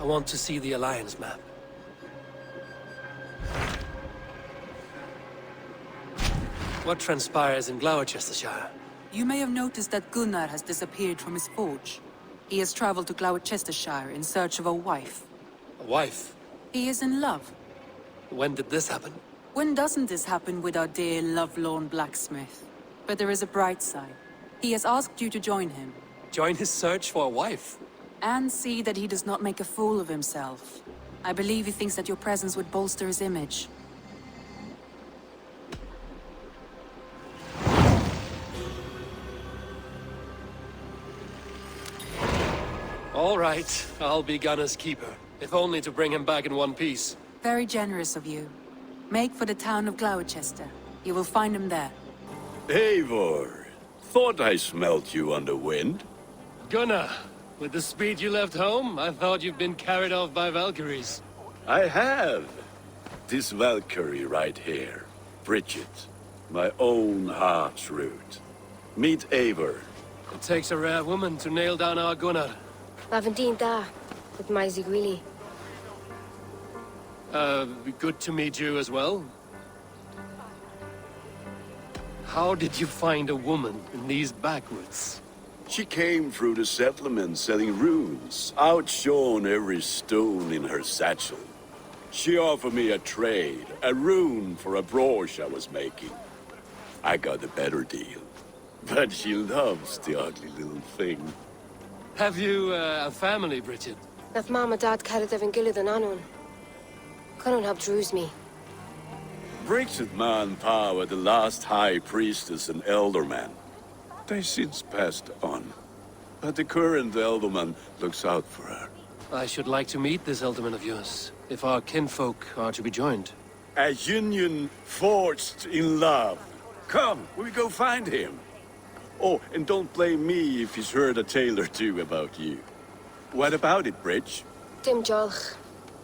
I want to see the Alliance map. What transpires in Gloucestershire? You may have noticed that Gunnar has disappeared from his forge. He has traveled to Gloucestershire in search of a wife. A wife? He is in love. When did this happen? When doesn't this happen with our dear lovelorn blacksmith? But there is a bright side. He has asked you to join him. Join his search for a wife? And see that he does not make a fool of himself. I believe he thinks that your presence would bolster his image. All right, I'll be Gunnar's keeper, if only to bring him back in one piece. Very generous of you. Make for the town of Gloucester. You will find him there. Eivor, thought I smelt you on the wind. Gunnar, with the speed you left home, I thought you'd been carried off by Valkyries. I have. This Valkyrie right here, Bridget, my own heart's root. Meet Eivor. It takes a rare woman to nail down our Gunnar. Lavendine da, with my Zigwili. Good to meet you as well. How did you find a woman in these backwoods? She came through the settlement selling runes, outshone every stone in her satchel. She offered me a trade, a rune for a brooch I was making. I got a better deal. But she loves the ugly little thing. Have you a family, Bridget? Naf mama dad carried evan gilid an anun. Couldn't help druise me. Bridget man Pa were the last high priestess and elderman. They since passed on. But the current elderman looks out for her. I should like to meet this elderman of yours, if our kinfolk are to be joined. A union forged in love. Come, we go find him. Oh, and don't blame me if he's heard a tale or two about you. What about it, Bridge? Dim jolch.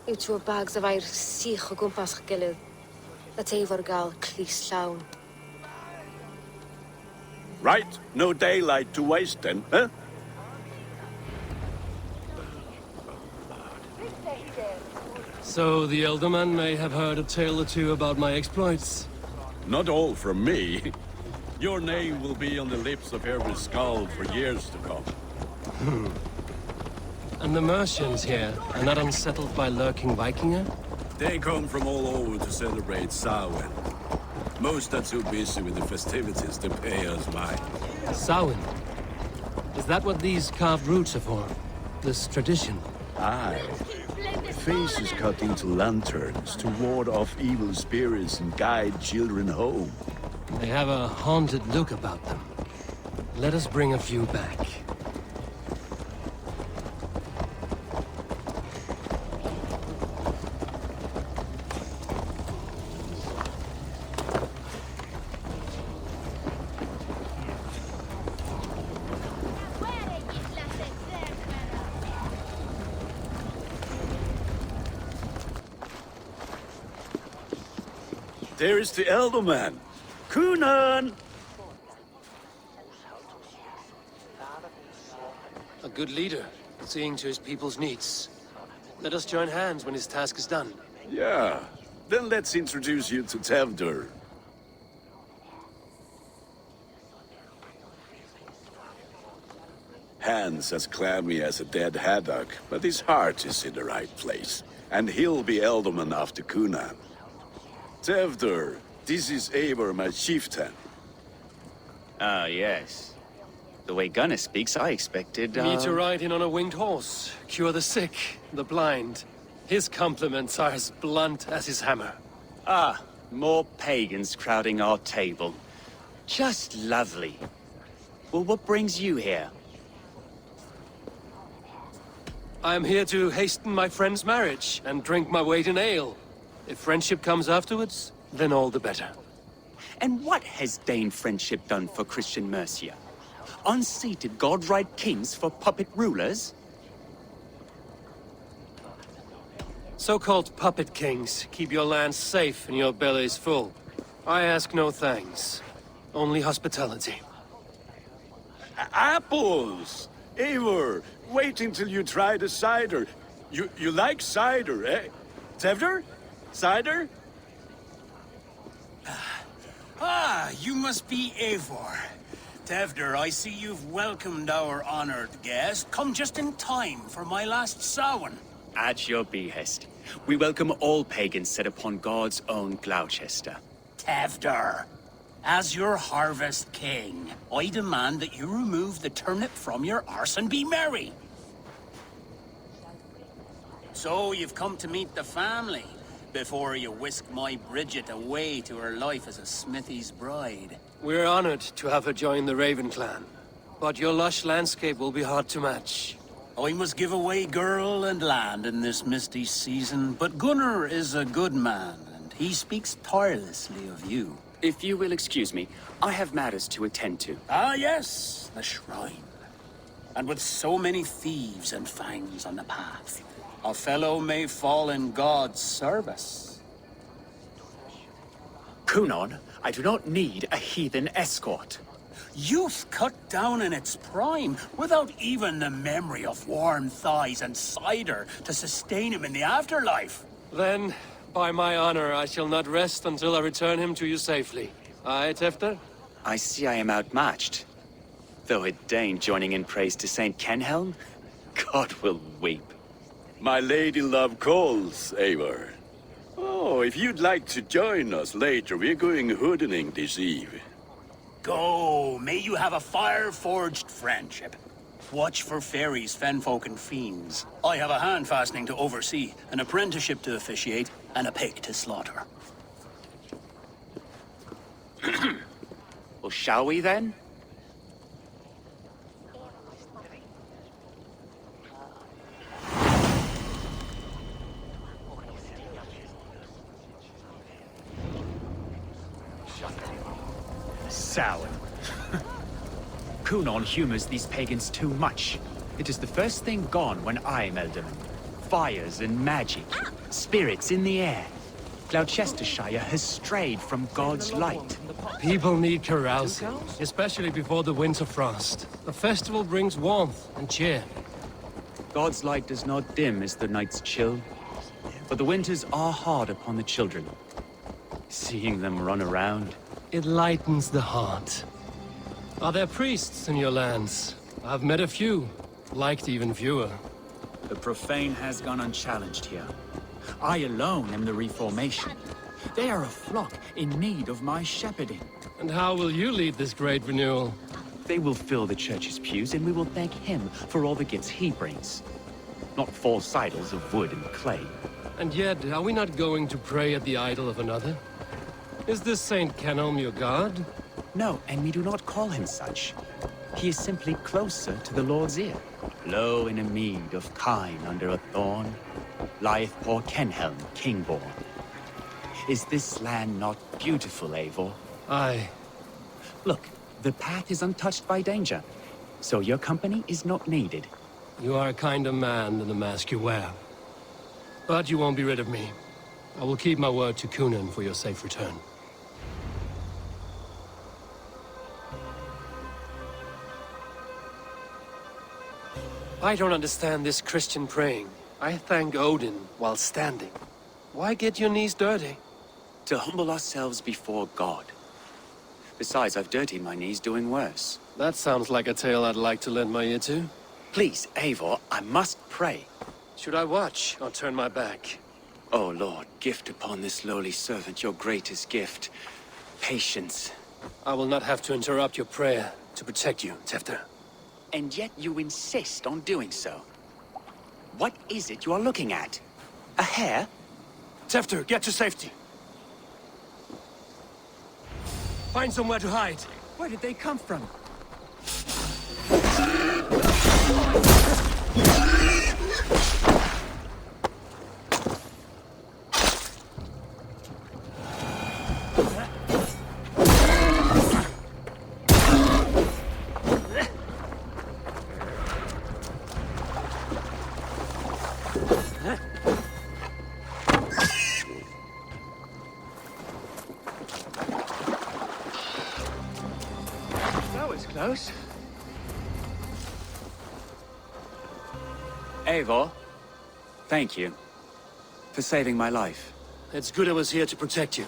You two bags of air sich o gwmpas gilid. That Eivor gal clis llawn. Right, no daylight to waste then, huh? So the elderman may have heard a tale or two about my exploits. Not all from me. Your name will be on the lips of every skull for years to come. And the Mercians here are not unsettled by lurking Vikinger? They come from all over to celebrate Samhain. Most are too busy with the festivities to pay us mind. Samhain? Is that what these carved roots are for? This tradition? Aye. Faces cut into lanterns to ward off evil spirits and guide children home. They have a haunted look about them. Let us bring a few back. There is the Elderman. Kunan! A good leader, seeing to his people's needs. Let us join hands when his task is done. Yeah. Then let's introduce you to Tevdur. Hands as clammy as a dead haddock, but his heart is in the right place. And he'll be Elderman after Kunan. Tevdur, this is Eivor, my chieftain. Ah, yes. The way Gunnar speaks, I expected, Me to ride in on a winged horse, cure the sick, the blind. His compliments are as blunt as his hammer. Ah, more pagans crowding our table. Just lovely. Well, what brings you here? I am here to hasten my friend's marriage and drink my weight in ale. If friendship comes afterwards, then all the better. And what has Dane friendship done for Christian Mercia? Unseated god-right kings for puppet rulers? So-called puppet kings keep your lands safe and your bellies full. I ask no thanks, only hospitality. Apples! Eivor, wait until you try the cider. You like cider, eh? Tevder? Cider? Ah, you must be Eivor. Tevder, I see you've welcomed our honored guest. Come just in time for my last Samhain. At your behest. We welcome all pagans set upon God's own Gloucester. Tevder, as your harvest king, I demand that you remove the turnip from your arse and be merry. So you've come to meet the family before you whisk my Bridget away to her life as a smithy's bride. We're honored to have her join the Raven clan, but your lush landscape will be hard to match. I must give away girl and land in this misty season, but Gunnar is a good man, and he speaks tirelessly of you. If you will excuse me, I have matters to attend to. Ah, yes, the shrine. And with so many thieves and fangs on the path, a fellow may fall in God's service. Kunon, I do not need a heathen escort. Youth cut down in its prime, without even the memory of warm thighs and cider to sustain him in the afterlife. Then, by my honor, I shall not rest until I return him to you safely. Aye, Tefter? I see I am outmatched. Though a Dane joining in praise to Saint Kenhelm, God will weep. My lady love calls, Eivor. Oh, if you'd like to join us later, we're going hoodening this eve. Go, may you have a fire-forged friendship. Watch for fairies, fenfolk, and fiends. I have a hand fastening to oversee, an apprenticeship to officiate, and a pig to slaughter. Well, shall we then? Sour. Kunon humors these pagans too much. It is the first thing gone when I'm Alderman. Fires and magic, spirits in the air. Gloucestershire has strayed from God's light. People need carousing, especially before the winter frost. A festival brings warmth and cheer. God's light does not dim as the nights chill, but the winters are hard upon the children. Seeing them run around. It lightens the heart. Are there priests in your lands? I've met a few, liked even fewer. The profane has gone unchallenged here. I alone am the Reformation. They are a flock in need of my shepherding. And how will you lead this great renewal? They will fill the church's pews, and we will thank him for all the gifts he brings. Not false idols of wood and clay. And yet, are we not going to pray at the idol of another? Is this Saint Kenelm your god? No, and we do not call him such. He is simply closer to the Lord's ear. Low in a mead of kine under a thorn, lieth poor Kenhelm, king-born. Is this land not beautiful, Eivor? Aye. Look, the path is untouched by danger, so your company is not needed. You are a kinder man than the mask you wear. But you won't be rid of me. I will keep my word to Kunan for your safe return. I don't understand this Christian praying. I thank Odin while standing. Why get your knees dirty? To humble ourselves before God. Besides, I've dirtied my knees doing worse. That sounds like a tale I'd like to lend my ear to. Please, Eivor, I must pray. Should I watch or turn my back? Oh Lord, gift upon this lowly servant your greatest gift. Patience. I will not have to interrupt your prayer to protect you, Tefter. And yet you insist on doing so. What is it you are looking at? A hare? Tefter, get to safety. Find somewhere to hide. Where did they come from? That was close. Eivor, Thank you for saving my life. It's good I was here to protect you.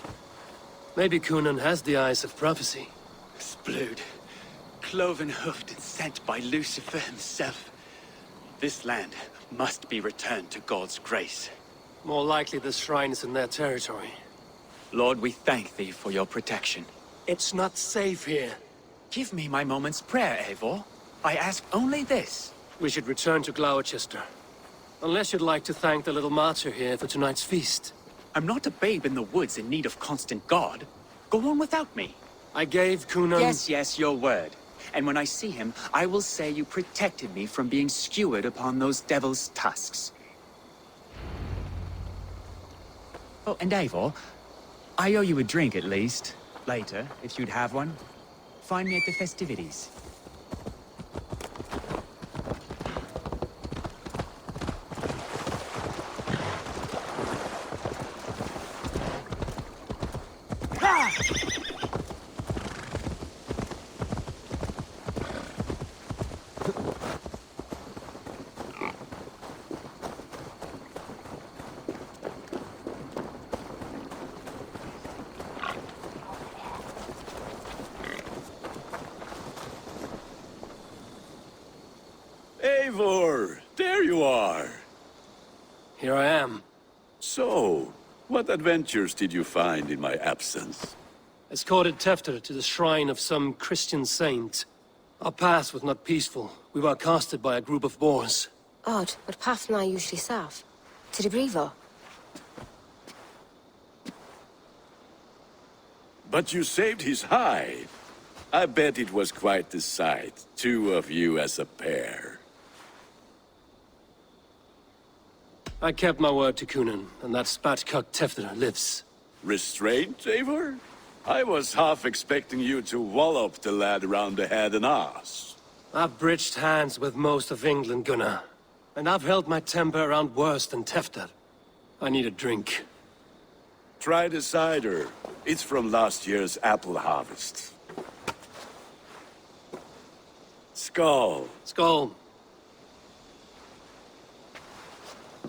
Maybe Cunan has the eyes of prophecy. Splood, cloven-hoofed and sent by Lucifer himself. This land must be returned to God's grace. More likely the shrine is in their territory. Lord, we thank thee for your protection. It's not safe here. Give me my moment's prayer, Eivor. I ask only this. We should return to Gloucester. Unless you'd like to thank the little martyr here for tonight's feast. I'm not a babe in the woods in need of constant guard. Go on without me. I gave Cunan... Yes, your word. And when I see him, I will say you protected me from being skewered upon those devil's tusks. Oh, and Eivor, I owe you a drink at least. Later, if you'd have one. Find me at the festivities. Eivor, there you are. Here I am. So, what adventures did you find in my absence? Escorted Tefter to the shrine of some Christian saint. Our path was not peaceful. We were accosted by a group of boars. Odd, but path na usually safe. To the Brevo. But you saved his hide. I bet it was quite the sight, two of you as a pair. I kept my word to Cunan, and that spatcock Tefter lives. Restraint, Eivor? I was half expecting you to wallop the lad around the head and ass. I've bridged hands with most of England, Gunnar. And I've held my temper around worse than Tefter. I need a drink. Try the cider. It's from last year's apple harvest. Skull. Skull.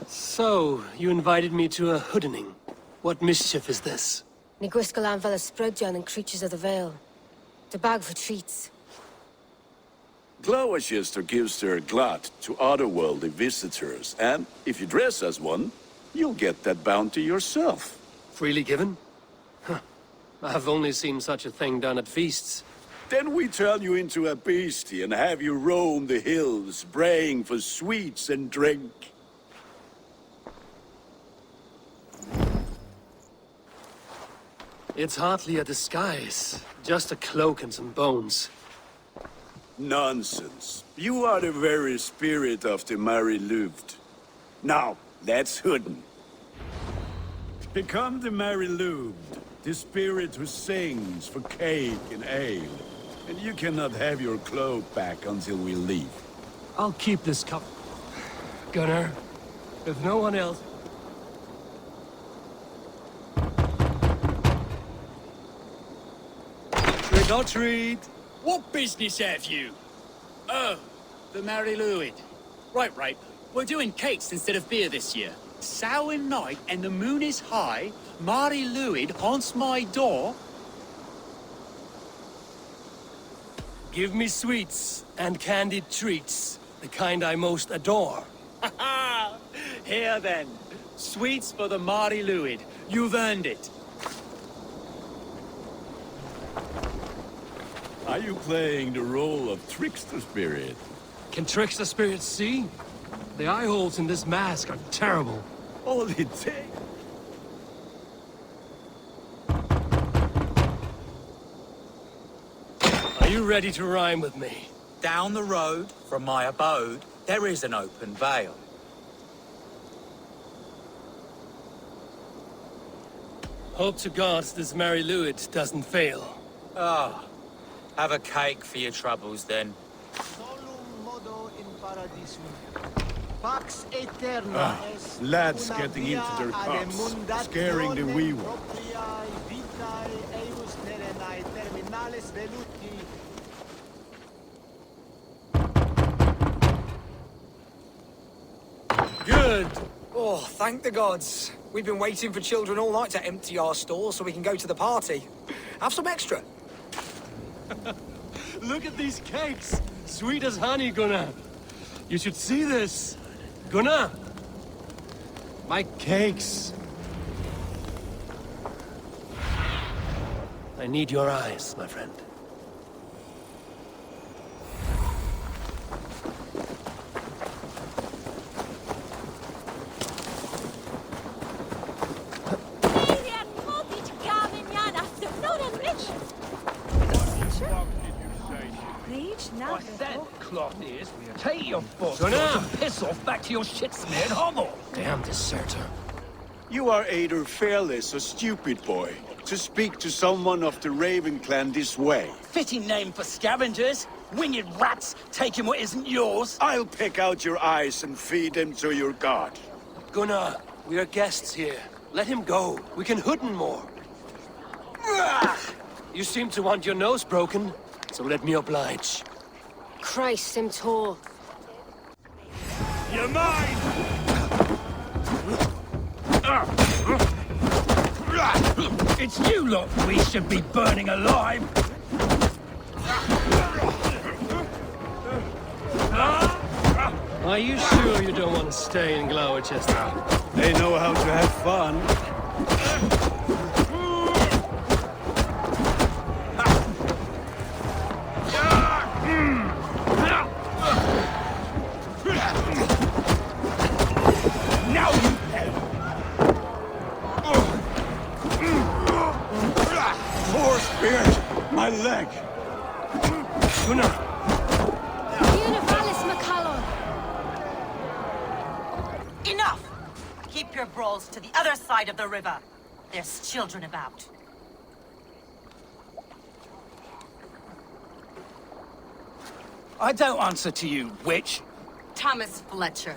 So, you invited me to a hoodening. What mischief is this? Ni gwisgal anfel ysbrydion and creatures of the Vale. The bag for treats. Gloucester gives their glut to otherworldly visitors, and if you dress as one, you'll get that bounty yourself. Freely given? Huh. I've only seen such a thing done at feasts. Then we turn you into a beastie and have you roam the hills, braying for sweets and drink. It's hardly a disguise. Just a cloak and some bones. Nonsense. You are the very spirit of the Mary Louved. Now, let's hooden. Become the Mary Louved, the spirit who sings for cake and ale. And you cannot have your cloak back until we leave. I'll keep this cup. Gunnar, if no one else... Trick or treat! What business have you? Oh, the Mary Lwyd. Right. We're doing cakes instead of beer this year. Samhain night and the moon is high. Mary Lwyd haunts my door. Give me sweets and candied treats, the kind I most adore. Ha ha! Here then. Sweets for the Mary Lwyd. You've earned it. Are you playing the role of trickster spirit? Can trickster spirits see? The eye holes in this mask are terrible. All it takes. Are you ready to rhyme with me? Down the road from my abode, there is an open vale. Hope to God this Mary Lwyd doesn't fail. Ah, have a cake for your troubles then. Lads getting into their cups, scaring the wee one. Good. Oh, thank the gods. We've been waiting for children all night to empty our stores so we can go to the party. Have some extra. Look at these cakes! Sweet as honey, Gunnar. You should see this. Gunnar! My cakes. I need your eyes, my friend. I said, cloth ears, take your foot Gunnar! and piss off back to your shit-smeared hovel. Damn deserter. You are either fearless or stupid, boy, to speak to someone of the Raven clan this way. Fitting name for scavengers. Winged rats taking what isn't yours. I'll pick out your eyes and feed them to your god. Gunnar, we are guests here. Let him go. We can hooden more. You seem to want your nose broken, so let me oblige. Christ, him tall. You're mine! It's you lot we should be burning alive! Are you sure you don't want to stay in Gloucester? They know how to have fun. Now you Poor spirit! My leg! Gunnar! Univalis McCallum. Enough! Keep your brawls to the other side of the river. There's children about. I don't answer to you, witch. Thomas Fletcher,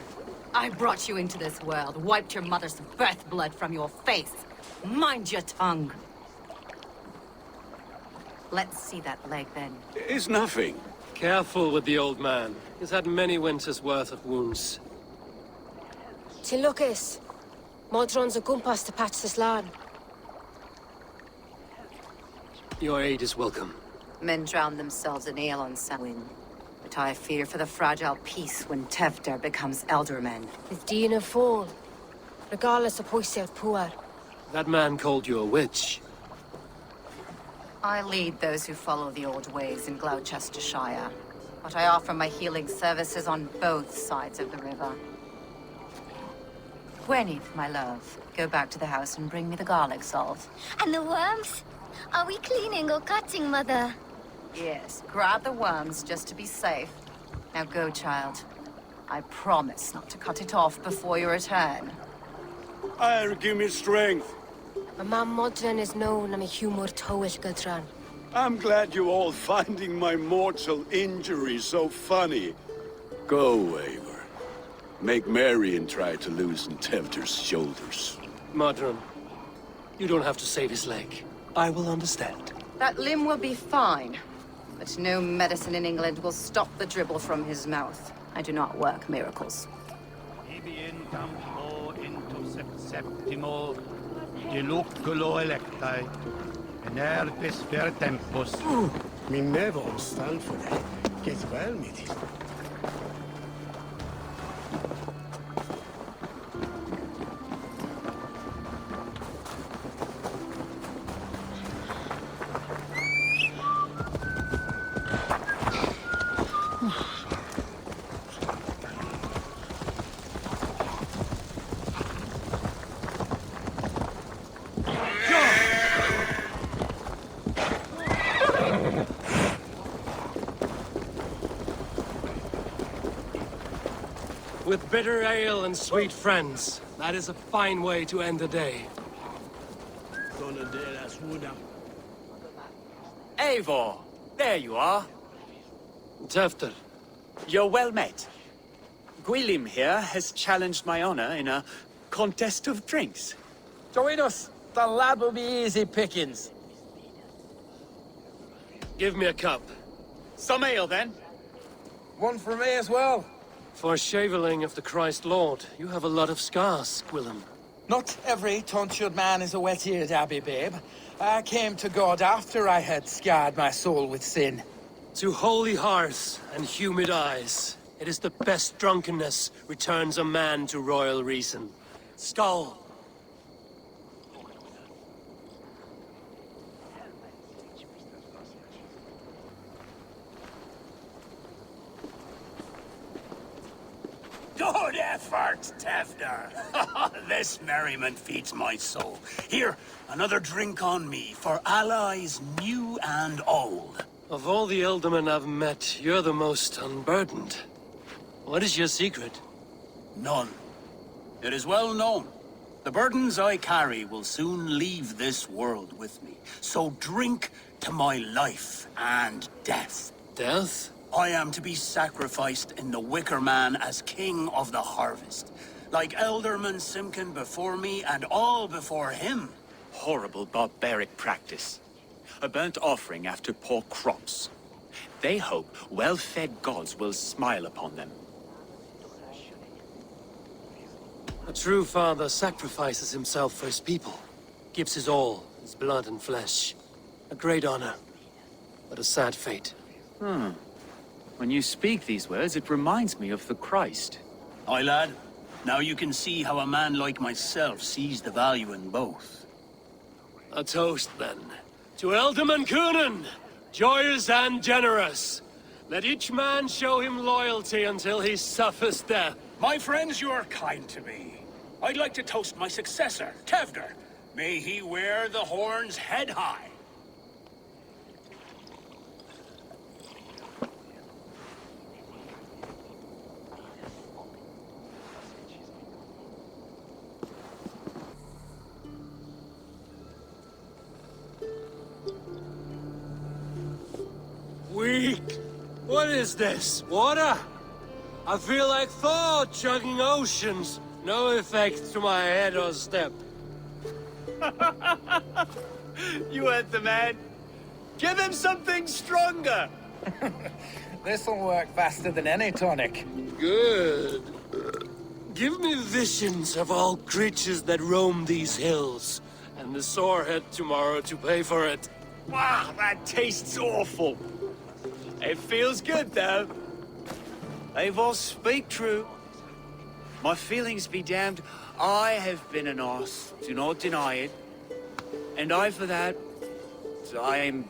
I brought you into this world, wiped your mother's birth blood from your face. Mind your tongue. Let's see that leg then. It's nothing. Careful with the old man. He's had many winters' worth of wounds. Tilukis. Modron's a gumpas to patch this land. Your aid is welcome. Men drown themselves in ale on Samhain. But I fear for the fragile peace when Tevder becomes eldermen. With Dina fall. Regardless of Poisiat Puar. That man called you a witch. I lead those who follow the old ways in Gloucestershire. But I offer my healing services on both sides of the river. Gwyneth, my love, go back to the house and bring me the garlic salt. And the worms? Are we cleaning or cutting, Mother? Yes, grab the worms just to be safe. Now go, child. I promise not to cut it off before you return. Give me strength. My mam Modron is known I'm a humor towish Gudran. I'm glad you all finding my mortal injury so funny. Go, Eivor. Make merry and try to loosen Tevder's shoulders. Modron, you don't have to save his leg. I will understand. That limb will be fine. But no medicine in England will stop the dribble from his mouth. I do not work miracles. Min never stand for that. Get well with it. With bitter ale and sweet friends, that is a fine way to end the day. Eivor, there you are. Tefter, You're well met. Gwilym here has challenged my honor in a contest of drinks. Join us. The lad will be easy pickings. give me a cup. Some ale, then. One for me as well. For shaveling of the Christ Lord, you have a lot of scars, Gwillem. Not every tonsured man is a wet-eared abbey, babe. I came to God after I had scarred my soul with sin. To holy hearts and humid eyes, it is the best drunkenness returns a man to royal reason. Skull! Good effort, Tevder. This merriment feeds my soul. Here, another drink on me for allies new and old. Of all the Ealdormen I've met, you're the most unburdened. What is your secret? None. It is well known. The burdens I carry will soon leave this world with me. So drink to my life and death. Death? I am to be sacrificed in the Wicker Man as king of the harvest. Like Elderman Simkin before me and all before him. Horrible barbaric practice. A burnt offering after poor crops. They hope well-fed gods will smile upon them. A true father sacrifices himself for his people. Gives his all, his blood and flesh. A great honor, but a sad fate. When you speak these words, it reminds me of the Christ. Aye, lad. Now you can see how a man like myself sees the value in both. A toast, then. To Ealdorman Coonan, joyous and generous. Let each man show him loyalty until he suffers death. My friends, you are kind to me. I'd like to toast my successor, Tevder. May he wear the horns head high. Weak! What is this? Water? I feel like Thor chugging oceans. No effect to my head or step. You heard the man. Give him something stronger. This'll work faster than any tonic. Good. Give me visions of all creatures that roam these hills, and the sorehead tomorrow to pay for it. Wow, that tastes awful. It feels good, though. Eivor, speak true. My feelings be damned. I have been an arse, do not deny it. And I, for that, I am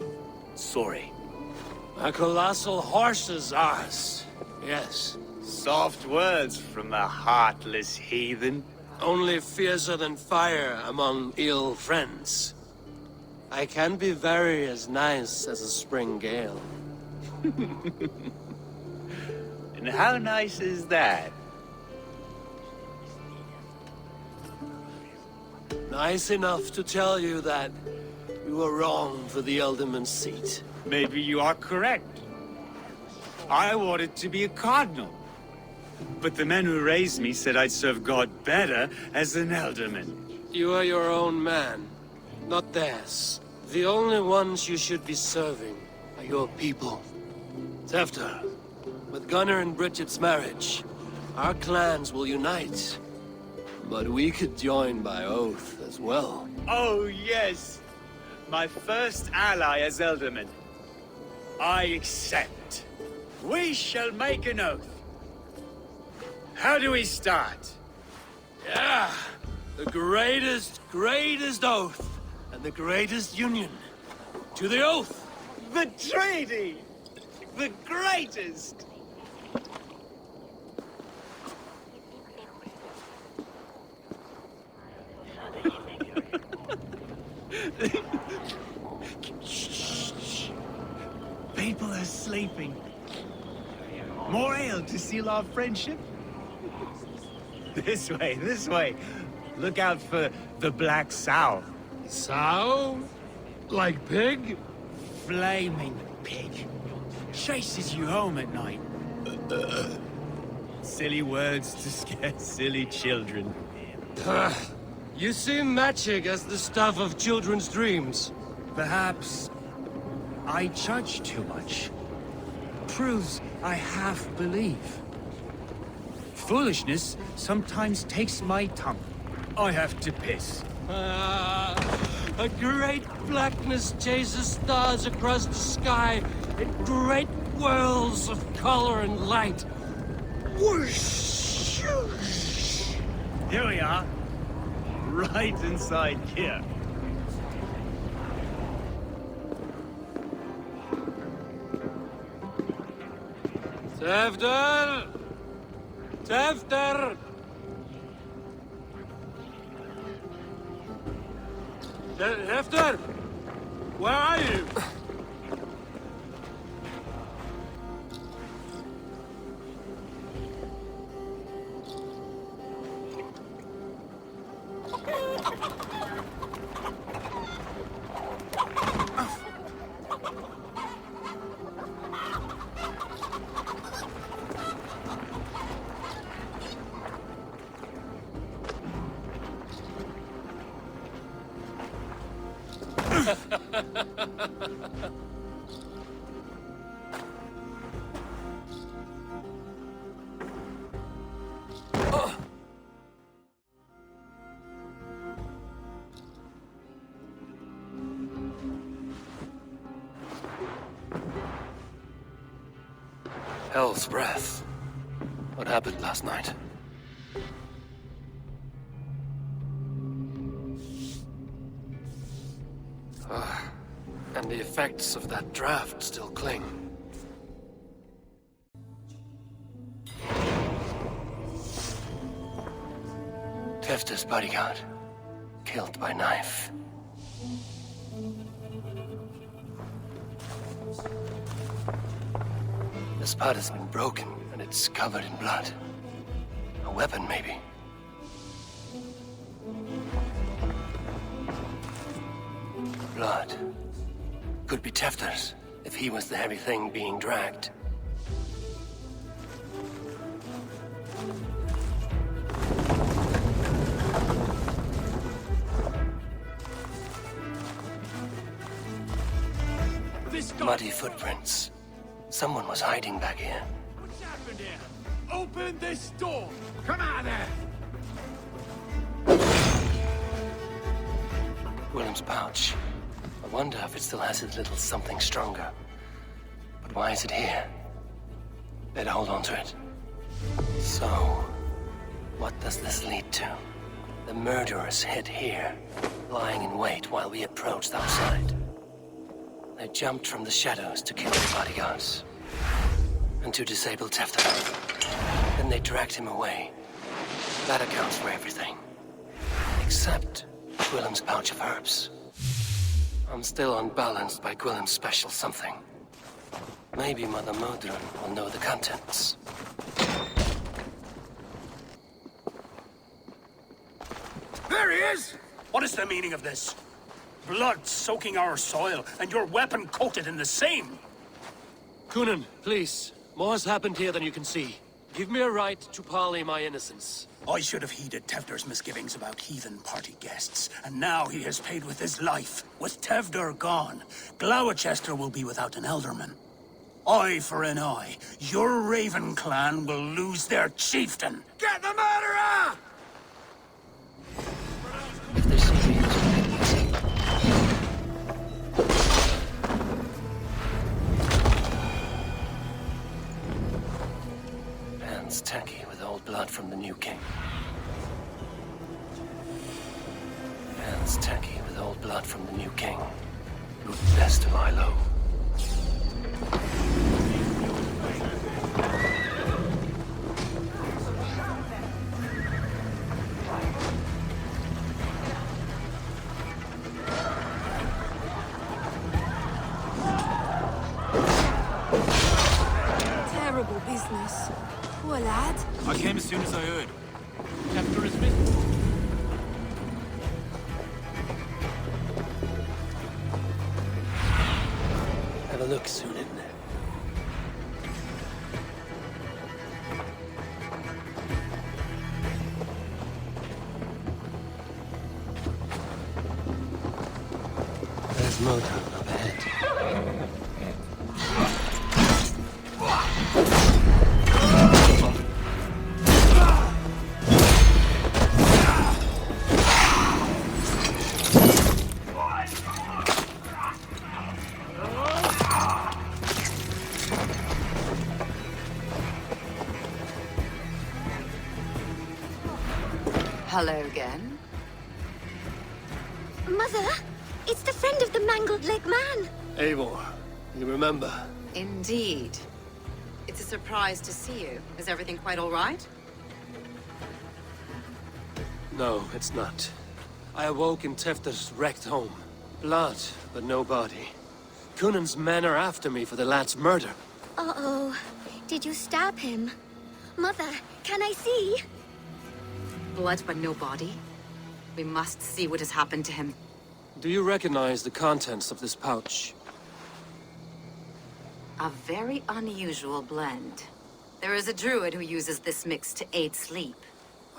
sorry. A colossal horse's arse. Yes. Soft words from a heartless heathen. Only fiercer than fire among ill friends. I can be very as nice as a spring gale. And how nice is that? Nice enough to tell you that you were wrong for the Ealdorman's seat. Maybe you are correct. I wanted to be a cardinal. But the men who raised me said I'd serve God better as an Ealdorman. You are your own man, not theirs. The only ones you should be serving are your people. Tevder, with Gunnar and Bridget's marriage, our clans will unite. But we could join by oath as well. Oh, yes. My first ally as Ealdorman. I accept. We shall make an oath. How do we start? Yeah, the greatest oath, and the greatest union. To the oath! The treaty! The greatest! Shh. People are sleeping. More ale to seal our friendship? This way. Look out for the black sow. Sow? Like pig? Flaming pig. Chases you home at night. Silly words to scare silly children. You see magic as the stuff of children's dreams. Perhaps I judge too much. Proves I half believe. foolishness sometimes takes my tongue. I have to piss. A great blackness chases stars across the sky in great whirls of color and light. Whoosh! Here we are. Right inside here. Tefter! Tefter! Tefter! Where are you? Hell's breath. What happened last night? And the effects of that draft still cling. Tefter's bodyguard, killed by knife. The spot has been broken, and it's covered in blood. A weapon, maybe. Blood. Could be Tefter's, if he was the heavy thing being dragged. Muddy footprints. Someone was hiding back here. What's happened here? Open this door! Come out there! Willem's pouch. I wonder if it still has its little something stronger. But why is it here? Better hold on to it. So, what does this lead to? The murderers hid here, lying in wait while we approached outside. They jumped from the shadows to kill the bodyguards. And to disable Tefter. Then they dragged him away. That accounts for everything. Except Willem's pouch of herbs. I'm still unbalanced by Gwillem's special something. Maybe Mother Modron will know the contents. There he is! What is the meaning of this? Blood soaking our soil, and your weapon coated in the same! Kunin, please. More has happened here than you can see. Give me a right to parley my innocence. I should have heeded Tevder's misgivings about heathen party guests, and now he has paid with his life. With Tevder gone, Gloucester will be without an elderman. Eye for an eye, your Raven clan will lose their chieftain! Get the murderer! If they see me, hands tacky with old blood from the new king. Hands tacky with old blood from the new king. It would be best to lie low. Terrible business. Poor lad. I came as soon as I heard. Tefter is written. Have a look soon in there. There's Modron up ahead. Hello again. Mother, it's the friend of the mangled leg man. Eivor, you remember? Indeed. It's a surprise to see you. Is everything quite all right? No, it's not. I awoke in Tefter's wrecked home. Blood, but no body. Cunan's men are after me for the lad's murder. Uh-oh. Did you stab him? Mother, can I see? Blood but no body? We must see what has happened to him. Do you recognize the contents of this pouch? A very unusual blend. There is a druid who uses this mix to aid sleep.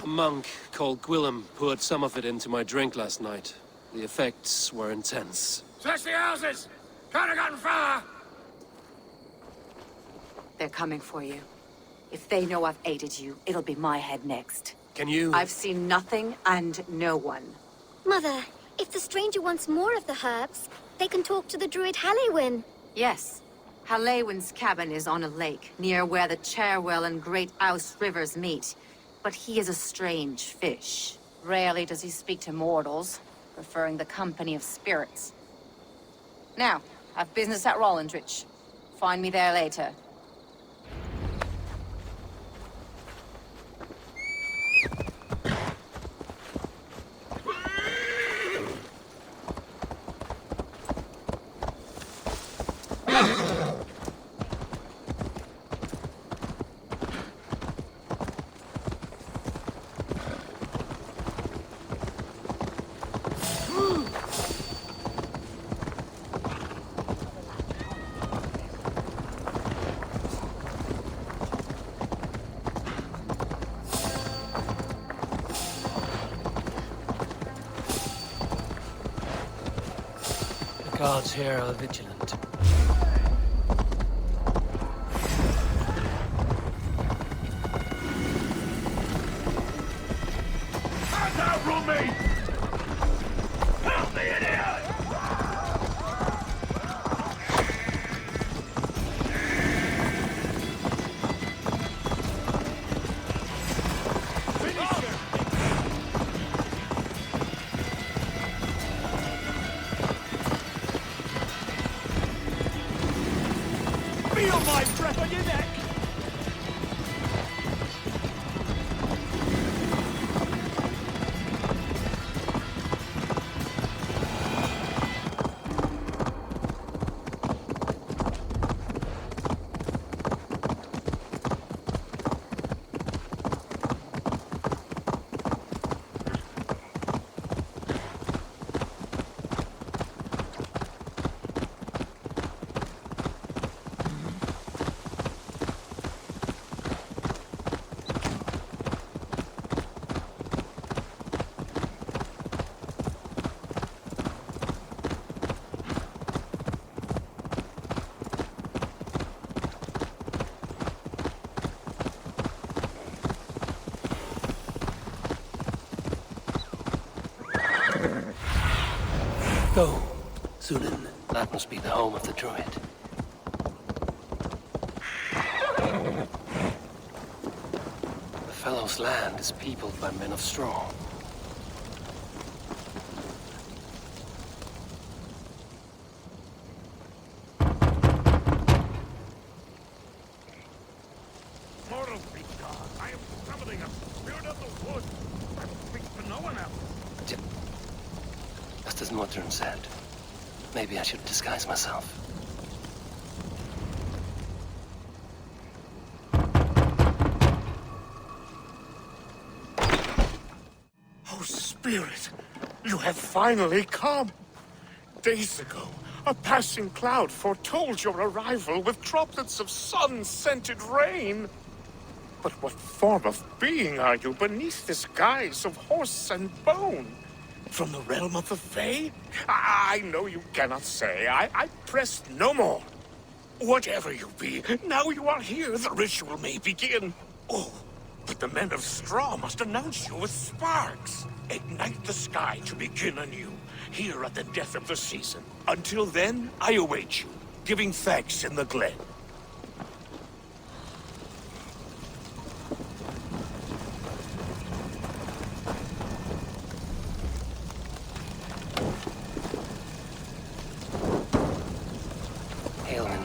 A monk called Gwillem poured some of it into my drink last night. The effects were intense. Search the houses! Can't have gotten far! They're coming for you. If they know I've aided you, it'll be my head next. Can you... I've seen nothing and no one. Mother, if the stranger wants more of the herbs, they can talk to the druid Halewyn. Yes. Halewyn's cabin is on a lake, near where the Cherwell and Great Ouse rivers meet. But he is a strange fish. Rarely does he speak to mortals, preferring the company of spirits. Now, I've business at Rollendrich. Find me there later. The gods here are vigilant. Hands out from me! Help me in here! Feel my breath on your neck! Go, Sunan. That must be the home of the druid. The fellow's land is peopled by men of straw. Mortal be God, I am summoning a spirit of the wood. I will speak to no one else. Just as Modern said, maybe I should disguise myself. Oh, Spirit, you have finally come. Days ago, a passing cloud foretold your arrival with droplets of sun-scented rain. But what form of being are you beneath this guise of horse and bone? From the realm of the Fae? I know you cannot say. I press no more. Whatever you be, now you are here, the ritual may begin. Oh, but the men of straw must announce you with sparks. Ignite the sky to begin anew, here at the death of the season. Until then, I await you, giving thanks in the glen.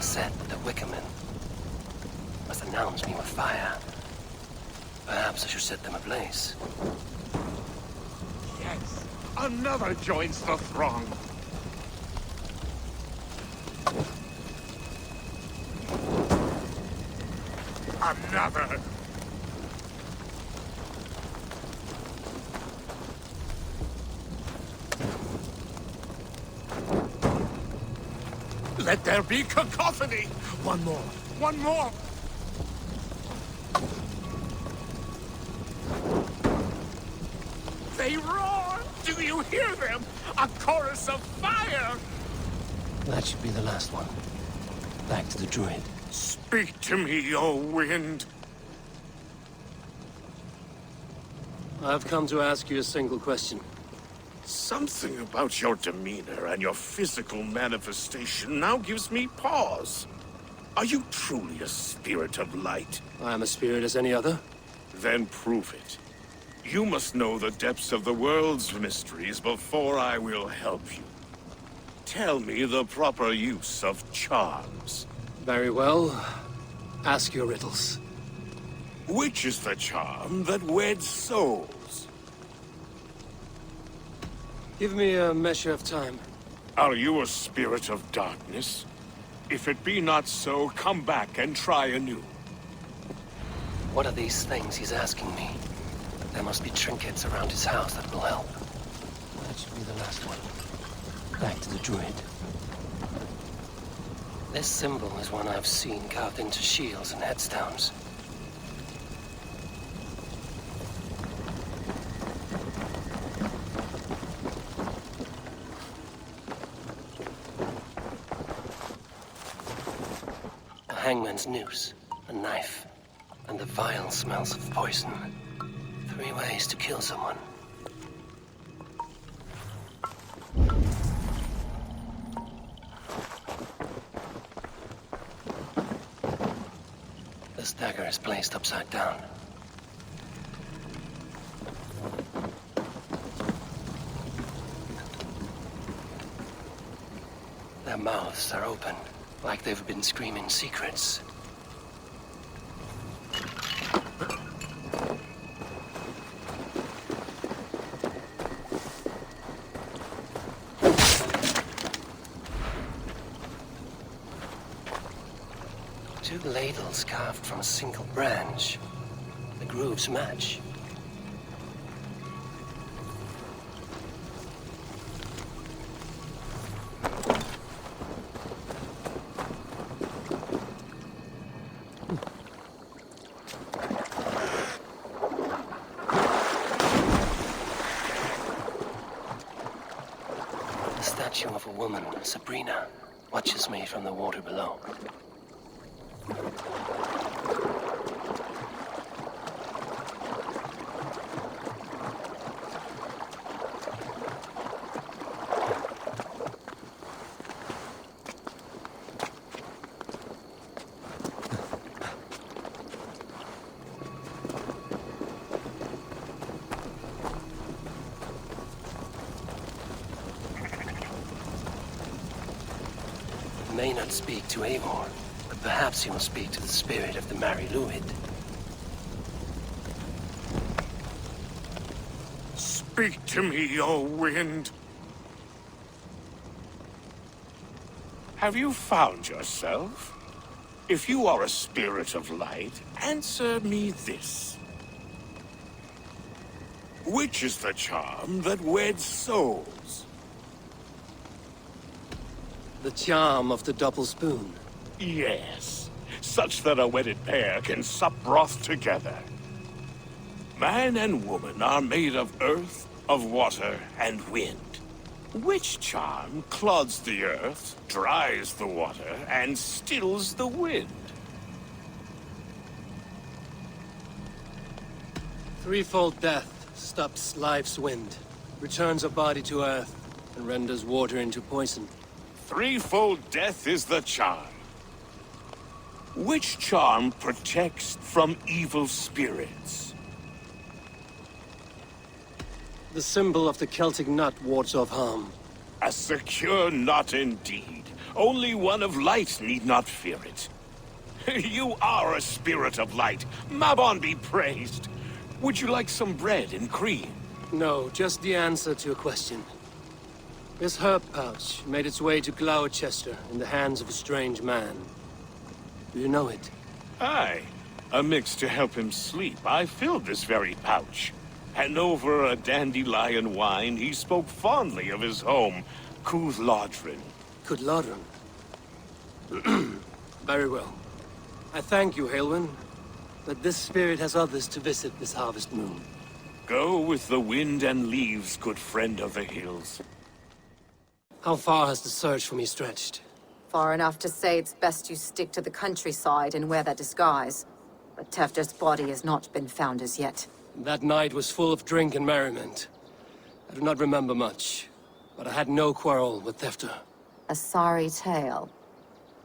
sun set, the Wickermen must announce me with fire. Perhaps I should set them ablaze. Yes, another joins the throng. Another. Let there be cacophony! One more! One more! They roar! Do you hear them? A chorus of fire! That should be the last one. Back to the druid. Speak to me, O wind! I've come to ask you a single question. Something about your demeanor and your physical manifestation now gives me pause. Are you truly a spirit of light? I am a spirit as any other. Then prove it. You must know the depths of the world's mysteries before I will help you. Tell me the proper use of charms. Very well. Ask your riddles. Which is the charm that weds souls? Give me a measure of time. Are you a spirit of darkness? If it be not so, come back and try anew. What are these things he's asking me? There must be trinkets around his house that will help. That should be the last one. Back to the druid. This symbol is one I've seen carved into shields and headstones. A hangman's noose, a knife, and the vile smells of poison. 3 ways to kill someone. This dagger is placed upside down. Their mouths are open, like they've been screaming secrets. Two ladles carved from a single branch. The grooves match. The statue of a woman, Sabrina, watches me from the water below. May not speak to Eivor, but perhaps he will speak to the spirit of the Mary Luid. Speak to me, O wind. Have you found yourself? If you are a spirit of light, answer me this. Which is the charm that weds souls? The charm of the double spoon. Yes, such that a wedded pair can sup broth together. Man and woman are made of earth, of water, and wind. Which charm clods the earth, dries the water, and stills the wind? Threefold death stops life's wind, returns a body to earth, and renders water into poison. Threefold death is the charm. Which charm protects from evil spirits? The symbol of the Celtic nut wards off harm. A secure knot indeed. Only one of light need not fear it. You are a spirit of light. Mabon be praised. Would you like some bread and cream? No, just the answer to a question. This herb pouch made its way to Gloucester in the hands of a strange man. Do you know it? Aye. A mix to help him sleep. I filled this very pouch. And over a dandelion wine, he spoke fondly of his home, Cúthlodrin. Cúthlodrin? Very well. I thank you, Halwyn, that this spirit has others to visit this harvest moon. Go with the wind and leaves, good friend of the hills. How far has the search for me stretched? Far enough to say it's best you stick to the countryside and wear that disguise. But Tefter's body has not been found as yet. That night was full of drink and merriment. I do not remember much, but I had no quarrel with Tefter. A sorry tale.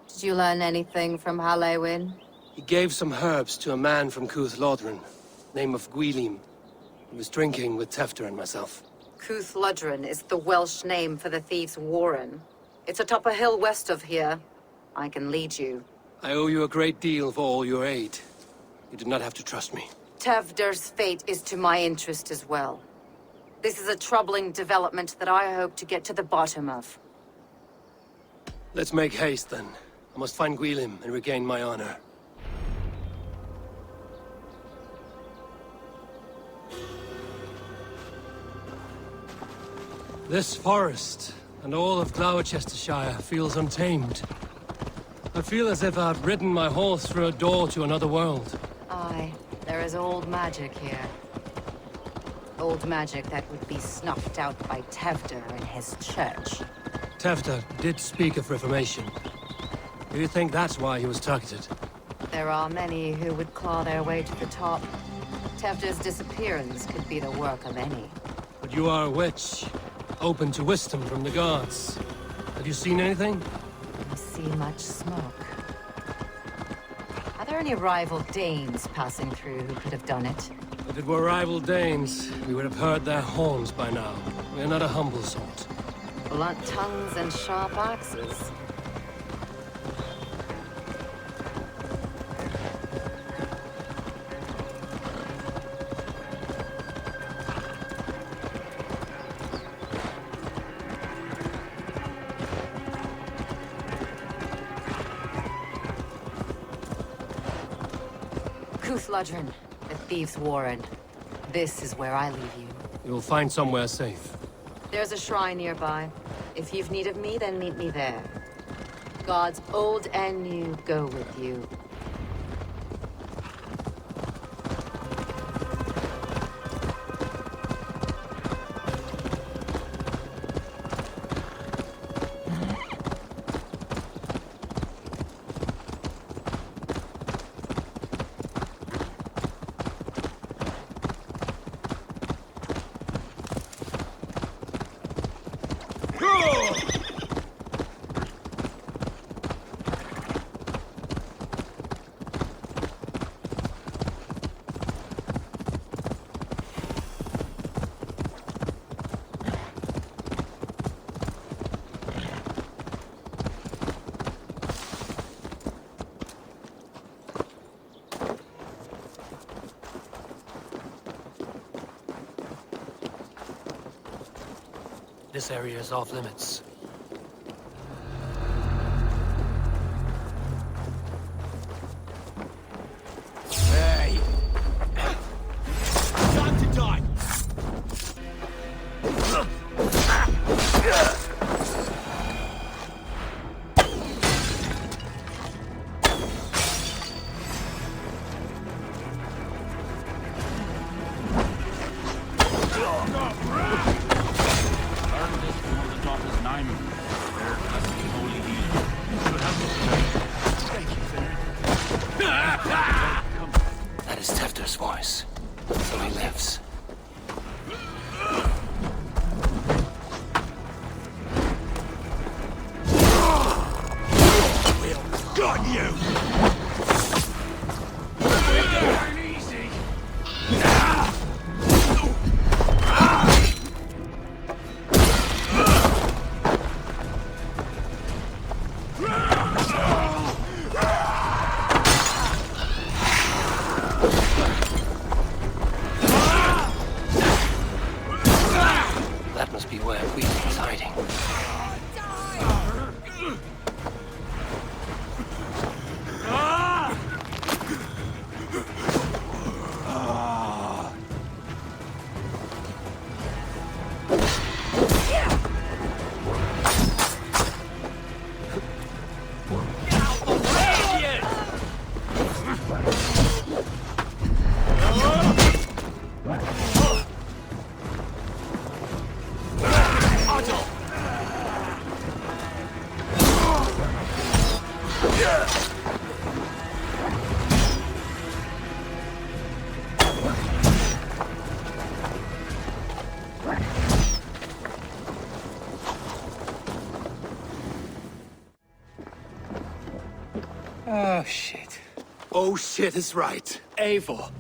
Did you learn anything from Halewyn? He gave some herbs to a man from Cúthlodrin, name of Gwylim. He was drinking with Tefter and myself. Cúthlodrin is the Welsh name for the thieves' warren. It's atop a hill west of here. I can lead you. I owe you a great deal for all your aid. You did not have to trust me. Tefder's fate is to my interest as well. This is a troubling development that I hope to get to the bottom of. Let's make haste, then. I must find Gwylim and regain my honor. This forest, and all of Gloucestershire, feels untamed. I feel as if I've ridden my horse through a door to another world. Aye, there is old magic here. Old magic that would be snuffed out by Tefder and his church. Tefter did speak of reformation. Do you think that's why he was targeted? There are many who would claw their way to the top. Tefder's disappearance could be the work of any. But you are a witch, open to wisdom from the gods. Have you seen anything? I see much smoke. Are there any rival Danes passing through who could have done it? If it were rival Danes, we would have heard their horns by now. We are not a humble sort. Blunt tongues and sharp axes. Cúthlodrin, the thieves' warren. This is where I leave you. You'll find somewhere safe. There's a shrine nearby. If you've need of me, then meet me there. Gods old and new go with you. This area is off limits. Hey! Time to die! That is Tefter's voice. So he lives. Got you! must be where Viking's hiding. Oh, shit. Oh shit is right. Eivor,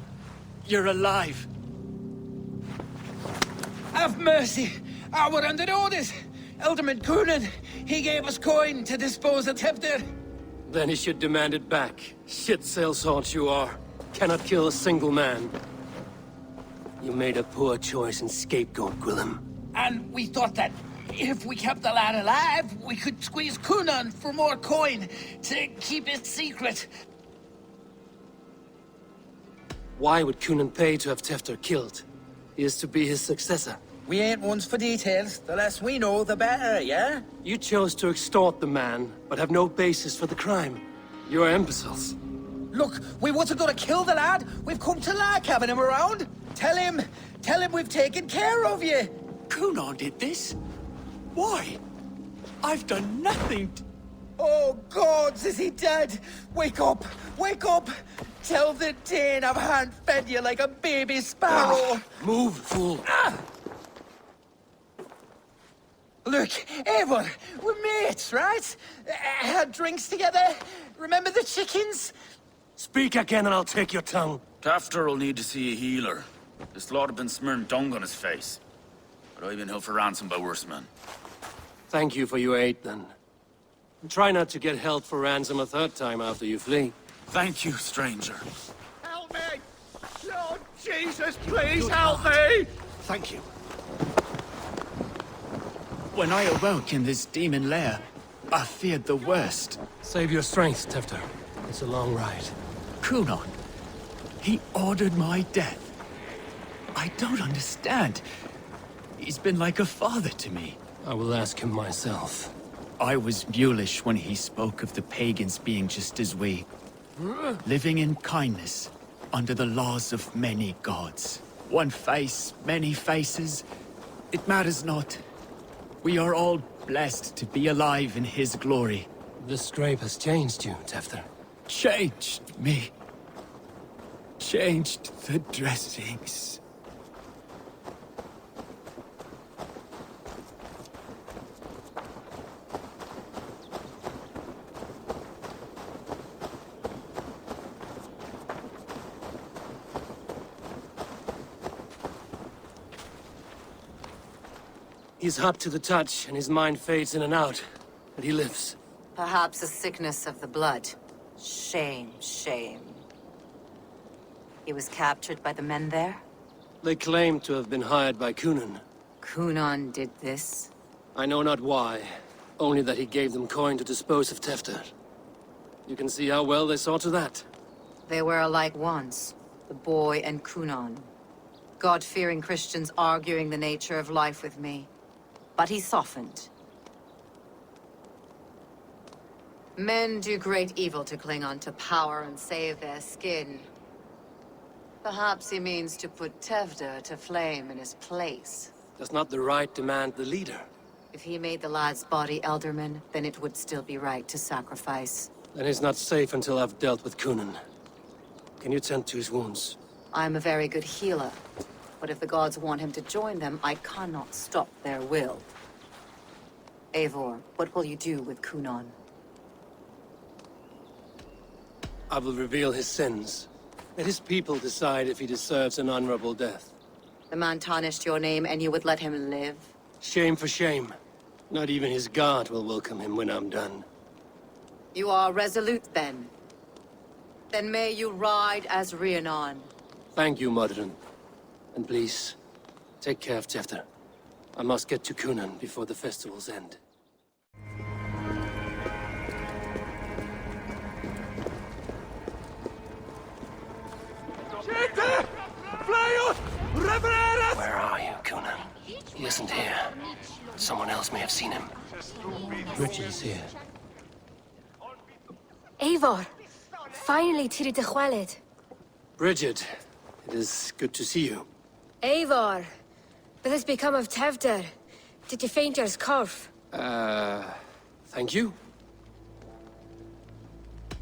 you're alive. Have mercy! We're under orders! Alderman Coonan, he gave us coin to dispose of Tefter. Then he should demand it back. Shit sellsword you are. Cannot kill a single man. You made a poor choice in scapegoat, Gwillem. And we thought that if we kept the lad alive, we could squeeze Coonan for more coin to keep it secret. Why would Coonan pay to have Tefter killed? He is to be his successor. We ain't ones for details. The less we know, the better, yeah? You chose to extort the man, but have no basis for the crime. You are imbeciles. Look, we wasn't gonna kill the lad. We've come to like having him around. Tell him we've taken care of you. Coonan did this? Why? I've done nothing Oh, gods, is he dead? Wake up! Wake up! Tell the Dane I've hand-fed you like a baby sparrow! Move, fool! Look, Eivor, we're mates, right? Had drinks together. Remember the chickens? Speak again and I'll take your tongue. Tafter will need to see a healer. This lord have been smearing dung on his face. But I've been held for ransom by worse men. Thank you for your aid, then. And try not to get held for ransom a third time after you flee. Thank you, stranger. Help me! Lord Jesus, please help me! Thank you. When I awoke in this demon lair, I feared the worst. Save your strength, Tefter. It's a long ride. Coonan, he ordered my death. I don't understand. He's been like a father to me. I will ask him myself. I was mulish when he spoke of the pagans being just as we. Living in kindness, under the laws of many gods. One face, many faces. It matters not. We are all blessed to be alive in his glory. The scrape has changed you, Tefter. Changed me. Changed the dressings. He's hot to the touch, and his mind fades in and out. But he lives. Perhaps a sickness of the blood. Shame, shame. He was captured by the men there? They claim to have been hired by Coonan. Coonan did this? I know not why. Only that he gave them coin to dispose of Tefter. You can see how well they saw to that. They were alike once, the boy and Coonan. God-fearing Christians arguing the nature of life with me. But he softened. Men do great evil to cling on to power and save their skin. Perhaps he means to put Tefter to flame in his place. Does not the right demand the leader? If he made the lad's body Elderman, then it would still be right to sacrifice. Then he's not safe until I've dealt with Coonan. Can you tend to his wounds? I'm a very good healer. But if the gods want him to join them, I cannot stop their will. Eivor, what will you do with Coonan? I will reveal his sins. Let his people decide if he deserves an honorable death. The man tarnished your name and you would let him live? Shame for shame. Not even his guard will welcome him when I'm done. You are resolute, then. Then may you ride as Rhiannon. Thank you, Modern. And please, take care of Tefter. I must get to Cunan before the festival's end. Where are you, Cunan? He isn't here. Someone else may have seen him. Richard is here. Eivor, finally tiri de chwaled. Bridget, it is good to see you. Eivor, what has become of Tevder? Did you faint your corf? Thank you.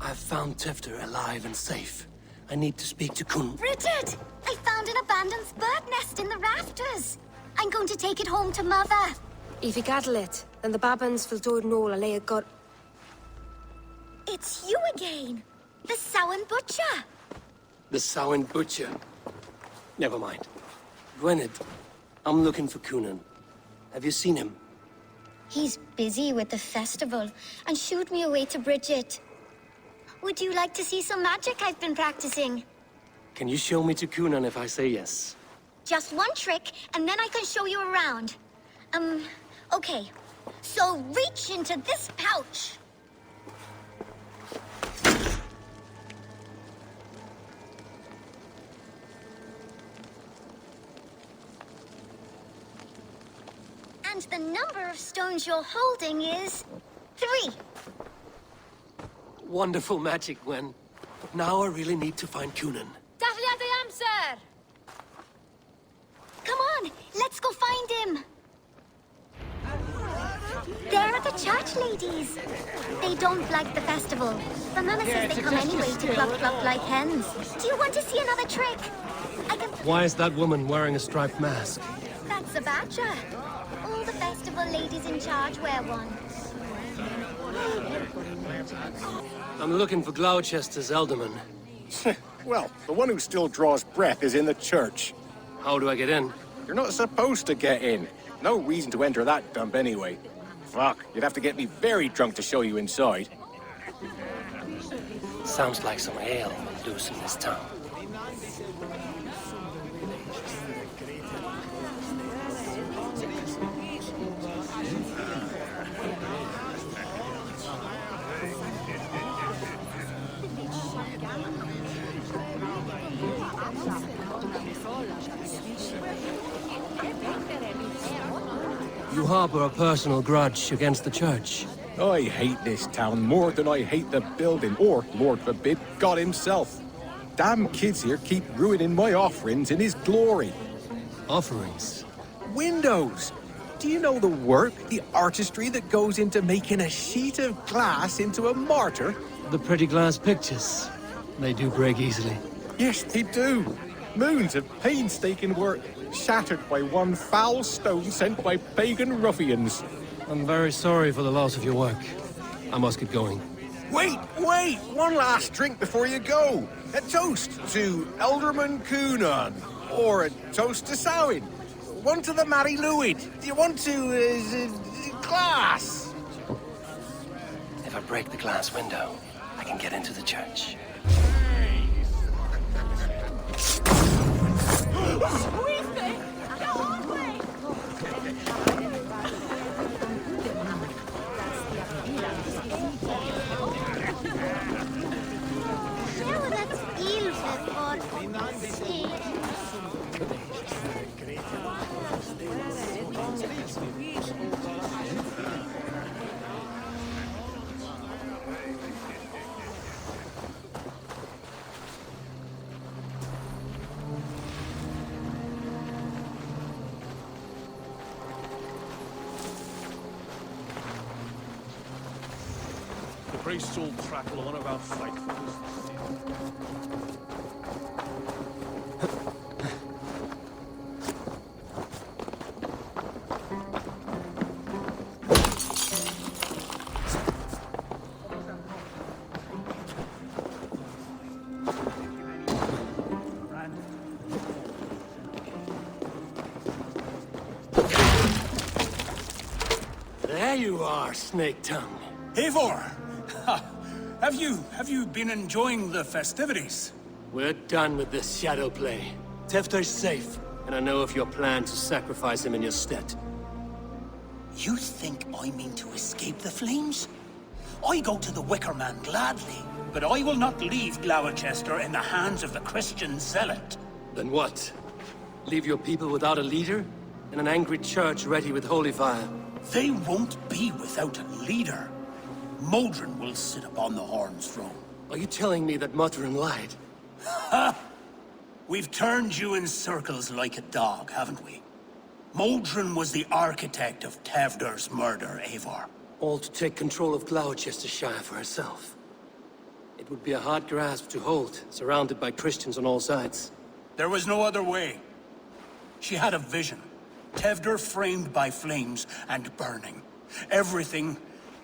I've found Tevder alive and safe. I need to speak to Kun. Richard! I found an abandoned bird nest in the rafters. I'm going to take it home to Mother. If you gather it, then the Babans will do it all a got. It's you again. The Samhain Butcher. The Samhain Butcher. Never mind. Gwynedd, I'm looking for Cunan. Have you seen him? He's busy with the festival and shooed me away to Bridget. Would you like to see some magic I've been practicing? Can you show me to Cunan if I say yes? Just one trick, and then I can show you around. Okay. So reach into this pouch. And the number of stones you're holding is 3. Wonderful magic, Gwen. Now I really need to find Cunan. Dafliad the amser! Come on, let's go find him. There are the church ladies. They don't like the festival. The Mama says they come anyway to cluck like hens. Do you want to see another trick? I can... Why is that woman wearing a striped mask? That's a badger. All the festival ladies in charge wear one. I'm looking for Gloucester's Elderman. Well, the one who still draws breath is in the church. How do I get in? You're not supposed to get in. No reason to enter that dump anyway. Fuck, you'd have to get me very drunk to show you inside. Sounds like some ale loose in this town. You harbor a personal grudge against the church. I hate this town more than I hate the building, or, Lord forbid, God himself. Damn kids here keep ruining my offerings in his glory. Offerings? Windows! Do you know the work, the artistry that goes into making a sheet of glass into a mortar? The pretty glass pictures. They do break easily. Yes, they do. Moons of painstaking work, shattered by one foul stone sent by pagan ruffians. I'm very sorry for the loss of your work. I must get going. Wait! One last drink before you go. A toast to Elderman Cunan. Or a toast to Samhain. One to the Mary Lwyd. Do you want to, glass? If I break the glass window, I can get into the church. The priests all prattle on about faithfulness. There you are, Snake Tongue. Eivor! Have you been enjoying the festivities? We're done with this shadow play. Tefter's safe, and I know of your plan to sacrifice him in your stead. You think I mean to escape the flames? I go to the Wicker Man gladly, but I will not leave Gloucester in the hands of the Christian zealot. Then what? Leave your people without a leader? And an angry church ready with holy fire? They won't be without a leader. Modron will sit upon the Horn's throne. Are you telling me that Modron lied? Ha! We've turned you in circles like a dog, haven't we? Modron was the architect of Tevder's murder, Eivor. All to take control of Gloucestershire for herself. It would be a hard grasp to hold, surrounded by Christians on all sides. There was no other way. She had a vision. Tevder framed by flames and burning. Everything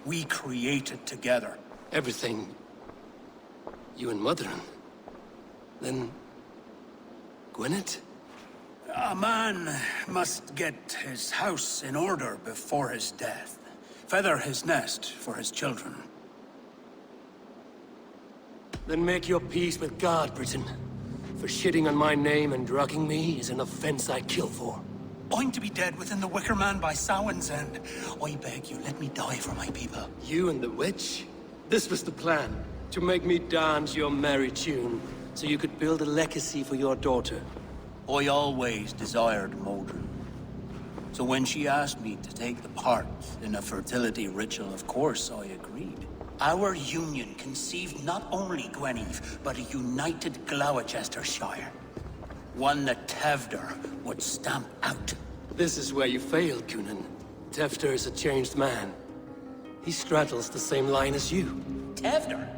we created together. Everything? You and Modron? Then... Gwyneth? A man must get his house in order before his death. Feather his nest for his children. Then make your peace with God, Britain. For shitting on my name and drugging me is an offense I kill for. I'm to be dead within the Wicker Man by Samhain's end. I beg you, let me die for my people. You and the witch? This was the plan. To make me dance your merry tune, so you could build a legacy for your daughter. I always desired Modron. So when she asked me to take the part in a fertility ritual, of course I agreed. Our union conceived not only Gweneve, but a united Gloucestershire. One that Tevder would stamp out. This is where you failed, Cunan. Tevder is a changed man. He straddles the same line as you. Tevder?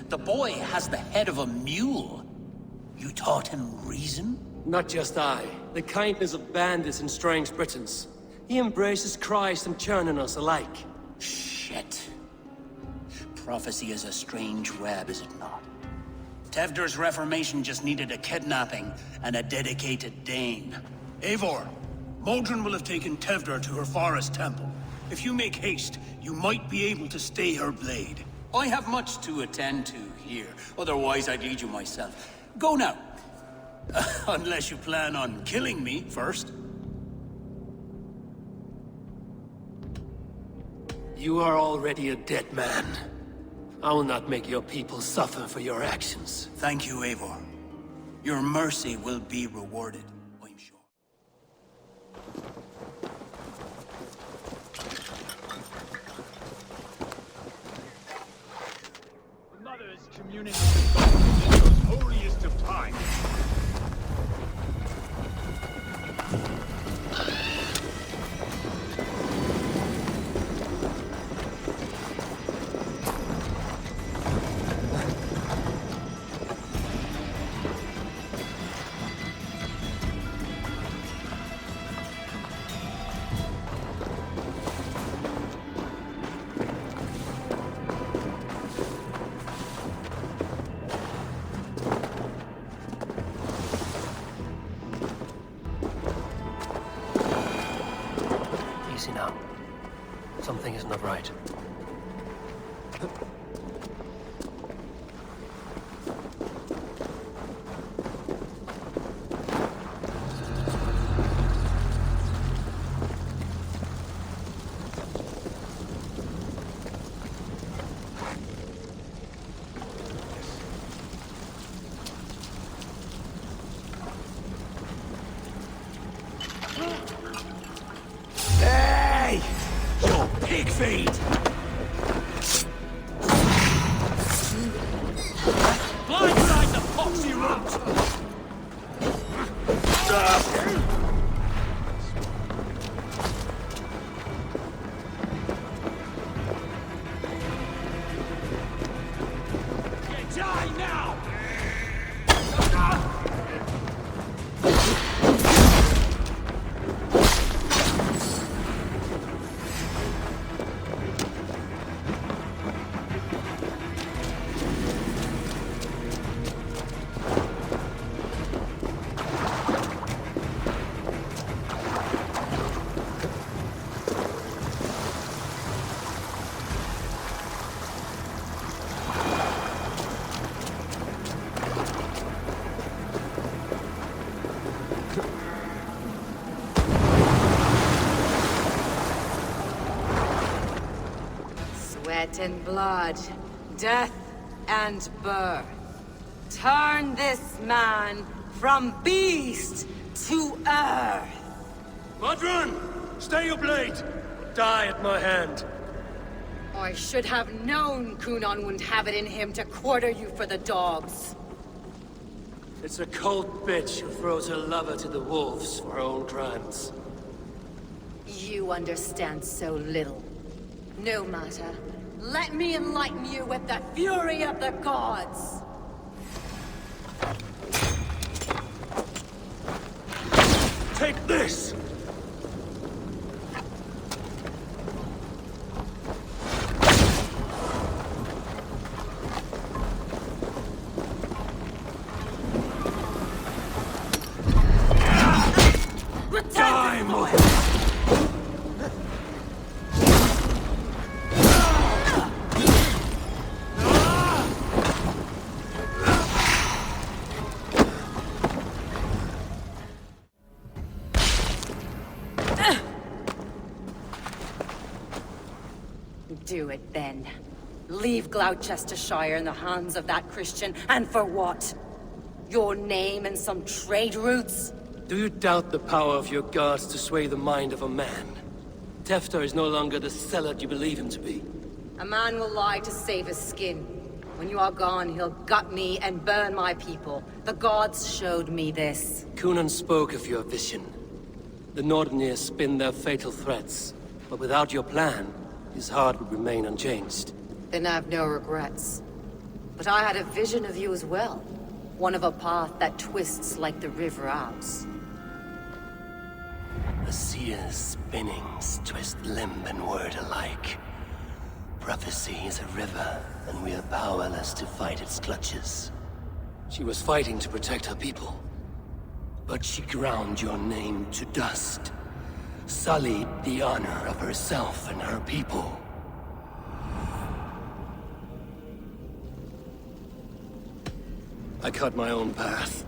The boy has the head of a mule. You taught him reason? Not just I. The kindness of bandits and strange Britons. He embraces Christ and churn in us alike. Shit. Prophecy is a strange web, is it not? Tevder's reformation just needed a kidnapping and a dedicated Dane. Eivor, Modron will have taken Tevder to her forest temple. If you make haste, you might be able to stay her blade. I have much to attend to here, otherwise I'd lead you myself. Go now. Unless you plan on killing me first. You are already a dead man. I will not make your people suffer for your actions. Thank you, Eivor. Your mercy will be rewarded, I'm sure. The mother is communing with the gods in the most holiest of times. Easy now. Something is not right. Hey! Your pig feed! Blindside the foxy root! You die now! Sweat and blood, death and birth. Turn this man from beast to earth. Modron! Stay your blade! Die at my hand. I should have known Kunan wouldn't have it in him to quarter you for the dogs. It's a cold bitch who throws her lover to the wolves for her own crimes. You understand so little. No matter. Let me enlighten you with the fury of the gods! Take this! Die, mother! Do it then. Leave Gloucestershire in the hands of that Christian, and for what? Your name and some trade routes? Do you doubt the power of your gods to sway the mind of a man? Tefter is no longer the zealot you believe him to be. A man will lie to save his skin. When you are gone, he'll gut me and burn my people. The gods showed me this. Kunan spoke of your vision. The Nordenir spin their fatal threats, but without your plan, his heart would remain unchanged. Then I have no regrets. But I had a vision of you as well. One of a path that twists like the river Ouse. The seer's spinnings twist limb and word alike. Prophecy is a river, and we are powerless to fight its clutches. She was fighting to protect her people. But she ground your name to dust. Sullied the honor of herself and her people. I cut my own path.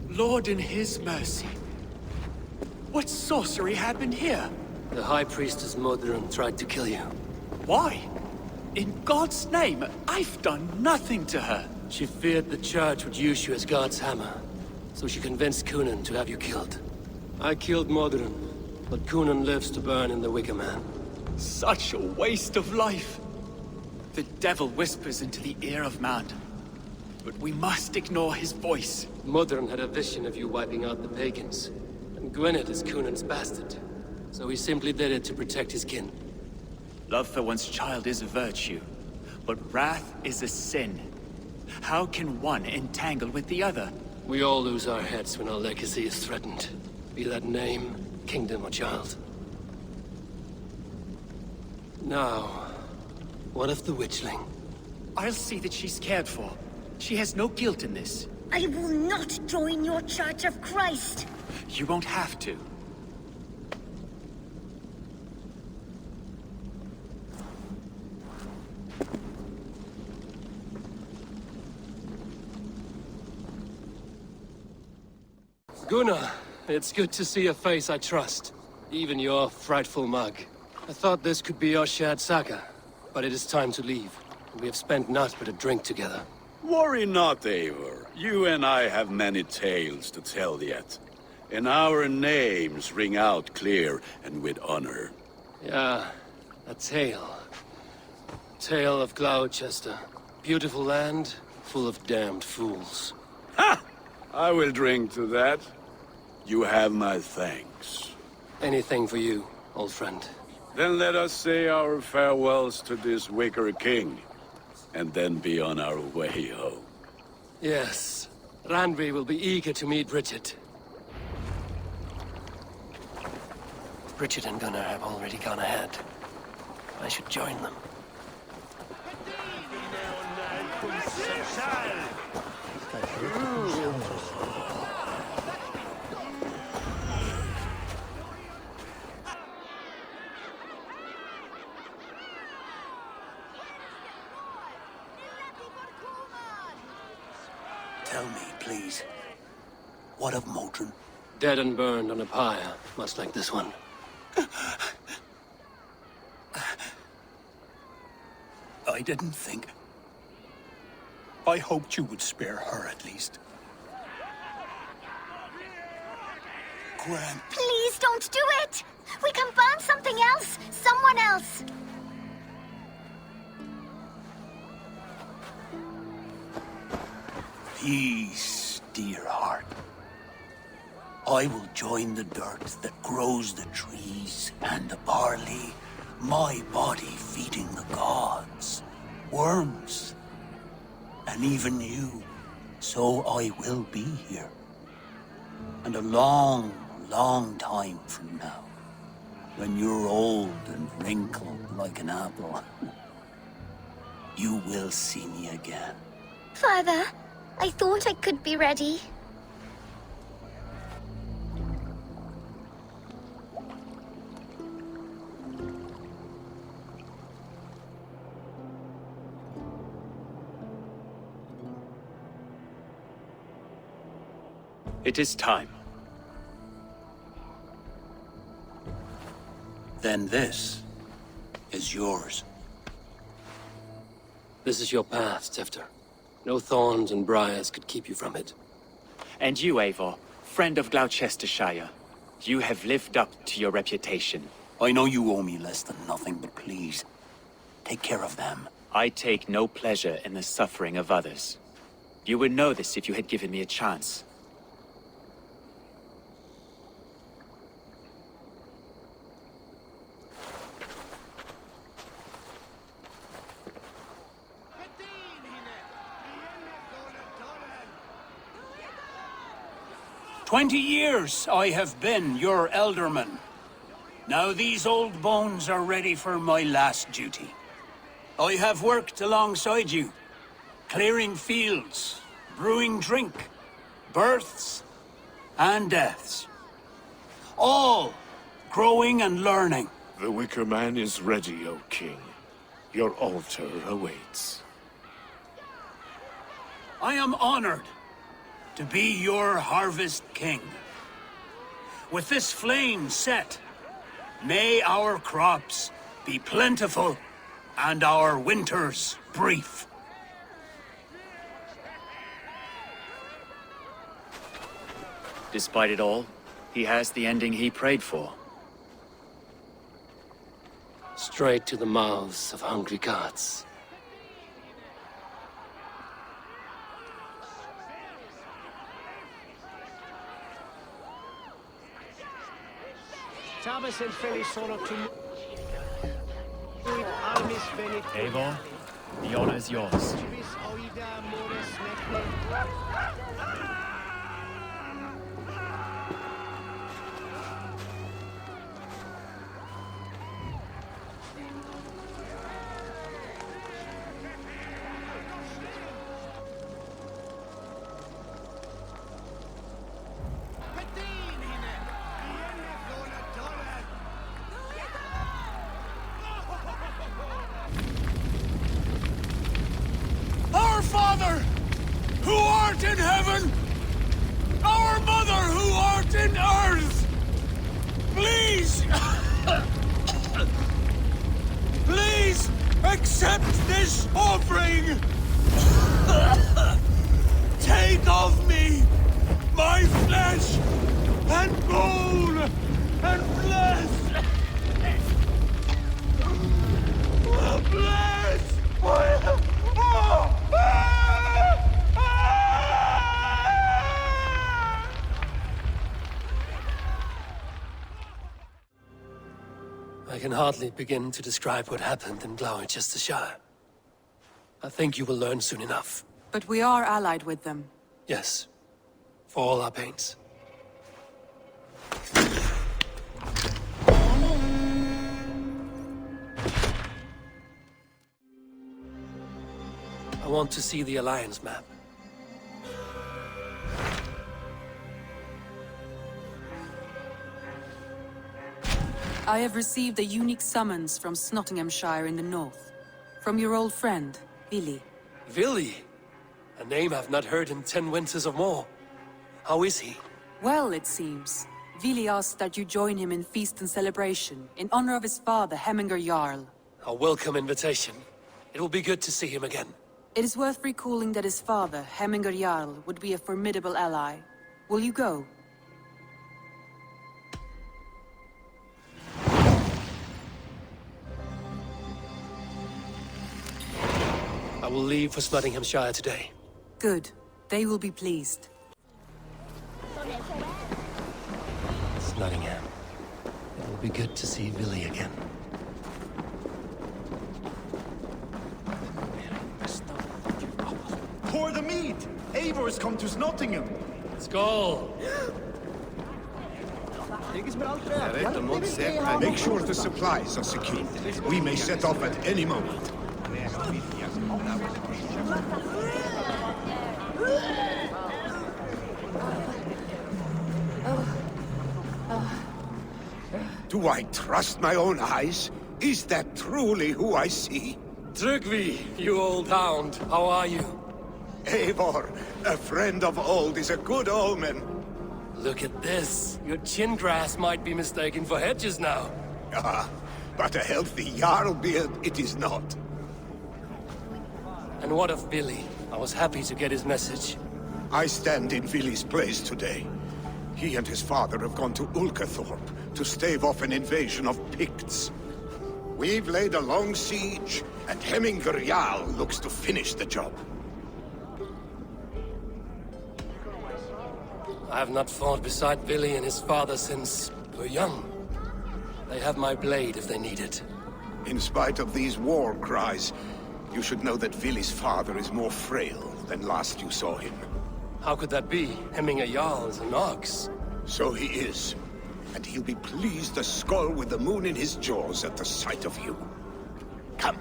Lord in his mercy. What sorcery happened here? The High Priestess Modron tried to kill you. Why? In God's name, I've done nothing to her. She feared the Church would use you as God's hammer, so she convinced Kunan to have you killed. I killed Modron, but Kunan lives to burn in the Wicker Man. Such a waste of life. The devil whispers into the ear of man, but we must ignore his voice. Modron had a vision of you wiping out the pagans, and Gwynedd is Kunan's bastard, so he simply did it to protect his kin. Love for one's child is a virtue, but wrath is a sin. How can one entangle with the other? We all lose our heads when our legacy is threatened, be that name, kingdom, or child. Now, what of the witchling? I'll see that she's cared for. She has no guilt in this. I will not join your Church of Christ! You won't have to. Gunnar, it's good to see a face I trust. Even your frightful mug. I thought this could be our shared saga, but it is time to leave. We have spent naught but a drink together. Worry not, Eivor. You and I have many tales to tell yet. And our names ring out clear and with honor. Yeah, a tale. Tale of Gloucester. Beautiful land, full of damned fools. Ha! I will drink to that. You have my thanks. Anything for you, old friend. Then let us say our farewells to this Wicker King, and then be on our way home. Yes, Randvi will be eager to meet Bridget. Bridget and Gunnar have already gone ahead. I should join them. tell me, please. What of Motrin? Dead and burned on a pyre, much like this one. I didn't think. I hoped you would spare her at least. Gran. Please don't do it! We can burn something else! Someone else! Peace, dear heart. I will join the dirt that grows the trees and the barley, my body feeding the gods, worms, and even you. So I will be here. And a long, long time from now, when you're old and wrinkled like an apple, you will see me again. Father, I thought I could be ready. It is time. Then this is yours. This is your path, Tefter. No thorns and briars could keep you from it. And you, Eivor, friend of Gloucestershire, you have lived up to your reputation. I know you owe me less than nothing, but please, take care of them. I take no pleasure in the suffering of others. You would know this if you had given me a chance. "20 years I have been your elderman. Now these old bones are ready for my last duty. I have worked alongside you, clearing fields, brewing drink, births and deaths. All growing and learning. The Wicker Man is ready, O King. Your altar awaits. I am honored to be your harvest king. With this flame set, may our crops be plentiful and our winters brief. Despite it all, he has the ending he prayed for. Straight to the mouths of hungry gods. Eivor, the honor is yours. Our Father, who art in heaven, our Mother, who art in earth, please, please accept this offering. Take of me my flesh and bone and flesh. Bless my... I can hardly begin to describe what happened in Gloucestershire. I think you will learn soon enough. But we are allied with them. Yes, for all our pains. I want to see the Alliance map. I have received a unique summons from Snottinghamshire in the north. From your old friend, Vili. Vili? A name I've not heard in 10 winters or more. How is he? Well, it seems. Vili asked that you join him in feast and celebration, in honor of his father, Hemminger Jarl. A welcome invitation. It will be good to see him again. It is worth recalling that his father, Hemminger Jarl, would be a formidable ally. Will you go? I will leave for Nottinghamshire today. Good. They will be pleased. It's Nottingham. It will be good to see Vili again. Pour the mead! Eivor has come to Nottingham! Skål! Make sure the supplies are secure. We may set off at any moment. Do I trust my own eyes? Is that truly who I see? Tryggvi, you old hound, how are you? Eivor, a friend of old is a good omen. Look at this. Your chin grass might be mistaken for hedges now. Ah, but a healthy Jarl beard it is not. And what of Vili? I was happy to get his message. I stand in Vili's place today. He and his father have gone to Ulkathorpe to stave off an invasion of Picts. We've laid a long siege, and Hemminger Jarl looks to finish the job. I have not fought beside Vili and his father since we're young. They have my blade if they need it. In spite of these war cries, you should know that Vili's father is more frail than last you saw him. How could that be? Hemminger Jarl is an ox. So he is. And he'll be pleased as Skull with the moon in his jaws at the sight of you. Come.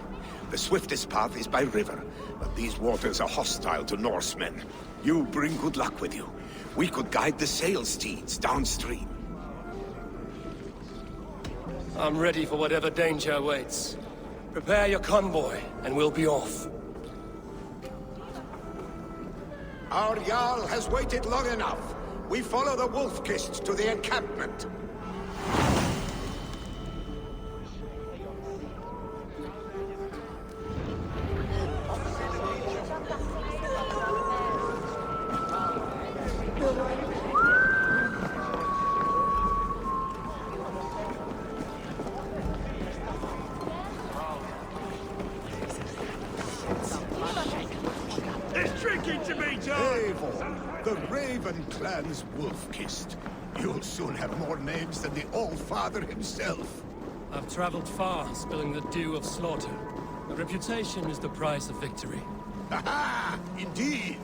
The swiftest path is by river, but these waters are hostile to Norsemen. You bring good luck with you. We could guide the sail steeds downstream. I'm ready for whatever danger awaits. Prepare your convoy, and we'll be off. Our Jarl has waited long enough. We follow the Wolf-Kist to the encampment. There's drinking to be done! Eivor, the Raven clan's Wolf-Kist. You'll soon have more names than the All-Father himself. I've traveled far, spilling the dew of slaughter. A reputation is the price of victory. Ha-ha! Indeed!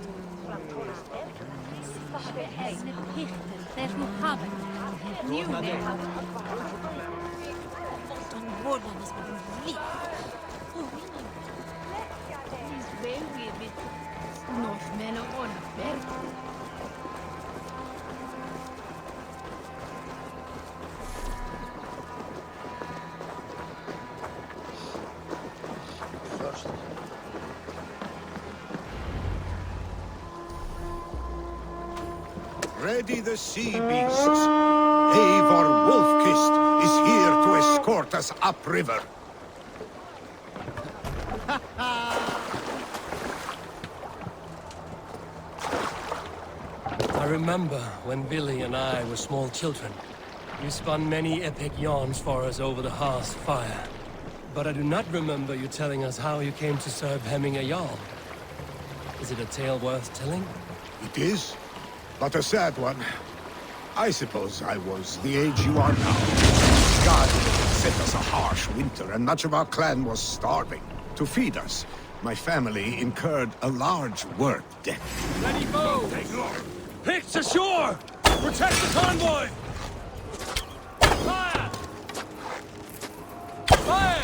Ready the sea beasts. Eivor Wolf-Kist is here to escort us upriver. I remember when Vili and I were small children. You spun many epic yarns for us over the hearth's fire. But I do not remember you telling us how you came to serve Hemminger Jarl. Is it a tale worth telling? It is, but a sad one. I suppose I was the age you are now. God sent us a harsh winter, and much of our clan was starving. To feed us, my family incurred a large work debt. Ready, bow! Picks ashore! Protect the convoy! Fire! Fire!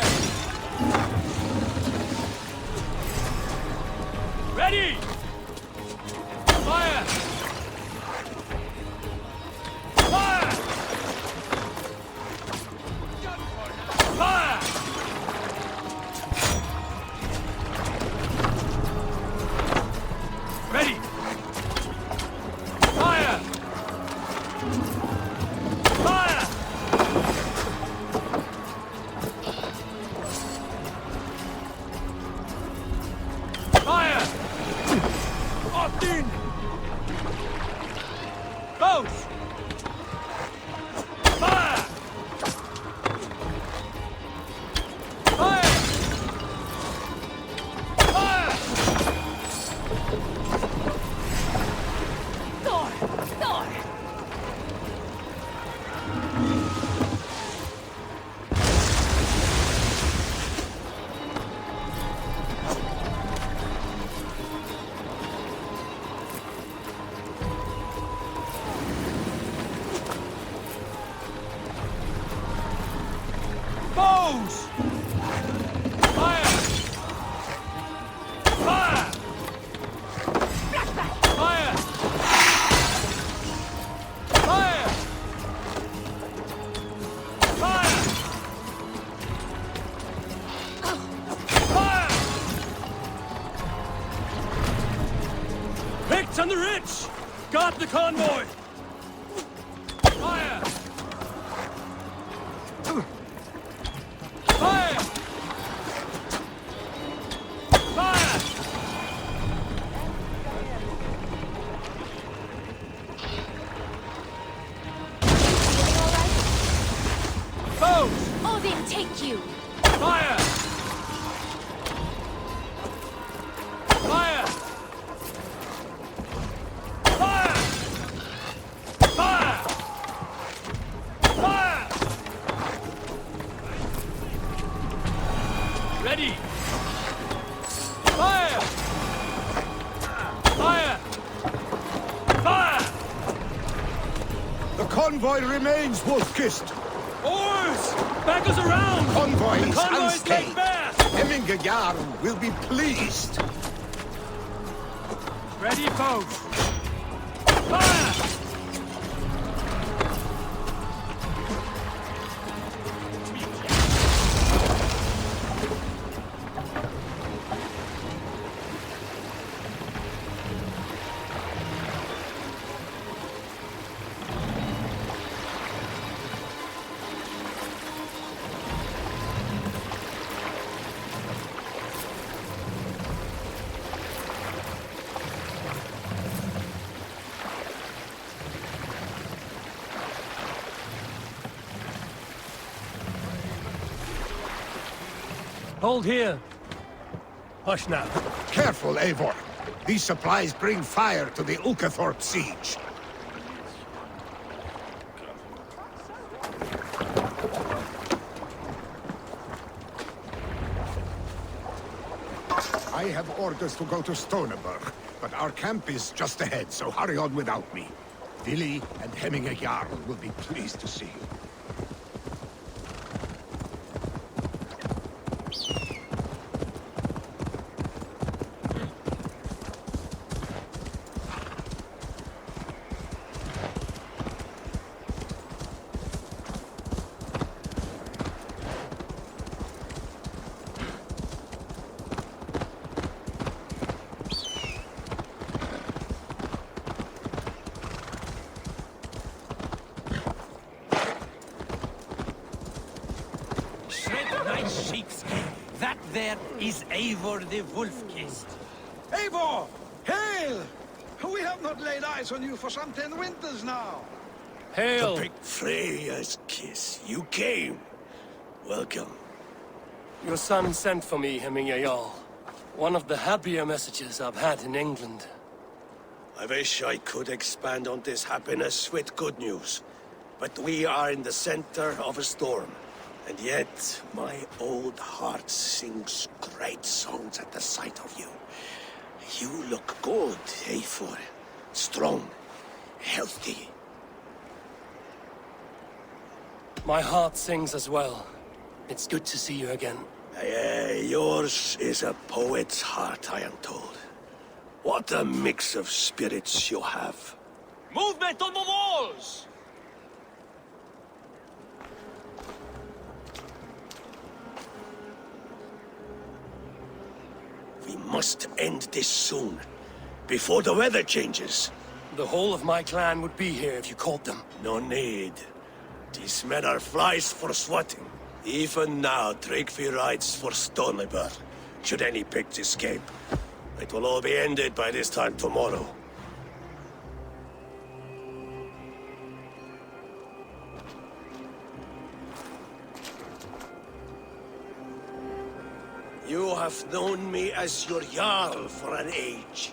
Ready! Fire! Fire! Fire! Foes! Fire! Fire! Fire! Fire! Fire! Fire! Picked on the rich! Guard the convoy! Fire! Fire! Fire! Foes! Odin, take you! Fire! Fire! Fire! Fire! Fire! Ready! Fire! Fire! Fire! The convoy remains, Wolf-kissed. Oars! Back us around! Convoy The is convoy is laid unscathed. bare! Hemminger Jarl will be pleased. Ready, folks! Fire! Hold here. Hush now. Careful, Eivor. These supplies bring fire to the Ulkathorpe siege. I have orders to go to Stoneberg, but our camp is just ahead, so hurry on without me. Vili and Hemminger Jarl will be pleased to see you. That there is Eivor the Wolf-kissed. Eivor! Hail! We have not laid eyes on you for some 10 winters now. Hail! To pick Freya's kiss. You came. Welcome. Your son sent for me, Hemminger Jarl. One of the happier messages I've had in England. I wish I could expand on this happiness with good news. But we are in the center of a storm. And yet, my old heart sings great songs at the sight of you. You look good, Eivor. Strong, healthy. My heart sings as well. It's good to see you again. Yours is a poet's heart, I am told. What a mix of spirits you have. Movement on the walls! We must end this soon, before the weather changes. The whole of my clan would be here if you called them. No need. These men are flies for swatting. Even now, Tryggvi rides for Stoneberg, should any Picts escape. It will all be ended by this time tomorrow. You have known me as your Jarl for an age.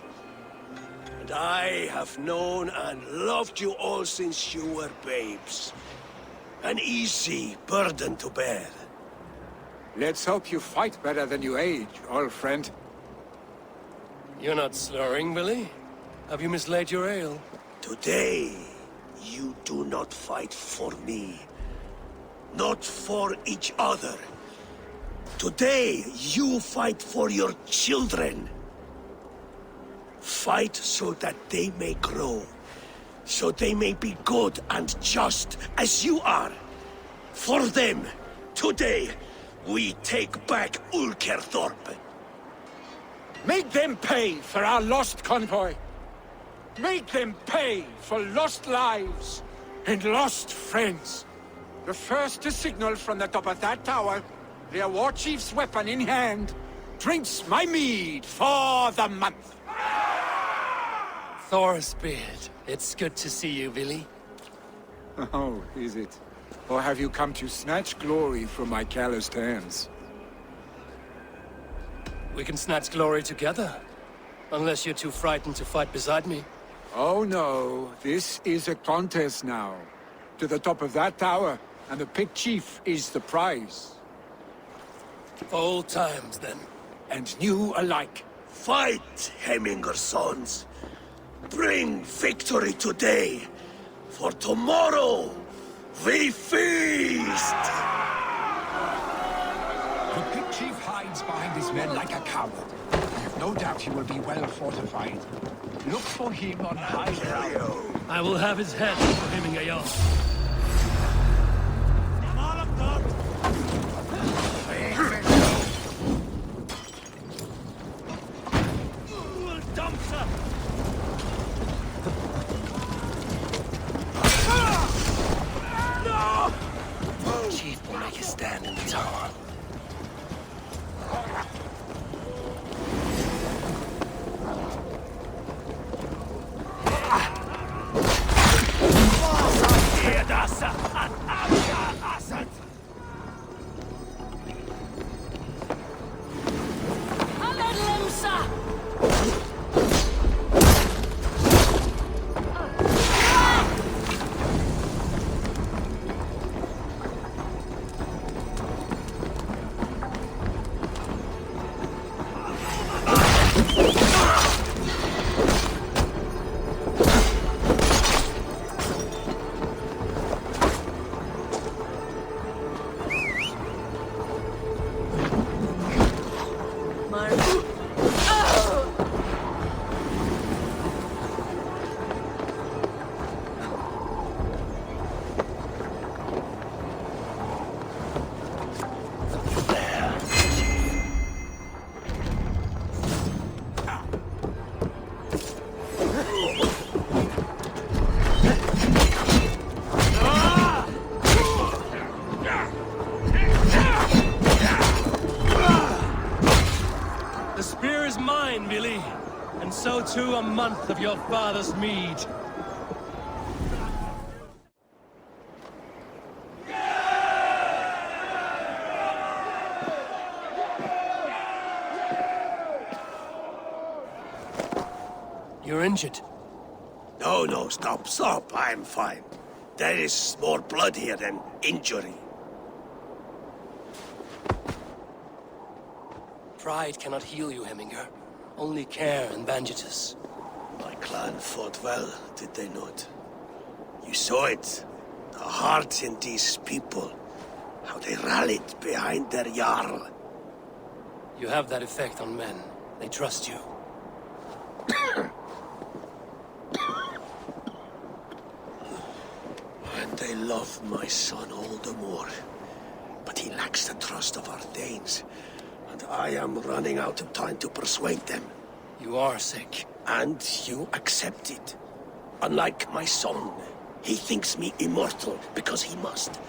And I have known and loved you all since you were babes. An easy burden to bear. Let's hope you fight better than you age, old friend. You're not slurring, Billy? Have you mislaid your ale? Today, you do not fight for me. Not for each other. Today, you fight for your children. Fight so that they may grow. So they may be good and just as you are. For them, today, we take back Ulkerthorpe. Make them pay for our lost convoy. Make them pay for lost lives and lost friends. The first to signal from the top of that tower, their war chief's weapon in hand, drinks my mead for the month. Thorsbeard, it's good to see you, Billy. Oh, is it? Or have you come to snatch glory from my calloused hands? We can snatch glory together. Unless you're too frightened to fight beside me. Oh no, this is a contest now. To the top of that tower, and the picked chief is the prize. For old times, then. And new alike. Fight, Hemminger's sons. Bring victory today. For tomorrow, we feast! The picked chief hides behind his men like a coward. I have no doubt he will be well fortified. Look for him on high ground. I will have his head for him in Gayon. Chief will make a stand in the tower. Billy, and so too a month of your father's mead. You're injured. No, stop. I'm fine. There is more blood here than injury. Pride cannot heal you, Hemminger. Only care and bandages. My clan fought well, did they not? You saw it. The heart in these people. How they rallied behind their Jarl. You have that effect on men. They trust you. And they love my son all the more. But he lacks the trust of our Danes. And I am running out of time to persuade them. You are sick. And you accept it. Unlike my son, he thinks me immortal because he must.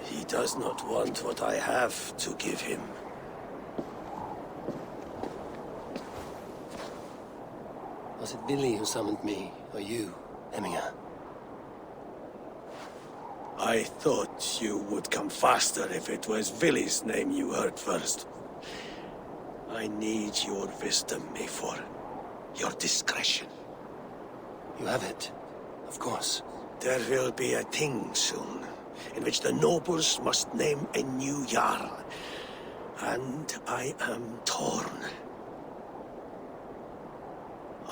He does not want what I have to give him. Was it Billy who summoned me, or you, Hemminger? I thought you would come faster if it was Villy's name you heard first. I need your wisdom, Eivor. Your discretion. You have it, of course. There will be a thing soon, in which the nobles must name a new Jarl. And I am torn.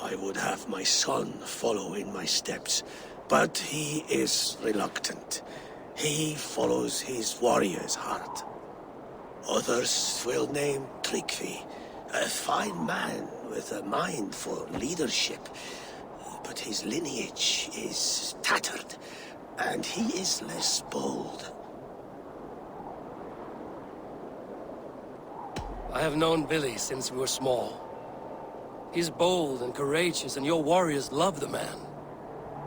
I would have my son follow in my steps, but he is reluctant. He follows his warrior's heart. Others will name Tryggvi, a fine man with a mind for leadership. But his lineage is tattered, and he is less bold. I have known Billy since we were small. He's bold and courageous, and your warriors love the man.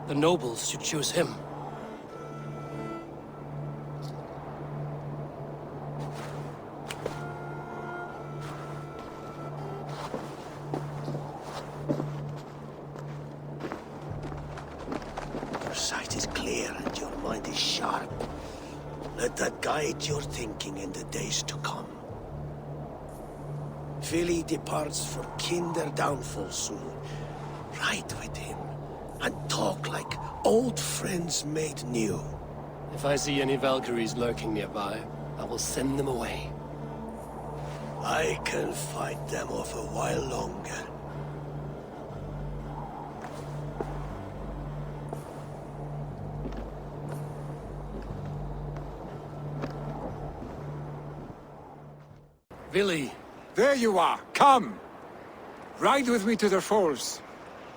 The nobles should choose him. Your sight is clear and your mind is sharp. Let that guide your thinking in the days to come. Vili departs for Kinder downfall soon. Ride with him and talk like old friends made new. If I see any Valkyries lurking nearby, I will send them away. I can fight them off a while longer. Vili! There you are! Come! Ride with me to the falls.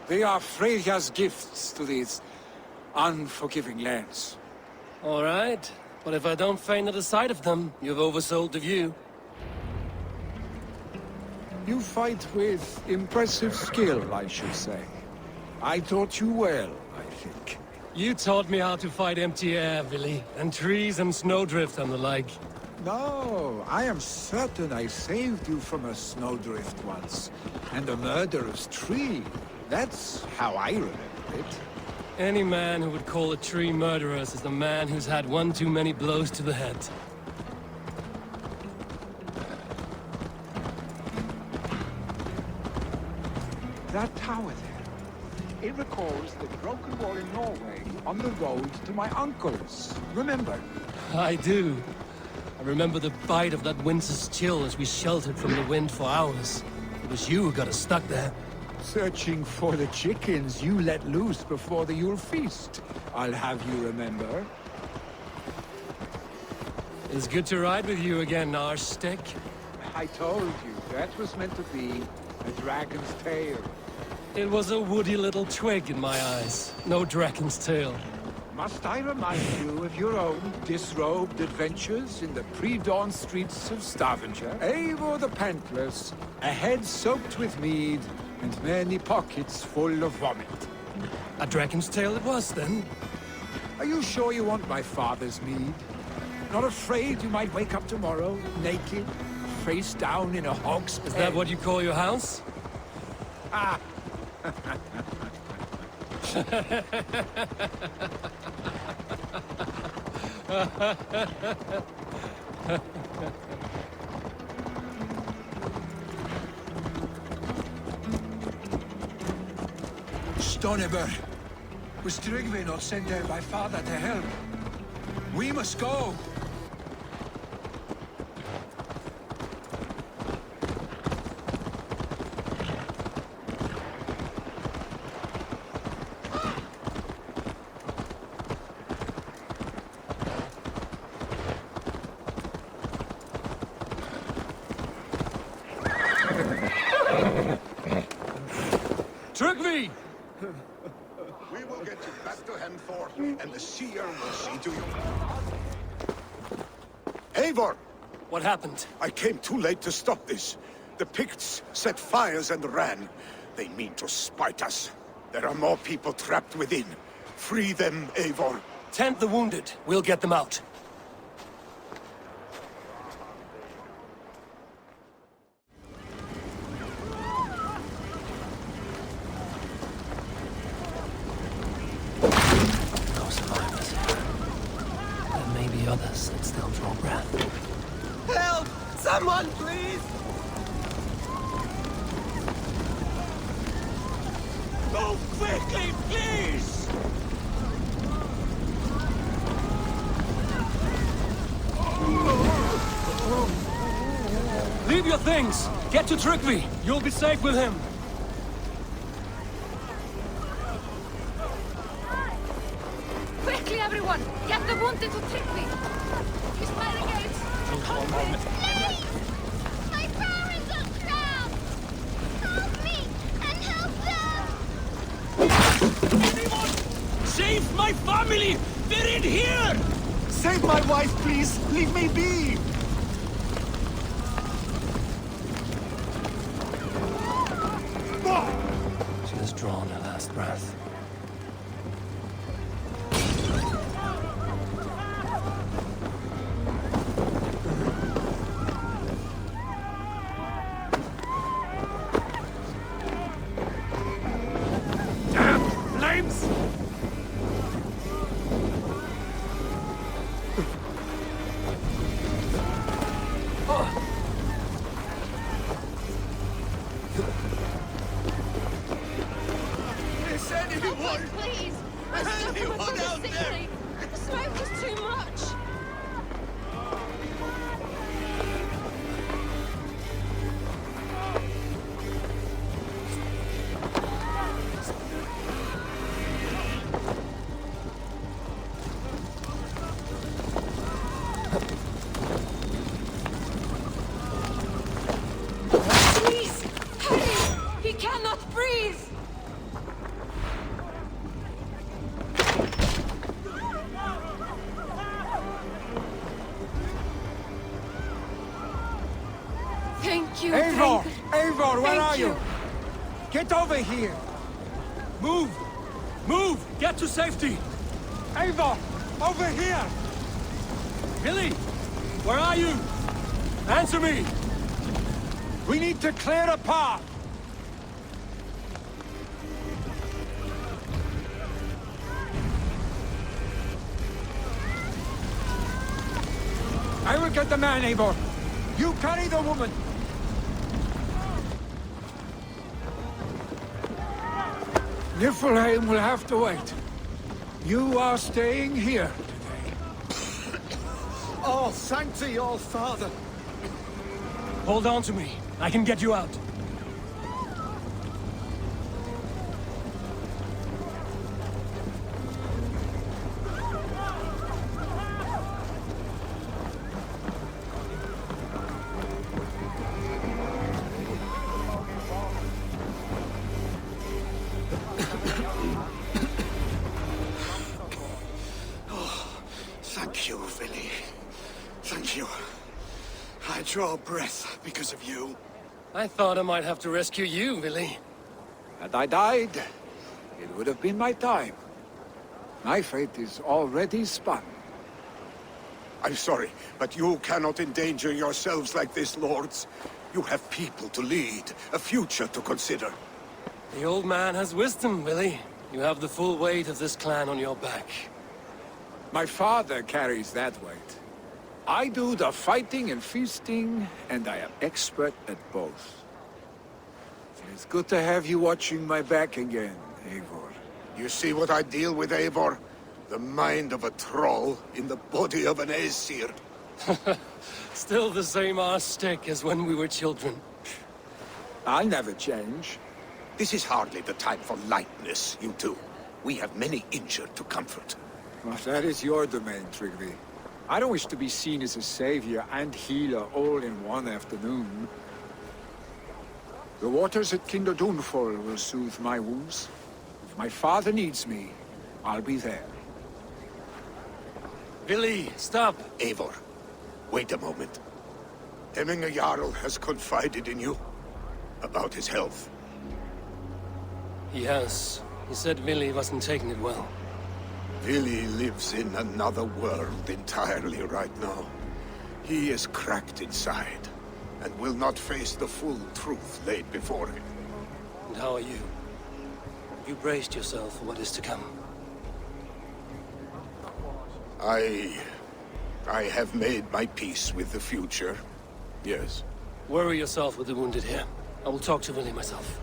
They are Freya's gifts to these unforgiving lands. All right, but if I don't faint at the sight of them, you've oversold the view. You fight with impressive skill, I should say. I taught you well, I think. You taught me how to fight empty air, Vili, and trees and snowdrift and the like. No, I am certain I saved you from a snowdrift once, and a murderous tree. That's how I remember it. Any man who would call a tree murderous is a man who's had one too many blows to the head. That tower there, it recalls the broken wall in Norway on the road to my uncle's. Remember? I do. I remember the bite of that winter's chill as we sheltered from the wind for hours. It was you who got us stuck there. Searching for the chickens you let loose before the Yule feast. I'll have you remember. It's good to ride with you again, Arstick. I told you, that was meant to be a dragon's tail. It was a woody little twig in my eyes. No dragon's tail. Must I remind you of your own disrobed adventures in the pre-dawn streets of Stavanger? Eivor the Pantless, a head soaked with mead, and many pockets full of vomit. A dragon's tail it was, then? Are you sure you want my father's mead? Not afraid you might wake up tomorrow, naked, face down in a hog's pen? Is that what you call your house? Ah! Stoneber, was Tryggvi not sent there by father to help? We must go! Tryggvi! We will get you back to Henford, and the seer will see to you. Eivor! What happened? I came too late to stop this. The Picts set fires and ran. They mean to spite us. There are more people trapped within. Free them, Eivor. Tend the wounded. We'll get them out. Others that still draw breath. Help! Someone, please! Move quickly, please! Leave your things! Get to Tryggvi! You'll be safe with him! Quickly, everyone! Get the wounded to Tryggvi! He's by the gates! Come quick! Please! family! They're in here! Save my wife, please! Leave me be! She has drawn her last breath. Please! Anyone out there? The smoke is too much! Please! Hurry! He cannot breathe! Thank you, Eivor! thank- Eivor, where thank are you? Get over here! Move! Move! Get to safety! Eivor! Over here! Billy! Where are you? Answer me! We need to clear a path! I will get the man, Eivor. You carry the woman. Niflheim will have to wait. You are staying here today. Oh, thanks your father. Hold on to me. I can get you out. Thank you, Billy. Thank you. I draw breath because of you. I thought I might have to rescue you, Willy. Had I died, it would have been my time. My fate is already spun. I'm sorry, but you cannot endanger yourselves like this, lords. You have people to lead, a future to consider. The old man has wisdom, Willy. You have the full weight of this clan on your back. My father carries that weight. I do the fighting and feasting, and I am expert at both. It's good to have you watching my back again, Eivor. You see what I deal with, Eivor? The mind of a troll in the body of an Aesir. Still the same arse stick as when we were children. I'll never change. This is hardly the time for lightness, you two. We have many injured to comfort. Well, that is your domain, Trigby. I don't wish to be seen as a savior and healer all in one afternoon. The waters at Kinder Dunfall will soothe my wounds. If my father needs me, I'll be there. Willy, stop! Eivor, wait a moment. Hemminger Jarl has confided in you about his health. He has. He said Willy wasn't taking it well. Willy lives in another world entirely right now. He is cracked inside, and will not face the full truth laid before him. And how are you? You braced yourself for what is to come. I have made my peace with the future. Yes. Worry yourself with the wounded here. I will talk to Willy myself.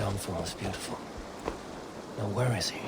downfall was beautiful. Now where is he?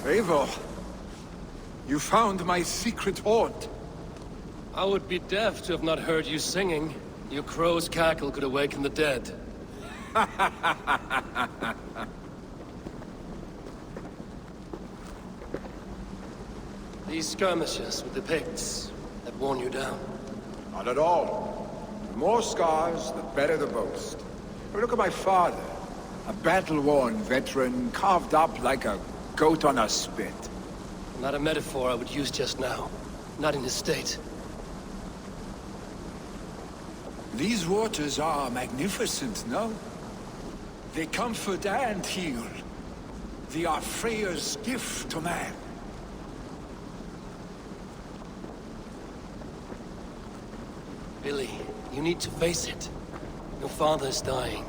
Eivor, you found my secret haunt. I would be deaf to have not heard you singing. Your crow's cackle could awaken the dead. These skirmishes with the pigs that worn you down. Not at all. The more scars, the better the boast. But look at my father. A battle-worn veteran, carved up like a goat on a spit. Not a metaphor I would use just now. Not in his state. These waters are magnificent, no? They comfort and heal. They are Freya's gift to man. Billy, you need to face it. Your father is dying.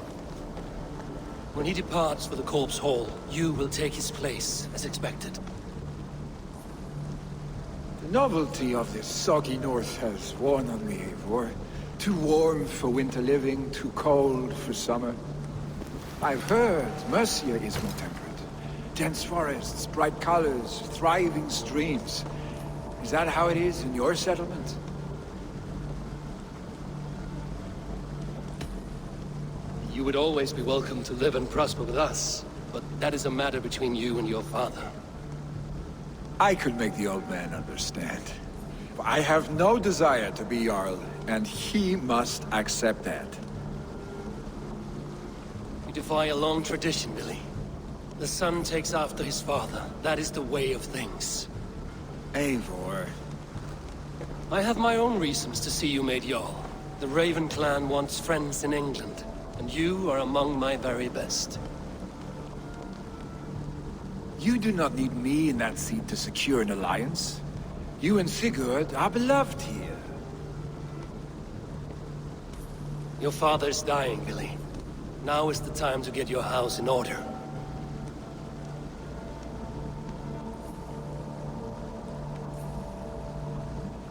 When he departs for the Corpse Hall, you will take his place, as expected. The novelty of this soggy north has worn on me, Eivor. Too warm for winter living, too cold for summer. I've heard Mercia is more temperate. Dense forests, bright colors, thriving streams. Is that how it is in your settlement? You would always be welcome to live and prosper with us, but that is a matter between you and your father. I could make the old man understand. I have no desire to be Jarl, and he must accept that. You defy a long tradition, Billy. The son takes after his father. That is the way of things. Eivor. I have my own reasons to see you made Jarl. The Raven clan wants friends in England, and you are among my very best. You do not need me in that seat to secure an alliance. You and Sigurd are beloved here. Your father is dying, Billy. Now is the time to get your house in order.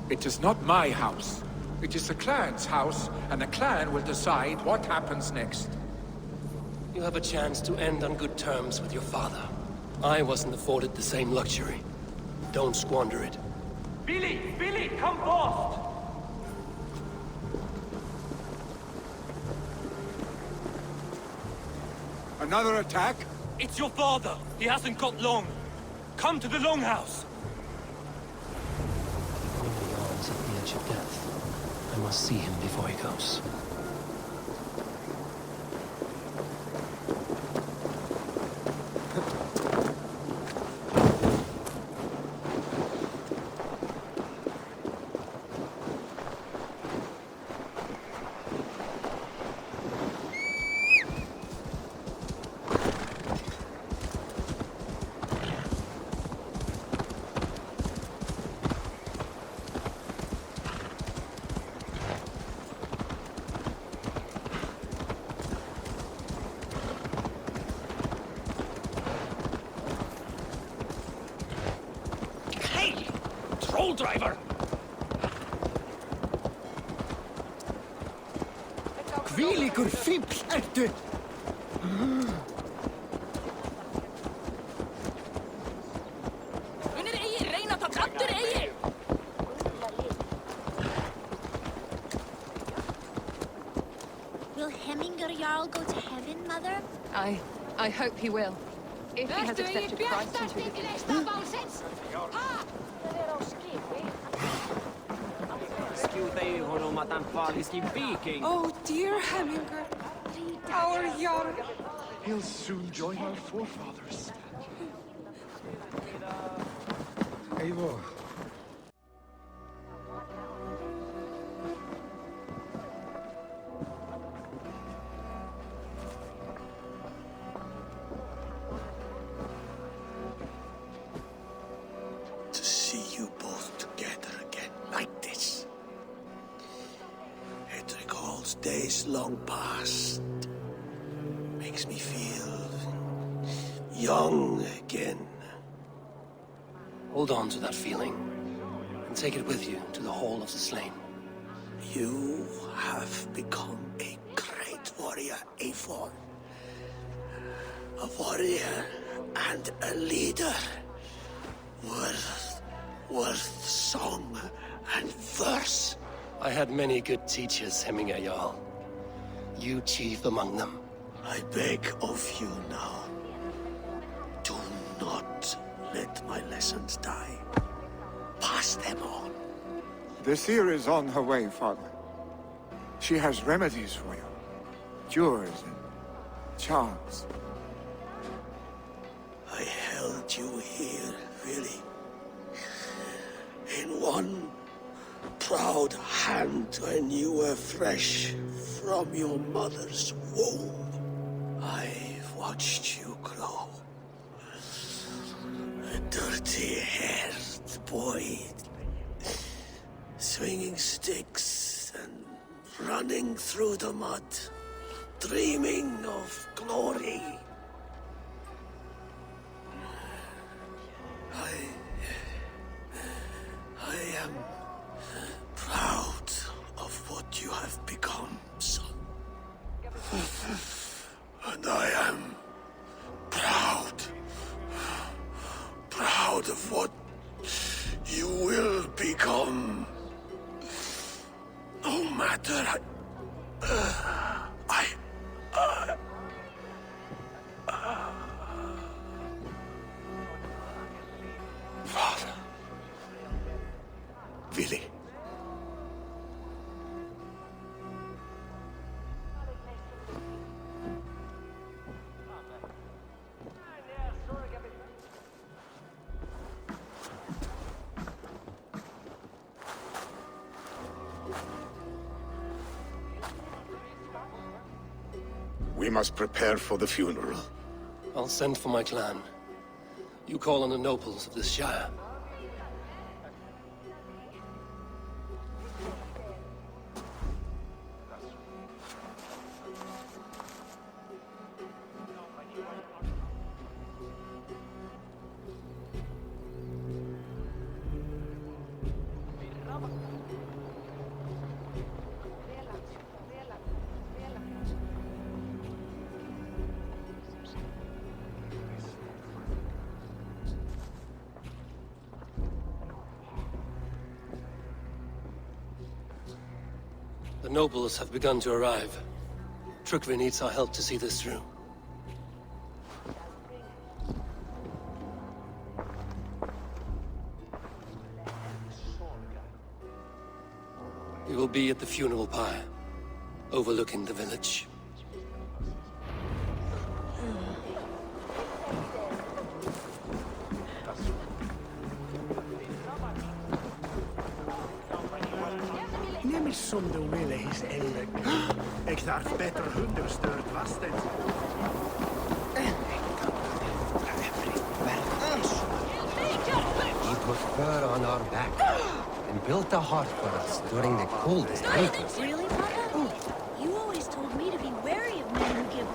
It is not my house. It is the clan's house, and the clan will decide what happens next. You have a chance to end on good terms with your father. I wasn't afforded the same luxury. Don't squander it. Billy! Billy, come forth! Another attack? It's your father! He hasn't got long! Come to the Longhouse! Only Jarl's at the edge of death. I must see him before he goes. Troll driver! Hvílíkur fífl ertu! Unir eigi, reyna það aftur eigi! Will Hemminger Jarl go to heaven, Mother? I hope he will. If he has accepted Christ into his Oh, dear Hemminger, our Jarl. He'll soon join our forefathers. Eivor. To see you both together again like this. It recalls days long past. Makes me feel young again. Hold on to that feeling, and take it with you to the Hall of the Slain. You have become a great warrior, Eivor. A warrior and a leader. Worth song and verse. I had many good teachers, Hemminger Jarl. You chief among them. I beg of you now, do not let my lessons die. Pass them on. The seer is on her way, Father. She has remedies for you. Cures and charms. I held you here, really. In one proud hand when you were fresh from your mother's womb. I've watched you grow. A dirty-haired boy, swinging sticks and running through the mud, dreaming of glory. I am proud of what you have become, son. And I am proud of what you will become. No matter Father. Willy. We must prepare for the funeral. I'll send for my clan. You call on the nobles of this shire. The nobles have begun to arrive. Trukvi needs our help to see this through. We will be at the funeral pyre, overlooking the village. Som de willen is eigenlijk. Ik darf beter hundersturt vasten. He put fur on our back and built a heart for us during the coldest winter. Really, Papa? You always told me to be wary of men who give...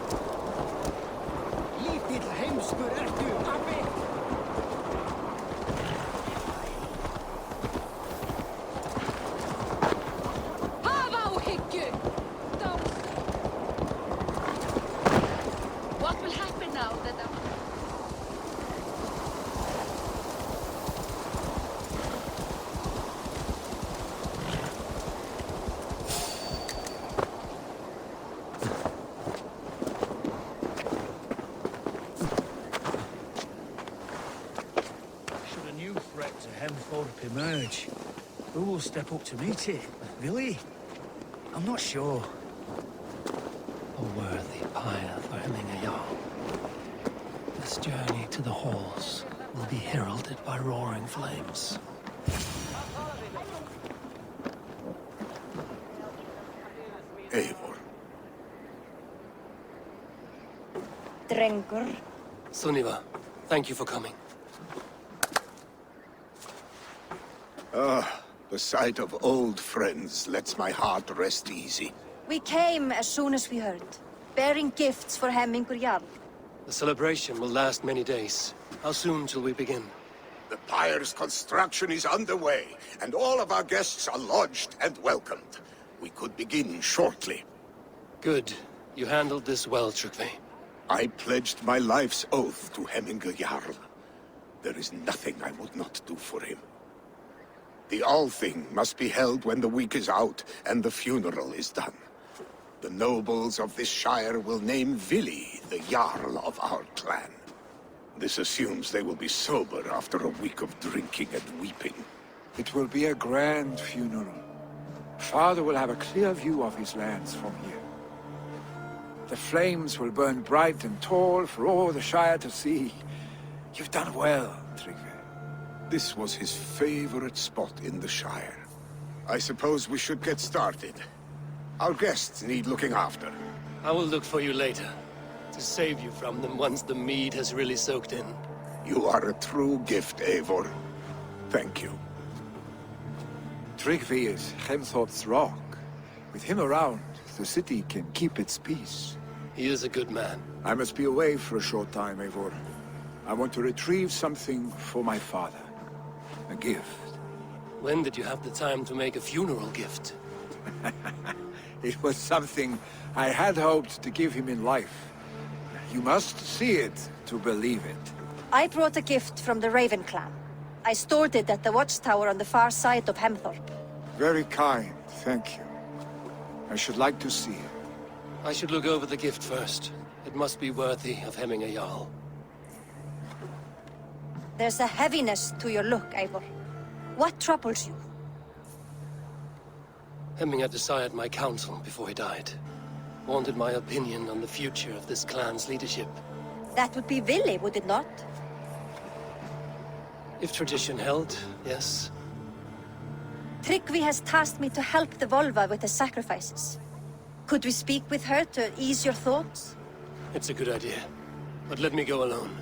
Lite hemskur du, Abbe! What will happen now that Should a new threat to Hemthorpe emerge, who will step up to meet it? Really? I'm not sure. A worthy pyre for hemming a Jarl. This journey to the halls will be heralded by roaring flames. Eivor. Drengur. Sunniva, thank you for coming. Ah, the sight of old friends lets my heart rest easy. We came as soon as we heard, bearing gifts for Hemmingur Jarl. The celebration will last many days. How soon shall we begin? The pyre's construction is underway, and all of our guests are lodged and welcomed. We could begin shortly. Good. You handled this well, Tryggvi. I pledged my life's oath to Hemmingur Jarl. There is nothing I would not do for him. The Althing must be held when the week is out and the funeral is done. The nobles of this shire will name Vili the Jarl of our clan. This assumes they will be sober after a week of drinking and weeping. It will be a grand funeral. Father will have a clear view of his lands from here. The flames will burn bright and tall for all the Shire to see. You've done well, Tryggvi. This was his favorite spot in the Shire. I suppose we should get started. Our guests need looking after. I will look for you later, to save you from them once the mead has really soaked in. You are a true gift, Eivor. Thank you. Tryggvi is Hemthorpe's rock. With him around, the city can keep its peace. He is a good man. I must be away for a short time, Eivor. I want to retrieve something for my father. A gift. When did you have the time to make a funeral gift? It was something I had hoped to give him in life. You must see it to believe it. I brought a gift from the Raven clan. I stored it at the watchtower on the far side of Hemthorpe. Very kind, thank you. I should like to see it. I should look over the gift first. It must be worthy of hemming a Jarl. There's a heaviness to your look, Eivor. What troubles you? Hemming had desired my counsel before he died. Wanted my opinion on the future of this clan's leadership. That would be Vili, would it not? If tradition held, yes. Tryggvi has tasked me to help the Volva with the sacrifices. Could we speak with her to ease your thoughts? It's a good idea. But let me go alone.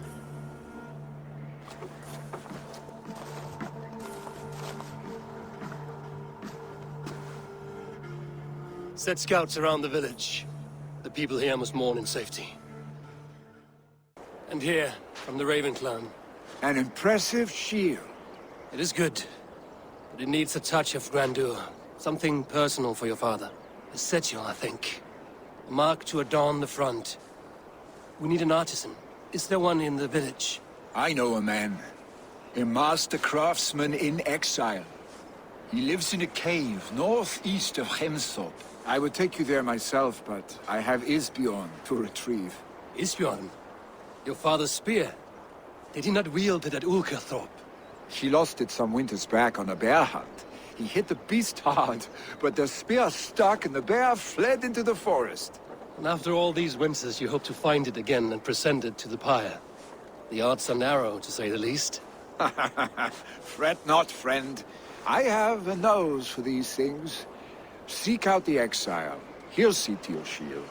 Set scouts around the village. The people here must mourn in safety. And here, from the Raven clan. An impressive shield. It is good, but it needs a touch of grandeur. Something personal for your father. A sigil, I think. A mark to adorn the front. We need an artisan. Is there one in the village? I know a man. A master craftsman in exile. He lives in a cave northeast of Hemthorpe. I would take you there myself, but I have Isbjorn to retrieve. Isbjorn? Your father's spear? Did he not wield it at Ulkerthorpe? He lost it some winters back on a bear hunt. He hit the beast hard, but the spear stuck and the bear fled into the forest. And after all these winters, you hope to find it again and present it to the pyre. The odds are narrow, to say the least. Fret not, friend. I have a nose for these things. Seek out the exile. He'll see to your shield.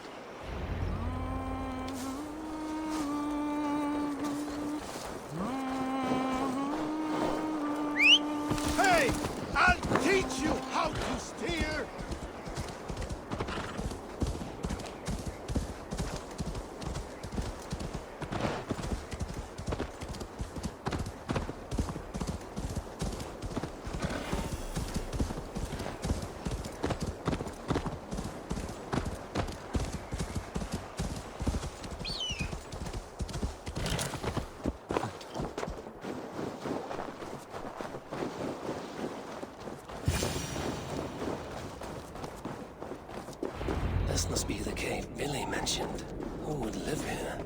Hey! I'll teach you how to steer! This must be the cave Billy mentioned. Who would live here?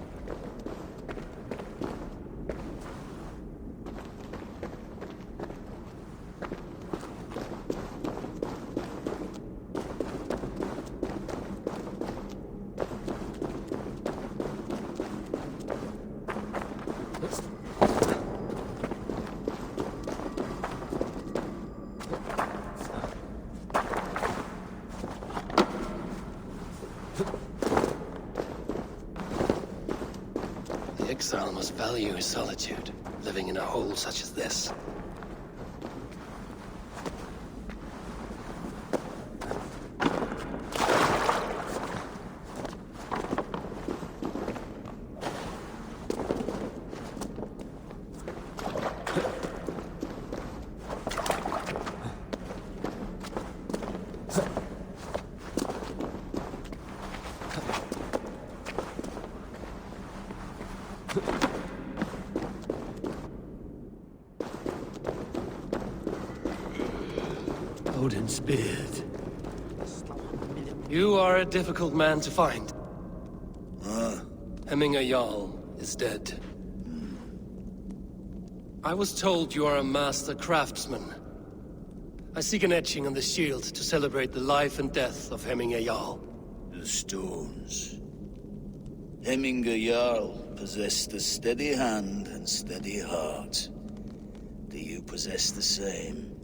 exile must value his solitude, living in a hole such as this. Odin's beard. You are a difficult man to find. Hemminger Jarl is dead. I was told you are a master craftsman. I seek an etching on the shield to celebrate the life and death of Hemminger Jarl. The stones. Hemminger Jarl possessed a steady hand and steady heart. Do you possess the same?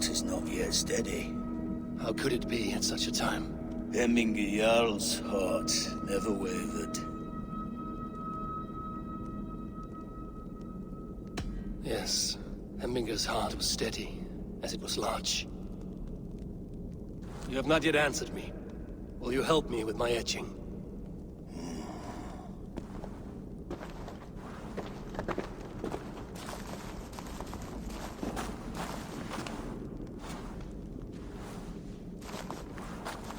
Is not yet steady. How could it be at such a time? Hemminger Jarl's heart never wavered. Yes, Hemminger's heart was steady, as it was large. You have not yet answered me. Will you help me with my etching?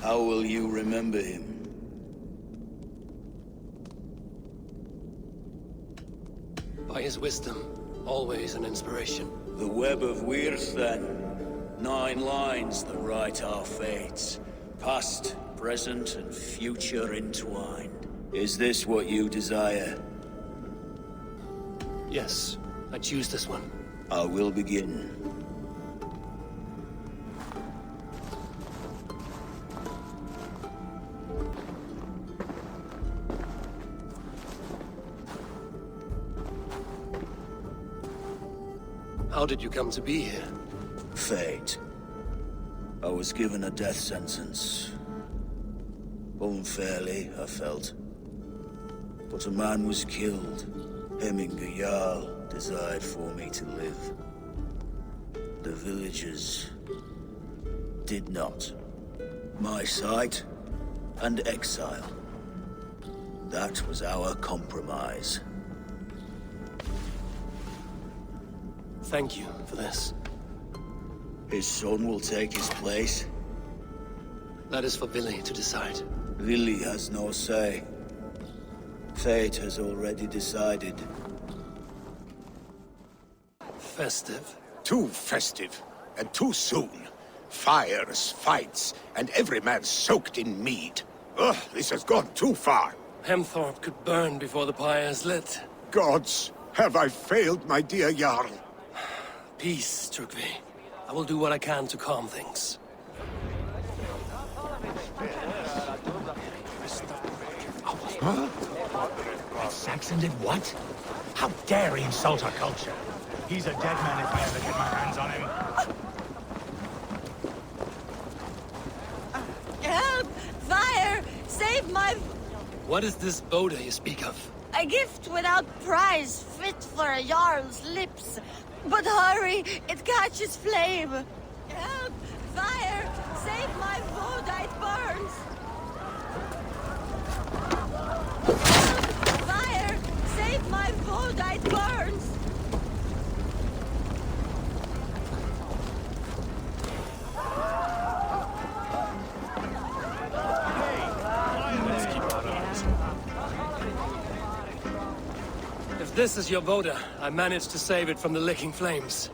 How will you remember him? By his wisdom, always an inspiration. The web of Wirth, then. 9 lines that write our fates. Past, present, and future entwined. Is this what you desire? Yes, I choose this one. I will begin. How did you come to be here? Fate. I was given a death sentence. Unfairly, I felt. But a man was killed. Hemminger Jarl desired for me to live. The villagers did not. My sight and exile. That was our compromise. Thank you for this. His son will take his place. That is for Billy to decide. Billy has no say. Fate has already decided. Festive? Too festive, and too soon. Fires, fights, and every man soaked in mead. Ugh, this has gone too far. Hemthorpe could burn before the pyre is lit. Gods, have I failed my dear Jarl? Peace, Trugvi. I will do what I can to calm things. Huh? Saxon did what? How dare he insult our culture? He's a dead man if I ever get my hands on him. Help! Fire! Save my... What is this Boda you speak of? A gift without price, fit for a Jarl's lips. But hurry, it catches flame. Help! Fire! Save my wood, it burns! Help! Fire! Save my wood, it burns! If this is your Boda, I managed to save it from the licking flames.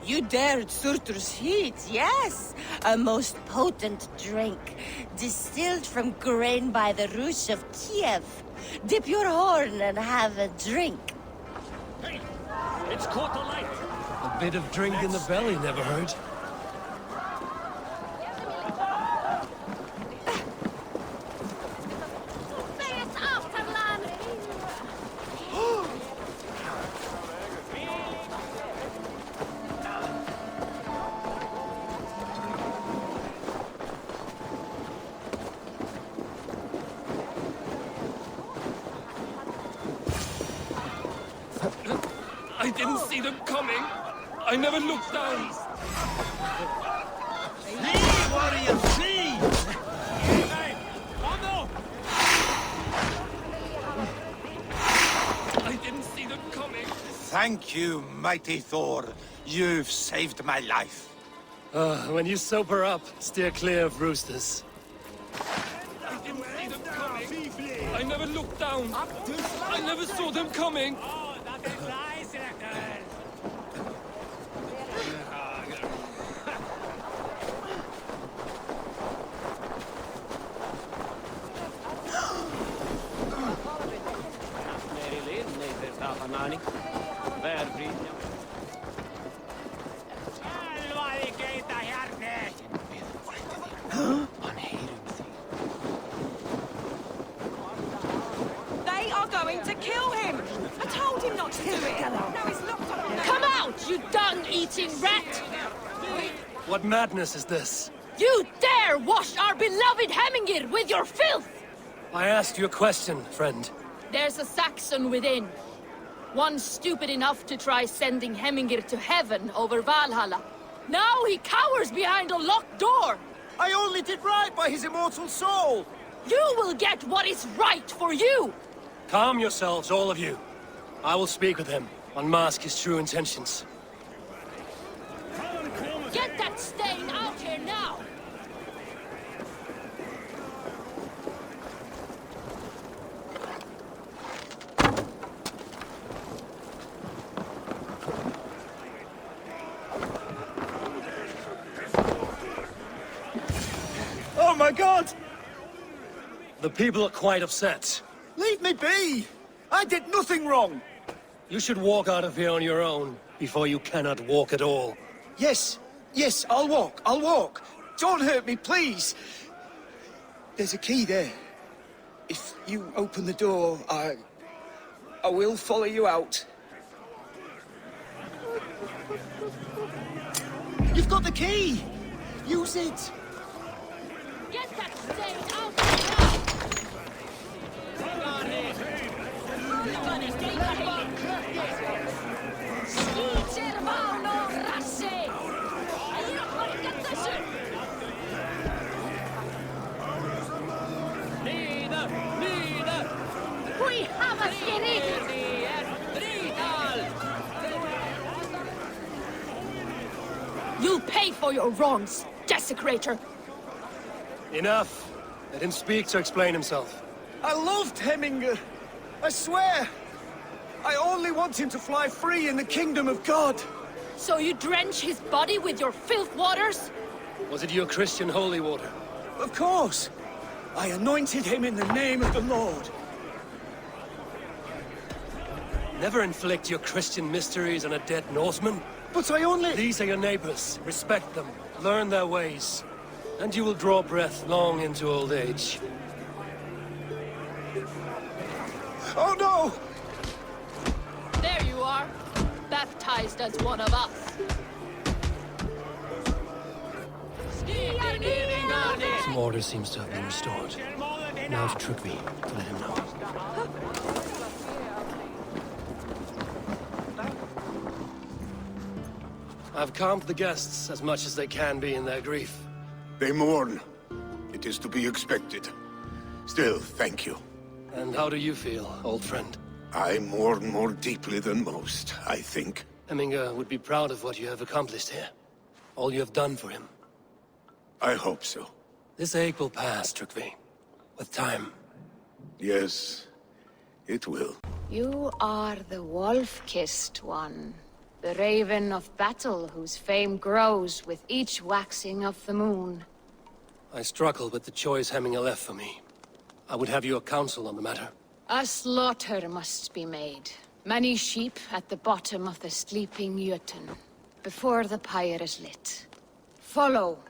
You dared Surtur's heat, yes. A most potent drink, distilled from grain by the Rush of Kiev. Dip your horn and have a drink. Hey, it's quarter light. A bit of drink in the belly never hurt. I didn't see them coming. I never looked down. See, warrior, see! I didn't see them coming. Thank you, mighty Thor. You've saved my life. When you sober up, steer clear of roosters. I didn't see them coming. I never looked down. I never saw them coming. They are going to kill him! I told him not to do it! Now he's locked up in Come out, you dung-eating rat! What madness is this? You dare wash our beloved Hemingir with your filth! I asked you a question, friend. There's a Saxon within. One stupid enough to try sending Hemingir to heaven over Valhalla. Now he cowers behind a locked door! I only did right by his immortal soul! You will get what is right for you! Calm yourselves, all of you. I will speak with him, unmask his true intentions. Get that stain out here now! Oh my god! The people are quite upset. Leave me be! I did nothing wrong! You should walk out of here on your own, before you cannot walk at all. Yes, I'll walk. Don't hurt me, please! There's a key there. If you open the door, I will follow you out. You've got the key! Use it! Get that stain out here now! We have a You'll pay for your wrongs, desecrator! Enough! Let him speak to explain himself. I loved Hemingr. I swear. I only want him to fly free in the kingdom of God. So you drench his body with your filth waters? Was it your Christian holy water? Of course. I anointed him in the name of the Lord. Never inflict your Christian mysteries on a dead Norseman. But I only... These are your neighbors. Respect them. Learn their ways. And you will draw breath long into old age. Oh no! There you are. Baptized as one of us. Some order seems to have been restored. Now to Trygve, to let him know. I've calmed the guests as much as they can be in their grief. They mourn. It is to be expected. Still, thank you. And how do you feel, old friend? I mourn more deeply than most, I think. Hemingr would be proud of what you have accomplished here. All you have done for him. I hope so. This ache will pass, Trygve. With time. Yes, it will. You are the wolf-kissed one. The raven of battle whose fame grows with each waxing of the moon. I struggle with the choice Hemminger left for me. I would have your counsel on the matter. A slaughter must be made. Many sheep at the bottom of the sleeping Jötun, before the pyre is lit. Follow.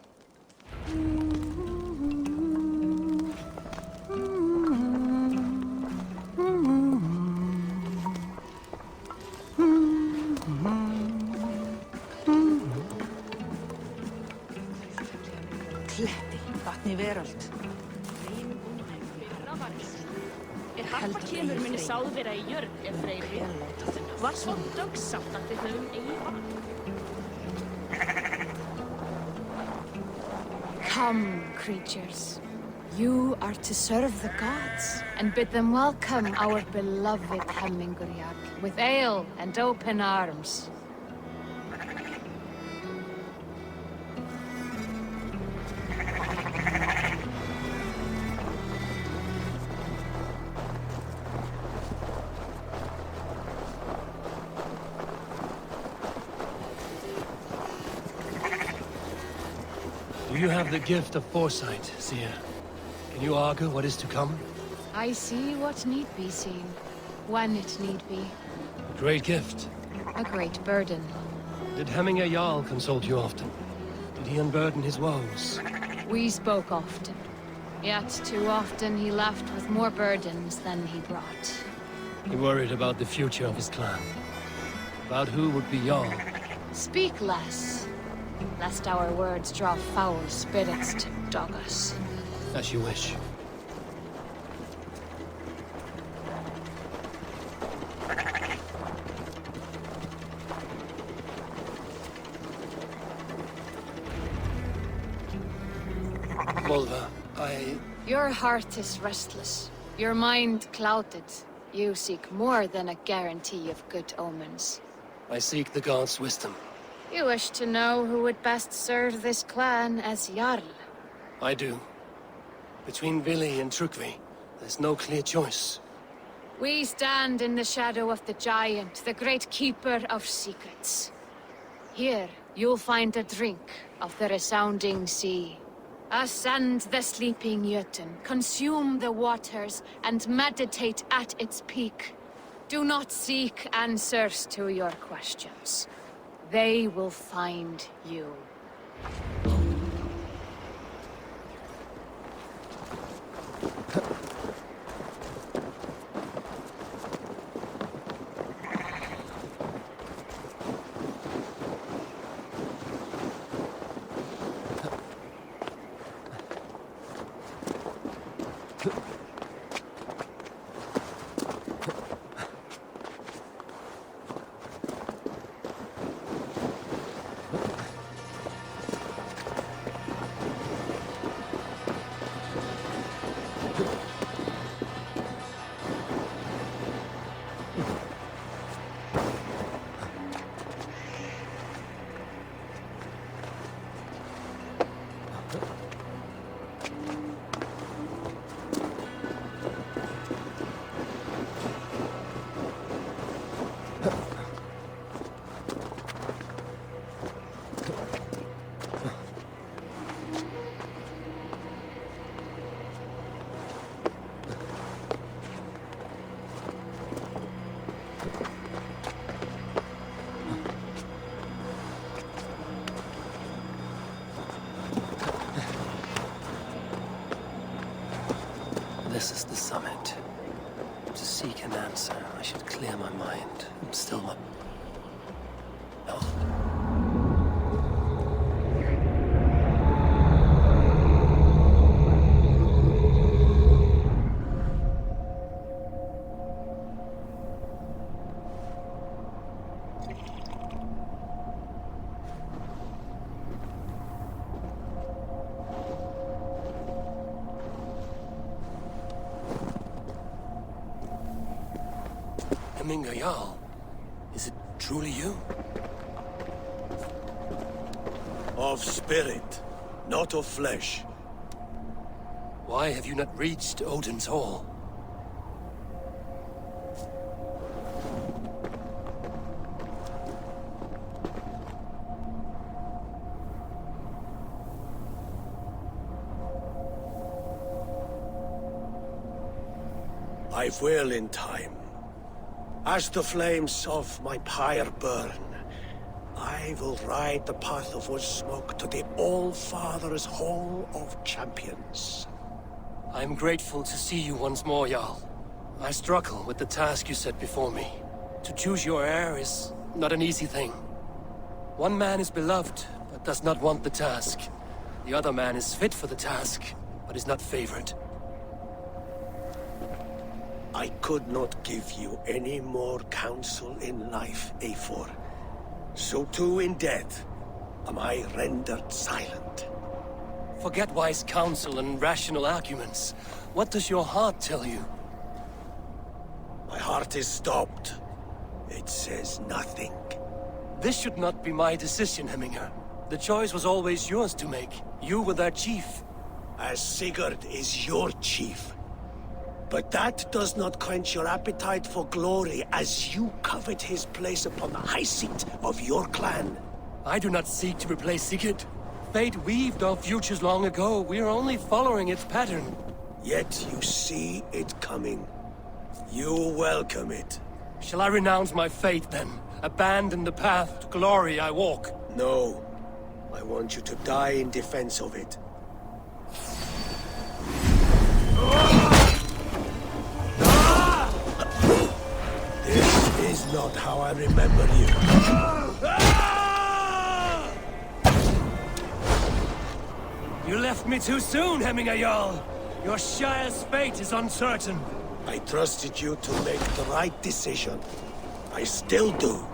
Kletti, vatn í veröld. Harpa kemur minni sáðvera í jörg, Freyri. Var svo dögsamt að þið höfum Eivor. Come, creatures. You are to serve the gods, and bid them welcome our beloved Hemingurjarl with ale and open arms. Do you have the gift of foresight, seer? Can you argue what is to come? I see what need be seen, when it need be. A great gift. A great burden. Did Hemminger Jarl consult you often? Did he unburden his woes? We spoke often, yet too often he left with more burdens than he brought. He worried about the future of his clan. About who would be Jarl. Speak less, lest our words draw foul spirits to dog us. As you wish. Volva, Your heart is restless. Your mind clouded. You seek more than a guarantee of good omens. I seek the gods' wisdom. You wish to know who would best serve this clan as Jarl. I do. Between Vili and Trukvi, there's no clear choice. We stand in the shadow of the giant, the great keeper of secrets. Here, you'll find a drink of the resounding sea. Ascend the sleeping Jötun, consume the waters, and meditate at its peak. Do not seek answers to your questions. They will find you. This is the summit. To seek an answer, I should clear my mind and still my... Oh. Hemminger Jarl, is it truly you? Of spirit, not of flesh. Why have you not reached Odin's Hall? I will in time. As the flames of my pyre burn, I will ride the path of wood smoke to the All-Father's Hall of Champions. I'm grateful to see you once more, Jarl. I struggle with the task you set before me. To choose your heir is not an easy thing. One man is beloved, but does not want the task. The other man is fit for the task, but is not favored. I could not give you any more counsel in life, Eivor. So too in death am I rendered silent. Forget wise counsel and rational arguments. What does your heart tell you? My heart is stopped. It says nothing. This should not be my decision, Hemminger. The choice was always yours to make. You were their chief. As Sigurd is your chief. But that does not quench your appetite for glory as you covet his place upon the high seat of your clan. I do not seek to replace Sigurd. Fate weaved our futures long ago. We are only following its pattern. Yet you see it coming. You welcome it. Shall I renounce my fate, then? Abandon the path to glory I walk? No. I want you to die in defense of it. This is not how I remember you. You left me too soon, Hemminger Jarl. Your Shire's fate is uncertain. I trusted you to make the right decision. I still do.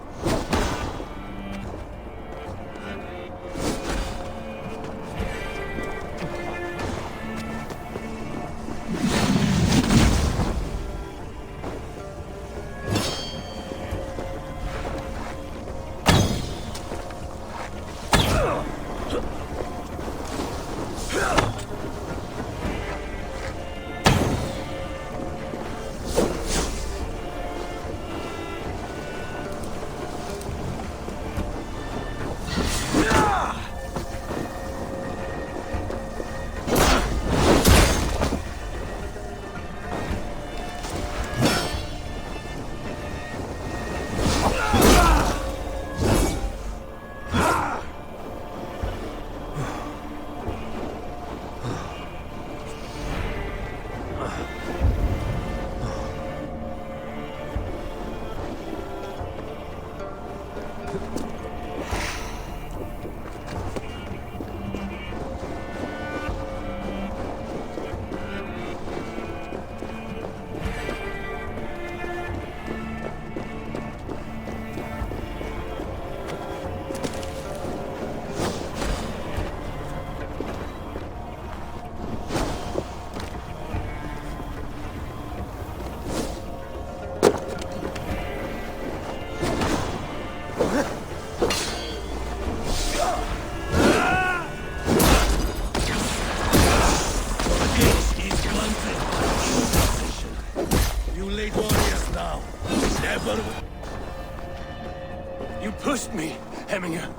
Hemminger.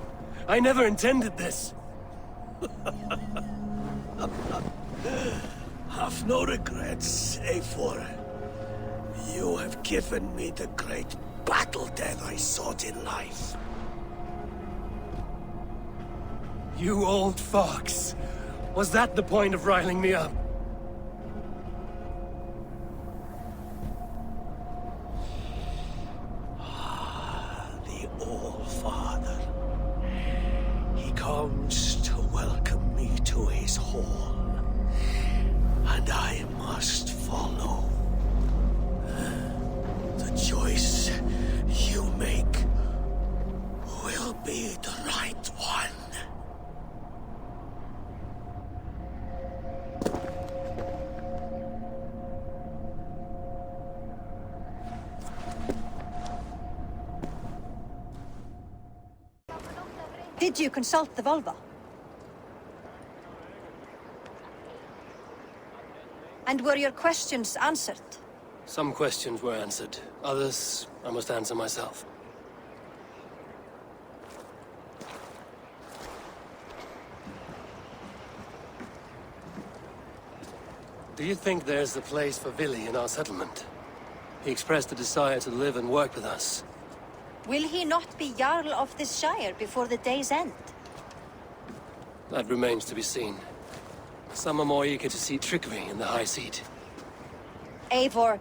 I never intended this. Have no regrets, Eivor. You have given me the great battle death I sought in life. You old fox. Was that the point of riling me up? The All-Father. He comes to welcome me to his hall. And I must follow. The choice you make will be the right one. Did you consult the Volva? And were your questions answered? Some questions were answered. Others, I must answer myself. Do you think there's a place for Vili in our settlement? He expressed a desire to live and work with us. Will he not be Jarl of this Shire before the day's end? That remains to be seen. Some are more eager to see Tryggvi in the high seat. Eivor,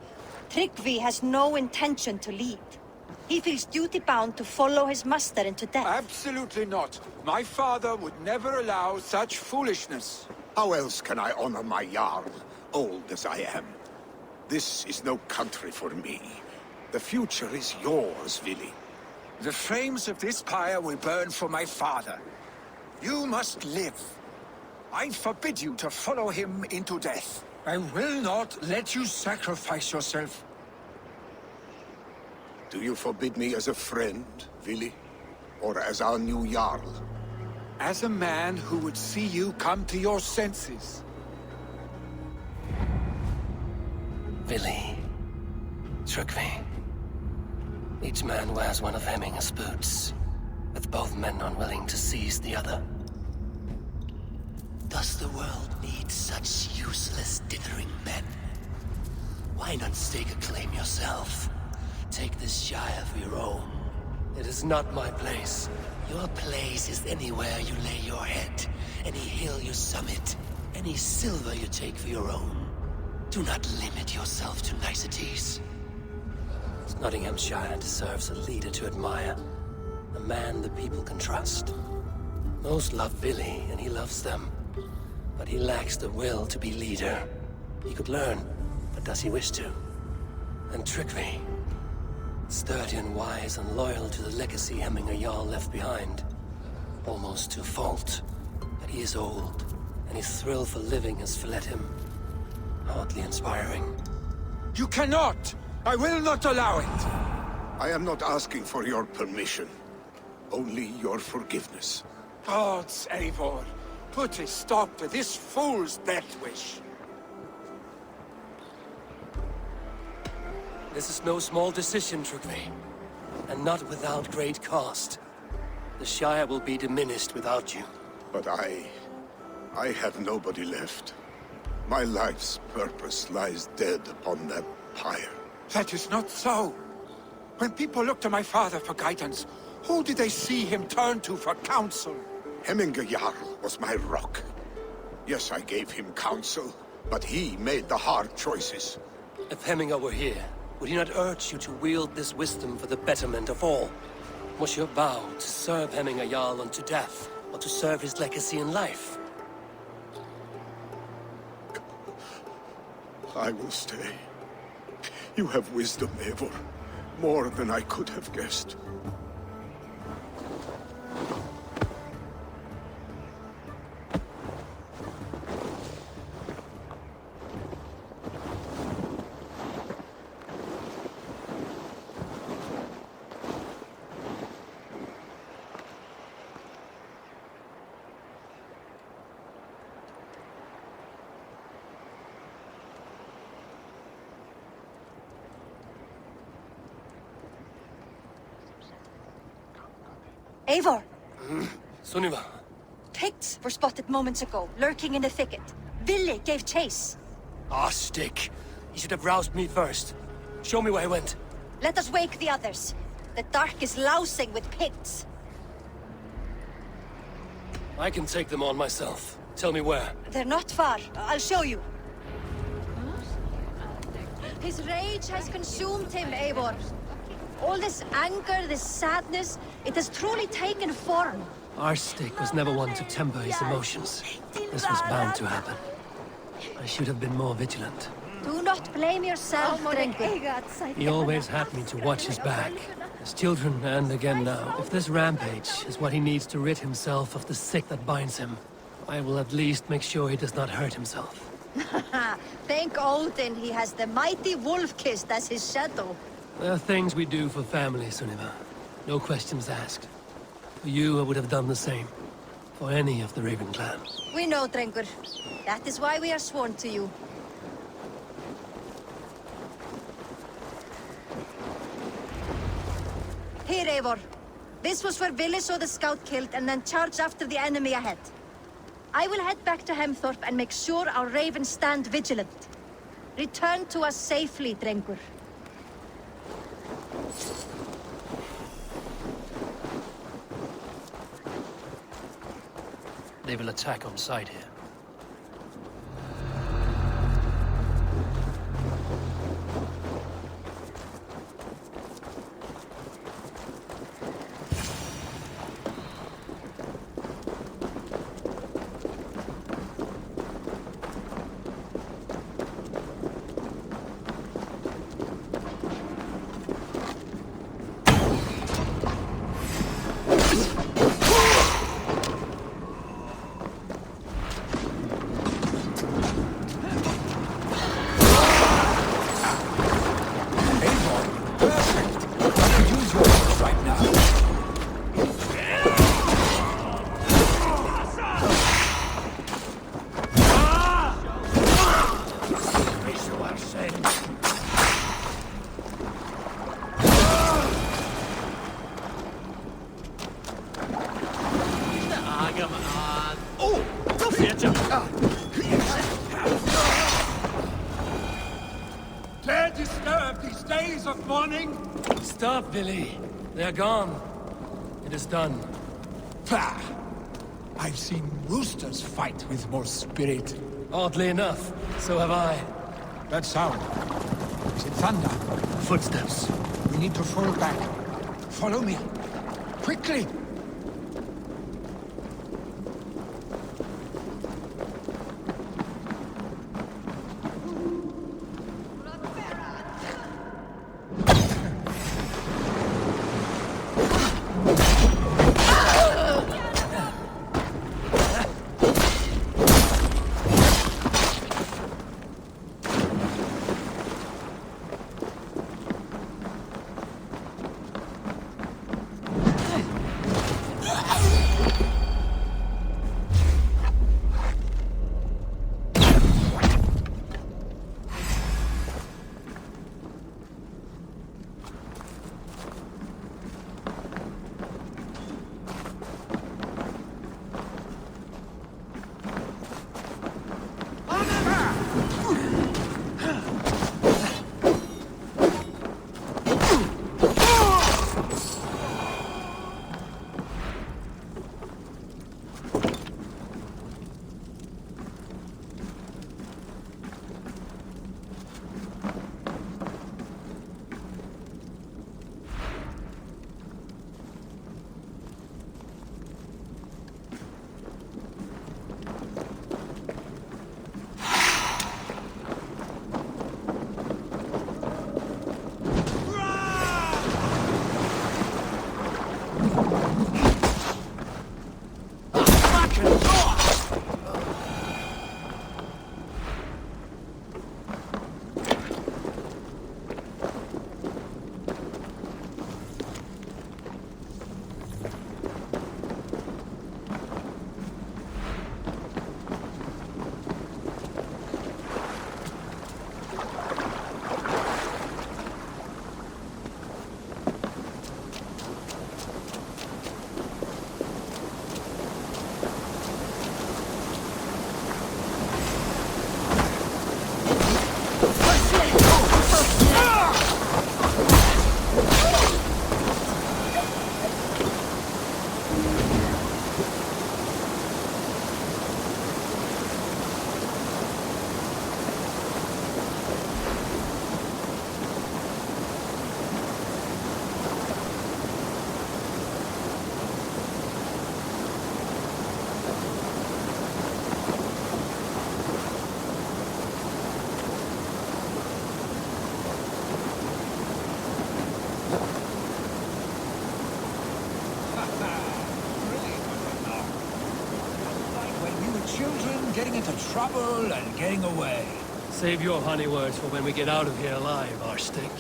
Tryggvi has no intention to leave. He feels duty-bound to follow his master into death. Absolutely not. My father would never allow such foolishness. How else can I honor my Jarl, old as I am? This is no country for me. The future is yours, Vili. The flames of this pyre will burn for my father. You must live. I forbid you to follow him into death. I will not let you sacrifice yourself. Do you forbid me as a friend, Vili? Or as our new Jarl? As a man who would see you come to your senses. Vili. Tryggvi. Each man wears one of Hemminger's boots, with both men unwilling to seize the other. Does the world need such useless, dithering men? Why not stake a claim yourself? Take this Shire for your own. It is not my place. Your place is anywhere you lay your head, any hill you summit, any silver you take for your own. Do not limit yourself to niceties. Nottinghamshire deserves a leader to admire. A man the people can trust. Most love Vili, and he loves them. But he lacks the will to be leader. He could learn, but does he wish to? And Tryggvi. Sturdy and wise and loyal to the legacy Hemminger Jarl left behind. Almost to a fault. But he is old, and his thrill for living has fled him. Hardly inspiring. You cannot! I will not allow it! I am not asking for your permission. Only your forgiveness. Gods, Eivor, put a stop to this fool's death wish. This is no small decision, Tryggvi. And not without great cost. The Shire will be diminished without you. But I have nobody left. My life's purpose lies dead upon that pyre. That is not so. When people look to my father for guidance, who did they see him turn to for counsel? Hemminger Jarl was my rock. Yes, I gave him counsel, but he made the hard choices. If Hemminger were here, would he not urge you to wield this wisdom for the betterment of all? Was your vow to serve Hemminger Jarl unto death, or to serve his legacy in life? I will stay. You have wisdom, Eivor. More than I could have guessed. Eivor! Sunniva. Picts were spotted moments ago, lurking in the thicket. Vili gave chase. Ah, stick. You should have roused me first. Show me where he went. Let us wake the others. The dark is lousing with Picts. I can take them on myself. Tell me where. They're not far. I'll show you. His rage has consumed him, Eivor. All this anger, this sadness, it has truly taken form. Our stick was never one to temper his emotions. This was bound to happen. I should have been more vigilant. Do not blame yourself, Drengur. He always had me to watch his back. As children, and again now. If this rampage is what he needs to rid himself of the sick that binds him, I will at least make sure he does not hurt himself. Thank Odin he has the mighty Wolf-Kissed as his shadow. There are things we do for family, Sunniva. No questions asked. For you, I would have done the same. For any of the Raven clan. We know, Drengur. That is why we are sworn to you. Here, Eivor. This was where Vili saw the scout killed and then charged after the enemy ahead. I will head back to Hemthorpe and make sure our ravens stand vigilant. Return to us safely, Drengur. They will attack on sight here. Dare disturb these days of mourning? Stop, Billy. They're gone. It is done. Pah! I've seen roosters fight with more spirit. Oddly enough, so have I. That sound. Is it thunder? Footsteps. We need to fall back. Follow me. Quickly! Getting into trouble and getting away. Save your honey words for when we get out of here alive, Arstick.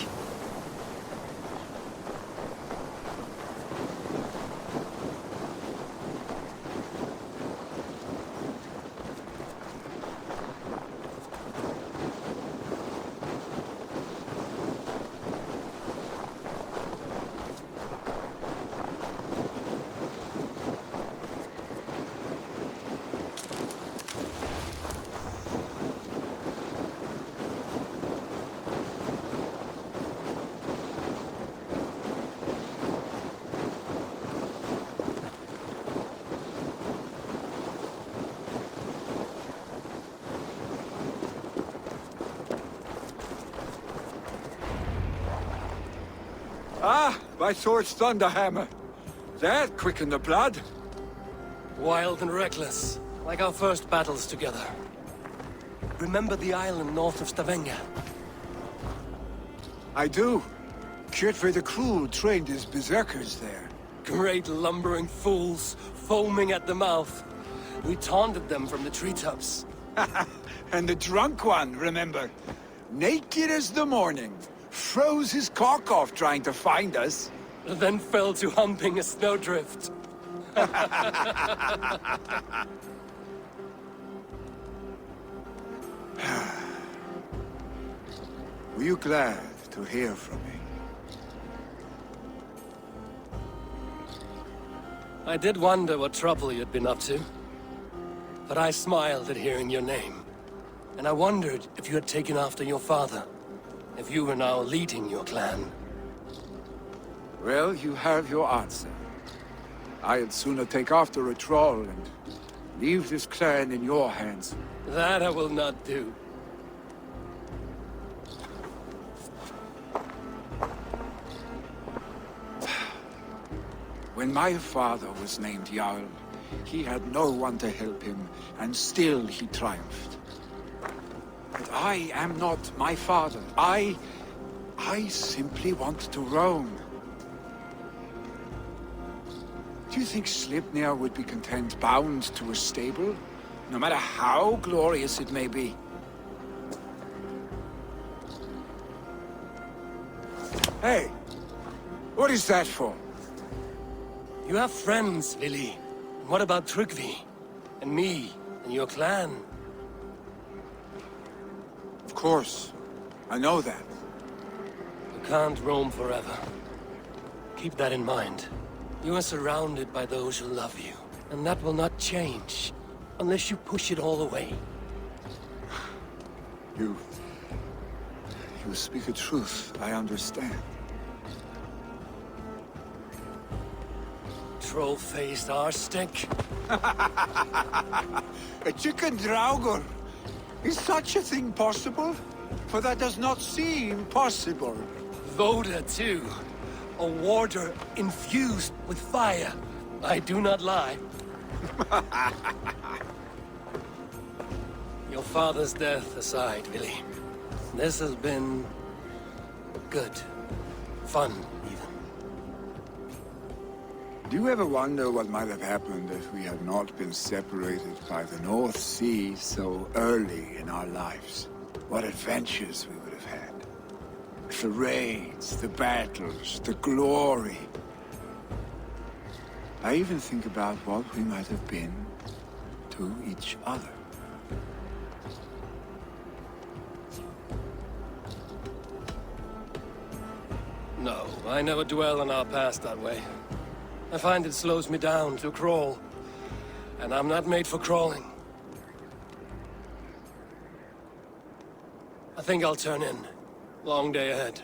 by Thor's Thunderhammer. That quickened the blood. Wild and reckless, like our first battles together. Remember the island north of Stavanger? I do. Kjotve the Cruel trained his berserkers there. Great lumbering fools, foaming at the mouth. We taunted them from the treetops. And the drunk one, remember? Naked as the morning. Froze his cock off trying to find us. Then fell to humping a snowdrift. Were you glad to hear from me? I did wonder what trouble you'd been up to. But I smiled at hearing your name. And I wondered if you had taken after your father. If you were now leading your clan. Well, you have your answer. I'd sooner take after a troll and leave this clan in your hands. That I will not do. When my father was named Jarl, he had no one to help him, and still he triumphed. But I am not my father. I simply want to roam. Do you think Sleipnir would be content bound to a stable, no matter how glorious it may be? Hey, what is that for? You have friends, Lily. What about Tryggvi? And me, and your clan? Of course. I know that. You can't roam forever. Keep that in mind. You are surrounded by those who love you. And that will not change, unless you push it all away. You speak a truth, I understand. Troll-faced arse-stink. A chicken draugur! Is such a thing possible? For that does not seem possible. Voda, too. A warder infused with fire. I do not lie. Your father's death aside, Willy. This has been... good. Fun, even. Do you ever wonder what might have happened if we had not been separated by the North Sea so early in our lives? What adventures we would have had. The raids, the battles, the glory. I even think about what we might have been to each other. No, I never dwell on our past that way. I find it slows me down to crawl. And I'm not made for crawling. I think I'll turn in. Long day ahead.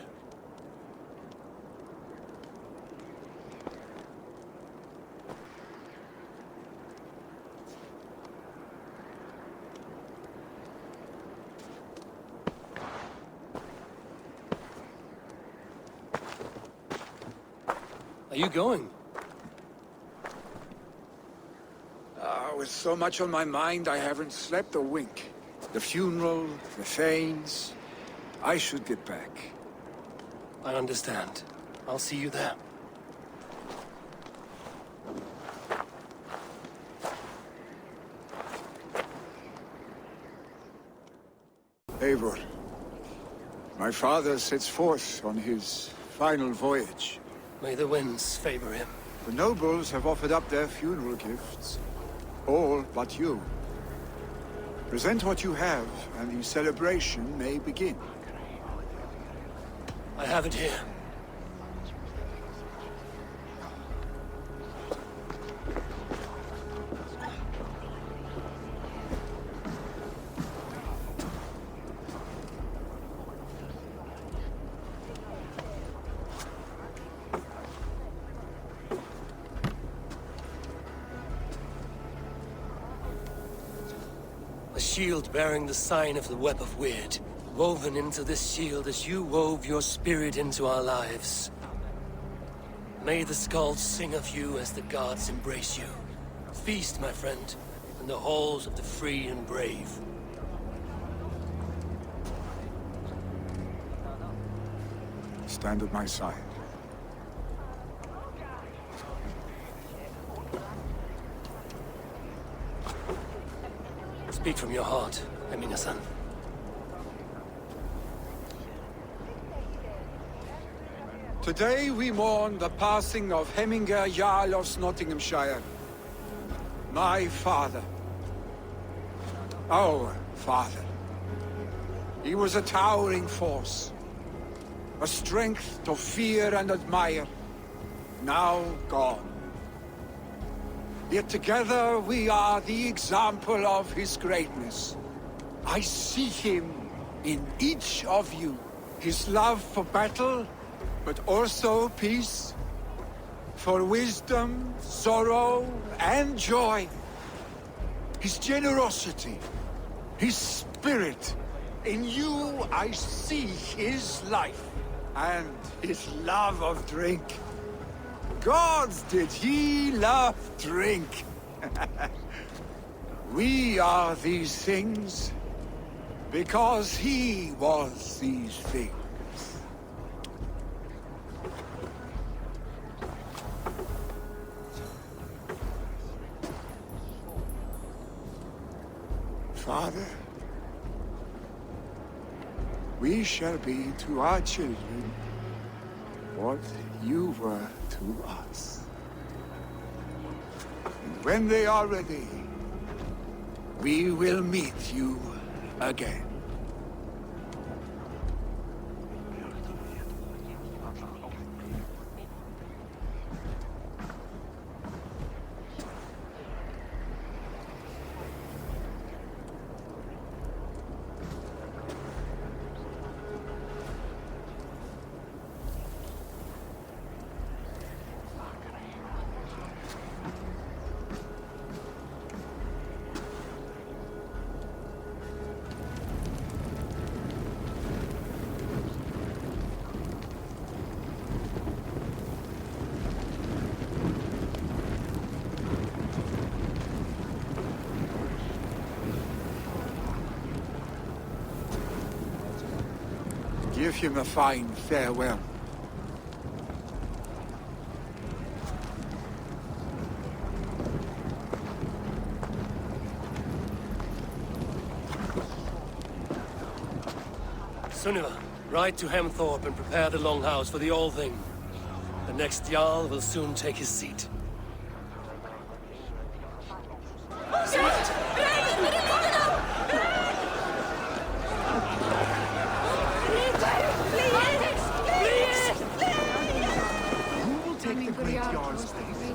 Are you going? With so much on my mind, I haven't slept a wink. The funeral, the Thanes... I should get back. I understand. I'll see you there. Eivor, my father sets forth on his final voyage. May the winds favor him. The nobles have offered up their funeral gifts. All but you. Present what you have, and the celebration may begin. I have it here. A shield bearing the sign of the Web of Weird. Woven into this shield as you wove your spirit into our lives. May the skulls sing of you as the gods embrace you. Feast, my friend, in the halls of the free and brave. Stand at my side. Speak from your heart, Eminasan. Today we mourn the passing of Heminger Jarl of Nottinghamshire. My father. Our father. He was a towering force. A strength to fear and admire. Now gone. Yet together we are the example of his greatness. I see him in each of you. His love for battle, but also peace. For wisdom, sorrow, and joy. His generosity, his spirit. In you I see his life, and his love of drink. Gods, did he love drink! We are these things because he was these things. Father, we shall be to our children what you were to us. And when they are ready, we will meet you again. Give him a fine farewell. Sunniva, ride to Hemthorpe and prepare the Longhouse for the All-Thing. The next Jarl will soon take his seat.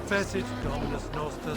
Passage Dominus Nostus.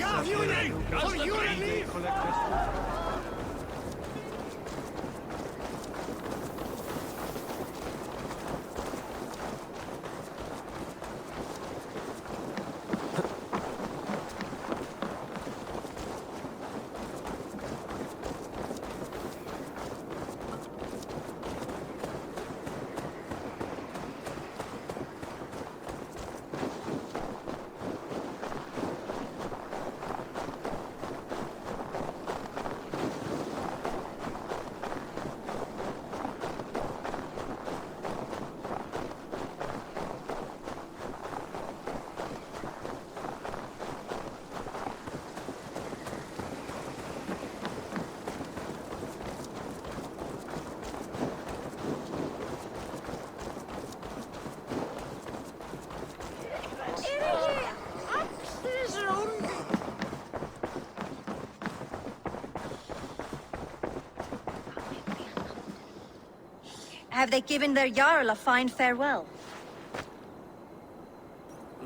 Have they given their Jarl a fine farewell?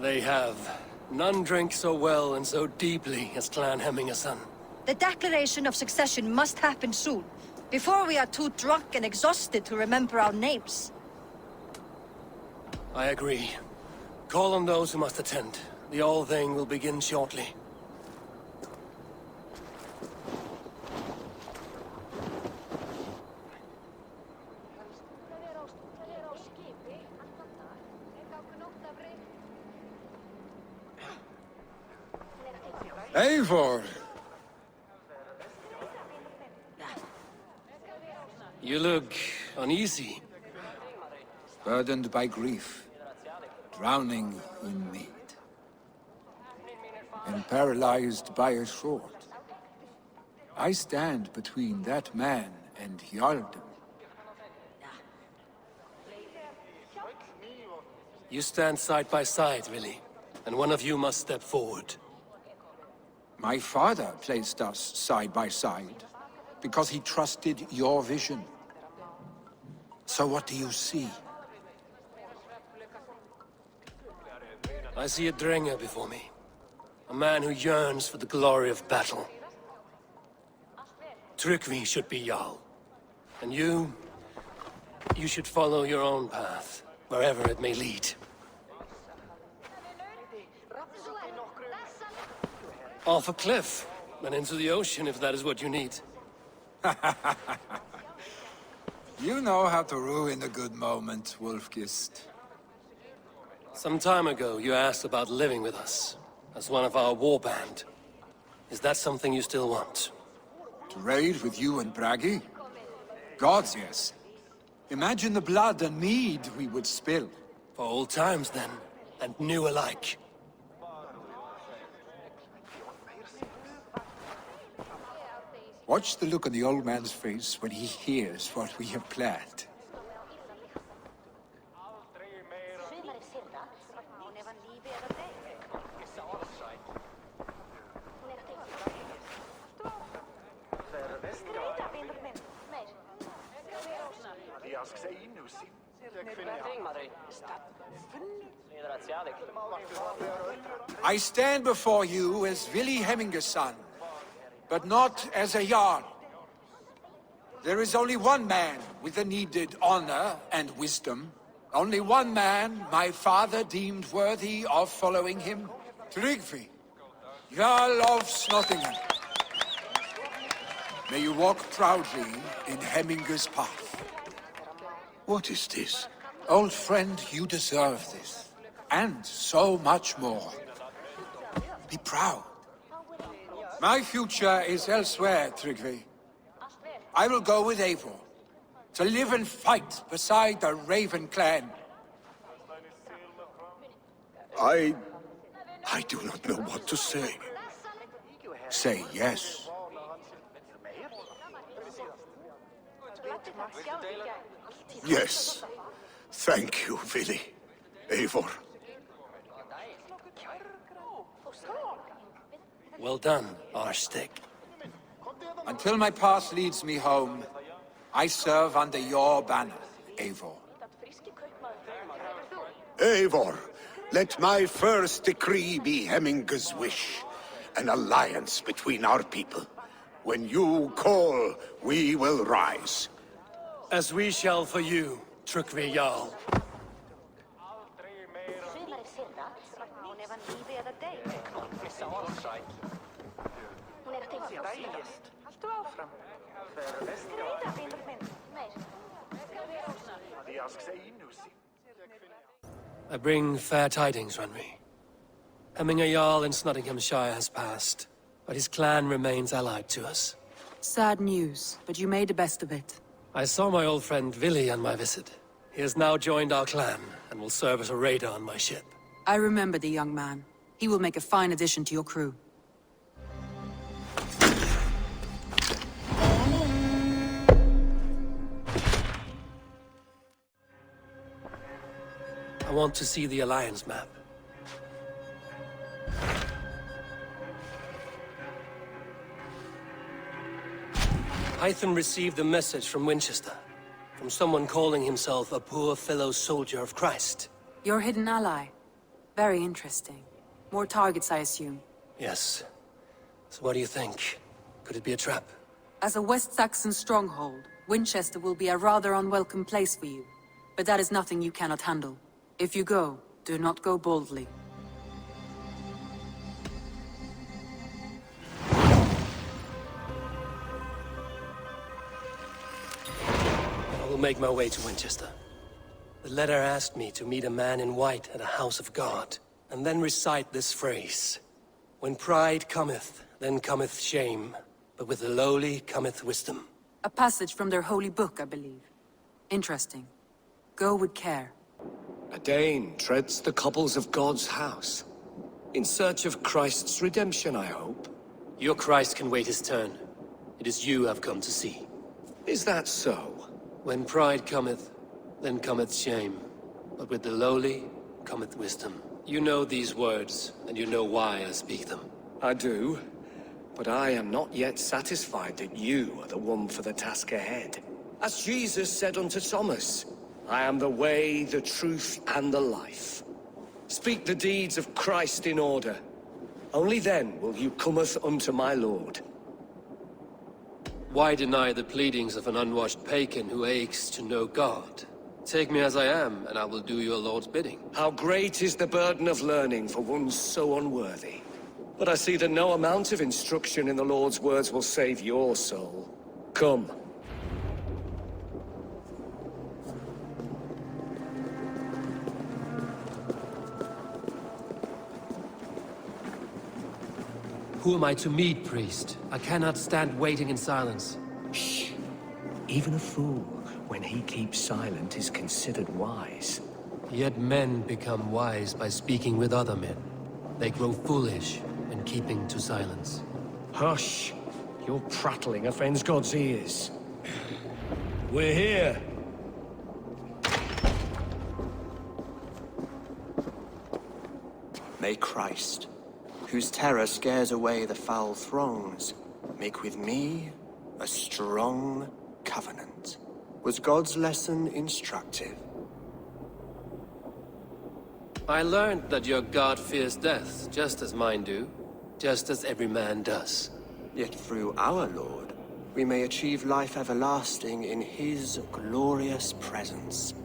They have. None drank so well and so deeply as Clan Hemmingerson. The declaration of succession must happen soon, before we are too drunk and exhausted to remember our names. I agree. Call on those who must attend. The All-Thing will begin shortly. Eivor! You look uneasy. Burdened by grief, drowning in mead, and paralyzed by a sword. I stand between that man and Jarldom. You stand side by side, really, and one of you must step forward. My father placed us side by side, because he trusted your vision. So what do you see? I see a Drenger before me. A man who yearns for the glory of battle. Tryggvi should be Jarl. And you should follow your own path, wherever it may lead. Off a cliff, and into the ocean if that is what you need. You know how to ruin a good moment, Wolfgist. Some time ago, you asked about living with us, as one of our war band. Is that something you still want? To raid with you and Bragi? Gods, yes. Imagine the blood and mead we would spill. For old times, then, and new alike. Watch the look on the old man's face when he hears what we have planned. I stand before you as Vili Hemminger's son, but not as a Jarl. There is only one man with the needed honor and wisdom. Only one man my father deemed worthy of following him. Tryggvi, Jarl of Snottingham. May you walk proudly in Hemminger's path. What is this? Old friend, you deserve this. And so much more. Be proud. My future is elsewhere, Tryggvi. I will go with Eivor, to live and fight beside the Raven clan. I do not know what to say. Say yes. Yes. Thank you, Vili. Eivor. Well done, Arstick. Until my path leads me home, I serve under your banner, Eivor. Eivor, let my first decree be Hemminger's wish. An alliance between our people. When you call, we will rise. As we shall for you, Tryggvi Jarl. I bring fair tidings, Runry. Hemminger Jarl in Snottinghamshire has passed, but his clan remains allied to us. Sad news, but you made the best of it. I saw my old friend Vili on my visit. He has now joined our clan, and will serve as a raider on my ship. I remember the young man. He will make a fine addition to your crew. I want to see the Alliance map. Hytham received a message from Winchester, from someone calling himself a poor fellow soldier of Christ. Your hidden ally. Very interesting. More targets, I assume. Yes. So what do you think? Could it be a trap? As a West Saxon stronghold, Winchester will be a rather unwelcome place for you. But that is nothing you cannot handle. If you go, do not go boldly. I will make my way to Winchester. The letter asked me to meet a man in white at a house of God, and then recite this phrase. When pride cometh, then cometh shame. But with the lowly cometh wisdom. A passage from their holy book, I believe. Interesting. Go with care. A Dane treads the cobbles of God's house. In search of Christ's redemption, I hope. Your Christ can wait his turn. It is you I've come to see. Is that so? When pride cometh, then cometh shame. But with the lowly cometh wisdom. You know these words, and you know why I speak them. I do. But I am not yet satisfied that you are the one for the task ahead. As Jesus said unto Thomas, I am the way, the truth, and the life. Speak the deeds of Christ in order. Only then will you cometh unto my Lord. Why deny the pleadings of an unwashed pagan who aches to know God? Take me as I am, and I will do your Lord's bidding. How great is the burden of learning for one so unworthy. But I see that no amount of instruction in the Lord's words will save your soul. Come. Who am I to meet, priest? I cannot stand waiting in silence. Shh. Even a fool, when he keeps silent, is considered wise. Yet men become wise by speaking with other men. They grow foolish when keeping to silence. Hush! Your prattling offends God's ears. We're here. May Christ, whose terror scares away the foul throngs, make with me a strong covenant. Was God's lesson instructive? I learned that your God fears death, just as mine do. Just as every man does. Yet through our Lord, we may achieve life everlasting in his glorious presence.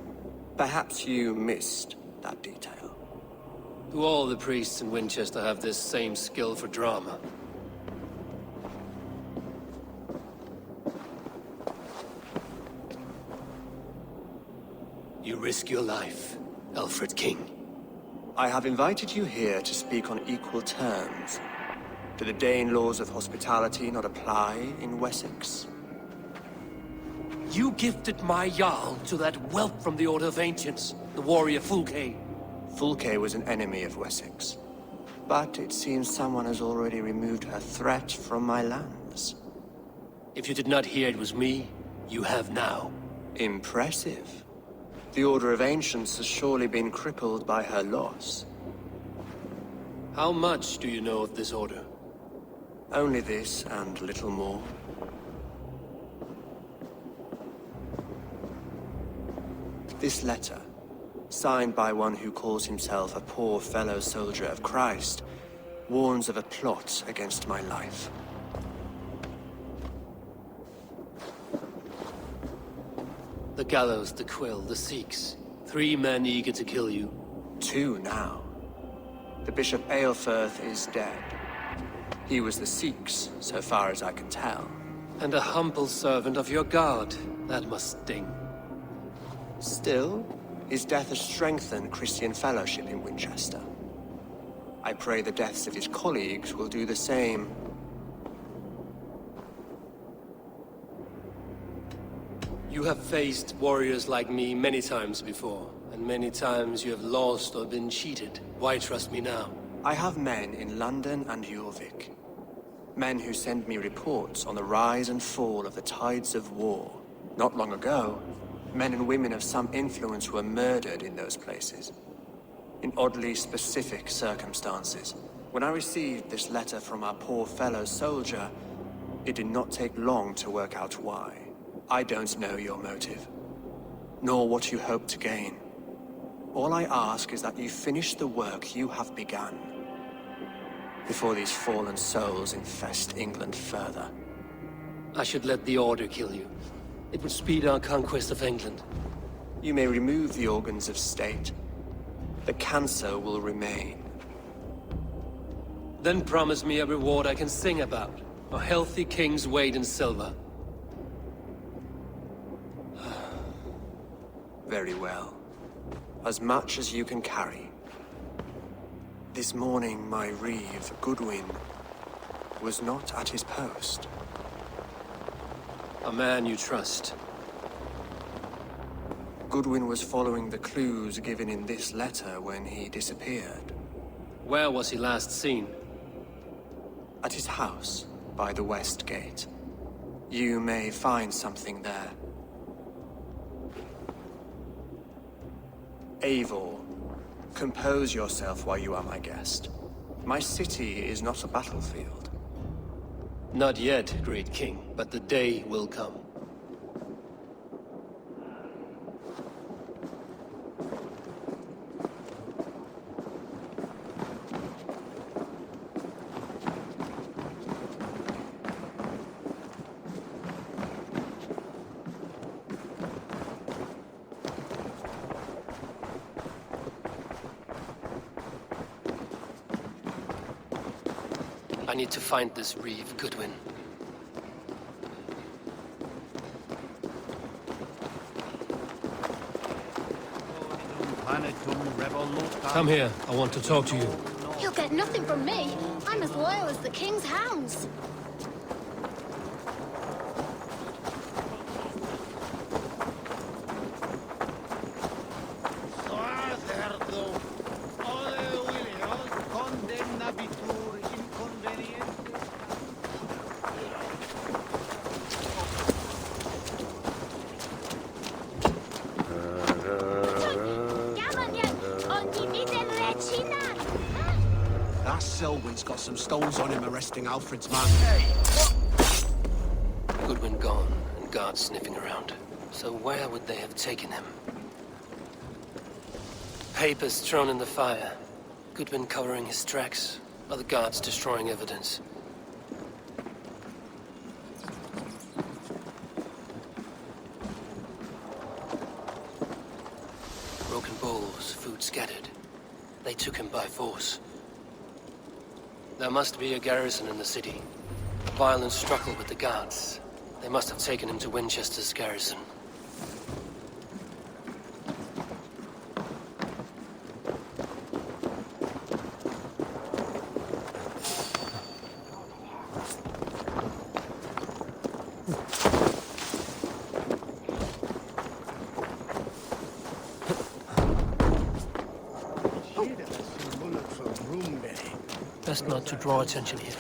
Perhaps you missed that detail. Do all the priests in Winchester have this same skill for drama? You risk your life, Alfred King. I have invited you here to speak on equal terms. Do the Dane laws of hospitality not apply in Wessex? You gifted my Jarl to that whelp from the Order of Ancients, the warrior Fulke. Fulke was an enemy of Wessex. But it seems someone has already removed her threat from my lands. If you did not hear it was me, you have now. Impressive. The Order of Ancients has surely been crippled by her loss. How much do you know of this order? Only this, and little more. This letter, signed by one who calls himself a poor fellow soldier of Christ, warns of a plot against my life. The gallows, the quill, the Sikhs. 3 men eager to kill you. 2 now. The Bishop Eilfirth is dead. He was the Sikhs, so far as I can tell. And a humble servant of your god. That must sting. Still, his death has strengthened Christian fellowship in Winchester. I pray the deaths of his colleagues will do the same. You have faced warriors like me many times before, and many times you have lost or been cheated. Why trust me now? I have men in London and Jorvik. Men who send me reports on the rise and fall of the tides of war. Not long ago, men and women of some influence were murdered in those places. In oddly specific circumstances. When I received this letter from our poor fellow soldier, it did not take long to work out why. I don't know your motive, nor what you hope to gain. All I ask is that you finish the work you have begun, before these fallen souls infest England further. I should let the Order kill you. It would speed our conquest of England. You may remove the organs of state. The cancer will remain. Then promise me a reward I can sing about. A healthy king's weight in silver. Very well. As much as you can carry. This morning, my reeve, Goodwin, was not at his post. A man you trust. Goodwin was following the clues given in this letter when he disappeared. Where was he last seen? At his house, by the west gate. You may find something there. Eivor, compose yourself while you are my guest. My city is not a battlefield. Not yet, great king, but the day will come. I need to find this reeve, Goodwin. Come here. I want to talk to you. You'll get nothing from me. I'm as loyal as the king's hounds. That Selwyn's got some stones on him arresting Alfred's man. Goodwin gone, and guards sniffing around. So where would they have taken him? Papers thrown in the fire. Goodwin covering his tracks. Other guards destroying evidence. Broken bowls, food scattered. They took him by force. There must be a garrison in the city. Violent struggle with the guards. They must have taken him to Winchester's garrison. Best not to draw attention here.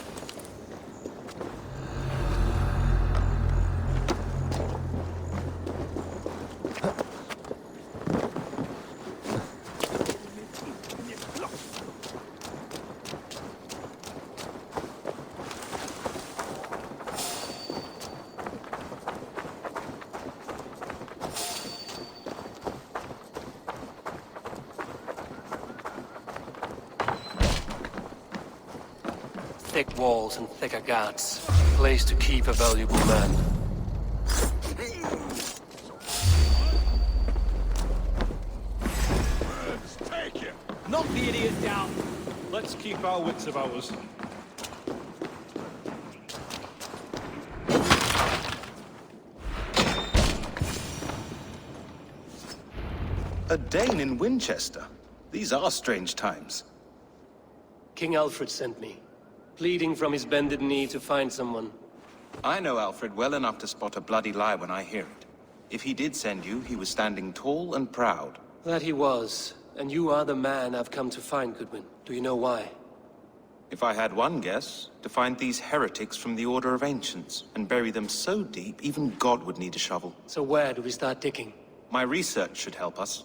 Thick walls and thicker guards. Place to keep a valuable man. Take it! Knock the idiot down! Let's keep our wits about us. A Dane in Winchester? These are strange times. King Alfred sent me, pleading from his bended knee to find someone. I know Alfred well enough to spot a bloody lie when I hear it. If he did send you, he was standing tall and proud. That he was, and you are the man I've come to find, Goodwin. Do you know why? If I had one guess, to find these heretics from the Order of Ancients, and bury them so deep, even God would need a shovel. So where do we start digging? My research should help us.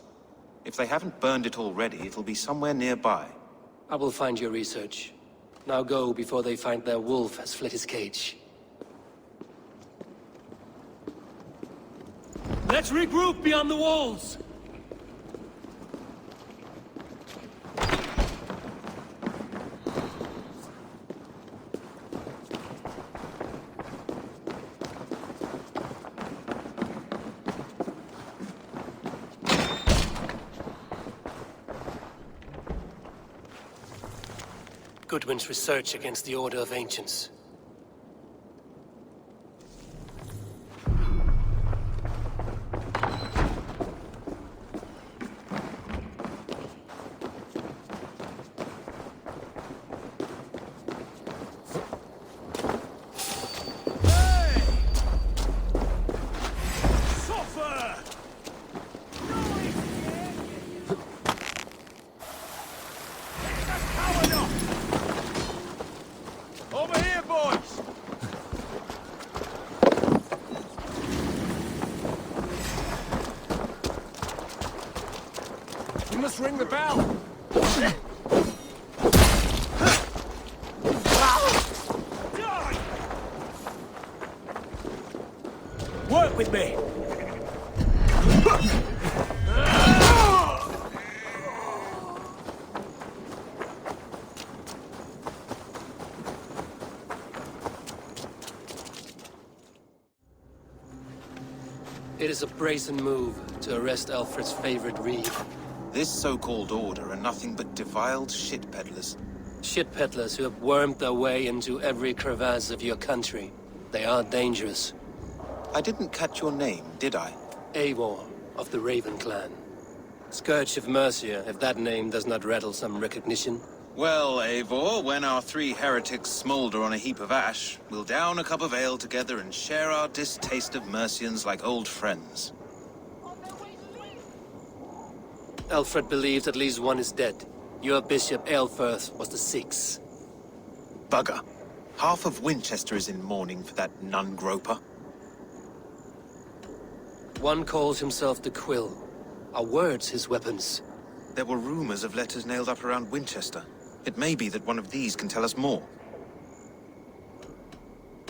If they haven't burned it already, it'll be somewhere nearby. I will find your research. Now go before they find their wolf has fled his cage. Let's regroup beyond the walls! Goodwin's research against the Order of Ancients. bell! Work with me! It is a brazen move to arrest Alfred's favorite reeve. This so-called order are nothing but defiled shit peddlers. Shit peddlers who have wormed their way into every crevasse of your country. They are dangerous. I didn't catch your name, did I? Eivor, of the Raven clan. Scourge of Mercia, if that name does not rattle some recognition. Well, Eivor, when our three heretics smolder on a heap of ash, we'll down a cup of ale together and share our distaste of Mercians like old friends. Alfred believed at least one is dead. Your bishop, Aelfirth, was the sixth. Bugger. Half of Winchester is in mourning for that nun-groper. One calls himself the Quill. Are words his weapons? There were rumors of letters nailed up around Winchester. It may be that one of these can tell us more.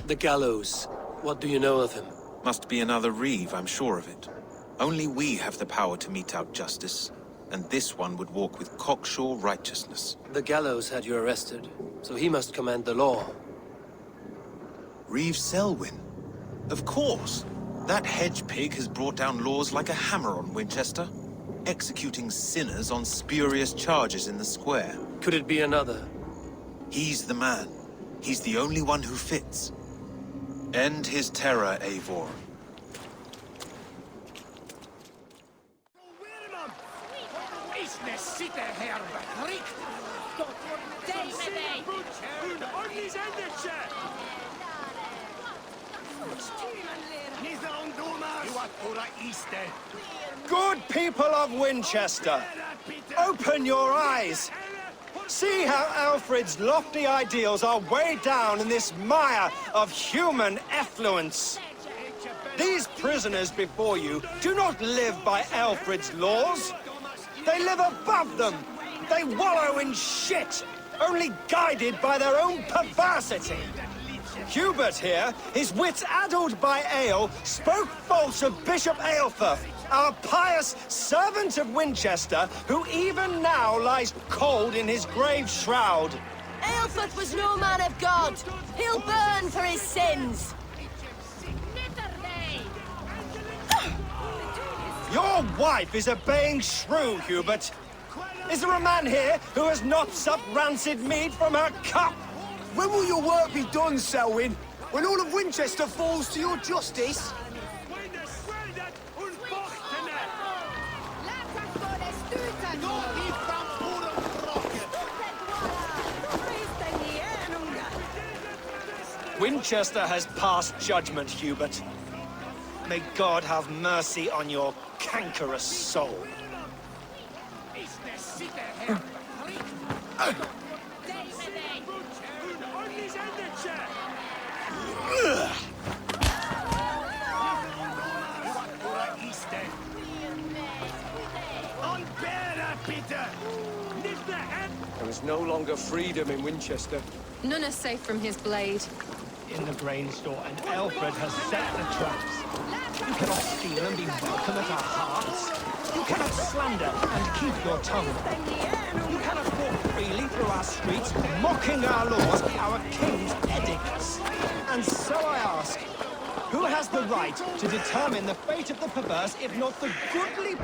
The gallows. What do you know of him? Must be another reeve, I'm sure of it. Only we have the power to mete out justice, and this one would walk with cocksure righteousness. The gallows had you arrested, so he must command the law. Reeve Selwyn? Of course! That hedge pig has brought down laws like a hammer on Winchester, executing sinners on spurious charges in the square. Could it be another? He's the man. He's the only one who fits. End his terror, Eivor. Good people of Winchester, open your eyes. See how Alfred's lofty ideals are weighed down in this mire of human effluence. These prisoners before you do not live by Alfred's laws. They live above them. They wallow in shit, only guided by their own perversity. Hubert here, his wits addled by ale, spoke false of Bishop Aelfirth, our pious servant of Winchester, who even now lies cold in his grave shroud. Aelfirth was no man of God. He'll burn for his sins. Your wife is obeying shrew, Hubert. Is there a man here who has not supped rancid mead from her cup? When will your work be done, Selwyn? When all of Winchester falls to your justice? Winchester has passed judgment, Hubert. May God have mercy on your cankerous soul. There is no longer freedom in Winchester. None are safe from his blade. In the grain store, and Alfred has set the traps. You cannot steal and be welcome at our hearts. You cannot slander and keep your tongue. You cannot walk freely through our streets, mocking our laws, our king's edicts. And so I ask, who has the right to determine the fate of the perverse, if not the goodly...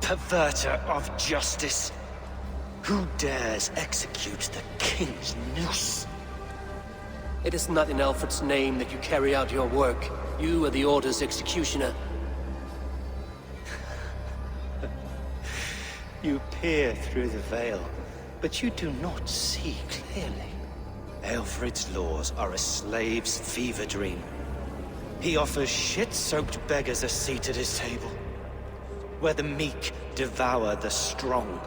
Perverter of justice. Who dares execute the king's noose? It is not in Alfred's name that you carry out your work. You are the Order's executioner. You peer through the veil, but you do not see clearly. Alfred's laws are a slave's fever dream. He offers shit-soaked beggars a seat at his table, where the meek devour the strong.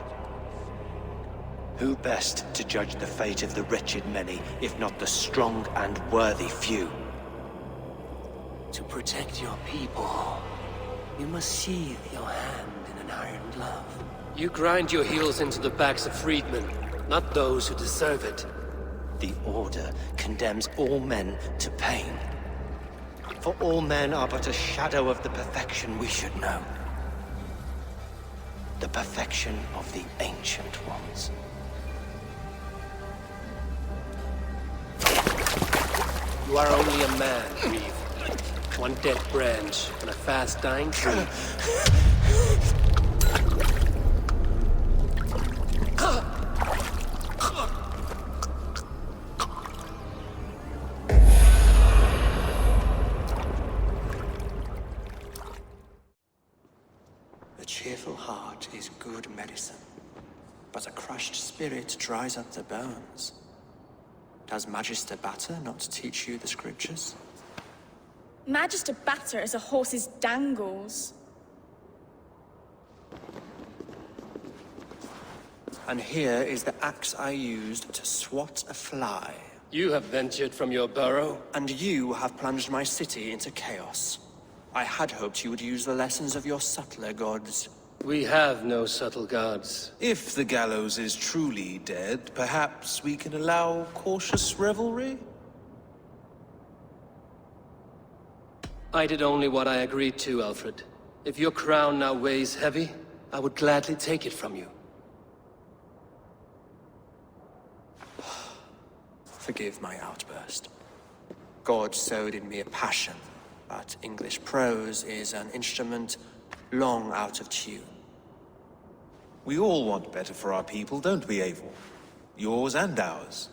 Who best to judge the fate of the wretched many, if not the strong and worthy few? To protect your people, you must sheathe your hand in an iron glove. You grind your heels into the backs of freedmen, not those who deserve it. The Order condemns all men to pain. For all men are but a shadow of the perfection we should know. The perfection of the Ancient Ones. You are only a man, Reeve. One dead branch and a fast-dying tree. A cheerful heart is good medicine, but a crushed spirit dries up the bones. Does Magister Batter not teach you the scriptures? Magister Batter is a horse's dangles. And here is the axe I used to swat a fly. You have ventured from your burrow? And you have plunged my city into chaos. I had hoped you would use the lessons of your subtler gods. We have no subtle gods. If the gallows is truly dead, perhaps we can allow cautious revelry? I did only what I agreed to, Alfred. If your crown now weighs heavy, I would gladly take it from you. Forgive my outburst. God sowed in me a passion, but English prose is an instrument long out of tune. We all want better for our people, don't we, Eivor? Yours and ours.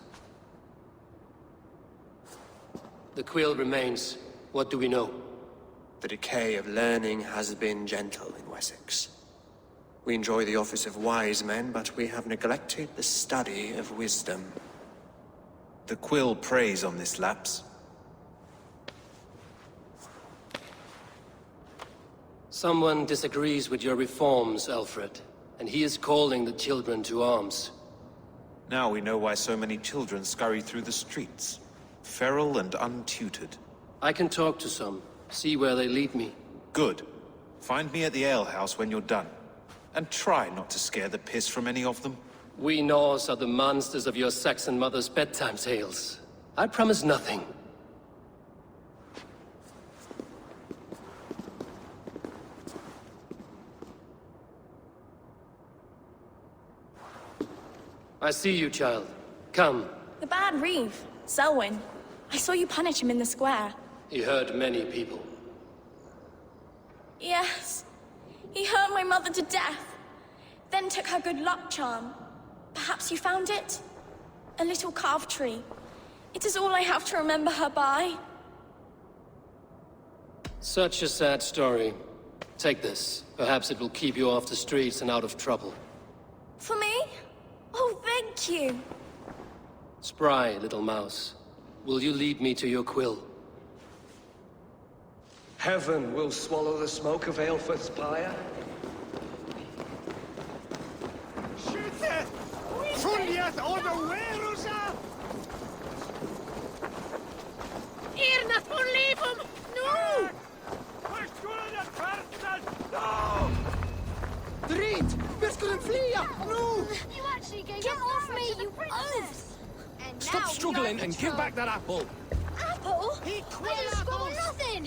The quill remains. What do we know? The decay of learning has been gentle in Wessex. We enjoy the office of wise men, but we have neglected the study of wisdom. The quill preys on this lapse. Someone disagrees with your reforms, Alfred, and he is calling the children to arms. Now we know why so many children scurry through the streets, feral and untutored. I can talk to some, see where they lead me. Good. Find me at the alehouse when you're done. And try not to scare the piss from any of them. We Norse are the monsters of your Saxon mother's bedtime tales. I promise nothing. I see you, child. Come. The bad Reeve, Selwyn. I saw you punish him in the square. He hurt many people. Yes. He hurt my mother to death. Then took her good luck charm. Perhaps you found it? A little carved tree. It is all I have to remember her by. Such a sad story. Take this. Perhaps it will keep you off the streets and out of trouble. For me? Oh, thank you. Spry, little mouse. Will you lead me to your quill? Heaven will swallow the smoke of Aelfred's pyre. Irna får levum! Nu! Drit! Vi skulle flia! Nu! Get off me, you oaf! Stop struggling and give back that apple. Apple? I didn't score nothing!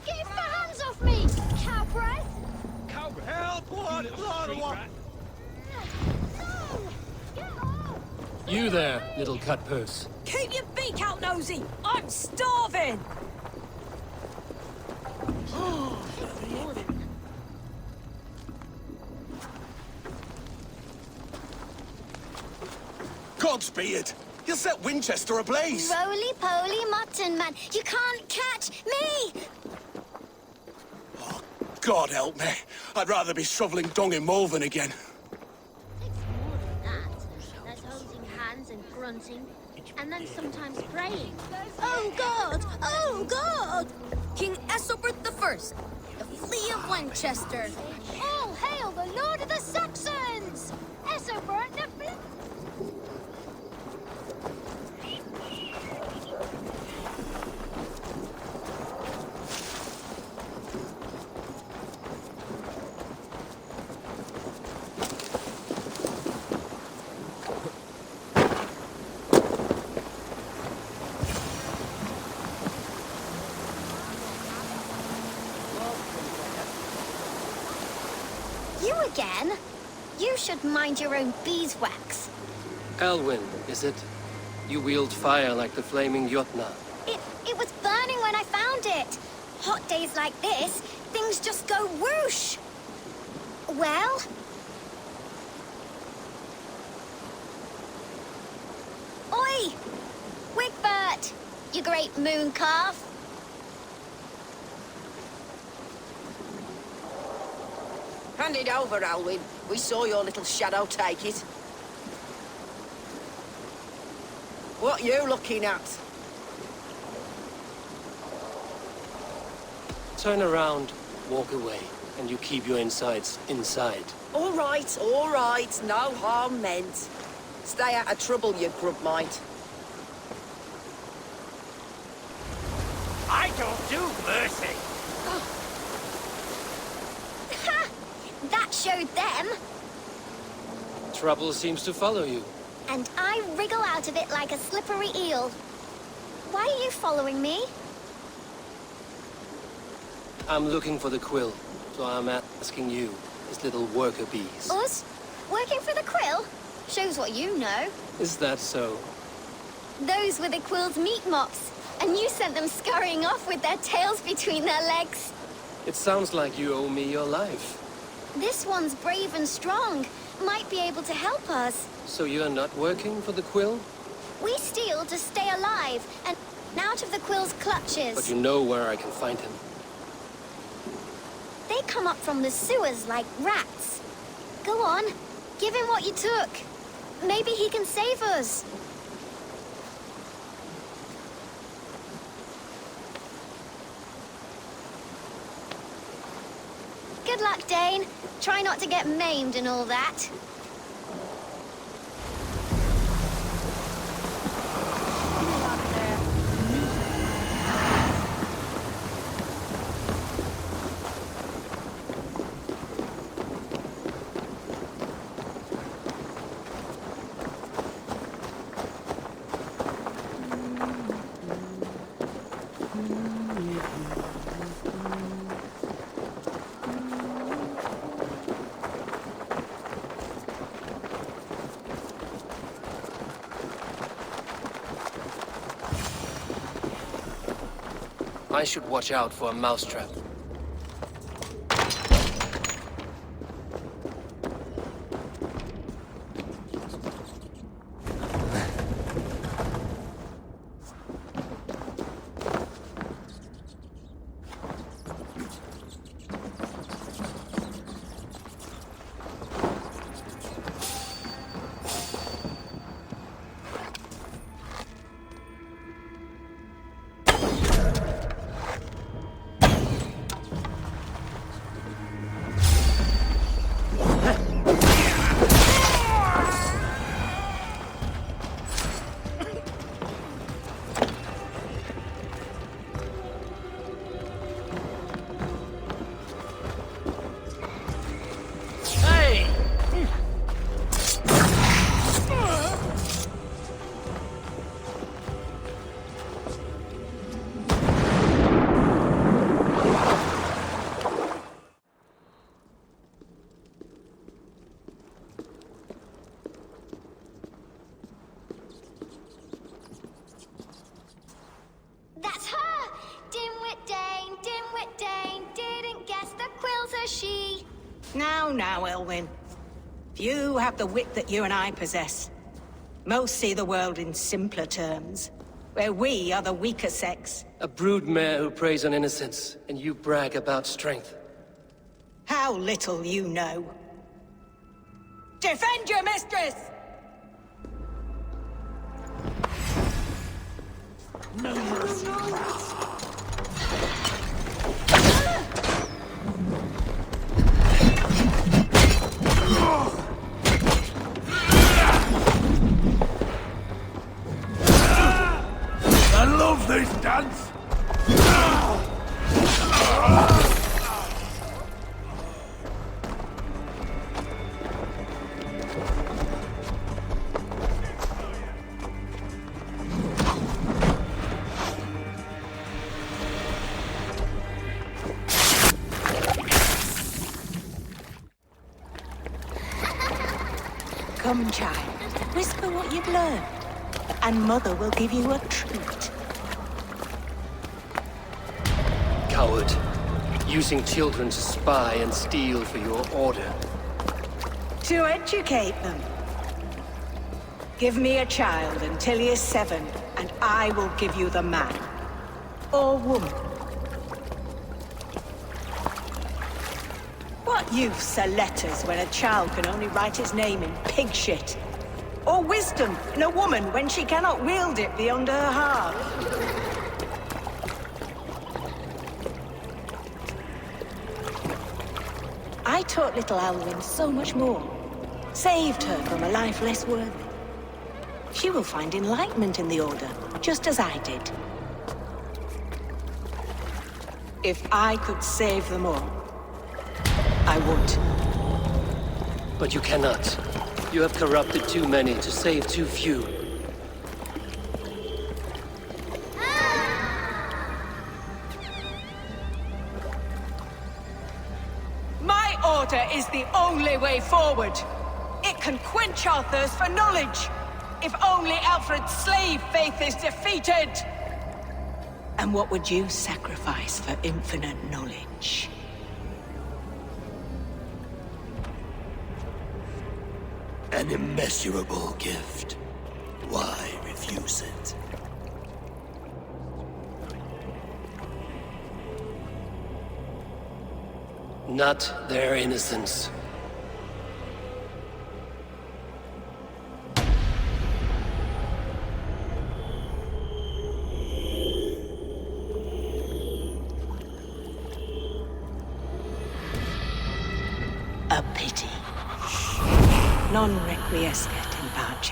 Get your hands off me, cow breath! Cow help! What? You there, little cut purse. Keep your beak out, nosy! I'm starving! Gods be it! You'll set Winchester ablaze! Roly-poly mutton man, you can't catch me! Oh, God help me. I'd rather be shoveling dung in Malvern again. There's holding hands and grunting, and then sometimes praying. Oh God! Oh God! King Ethelbert the First, the Flea of Winchester. All hail the Lord of the Saxons! Ethelbert the again? You should mind your own beeswax. Elwyn, is it? You wield fire like the flaming Jotna. It was burning when I found it. Hot days like this, things just go whoosh. Well? Oi! Wigbert! You great moon calf! Hand it over, Alwyn. We saw your little shadow take it. What you looking at? Turn around, walk away, and you keep your insides inside. All right. No harm meant. Stay out of trouble, you grub mite. I don't do mercy. Ha! That showed them. Trouble seems to follow you. And I wriggle out of it like a slippery eel. Why are you following me? I'm looking for the quill, so I'm asking you, as little worker bees. Us? Working for the quill? Shows what you know. Is that so? Those were the quill's meat mops, and you sent them scurrying off with their tails between their legs. It sounds like you owe me your life. This one's brave and strong. Might be able to help us. So you're not working for the quill? We steal to stay alive, and out of the quill's clutches. But you know where I can find him. They come up from the sewers like rats. Go on, give him what you took. Maybe he can save us. Good luck, Dane. Try not to get maimed and all that. I should watch out for a mousetrap. That's her! Dimwit Dane, didn't guess the quill's a she. Now, Elwyn. Few have the wit that you and I possess. Most see the world in simpler terms, where we are the weaker sex. A broodmare who preys on innocence, and you brag about strength. How little you know. Defend your mistress! No mercy. I love this dance! Come, child. Whisper what you've learned, and Mother will give you a treat. Coward. Using children to spy and steal for your order. To educate them. Give me a child until he is 7, and I will give you the man. Or woman. What use are letters when a child can only write his name in pig shit? Or wisdom in a woman when she cannot wield it beyond her heart? I taught little Alwyn so much more. Saved her from a life less worthy. She will find enlightenment in the Order, just as I did. If I could save them all, I would. But you cannot. You have corrupted too many to save too few. My order is the only way forward. It can quench our thirst for knowledge. If only Alfred's slave faith is defeated. And what would you sacrifice for infinite knowledge? An immeasurable gift. Why refuse it? Not their innocence. A pity. Non requiescat in pace.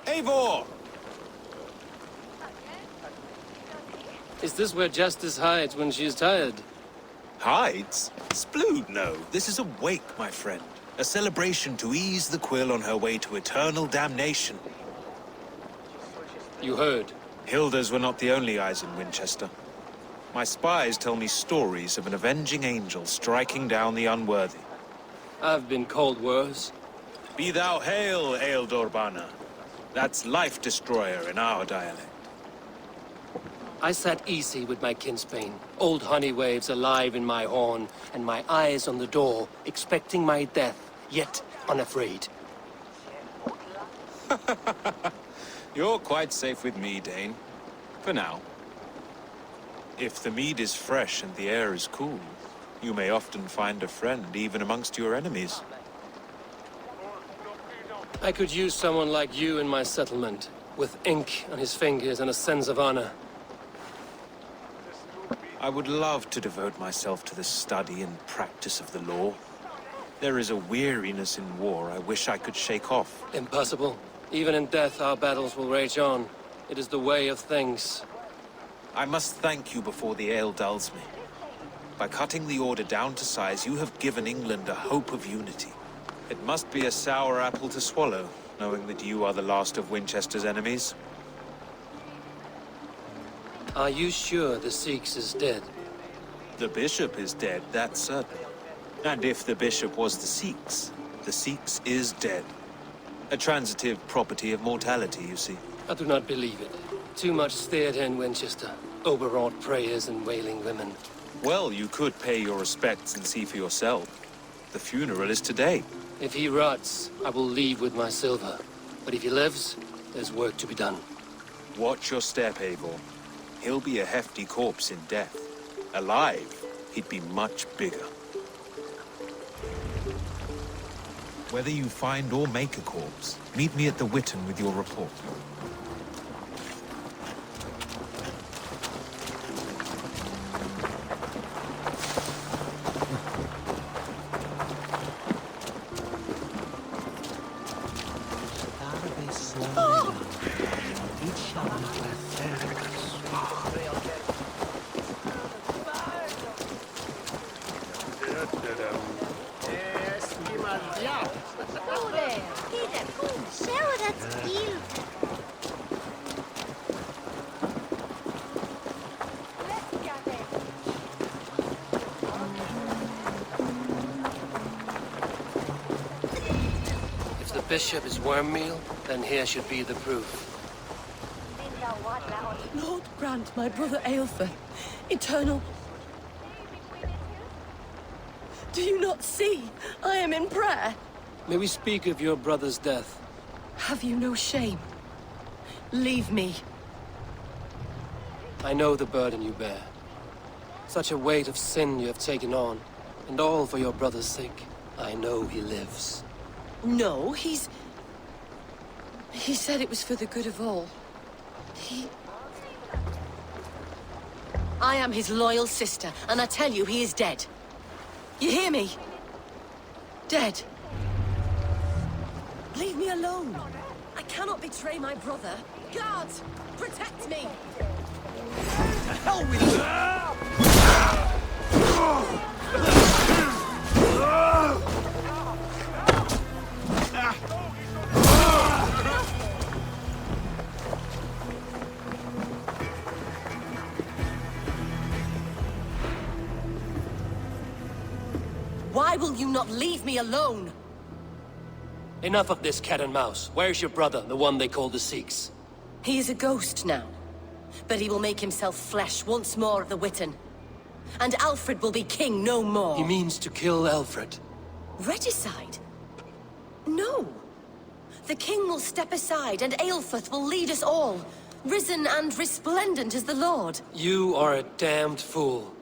Eivor! Is this where justice hides when she is tired? Hides? Splood, no. This is a wake, my friend. A celebration to ease the quill on her way to eternal damnation. You heard. Hilda's were not the only eyes in Winchester. My spies tell me stories of an avenging angel striking down the unworthy. I've been called worse. Be thou hail, Eildorbana. That's Life Destroyer in our dialect. I sat easy with my kinsbane, old honey waves alive in my horn, and my eyes on the door, expecting my death, yet unafraid. You're quite safe with me, Dane. For now. If the mead is fresh and the air is cool, you may often find a friend even amongst your enemies. I could use someone like you in my settlement, with ink on his fingers and a sense of honor. I would love to devote myself to the study and practice of the law. There is a weariness in war I wish I could shake off. Impossible. Even in death, our battles will rage on. It is the way of things. I must thank you before the ale dulls me. By cutting the Order down to size, you have given England a hope of unity. It must be a sour apple to swallow, knowing that you are the last of Winchester's enemies. Are you sure the Sikhs is dead? The bishop is dead, that's certain. And if the bishop was the Sikhs is dead. A transitive property of mortality, you see. I do not believe it. Too much theater in Winchester. Overwrought prayers and wailing women. Well, you could pay your respects and see for yourself. The funeral is today. If he rots, I will leave with my silver. But if he lives, there's work to be done. Watch your step, Eivor. He'll be a hefty corpse in death. Alive, he'd be much bigger. Whether you find or make a corpse, meet me at the Witten with your report. bishop is worm meal, then here should be the proof. Lord grant my brother Eivor eternal... Do you not see? I am in prayer. May we speak of your brother's death? Have you no shame? Leave me. I know the burden you bear. Such a weight of sin you have taken on, and all for your brother's sake. I know he lives. No, He said it was for the good of all. I am his loyal sister, and I tell you, he is dead. You hear me? Dead. Leave me alone. I cannot betray my brother. Guards, protect me! To hell with you! Why will you not leave me alone? Enough of this cat and mouse. Where's your brother, the one they call the Sikhs? He is a ghost now. But he will make himself flesh once more of the Witten. And Alfred will be king no more. He means to kill Alfred. Regicide? No. The king will step aside and Aelfrith will lead us all. Risen and resplendent as the Lord. You are a damned fool.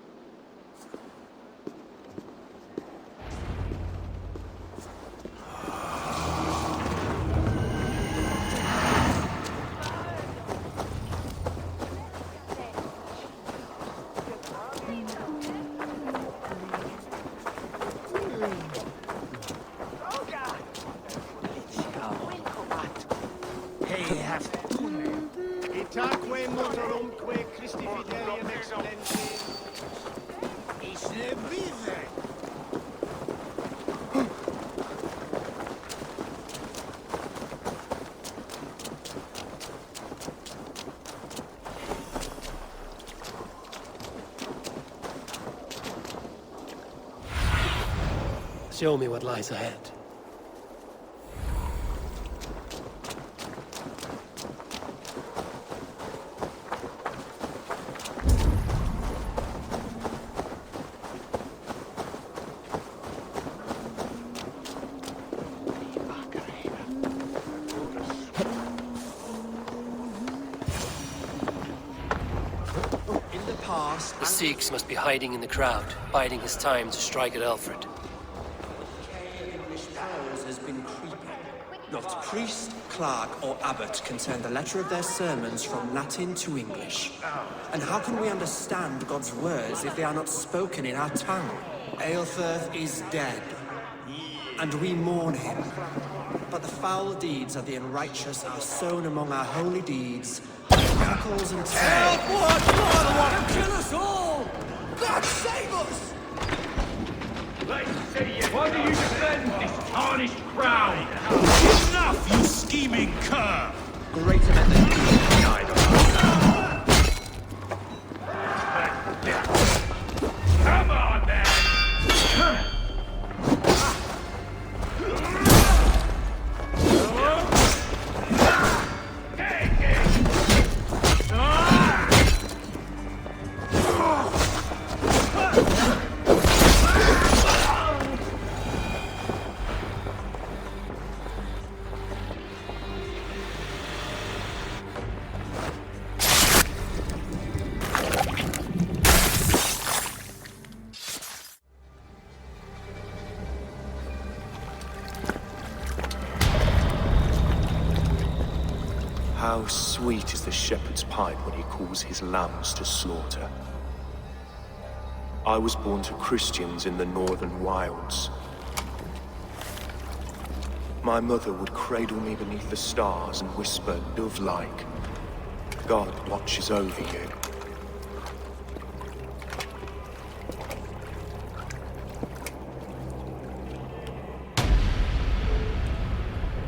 Show me what lies ahead. The Sikhs must be hiding in the crowd, biding his time to strike at Alfred. Has been creeping. Not priest, clerk, or abbot can turn the letter of their sermons from Latin to English. And how can we understand God's words if they are not spoken in our tongue? Aelfrith is dead, and we mourn him. But the foul deeds of the unrighteous are sown among our holy deeds, like cockles and tails. Help! Kill us all! God save us! Why do you defend this tarnished crown? Enough, you scheming cur! Greater than the neither. Come on, then! How sweet is the shepherd's pipe when he calls his lambs to slaughter. I was born to Christians in the northern wilds. My mother would cradle me beneath the stars and whisper, dove-like, God watches over you.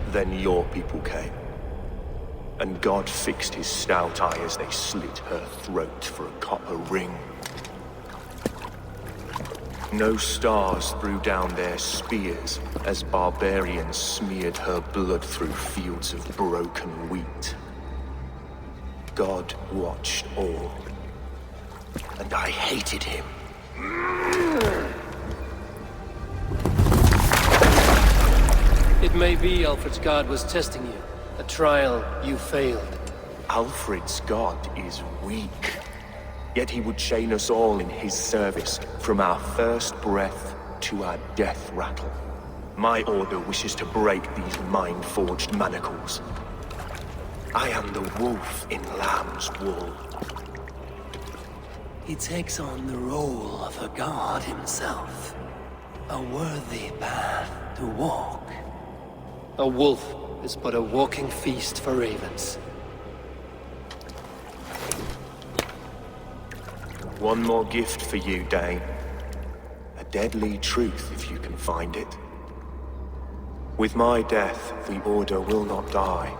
Then your people came. And God fixed his stout eye as they slit her throat for a copper ring. No stars threw down their spears as barbarians smeared her blood through fields of broken wheat. God watched all, and I hated him. It may be Alfred's god was testing you. A trial you failed. Alfred's god is weak. Yet he would chain us all in his service, from our first breath to our death rattle. My order wishes to break these mind-forged manacles. I am the wolf in lamb's wool. He takes on the role of a god himself. A worthy path to walk. A wolf is but a walking feast for ravens. One more gift for you, Dane. A deadly truth, if you can find it. With my death, the Order will not die.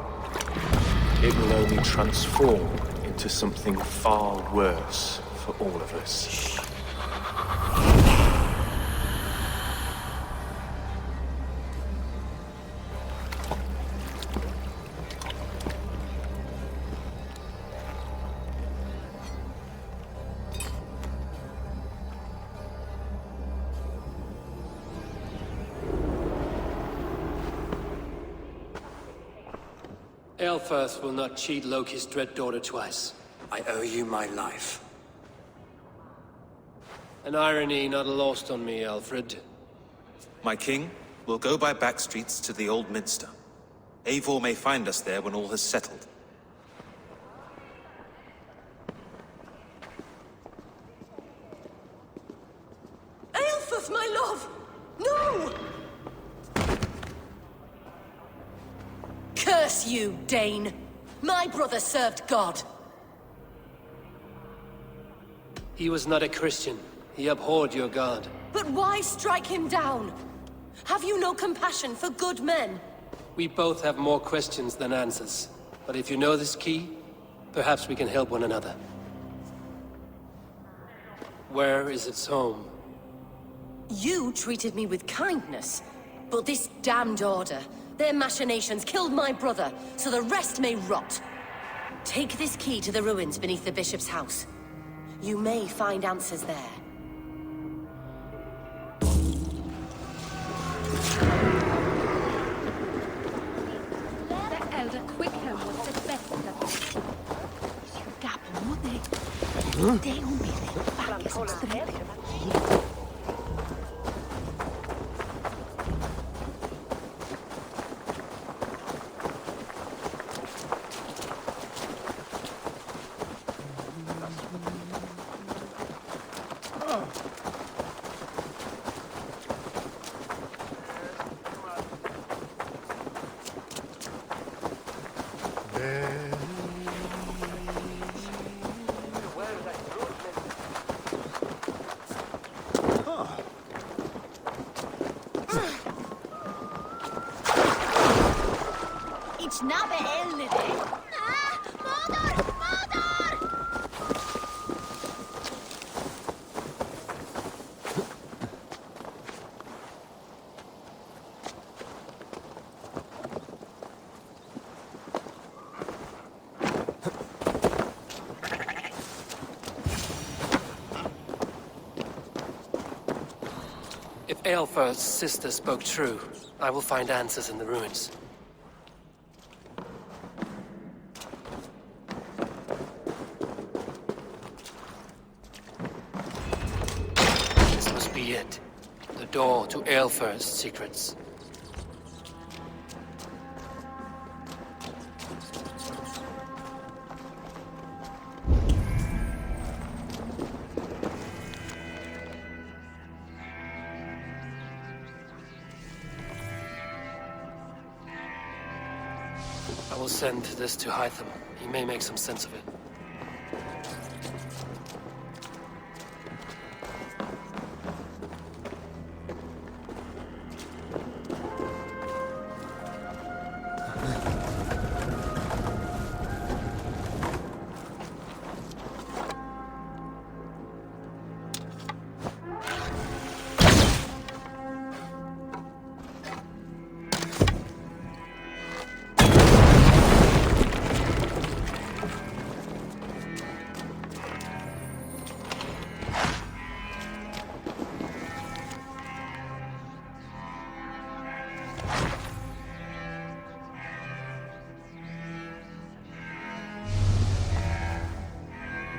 It will only transform into something far worse for all of us. Aelfirth will not cheat Loki's dread daughter twice. I owe you my life. An irony not lost on me, Alfred. My king, we'll go by back streets to the Old Minster. Eivor may find us there when all has settled. Aelfirth, my love! No! Curse you, Dane! My brother served God. He was not a Christian. He abhorred your god. But why strike him down? Have you no compassion for good men? We both have more questions than answers. But if you know this key, perhaps we can help one another. Where is its home? You treated me with kindness, but this damned Order, their machinations killed my brother, so the rest may rot. Take this key to the ruins beneath the Bishop's house. You may find answers there. The elder Quickhelm was the best that If Aelfirth's sister spoke true, I will find answers in the ruins. This must be it. The door to Aelfirth's secrets. I will send this to Hytham. He may make some sense of it.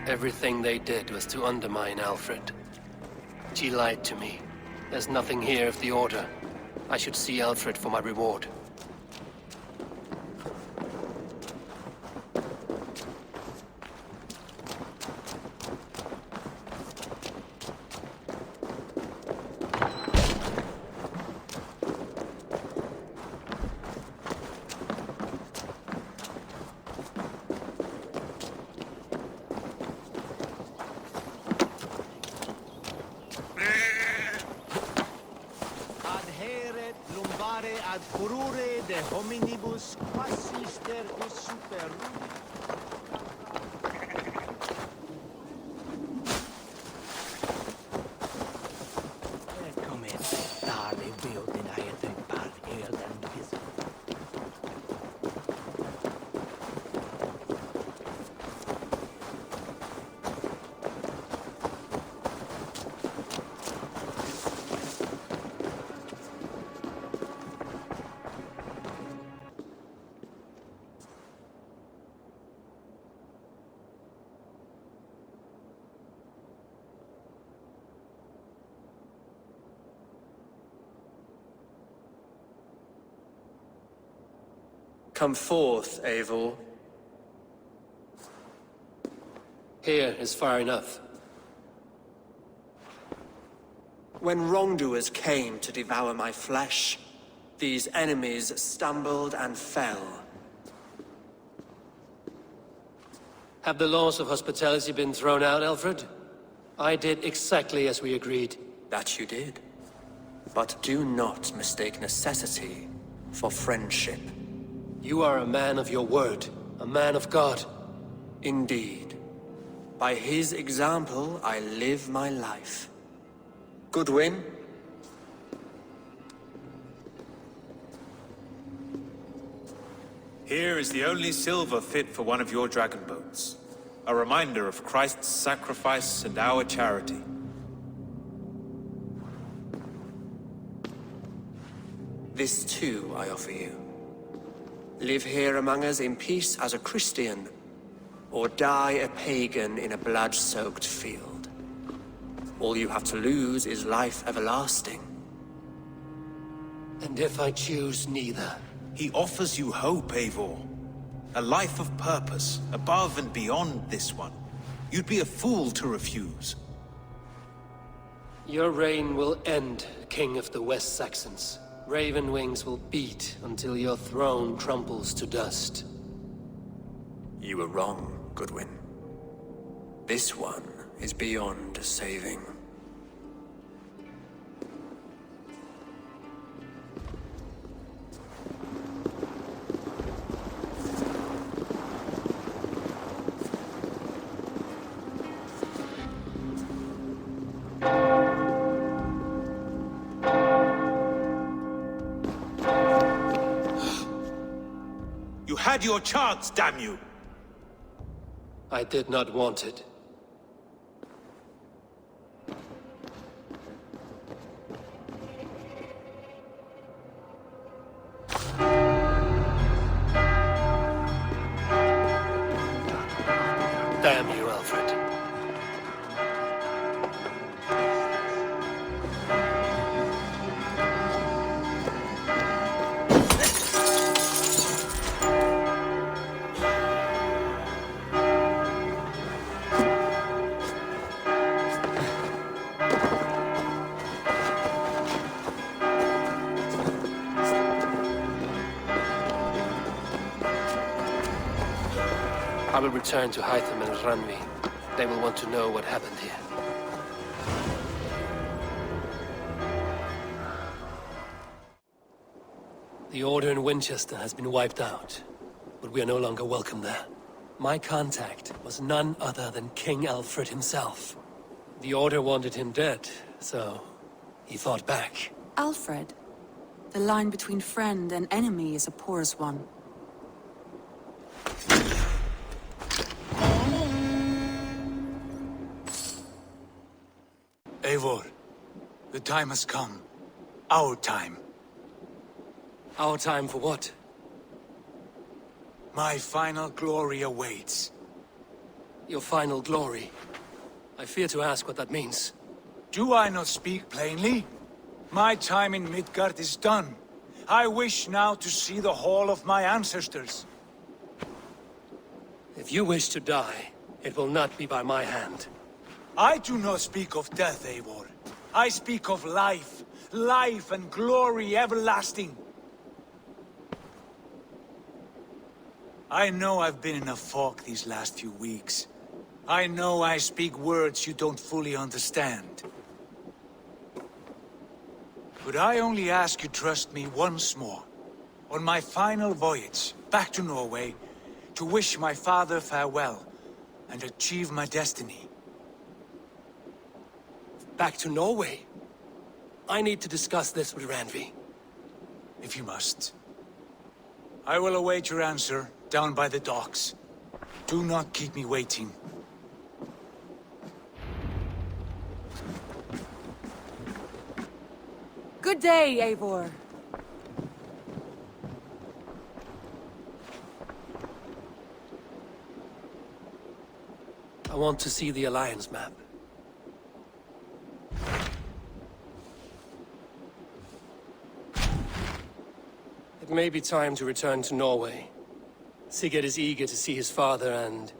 Everything they did was to undermine Alfred. She lied to me. There's nothing here of the Order. I should see Alfred for my reward. ad furore de hominibus quasis tergus super. Kom in, daar in beeld in hij het een paar heel en vissen. Come forth, Eivor. Here is far enough. When wrongdoers came to devour my flesh, these enemies stumbled and fell. Have the laws of hospitality been thrown out, Alfred? I did exactly as we agreed. That you did. But do not mistake necessity for friendship. You are a man of your word, a man of God. Indeed. By his example, I live my life. Goodwin? Here is the only silver fit for one of your dragon boats. A reminder of Christ's sacrifice and our charity. This too I offer you. Live here among us in peace as a Christian, or die a pagan in a blood-soaked field. All you have to lose is life everlasting. And if I choose neither? He offers you hope, Eivor. A life of purpose, above and beyond this one. You'd be a fool to refuse. Your reign will end, King of the West Saxons. Raven wings will beat until your throne crumbles to dust. You were wrong, Goodwin. This one is beyond saving. You had your chance, damn you! I did not want it. Damn you, Alfred. I will return to Hytham and Ranvi. They will want to know what happened here. The Order in Winchester has been wiped out, but we are no longer welcome there. My contact was none other than King Alfred himself. The Order wanted him dead, so he fought back. Alfred, the line between friend and enemy is a porous one. Eivor, the time has come. Our time. Our time for what? My final glory awaits. Your final glory. I fear to ask what that means. Do I not speak plainly? My time in Midgard is done. I wish now to see the hall of my ancestors. If you wish to die, it will not be by my hand. I do not speak of death, Eivor. I speak of life. Life and glory everlasting. I know I've been in a fog these last few weeks. I know I speak words you don't fully understand. But I only ask you trust me once more. On my final voyage, back to Norway, to wish my father farewell, and achieve my destiny. Back to Norway? I need to discuss this with Randvi. If you must. I will await your answer, down by the docks. Do not keep me waiting. Good day, Eivor. I want to see the Alliance map. It may be time to return to Norway. Sigurd is eager to see his father and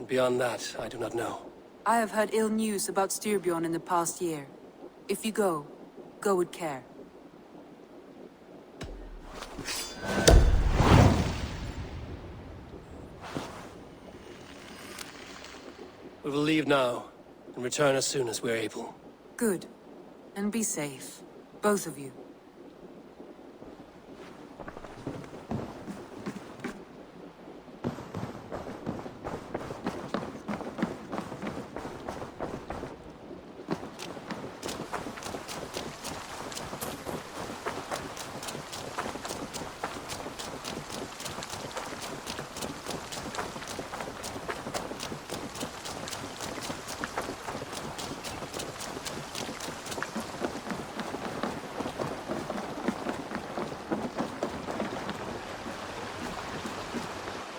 beyond that, I do not know. I have heard ill news about Styrbjorn in the past year. If you go with care. We will leave now, and return as soon as we're able. Good. And be safe. Both of you.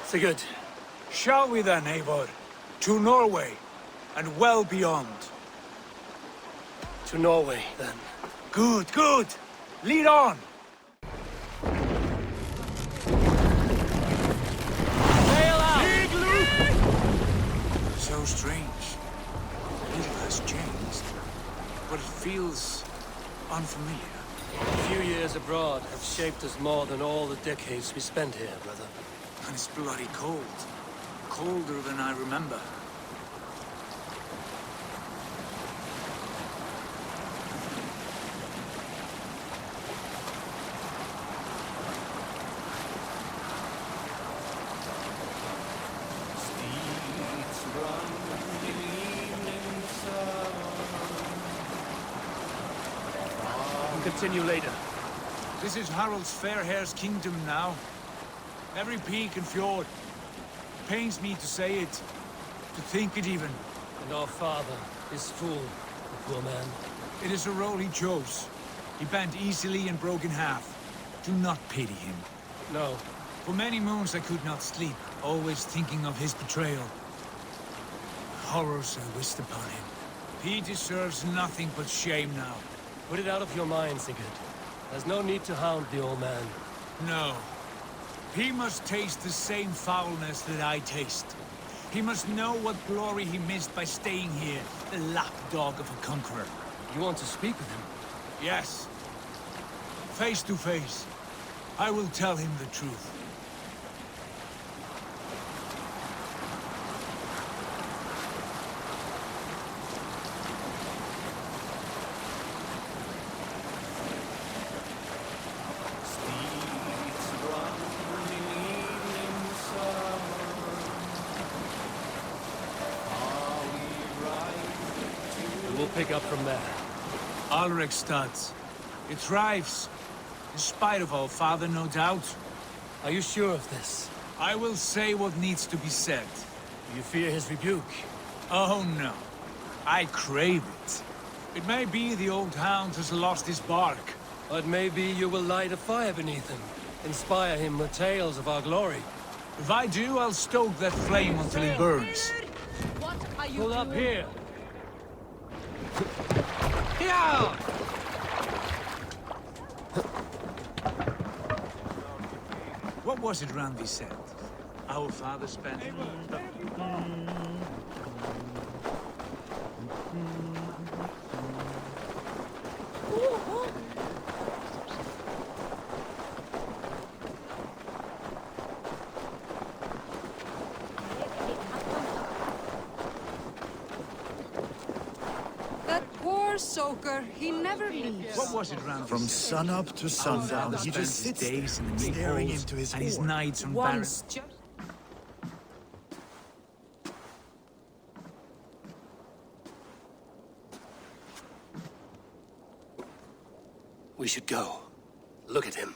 Sigurd. Shall we then, Eivor? To Norway, and well beyond. To Norway, then. Good, good! Lead on! Sail out! So strange. Little has changed, but it feels unfamiliar. A few years abroad have shaped us more than all the decades we spent here, brother. And it's bloody cold. Colder than I remember. We'll continue later. This is Harald's Fairhair's kingdom now. Every peak and fjord. Pains me to say it, to think it even. And our father is full, the poor man. It is a role he chose. He bent easily and broke in half. Do not pity him. No. For many moons I could not sleep, always thinking of his betrayal. Horrors I wished upon him. He deserves nothing but shame now. Put it out of your mind, Sigurd. There's no need to hound the old man. No. He must taste the same foulness that I taste. He must know what glory he missed by staying here, the lapdog of a conqueror. You want to speak with him? Yes. Face to face. I will tell him the truth. We'll pick up from there. Alrekstad. It thrives. In spite of our father, no doubt. Are you sure of this? I will say what needs to be said. You fear his rebuke? Oh no. I crave it. It may be the old hound has lost his bark. But maybe you will light a fire beneath him. Inspire him with tales of our glory. If I do, I'll stoke that flame until it burns. What are you Pull up doing? here. Yeah! What was it Randvi said? Our father spent... That poor soaker, he never leaves. What was it Randvi From said? sunup to sundown, he just sits days in the staring holes into his and his hoard. nights on barren... We should go. Look at him.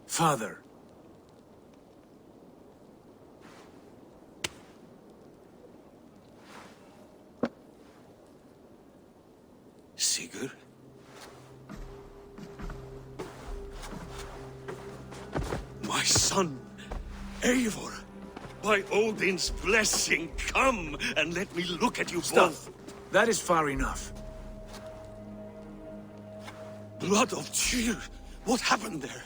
Father. Sigurd? My son, Eivor! By Odin's blessing, come and let me look at you both! That is far enough. Blood of Tyr! What happened there?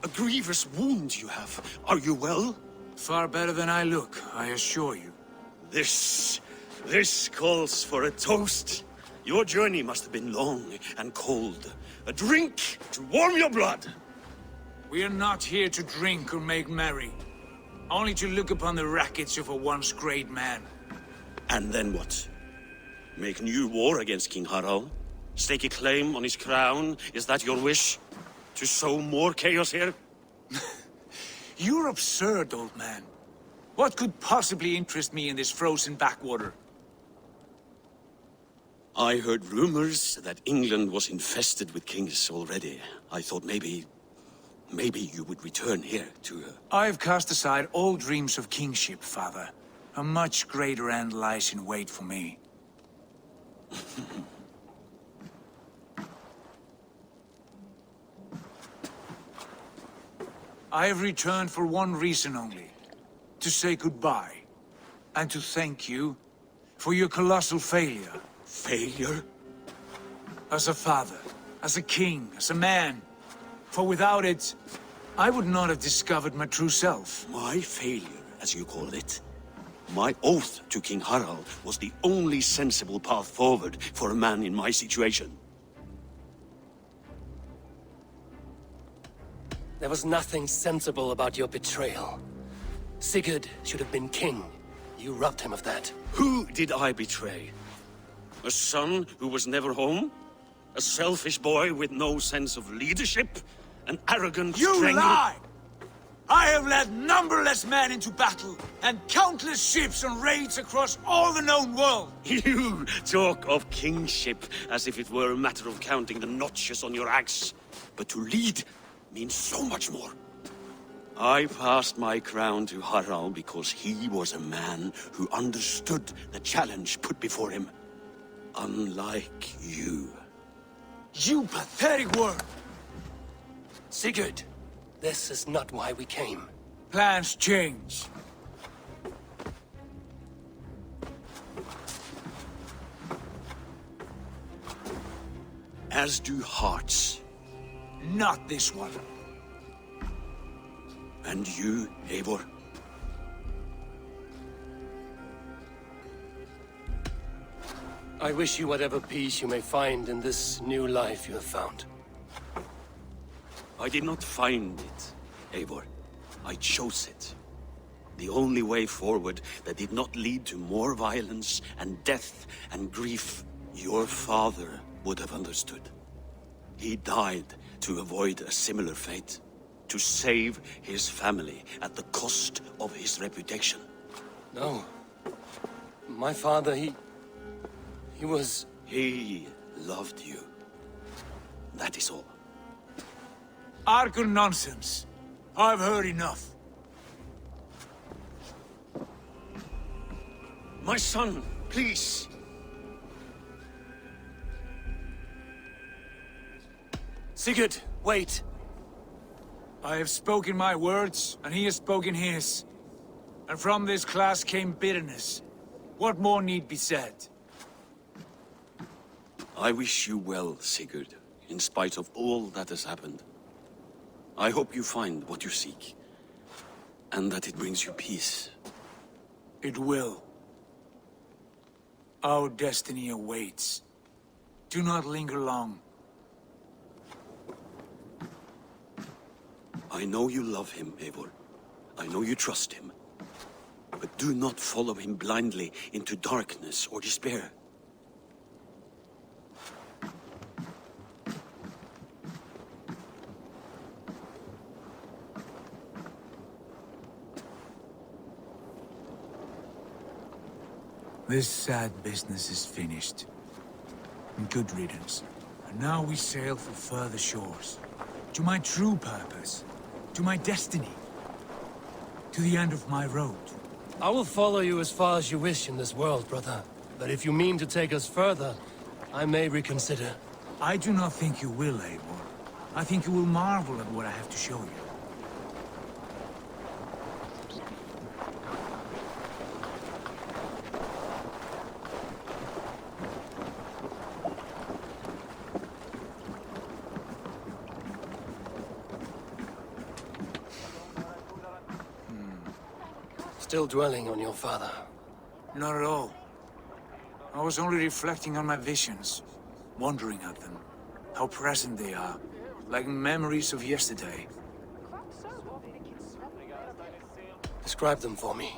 A grievous wound you have. Are you well? Far better than I look, I assure you. This calls for a toast. Your journey must have been long and cold. A drink to warm your blood. We are not here to drink or make merry. Only to look upon the wreckage of a once great man. And then what? Make new war against King Harald? Stake a claim on his crown? Is that your wish? To sow more chaos here? You're absurd, old man. What could possibly interest me in this frozen backwater? I heard rumors that England was infested with kings already. I thought maybe you would return here to... I've cast aside all dreams of kingship, father. A much greater end lies in wait for me. I have returned for one reason only. To say goodbye. And to thank you for your colossal failure. Failure? As a father, as a king, as a man. For without it, I would not have discovered my true self. My failure, as you call it? My oath to King Harald was the only sensible path forward for a man in my situation. There was nothing sensible about your betrayal. Sigurd should have been king. You robbed him of that. Who did I betray? A son who was never home? A selfish boy with no sense of leadership? An arrogant You lie! I have led numberless men into battle, and countless ships on raids across all the known world! You talk of kingship as if it were a matter of counting the notches on your axe. But to lead means so much more. I passed my crown to Harald because he was a man who understood the challenge put before him. Unlike you. You pathetic worm! Sigurd, this is not why we came. Plans change. As do hearts. Not this one. And you, Eivor? I wish you whatever peace you may find in this new life you have found. I did not find it, Eivor. I chose it. The only way forward that did not lead to more violence and death and grief your father would have understood. He died to avoid a similar fate. To save his family at the cost of his reputation. No. My father, he was... He loved you. That is all. Archer nonsense. I've heard enough. My son, please. Sigurd, wait. I have spoken my words, and he has spoken his. And from this class came bitterness. What more need be said? I wish you well, Sigurd, in spite of all that has happened. I hope you find what you seek, and that it brings you peace. It will. Our destiny awaits. Do not linger long. I know you love him, Eivor. I know you trust him. But do not follow him blindly into darkness or despair. This sad business is finished. And good riddance. And now we sail for further shores. To my true purpose. To my destiny. To the end of my road. I will follow you as far as you wish in this world, brother. But if you mean to take us further, I may reconsider. I do not think you will, Eivor. I think you will marvel at what I have to show you. Still dwelling on your father? Not at all. I was only reflecting on my visions, wondering at them. How present they are, like memories of yesterday. Describe them for me,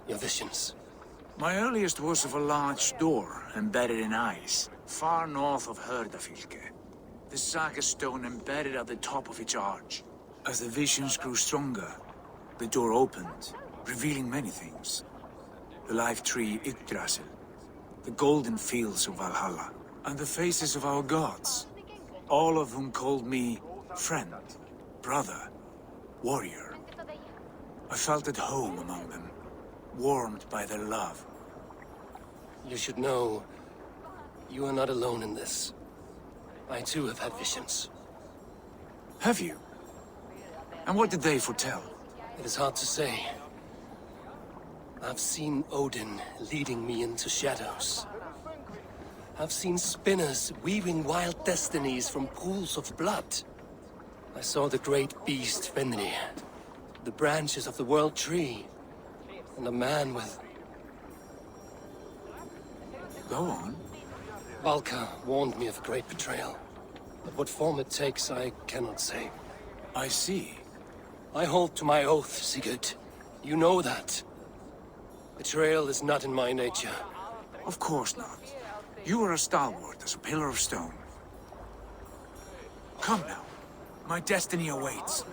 your visions. My earliest was of a large door embedded in ice, far north of Herdafylke. The saga stone embedded at the top of its arch. As the visions grew stronger, the door opened, revealing many things. The life tree Yggdrasil, the golden fields of Valhalla, and the faces of our gods, all of whom called me friend, brother, warrior. I felt at home among them, warmed by their love. You should know, you are not alone in this. I too have had visions. Have you? And what did they foretell? It is hard to say. I've seen Odin leading me into shadows. I've seen spinners weaving wild destinies from pools of blood. I saw the great beast Fenrir, the branches of the world tree, and a man with... Go on. Valka warned me of a great betrayal. But what form it takes, I cannot say. I see. I hold to my oath, Sigurd. You know that. Betrayal is not in my nature. Of course not. You are as stalwart as a pillar of stone. Come now. My destiny awaits.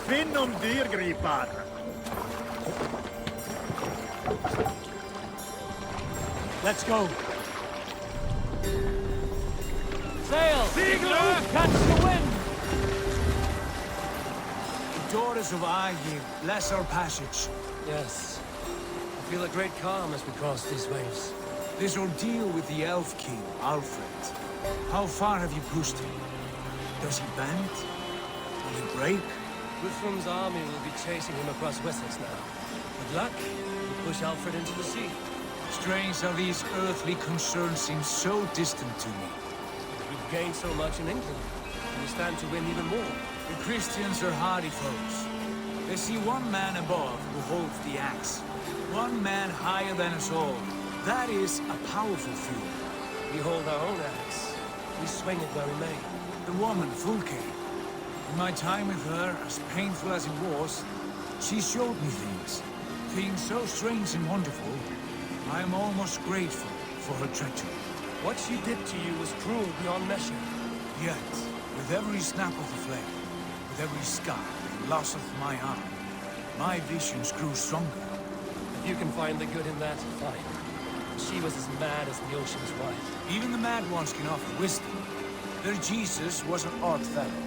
Finn dyrgripar! Let's go. Sail! Catch the wind! The daughters of Aegir, bless our passage. Yes. I feel a great calm as we cross these waves. This ordeal with the Elf King, Alfred. How far have you pushed him? Does he bend? Will he break? Guthrum's army will be chasing him across Wessex now. With luck, we'll push Alfred into the sea. Strange how these earthly concerns seem so distant to me. We've gained so much in England. We stand to win even more. The Christians are hardy foes. They see one man above who holds the axe. One man higher than us all. That is a powerful feeling. We hold our own axe. We swing it where we may. The woman, Fulke. In my time with her, as painful as it was, she showed me things. Things so strange and wonderful. I am almost grateful for her treachery. What she did to you was cruel beyond measure. Yet, with every snap of the flame, with every scar and loss of my arm, my visions grew stronger. If you can find the good in that, fine. She was as mad as the ocean's wide. Even the mad ones can offer wisdom. Their Jesus was an odd fellow.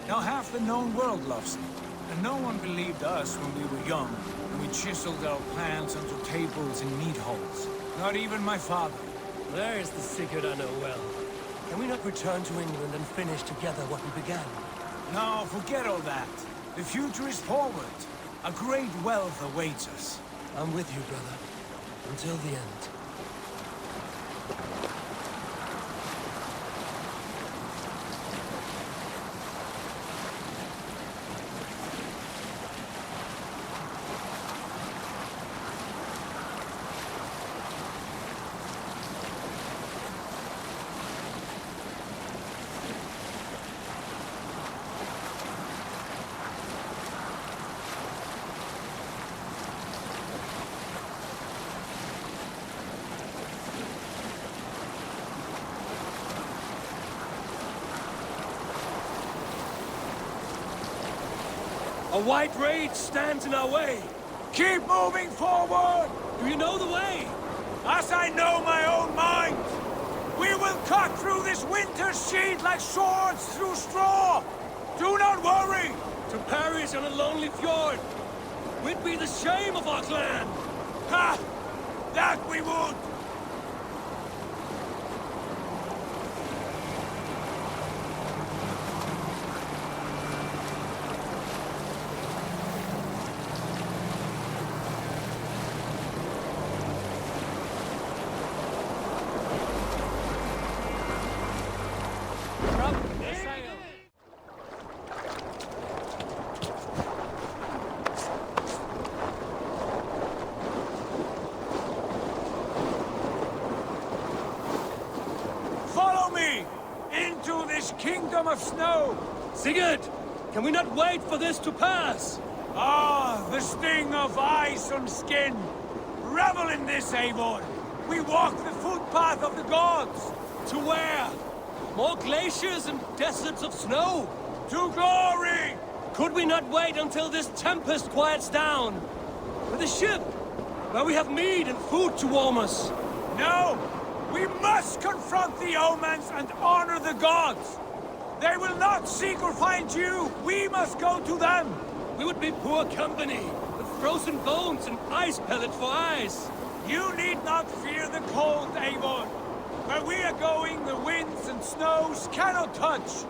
Now half the known world loves him, and no one believed us when we were young, and We chiseled our plans onto tables in meat halls. Not even my father. There is the Sigurd I know well. Can we not return to England and finish together what we began? No, forget all that. The future is forward. A great wealth awaits us. I'm with you, brother. Until the end. A white rage stands in our way. Keep moving forward! Do you know the way? As I know my own mind! We will cut through this winter's sheet like swords through straw! Do not worry! To perish on a lonely fjord! We'd be the shame of our clan! Ha! That we would! Kingdom of snow! Sigurd! Can we not wait for this to pass? Ah, the sting of ice on skin! Revel in this, Eivor! We walk the footpath of the gods! To where? More glaciers and deserts of snow? To glory! Could we not wait until this tempest quiets down? With a ship, where we have meat and food to warm us? No! We must confront the omens and honor the gods! They will not seek or find you! We must go to them! We would be poor company, with frozen bones and ice pellets for eyes. You need not fear the cold, Eivor. Where we are going, the winds and snows cannot touch.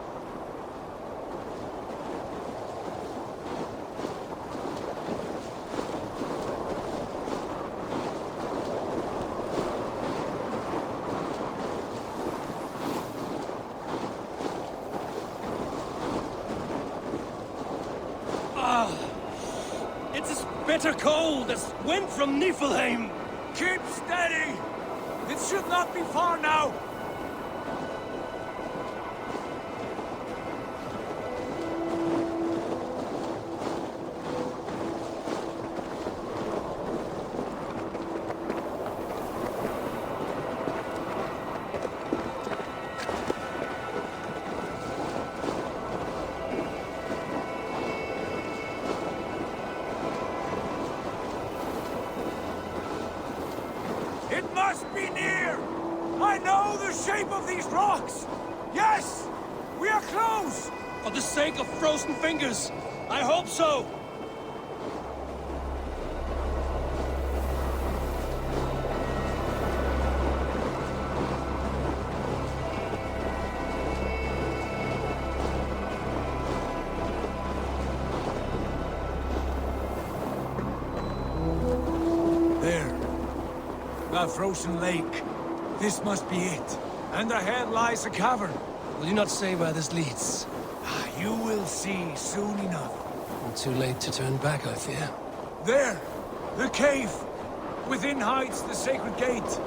Bitter cold as wind from Niflheim! Keep steady! It should not be far now! It must be near! I know the shape of these rocks! Yes! We are close! For the sake of frozen fingers, I hope so! A frozen lake. This must be it. And ahead lies a cavern. Will you not say where this leads? You will see soon enough. Too late to turn back, I fear. There! The cave! Within hides the sacred gate.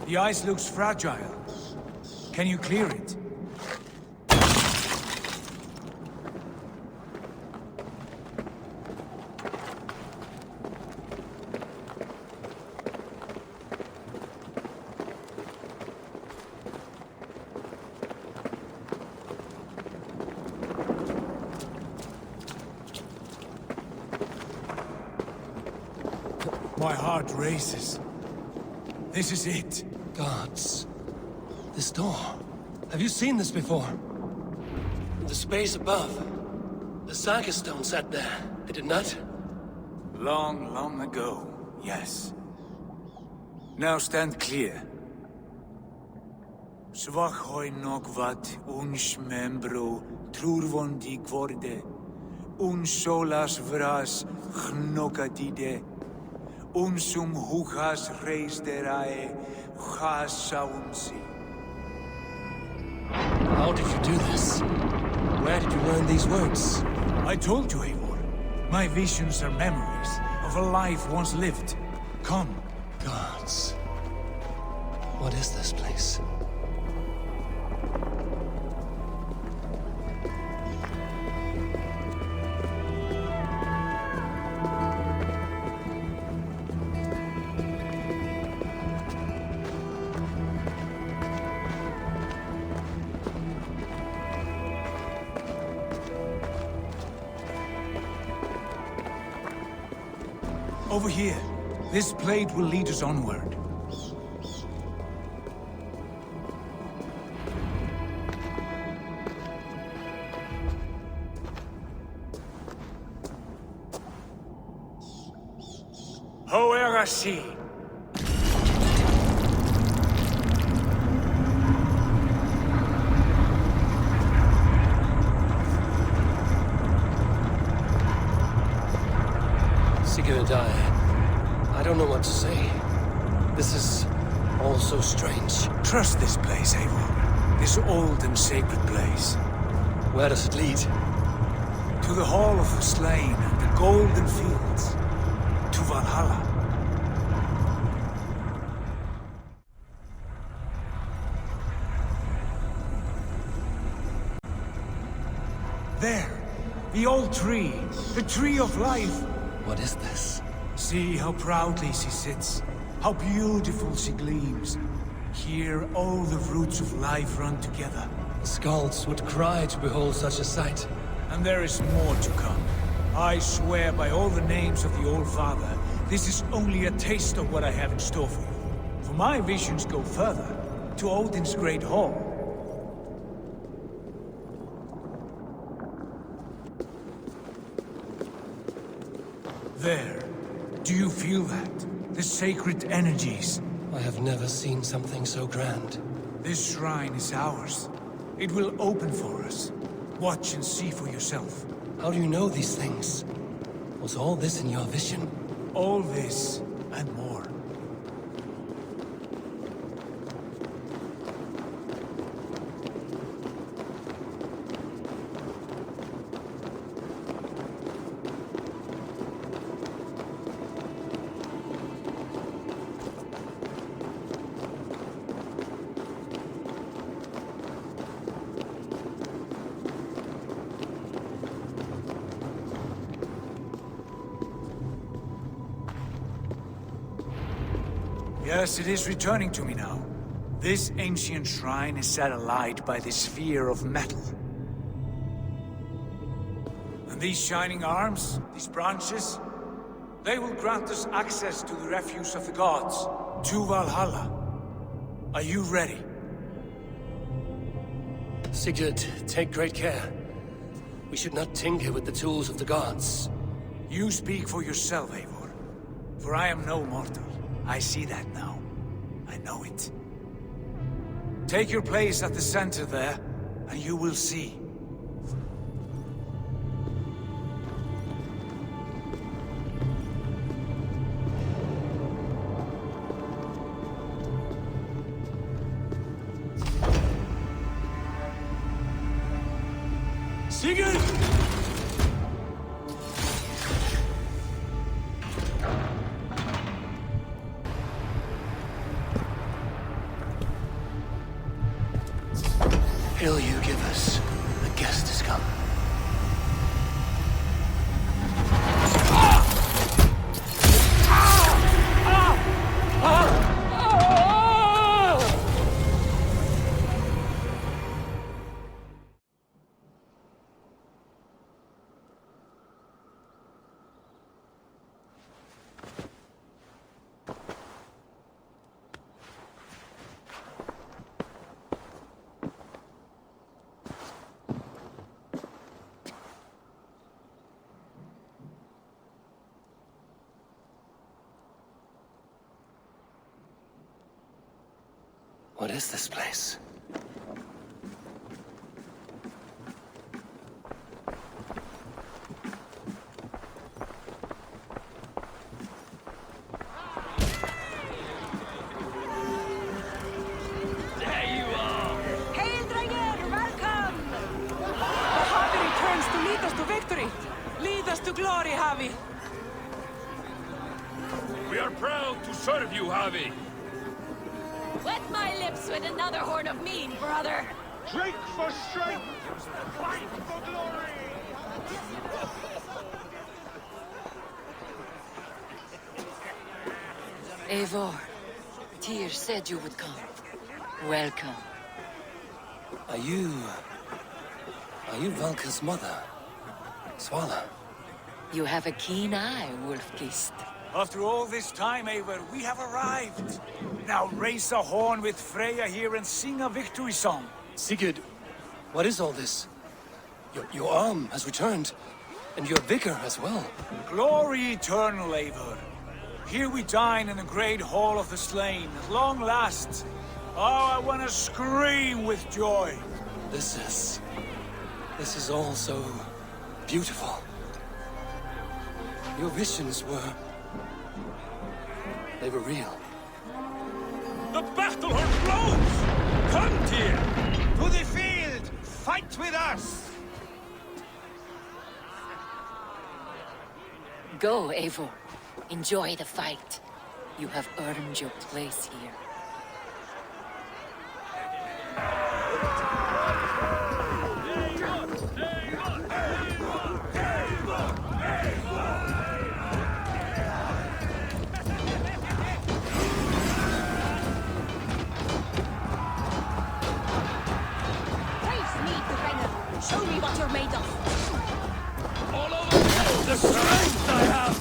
The ice looks fragile. Can you clear it? My heart races. This is it. Gods. This door. Have you seen this before? The space above. The saga stone sat there, did it not? Long, long ago, yes. Now stand clear. Svachoi nokvat uns membro trurvondi kvorde. Uns solas vras gnokatide. Unsum huchas reisderae chasaunsi. How did you do this? Where did you learn these words? I told you, Eivor. My visions are memories of a life once lived. Come. Gods. What is this place? Over here. This blade will lead us onward. Hoerasi. Sigurd, I don't know what to say. This is all so strange. Trust this place, Eivor. This old and sacred place. Where does it lead? To the Hall of the Slain and the Golden Fields. To Valhalla. There! The old tree! The tree of life! What is this? See how proudly she sits. How beautiful she gleams. Here all the roots of life run together. The Skalds would cry to behold such a sight. And there is more to come. I swear by all the names of the Old Father, this is only a taste of what I have in store for you. For my visions go further, to Odin's Great Hall. There. Do you feel that? The sacred energies. I have never seen something so grand. This shrine is ours. It will open for us. Watch and see for yourself. How do you know these things? Was all this in your vision? All this, and more. Yes, it is returning to me now. This ancient shrine is set alight by this sphere of metal. And these shining arms, these branches, they will grant us access to the refuse of the gods, to Valhalla. Are you ready? Sigurd, take great care. We should not tinker with the tools of the gods. You speak for yourself, Eivor. For I am no mortal. I see that now. I know it. Take your place at the center there, and you will see. Sigurd! Hail you give us. The guest has come. What is this place? Glory, Javi! We are proud to serve you, Javi. Wet my lips with another horn of mead, brother. Drink for strength! Fight for glory! Eivor, Tyr said you would come. Welcome. Are you Valka's mother? Swallow? You have a keen eye, Wolf-Kissed. After all this time, Eivor, we have arrived. Now raise a horn with Freya here and sing a victory song. Sigurd, what is all this? Your arm has returned, and your vigor as well. Glory eternal, Eivor. Here we dine in the great hall of the slain, at long last. Oh, I want to scream with joy. This is all so beautiful. Your visions they were real. The battle horn blows! Come, Tyr! To the field! Fight with us! Go, Eivor. Enjoy the fight. You have earned your place here. Show me what you're made of. All over the strength I have!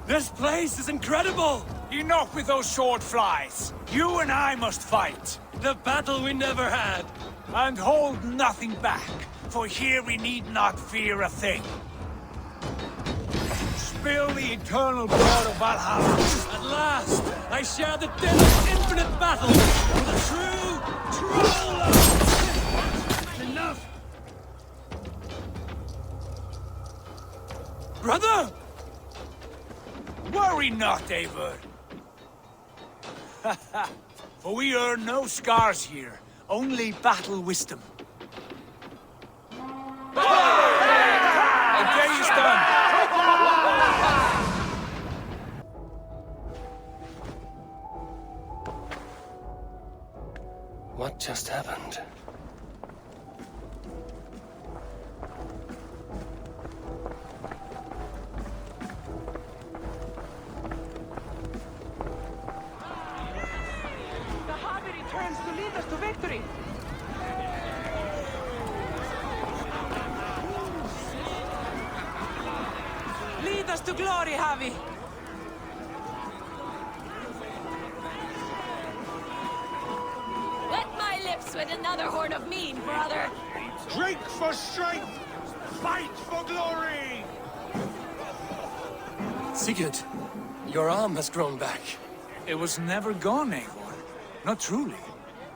This place is incredible! Enough with those sword flies. You and I must fight. The battle we never had. And hold nothing back, for here we need not fear a thing. Spill the eternal blood of Valhalla. At last, I share the death of infinite battle with a true love. Enough! Brother! Worry not, Eivor. For we earn no scars here, only battle wisdom. A day is done. What just happened? To victory! Lead us to glory, Javi! Wet my lips with another horn of mead, brother! Drink for strength! Fight for glory! Sigurd, your arm has grown back. It was never gone, Eivor. Not truly.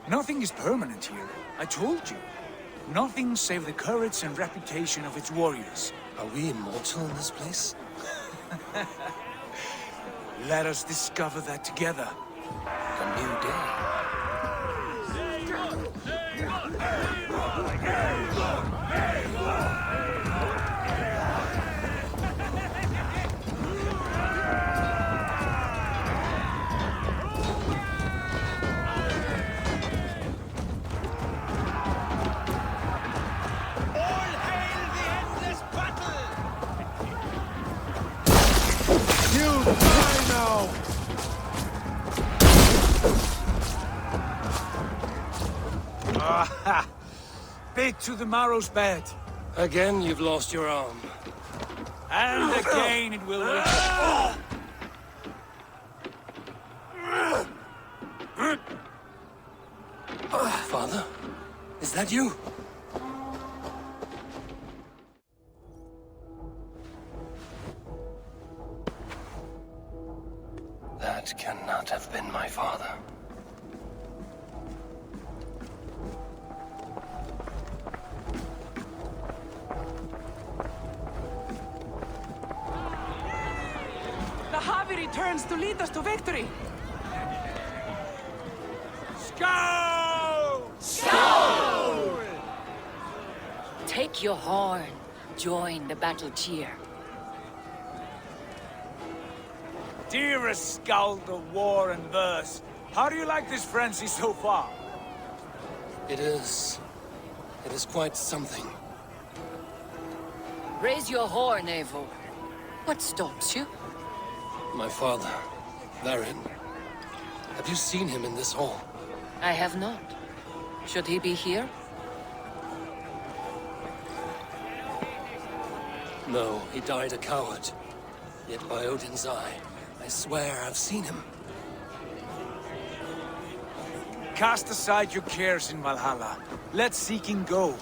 Nothing is permanent here. I told you. Nothing save the courage and reputation of its warriors. Are we immortal in this place? Let us discover that together. A new day. Ah, bit to the marrow's bed. Again, you've lost your arm. And again it will reach. Father? Is that you? That cannot have been my father. The Javi returns to lead us to victory! Scojoe! Scojoe! Take your horn. Join the battle cheer. Dearest skald of war and verse, how do you like this frenzy so far? It is quite something. Raise your horn, Eivor. What stops you? My father, Varin. Have you seen him in this hall? I have not. Should he be here? No, he died a coward. Yet by Odin's eye, I swear I've seen him. Cast aside your cares in Valhalla. Let seeking go.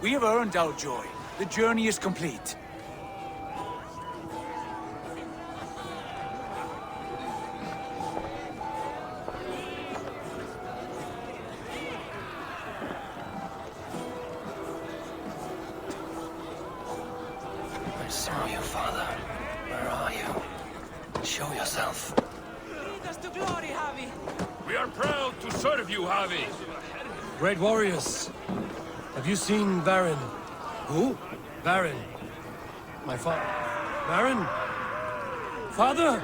We have earned our joy. The journey is complete. I saw you, Father. Where are you? Show yourself. Lead us to glory, Javi! We are proud to serve you, Javi. Great warriors. Have you seen Varin? Who? Varin. My father. Varin? Father?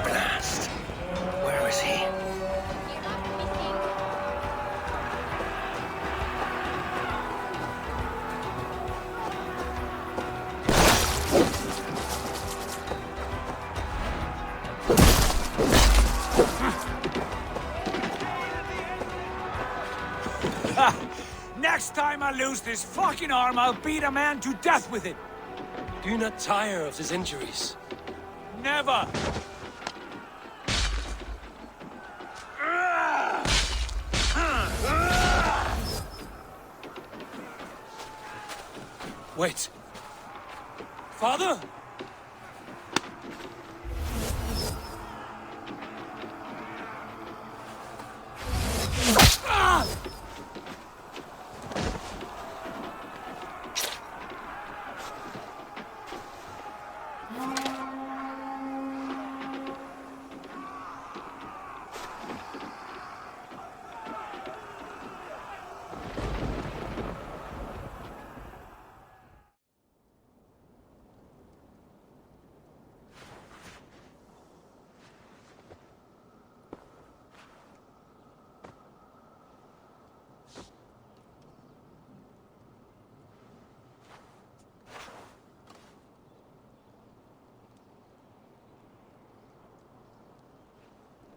Blast. Where is he? Next time I lose this fucking arm, I'll beat a man to death with it. Do you not tire of his injuries? Never! Wait. Father?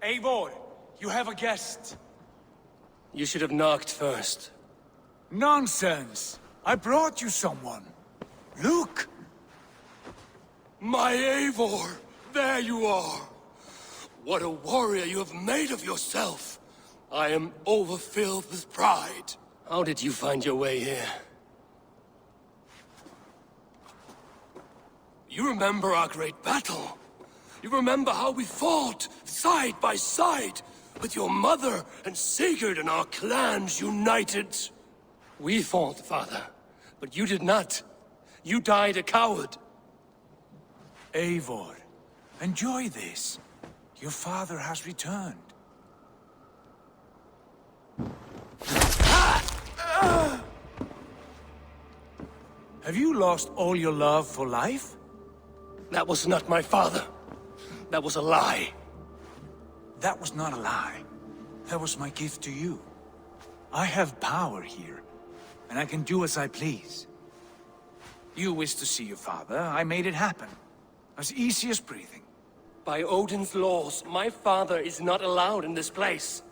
Eivor, you have a guest. You should have knocked first. Nonsense! I brought you someone. Look! My Eivor! There you are! What a warrior you have made of yourself! I am overfilled with pride. How did you find your way here? You remember our great battle? You remember how we fought, side by side, with your mother and Sigurd and our clans united? We fought, Father, but you did not. You died a coward. Eivor, enjoy this. Your father has returned. Have you lost all your love for life? That was not my father. That was a lie. That was not a lie. That was my gift to you. I have power here, and I can do as I please. You wished to see your father, I made it happen. As easy as breathing. By Odin's laws, my father is not allowed in this place.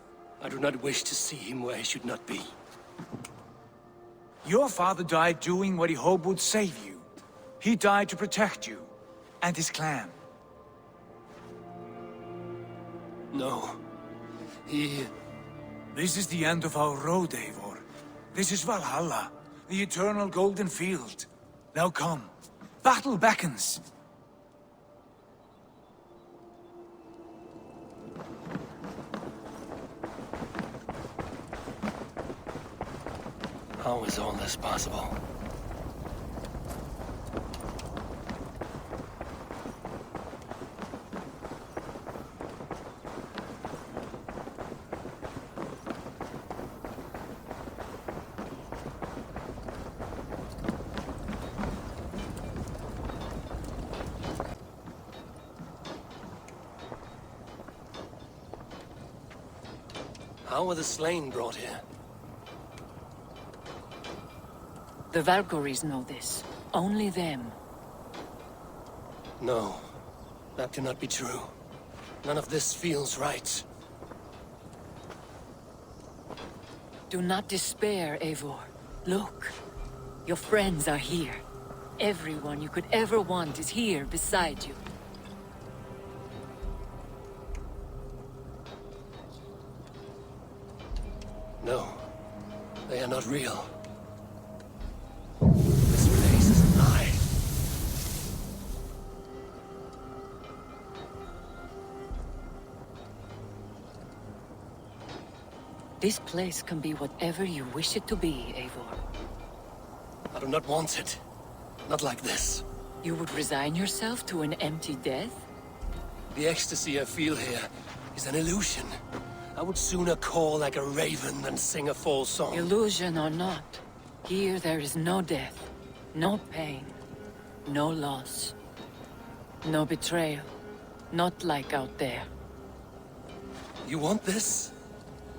I do not wish to see him where he should not be. Your father died doing what he hoped would save you. He died to protect you, and his clan. No. This is the end of our road, Eivor. This is Valhalla, the eternal golden field. Now come. Battle beckons. How is all this possible? How were the slain brought here? The Valkyries know this. Only them. No, that cannot be true. None of this feels right. Do not despair, Eivor. Look. Your friends are here. Everyone you could ever want is here beside you. No, they are not real. This place is a lie. This place can be whatever you wish it to be, Eivor. I do not want it. Not like this. You would resign yourself to an empty death? The ecstasy I feel here is an illusion. I would sooner call like a raven than sing a false song. Illusion or not, here there is no death, no pain, no loss, no betrayal, not like out there. You want this?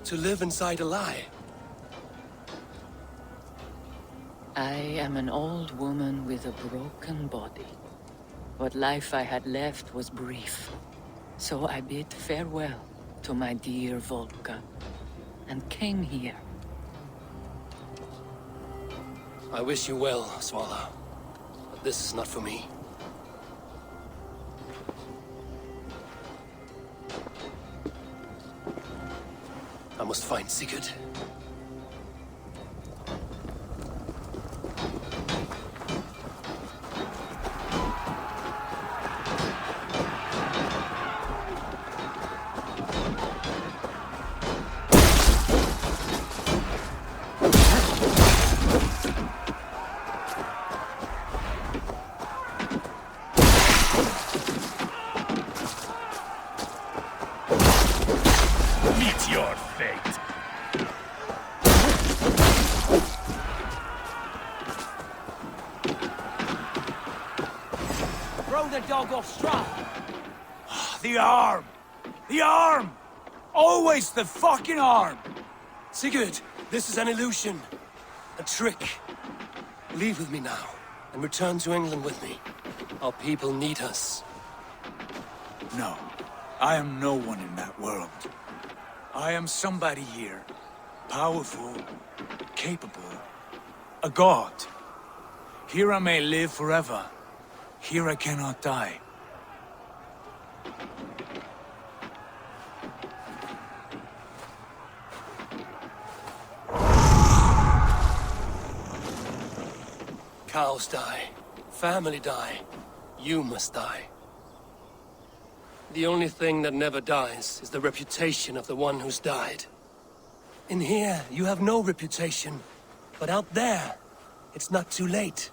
To live inside a lie? I am an old woman with a broken body. What life I had left was brief, so I bid farewell to my dear Volka, and came here. I wish you well, Swallow, but this is not for me. I must find Sigurd. Meet your fate. Throw the dog off strap. The arm! The arm! Always the fucking arm! Sigurd, this is an illusion. A trick. Leave with me now, and return to England with me. Our people need us. No, I am no one in that world. I am somebody here. Powerful, capable, a god. Here I may live forever. Here I cannot die. Cows die. Family die. You must die. The only thing that never dies is the reputation of the one who's died. In here, you have no reputation. But out there, it's not too late.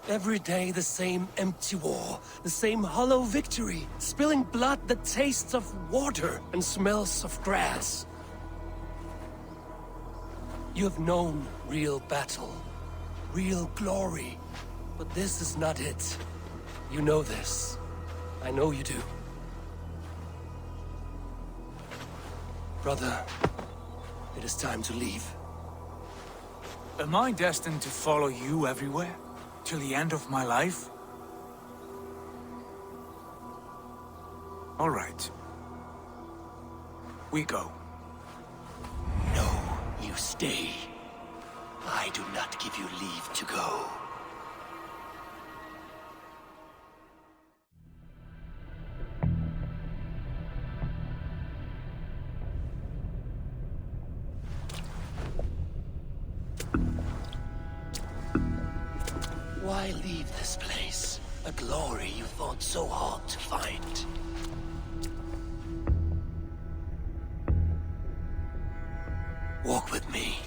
Every day the same empty war, the same hollow victory, spilling blood that tastes of water and smells of grass. You have known real battle, real glory, but this is not it. You know this. I know you do. Brother, It is time to leave. Am I destined to follow you everywhere? Till the end of my life? All right. We go. No, you stay. I do not give you leave to go. Why leave this place? A glory you fought so hard to find. Walk with me.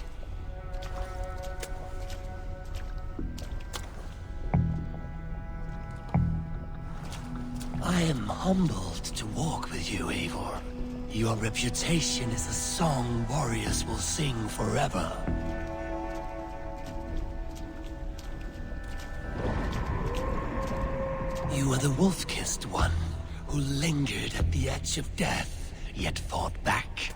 I am humbled to walk with you, Eivor. Your reputation is a song warriors will sing forever. You are the wolf-kissed one, who lingered at the edge of death, yet fought back.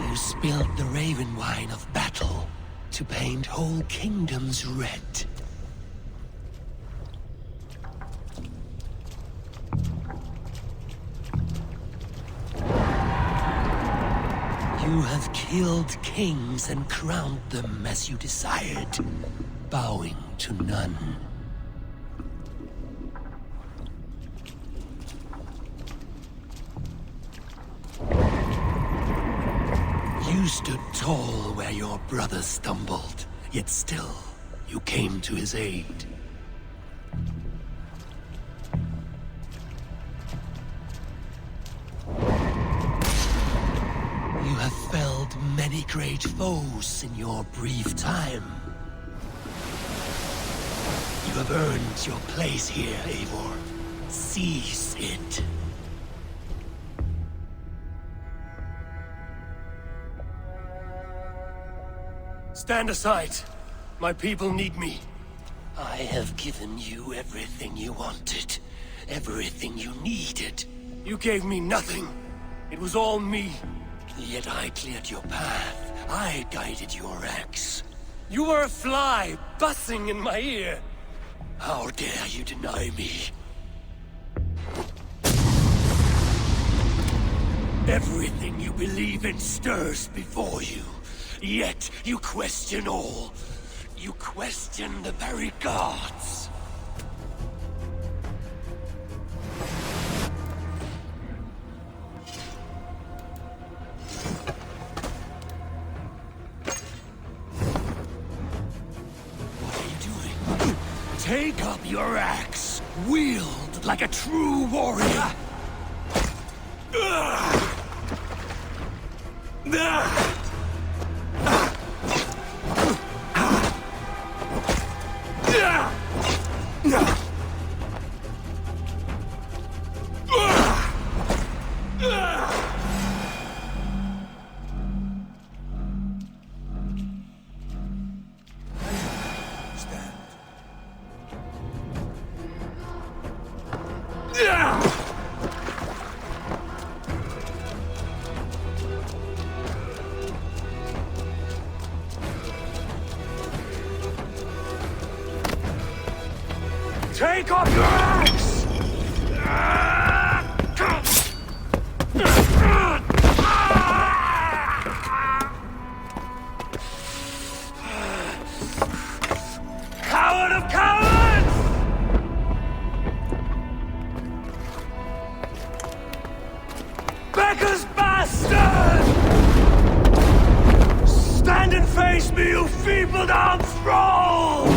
You spilled the raven wine of battle to paint whole kingdoms red. You have killed kings and crowned them as you desired, bowing to none. You stood tall where your brother stumbled, yet still, you came to his aid. You have felled many great foes in your brief time. You have earned your place here, Eivor. Seize it. Stand aside. My people need me. I have given you everything you wanted. Everything you needed. You gave me nothing. It was all me. Yet I cleared your path. I guided your axe. You were a fly, buzzing in my ear. How dare you deny me? Everything you believe in stirs before you. Yet you question all. You question the very gods. Take up your axe. Wield like a true warrior. Take off your axe! Coward of cowards! Becker's bastard! Stand and face me, you feeble-armed thrall!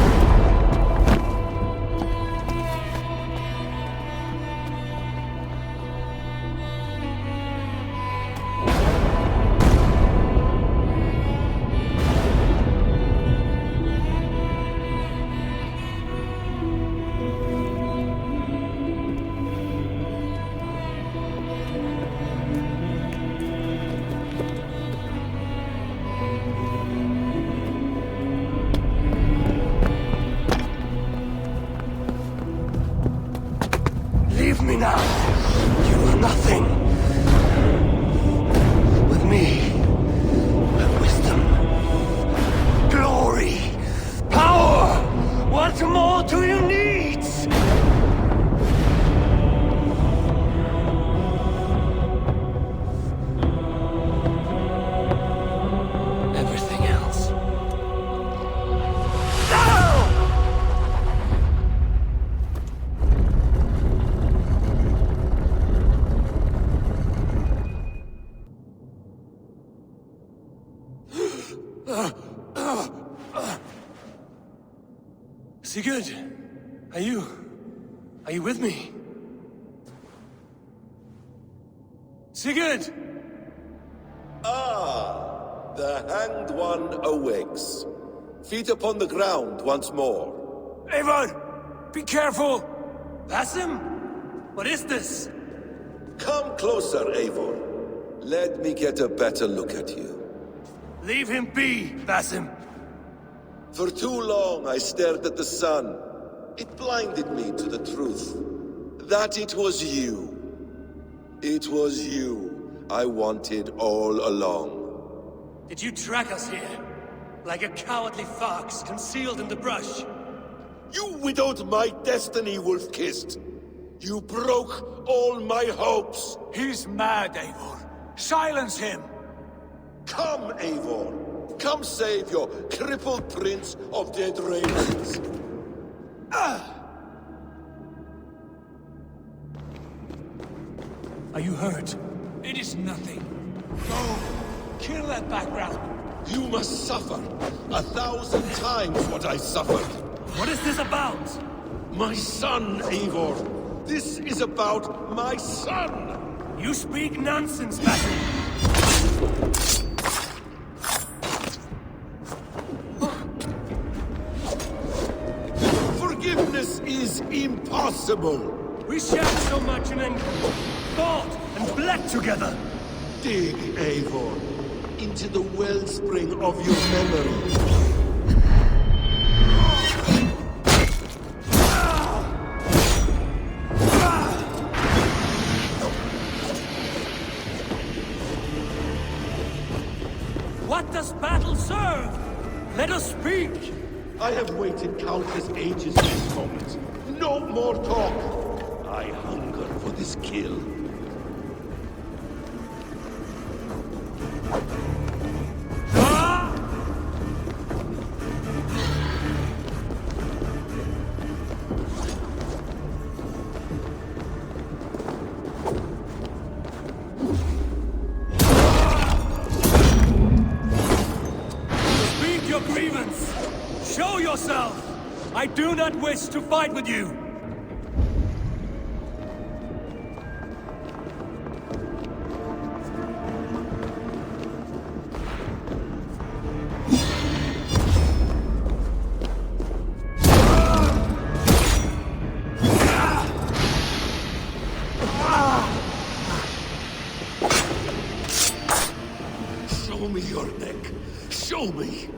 Leave me now. You are nothing. With me, have wisdom, glory, power. What more do you need? Everything else. Sigurd, are you with me? Sigurd! Ah, the hanged one awakes. Feet upon the ground once more. Eivor! Be careful! Basim? What is this? Come closer, Eivor. Let me get a better look at you. Leave him be, Basim. For too long I stared at the sun. It blinded me to the truth. That it was you. It was you I wanted all along. Did you track us here? Like a cowardly fox concealed in the brush? You widowed my destiny, wolf-kissed. You broke all my hopes. He's mad, Eivor. Silence him! Come, Eivor. Come save your crippled prince of dead ravens. Are you hurt? It is nothing. Go! Kill that background! You must suffer 1,000 times what I suffered. What is this about? My son, Eivor. This is about my son! You speak nonsense, Basim! Forgiveness is impossible! We shared so much in England, fought and bled together! Dig, Eivor, into the wellspring of your memory. What does battle serve? Let us speak! I have waited countless ages for this moment. No more talk! I hunger for this kill. Speak your grievance! Show yourself! I do not wish to fight with you! Show me your neck. Show me.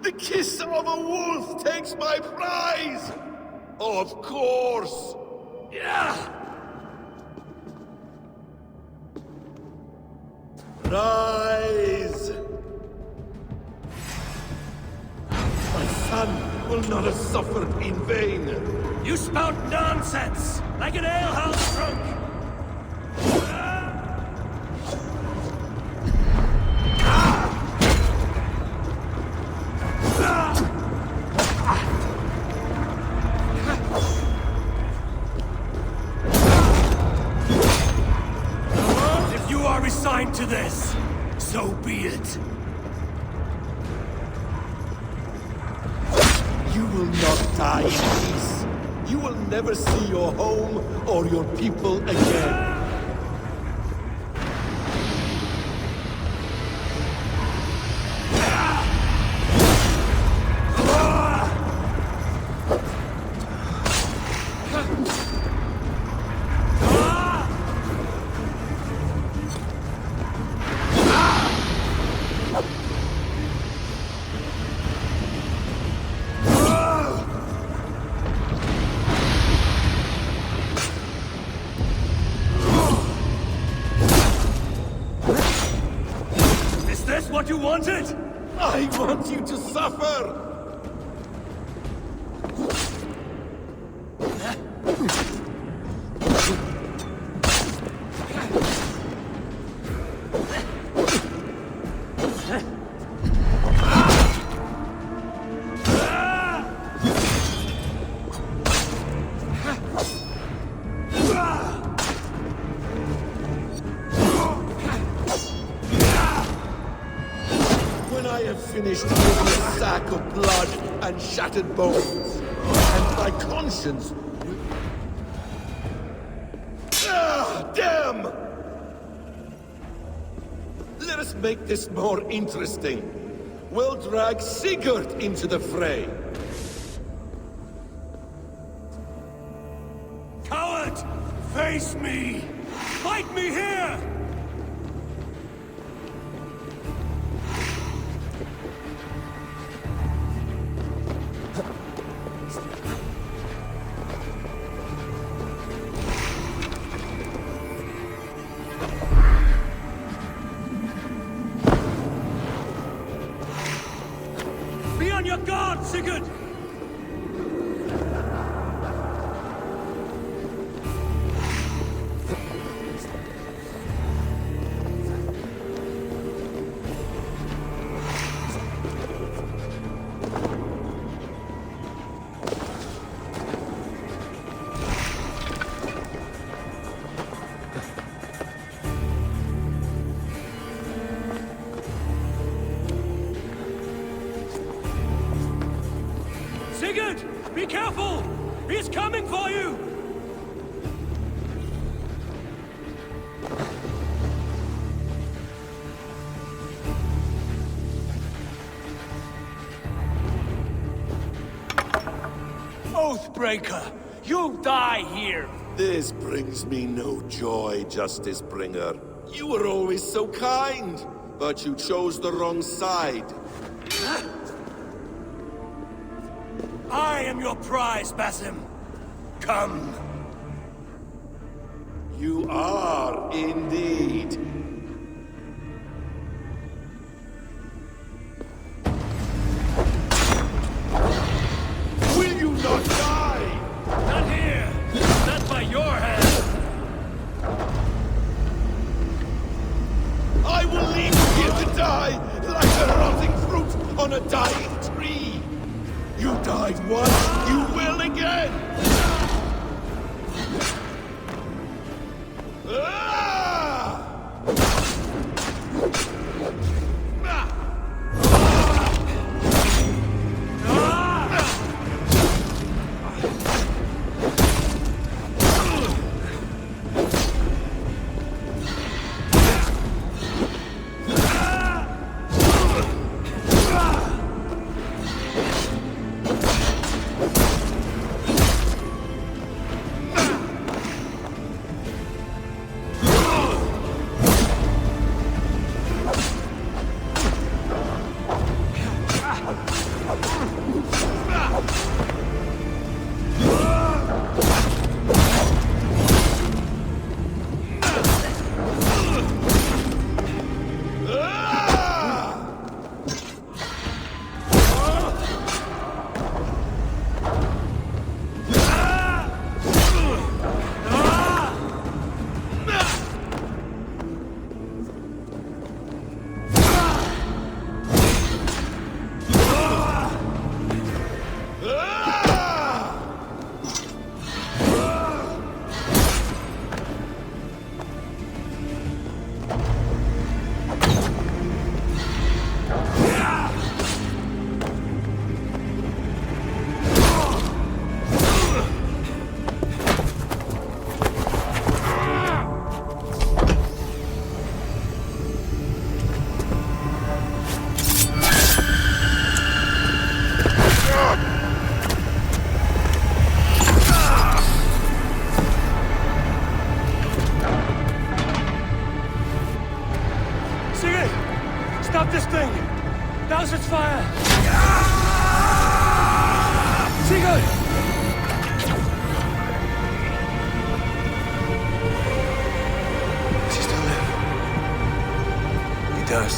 The kiss of a wolf takes my prize! Of course! Yeah! Rise! My son will not have suffered in vain. You spout nonsense! Like an alehouse drunk! If you are resigned to this, so be it. You will not die in peace. You will never see your home or your people again. what you wanted? I want you to suffer! Finished with a sack of blood and shattered bones, and my conscience will... Ah, damn! Let us make this more interesting. We'll drag Sigurd into the fray. Coward! Face me! Fight me here! Sigurd! Sigurd! Be careful! He's coming for you! Oathbreaker! You'll die here! This brings me no joy, Justice Bringer. You were always so kind, but you chose the wrong side. I am your prize, Basim. Come. You are indeed. Will you not die? Not here! Not by your hand! I will leave you here to die, like a rotting fruit on a dying tree. You died once, you will again! Stop this thing! Douse its fire! Sigurd! Does he still live? He does.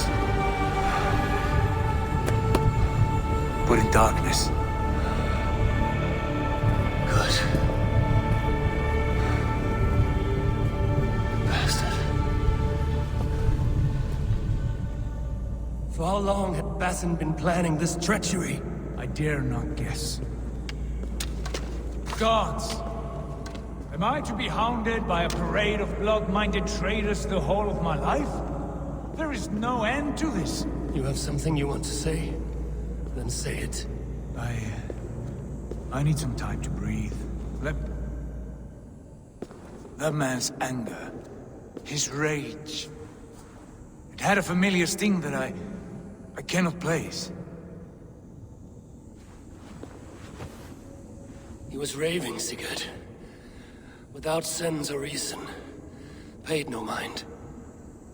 how long had Bassan been planning this treachery? I dare not guess. Gods! Am I to be hounded by a parade of blood-minded traitors the whole of my life? There is no end to this. You have something you want to say? Then say it. I need some time to breathe. That man's anger, his rage, it had a familiar sting that I cannot place. He was raving, Sigurd. Without sense or reason. Paid no mind.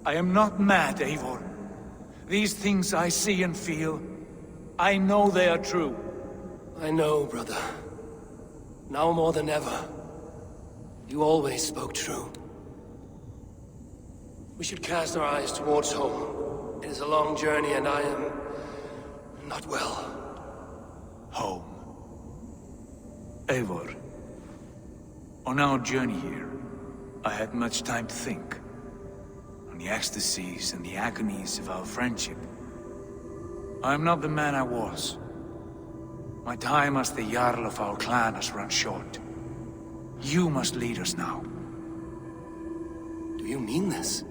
I am not mad, Eivor. These things I see and feel, I know they are true. I know, brother. Now more than ever. You always spoke true. We should cast our eyes towards home. It is a long journey and I am... not well. Home. Eivor. On our journey here, I had much time to think. On the ecstasies and the agonies of our friendship. I am not the man I was. My time as the Jarl of our clan has run short. You must lead us now. Do you mean this?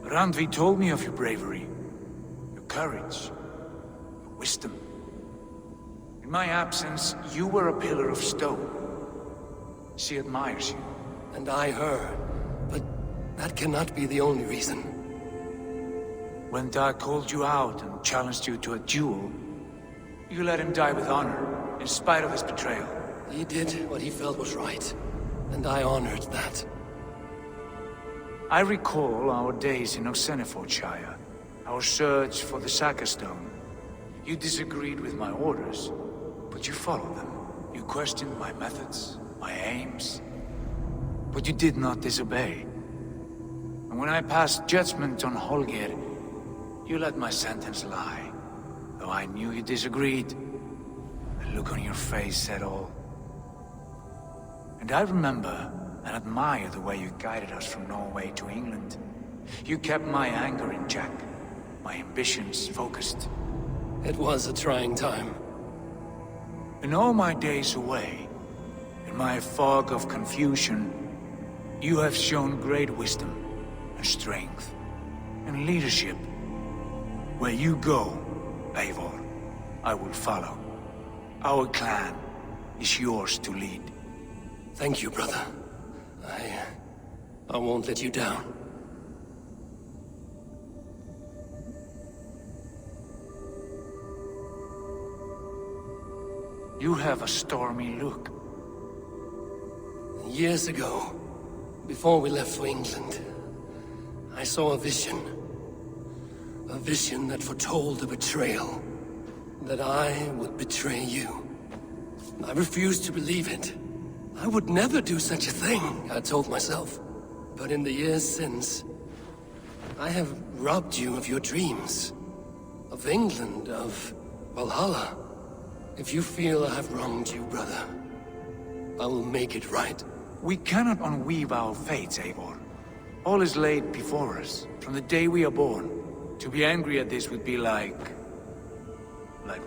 Randvi told me of your bravery, your courage, your wisdom. In my absence, you were a pillar of stone. She admires you. And I her. But that cannot be the only reason. When Dag called you out and challenged you to a duel, you let him die with honor, in spite of his betrayal. He did what he felt was right, and I honored that. I recall our days in Oxenfordshire, our search for the Saka Stone. You disagreed with my orders, but you followed them. You questioned my methods, my aims, but you did not disobey. And when I passed judgment on Holger, you let my sentence lie. Though I knew you disagreed, the look on your face said all. And I remember and admire the way you guided us from Norway to England. You kept my anger in check, my ambitions focused. It was a trying time. In all my days away, in my fog of confusion, you have shown great wisdom and strength and leadership. Where you go, Eivor, I will follow. Our clan is yours to lead. Thank you, brother. I won't let you down. You have a stormy look. Years ago, before we left for England, I saw a vision. A vision that foretold a betrayal. That I would betray you. I refused to believe it. I would never do such a thing, I told myself. But in the years since, I have robbed you of your dreams. Of England, of Valhalla. If you feel I have wronged you, brother, I will make it right. We cannot unweave our fates, Eivor. All is laid before us, from the day we are born. To be angry at this would be like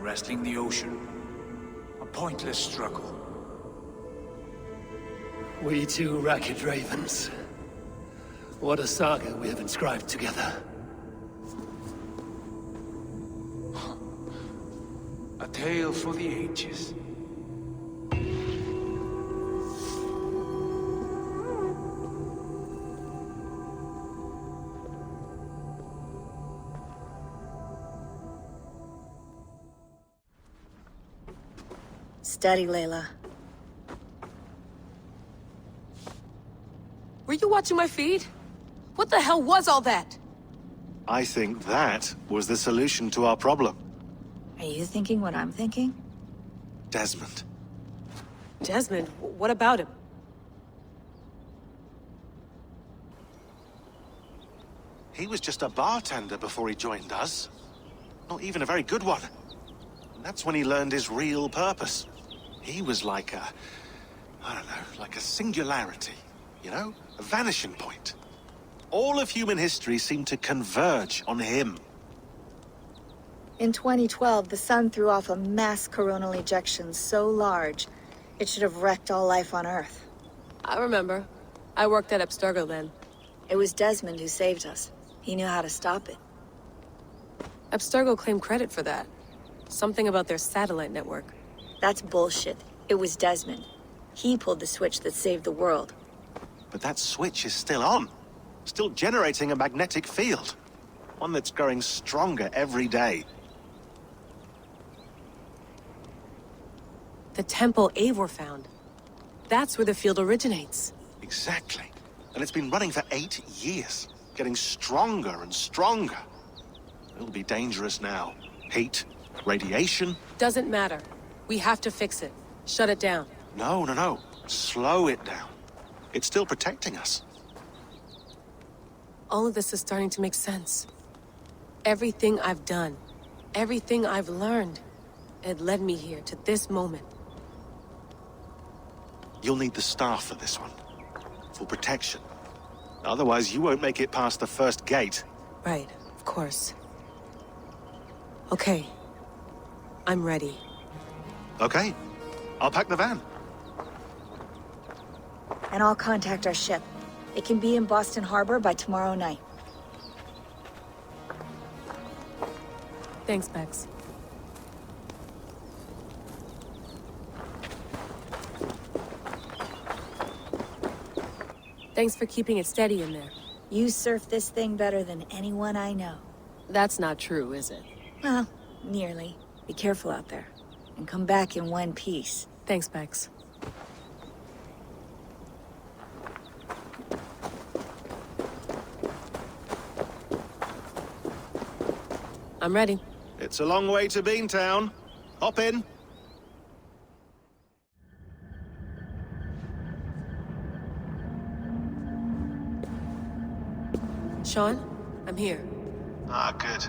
wrestling the ocean. A pointless struggle. We two ragged ravens. What a saga we have inscribed together. A tale for the ages. Steady, Layla. Were you watching my feed? What the hell was all that? I think that was the solution to our problem. Are you thinking what I'm thinking? Desmond. Desmond? What about him? He was just a bartender before he joined us. Not even a very good one. And that's when he learned his real purpose. He was like a... I don't know, like a singularity. You know? A vanishing point. All of human history seemed to converge on him. In 2012, the sun threw off a mass coronal ejection so large, it should have wrecked all life on Earth. I remember. I worked at Abstergo then. It was Desmond who saved us. He knew how to stop it. Abstergo claimed credit for that. Something about their satellite network. That's bullshit. It was Desmond. He pulled the switch that saved the world. But that switch is still on. Still generating a magnetic field. One that's growing stronger every day. The temple Eivor found. That's where the field originates. Exactly. And it's been running for 8 years. Getting stronger and stronger. It'll be dangerous now. Heat, radiation. Doesn't matter. We have to fix it. Shut it down. No. Slow it down. It's still protecting us. All of this is starting to make sense. Everything I've done, everything I've learned, it led me here to this moment. You'll need the staff for this one. For protection. Otherwise, you won't make it past the first gate. Right, of course. Okay. I'm ready. Okay. I'll pack the van. And I'll contact our ship. It can be in Boston Harbor by tomorrow night. Thanks, Bex. Thanks for keeping it steady in there. You surf this thing better than anyone I know. That's not true, is it? Well, nearly. Be careful out there. And come back in one piece. Thanks, Bex. I'm ready. It's a long way to Beantown. Hop in. Sean, I'm here. Ah, good.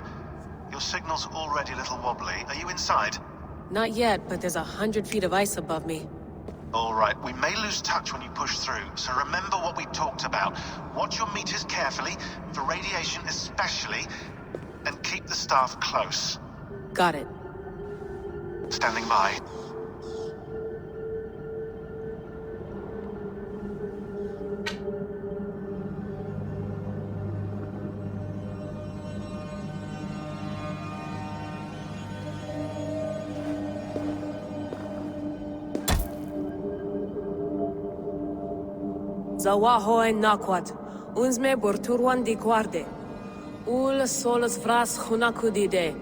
Your signal's already a little wobbly. Are you inside? Not yet, but there's 100 feet of ice above me. All right, we may lose touch when you push through, so remember what we talked about. Watch your meters carefully, for radiation especially, and keep the staff close. Got it. Standing by. Zawahoy nakwat, unzme borturwan di guarde. Ul solos vras hunakudide.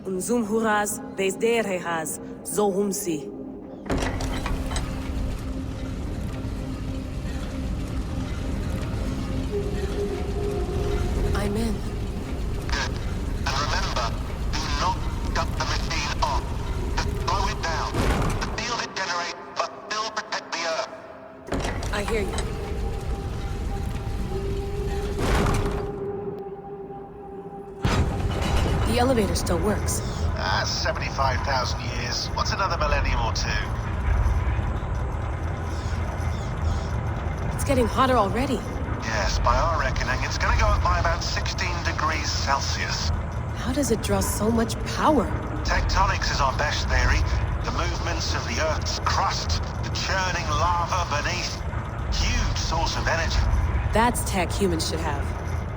Unzum huraz bezderehaz zohumsi. I'm in. Good. And remember, do not shut the machine off. Just slow it down. The field it generates, but still protect the Earth. I hear you. The elevator still works. 75,000 years. What's another millennium or two? It's getting hotter already. Yes, by our reckoning, it's gonna go up by about 16 degrees Celsius. How does it draw so much power? Tectonics is our best theory. The movements of the Earth's crust, the churning lava beneath. Huge source of energy. That's tech humans should have.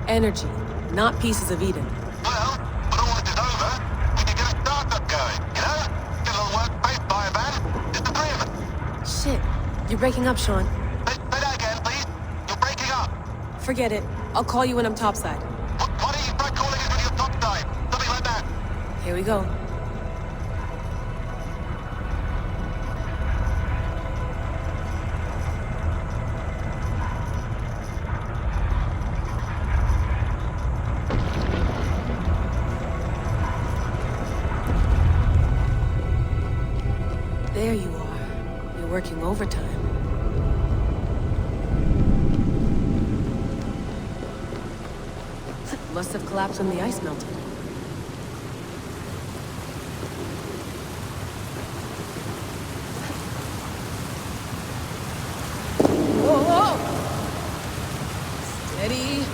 Energy, not pieces of Eden. Well, when all this is over, we can get a startup going, you know? Get a little workspace, buy a van, just the three of us. Shit, you're breaking up, Sean. Say that again, please. You're breaking up. Forget it. I'll call you when I'm topside. Why don't you try calling us when you're topside? Something like that. Here we go. There you are. You're working overtime. Must have collapsed when the ice melted. Whoa, whoa! Steady.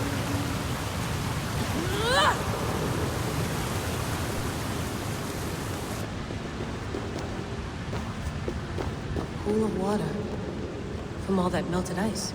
pool of water from all that melted ice.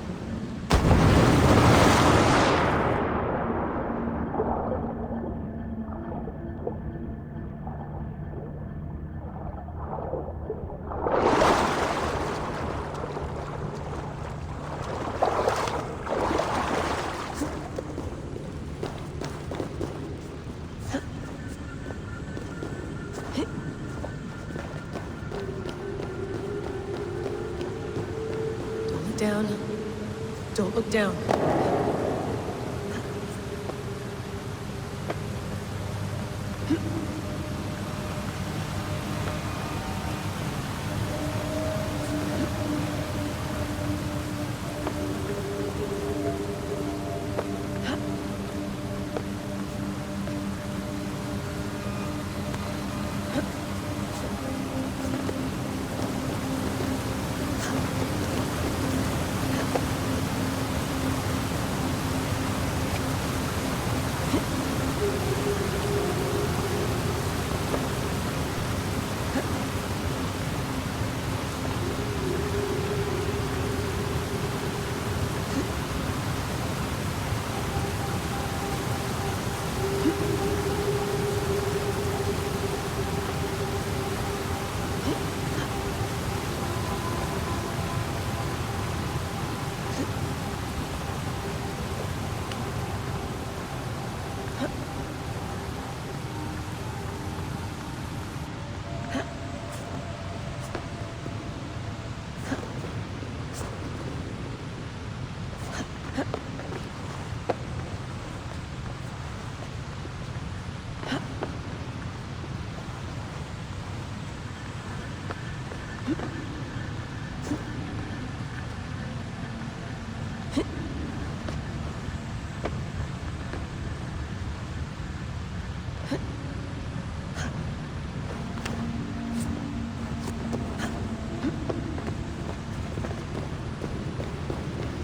Down. Don't look down.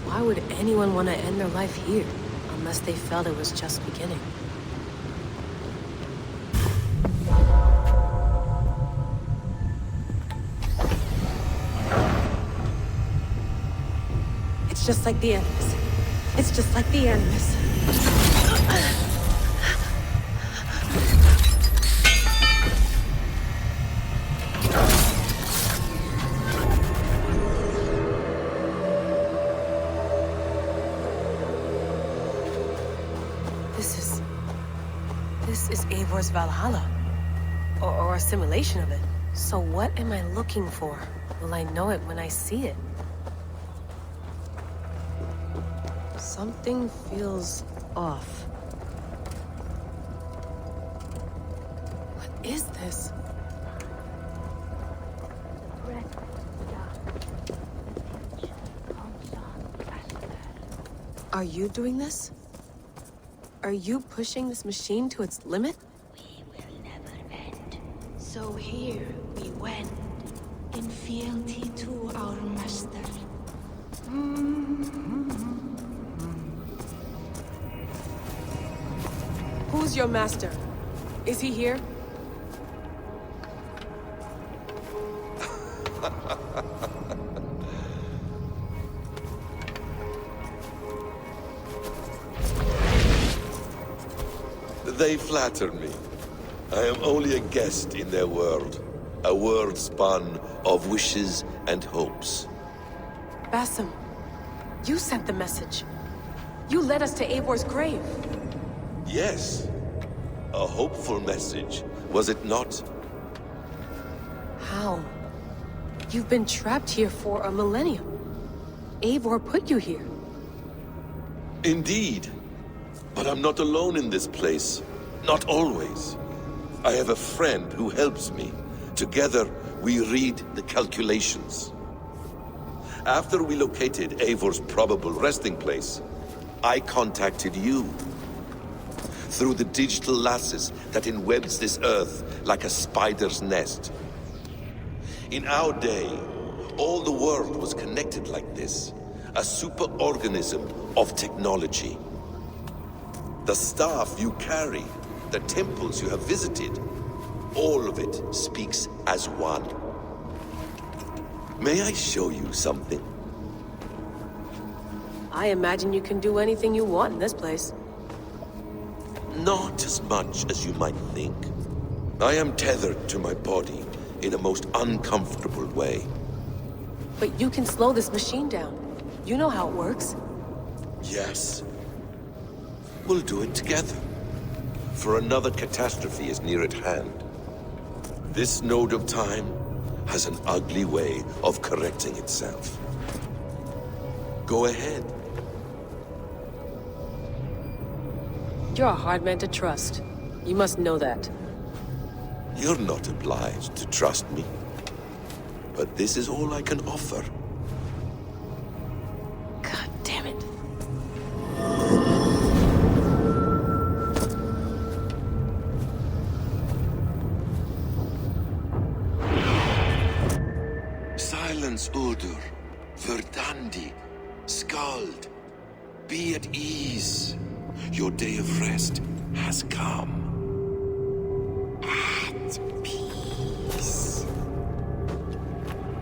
Why would anyone want to end their life here, unless they felt it was just beginning? It's just like the animus. It's just like the animus. This is Eivor's Valhalla. Or a simulation of it. So what am I looking for? Will I know it when I see it? Something feels off. What is this? Are you doing this? Are you pushing this machine to its limit? We will never end. So here we wend, in fealty to our master. Who's your master? Is he here? They flatter me. I am only a guest in their world. A world spun of wishes and hopes. Basim, you sent the message. You led us to Eivor's grave. Yes. A hopeful message, was it not? How? You've been trapped here for a millennium. Eivor put you here. Indeed. But I'm not alone in this place. Not always. I have a friend who helps me. Together, we read the calculations. After we located Eivor's probable resting place, I contacted you. Through the digital lasses that enwebs this earth like a spider's nest. In our day, all the world was connected like this. A superorganism of technology. The staff you carry, the temples you have visited, all of it speaks as one. May I show you something? I imagine you can do anything you want in this place. Not as much as you might think. I am tethered to my body in a most uncomfortable way. But you can slow this machine down. You know how it works. Yes. We'll do it together. For another catastrophe is near at hand. This node of time has an ugly way of correcting itself. Go ahead. You're a hard man to trust. You must know that. You're not obliged to trust me. But this is all I can offer. God damn it. Silence, Udur. Verdandi. Skald. Be at ease. Your day of rest has come. At peace.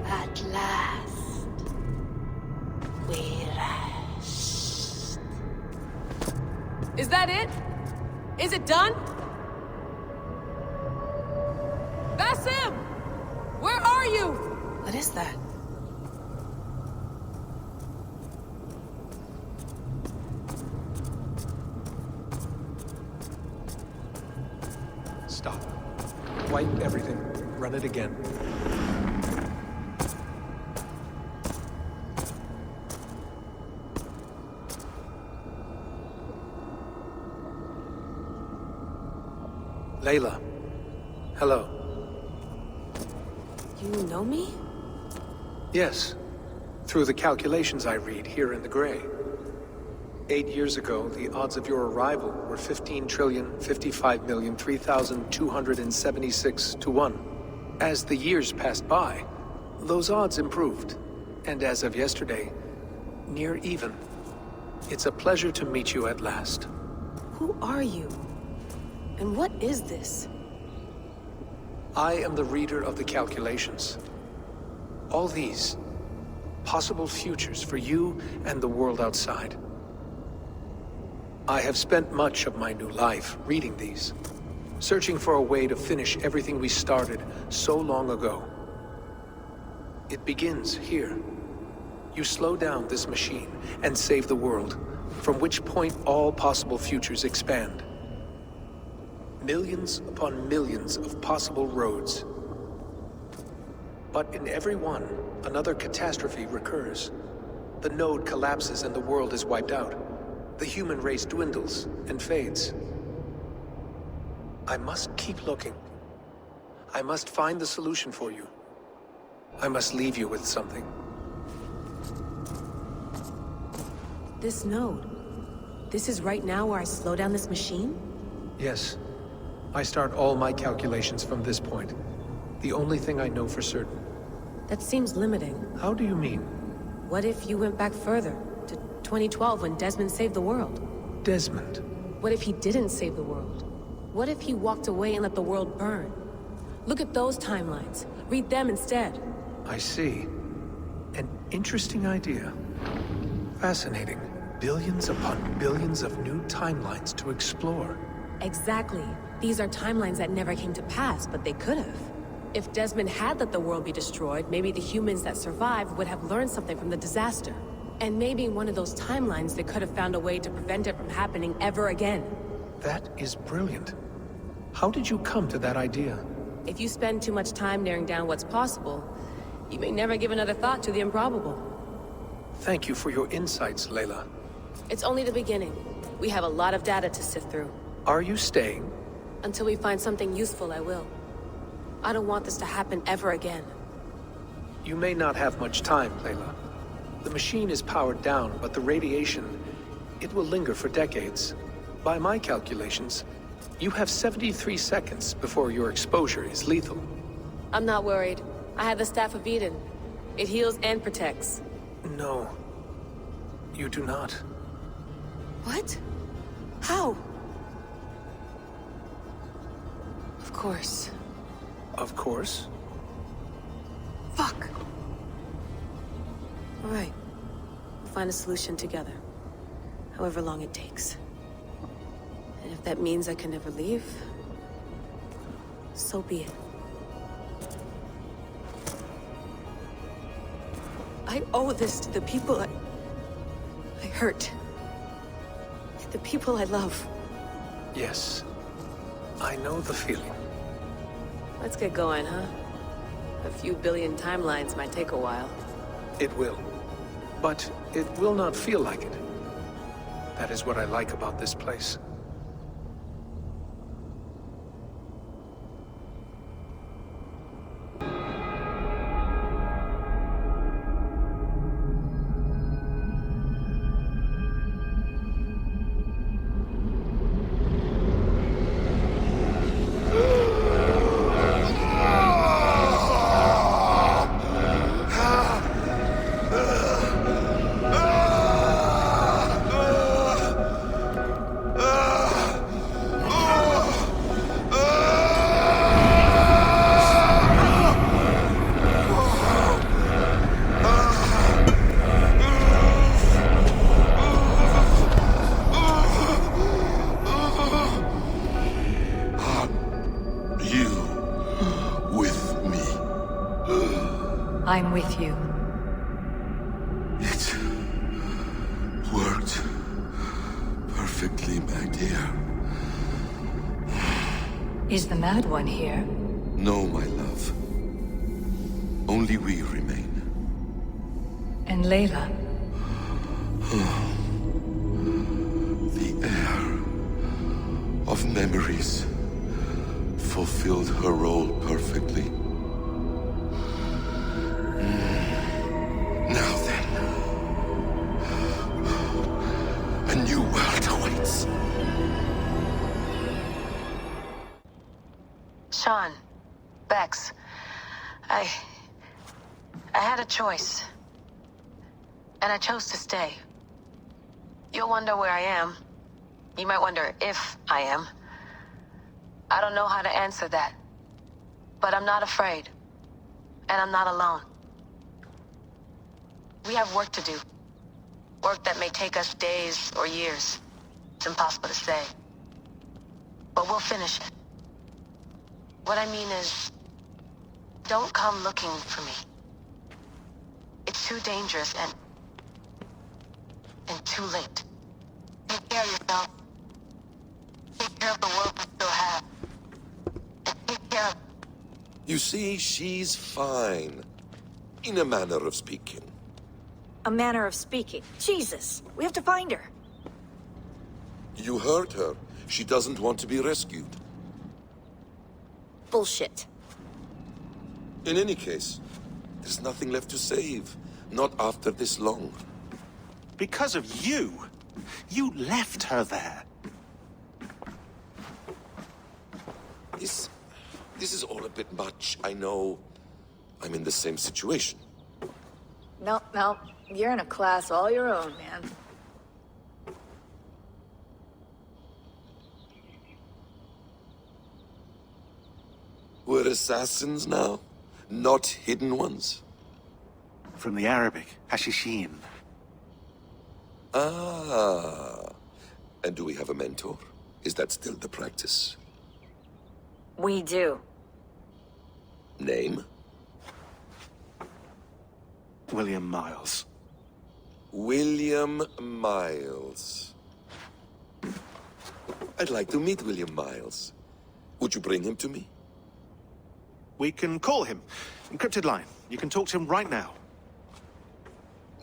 At last. We rest. Is that it? Is it done? That's him! Where are you? What is that? Stop. Wipe everything. Run it again. Layla. Hello. You know me? Yes. Through the calculations I read here in the gray. 8 years ago, the odds of your arrival were 15,055,003,276 to 1. As the years passed by, those odds improved. And as of yesterday, near even. It's a pleasure to meet you at last. Who are you? And what is this? I am the reader of the calculations. All these possible futures for you and the world outside. I have spent much of my new life reading these, searching for a way to finish everything we started so long ago. It begins here. You slow down this machine and save the world, from which point all possible futures expand. Millions upon millions of possible roads. But in every one, another catastrophe recurs. The node collapses and the world is wiped out. The human race dwindles and fades. I must keep looking. I must find the solution for you. I must leave you with something. This node. This is right now where I slow down this machine? Yes. I start all my calculations from this point. The only thing I know for certain. That seems limiting. How do you mean? What if you went back further, to 2012 when Desmond saved the world? Desmond? What if he didn't save the world? What if he walked away and let the world burn? Look at those timelines. Read them instead. I see. An interesting idea. Fascinating. Billions upon billions of new timelines to explore. Exactly. These are timelines that never came to pass, but they could have. If Desmond had let the world be destroyed, maybe the humans that survived would have learned something from the disaster. And maybe in one of those timelines they could have found a way to prevent it from happening ever again. That is brilliant. How did you come to that idea? If you spend too much time narrowing down what's possible, you may never give another thought to the improbable. Thank you for your insights, Layla. It's only the beginning. We have a lot of data to sift through. Are you staying? Until we find something useful, I will. I don't want this to happen ever again. You may not have much time, Layla. The machine is powered down, but the radiation, it will linger for decades. By my calculations, you have 73 seconds before your exposure is lethal. I'm not worried. I have the Staff of Eden. It heals and protects. No. You do not. What? How? Of course. Of course. Fuck. All right. We'll find a solution together. However long it takes. And if that means I can never leave, so be it. I owe this to the people I hurt. The people I love. Yes. I know the feeling. Let's get going, huh? A few billion timelines might take a while. It will. But it will not feel like it. That is what I like about this place. I'm with you. It worked perfectly, my dear. Is the Mad One here? No, my love. Only we remain. And Layla? The air of memories fulfilled her role perfectly. Now then, a new world awaits. Sean, Bex, I had a choice. And I chose to stay. You'll wonder where I am. You might wonder if I am. I don't know how to answer that. But I'm not afraid. And I'm not alone. We have work to do. Work that may take us days or years. It's impossible to say. But we'll finish it. What I mean is, don't come looking for me. It's too dangerous and too late. Take care of yourself. Take care of the world we still have. And take care of... You see, she's fine. In a manner of speaking. A manner of speaking. Jesus, we have to find her. You heard her. She doesn't want to be rescued. Bullshit. In any case, there's nothing left to save. Not after this long. Because of you. You left her there. This is all a bit much. I know. I'm in the same situation. No, you're in a class all your own, man. We're assassins now? Not hidden ones? From the Arabic, Hashishin. Ah. And do we have a mentor? Is that still the practice? We do. Name? William Miles. William Miles. I'd like to meet William Miles. Would you bring him to me? We can call him. Encrypted line. You can talk to him right now.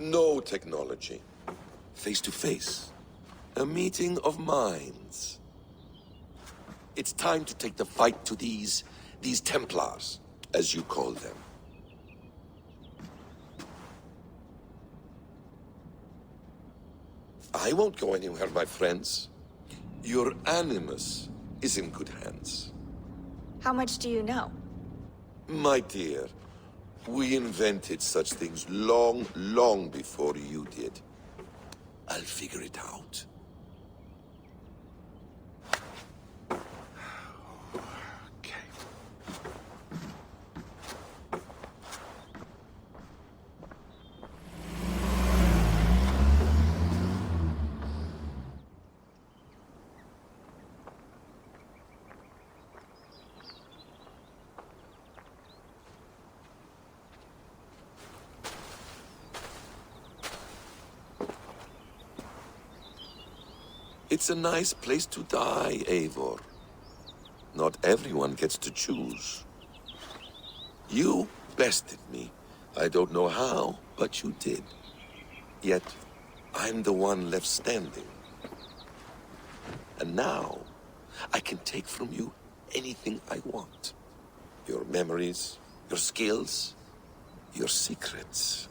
No technology. Face to face. A meeting of minds. It's time to take the fight to these Templars, as you call them. I won't go anywhere, my friends. Your animus is in good hands. How much do you know? My dear, we invented such things long, long before you did. I'll figure it out. It's a nice place to die, Eivor. Not everyone gets to choose. You bested me. I don't know how, but you did. Yet, I'm the one left standing. And now, I can take from you anything I want. Your memories, your skills, your secrets.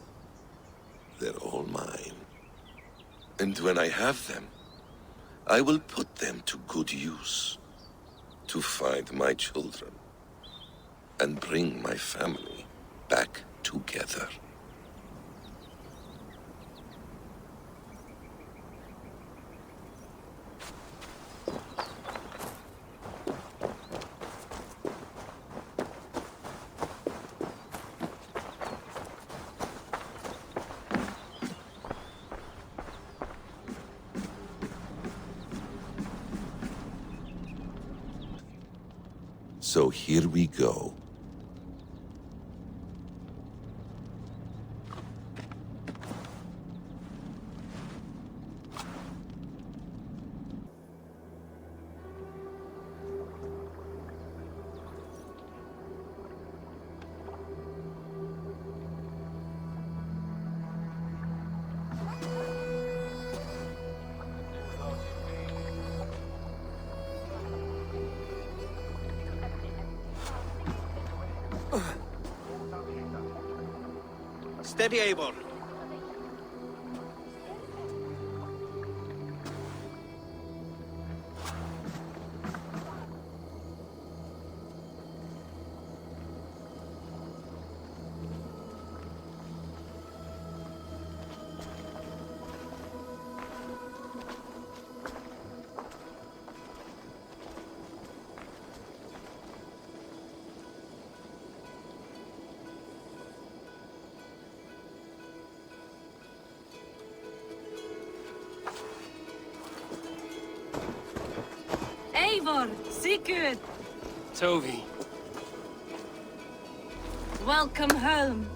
They're all mine. And when I have them, I will put them to good use. To find my children. And bring my family back together. So here we go. Steady, Eivor. Eivor, Sigurd, Tovi. welcome home.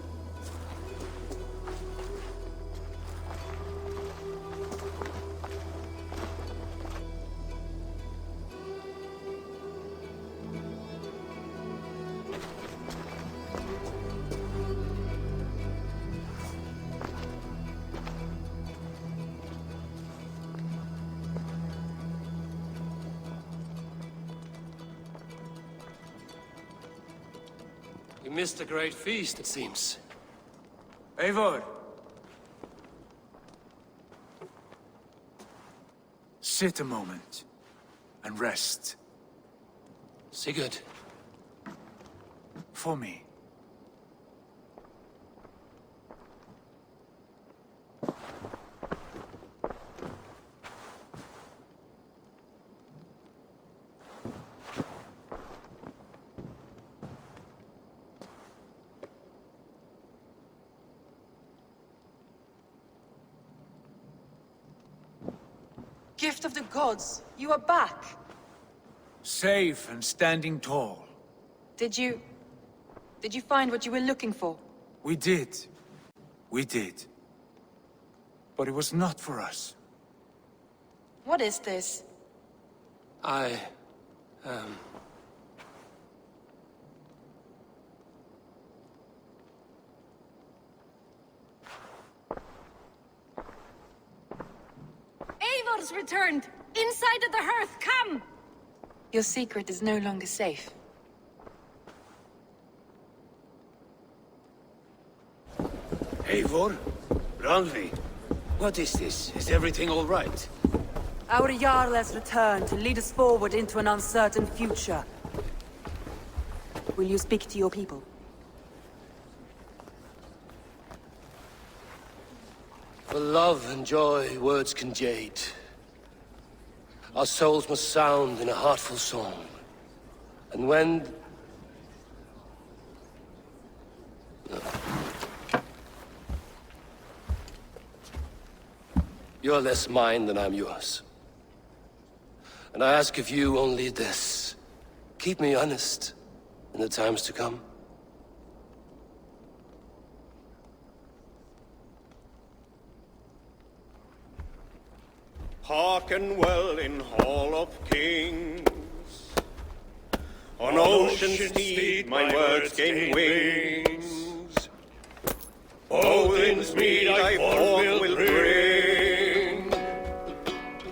You missed a great feast, it seems. Eivor! Sit a moment and rest. Sigurd. For me. Gift of the gods, you are back. Safe and standing tall. Did you find what you were looking for? We did. We did. But it was not for us. What is this? Eivor's returned! Inside of the hearth, come! Your secret is no longer safe. Eivor? Randvi? What is this? Is everything all right? Our Jarl has returned to lead us forward into an uncertain future. Will you speak to your people? For love and joy, words can jade. Our souls must sound in a heartful song. And when... No. You're less mine than I'm yours. And I ask of you only this. Keep me honest in the times to come. Hearken well in Hall of Kings. On ocean steed my words gain wings. Odin's mead I forth will bring.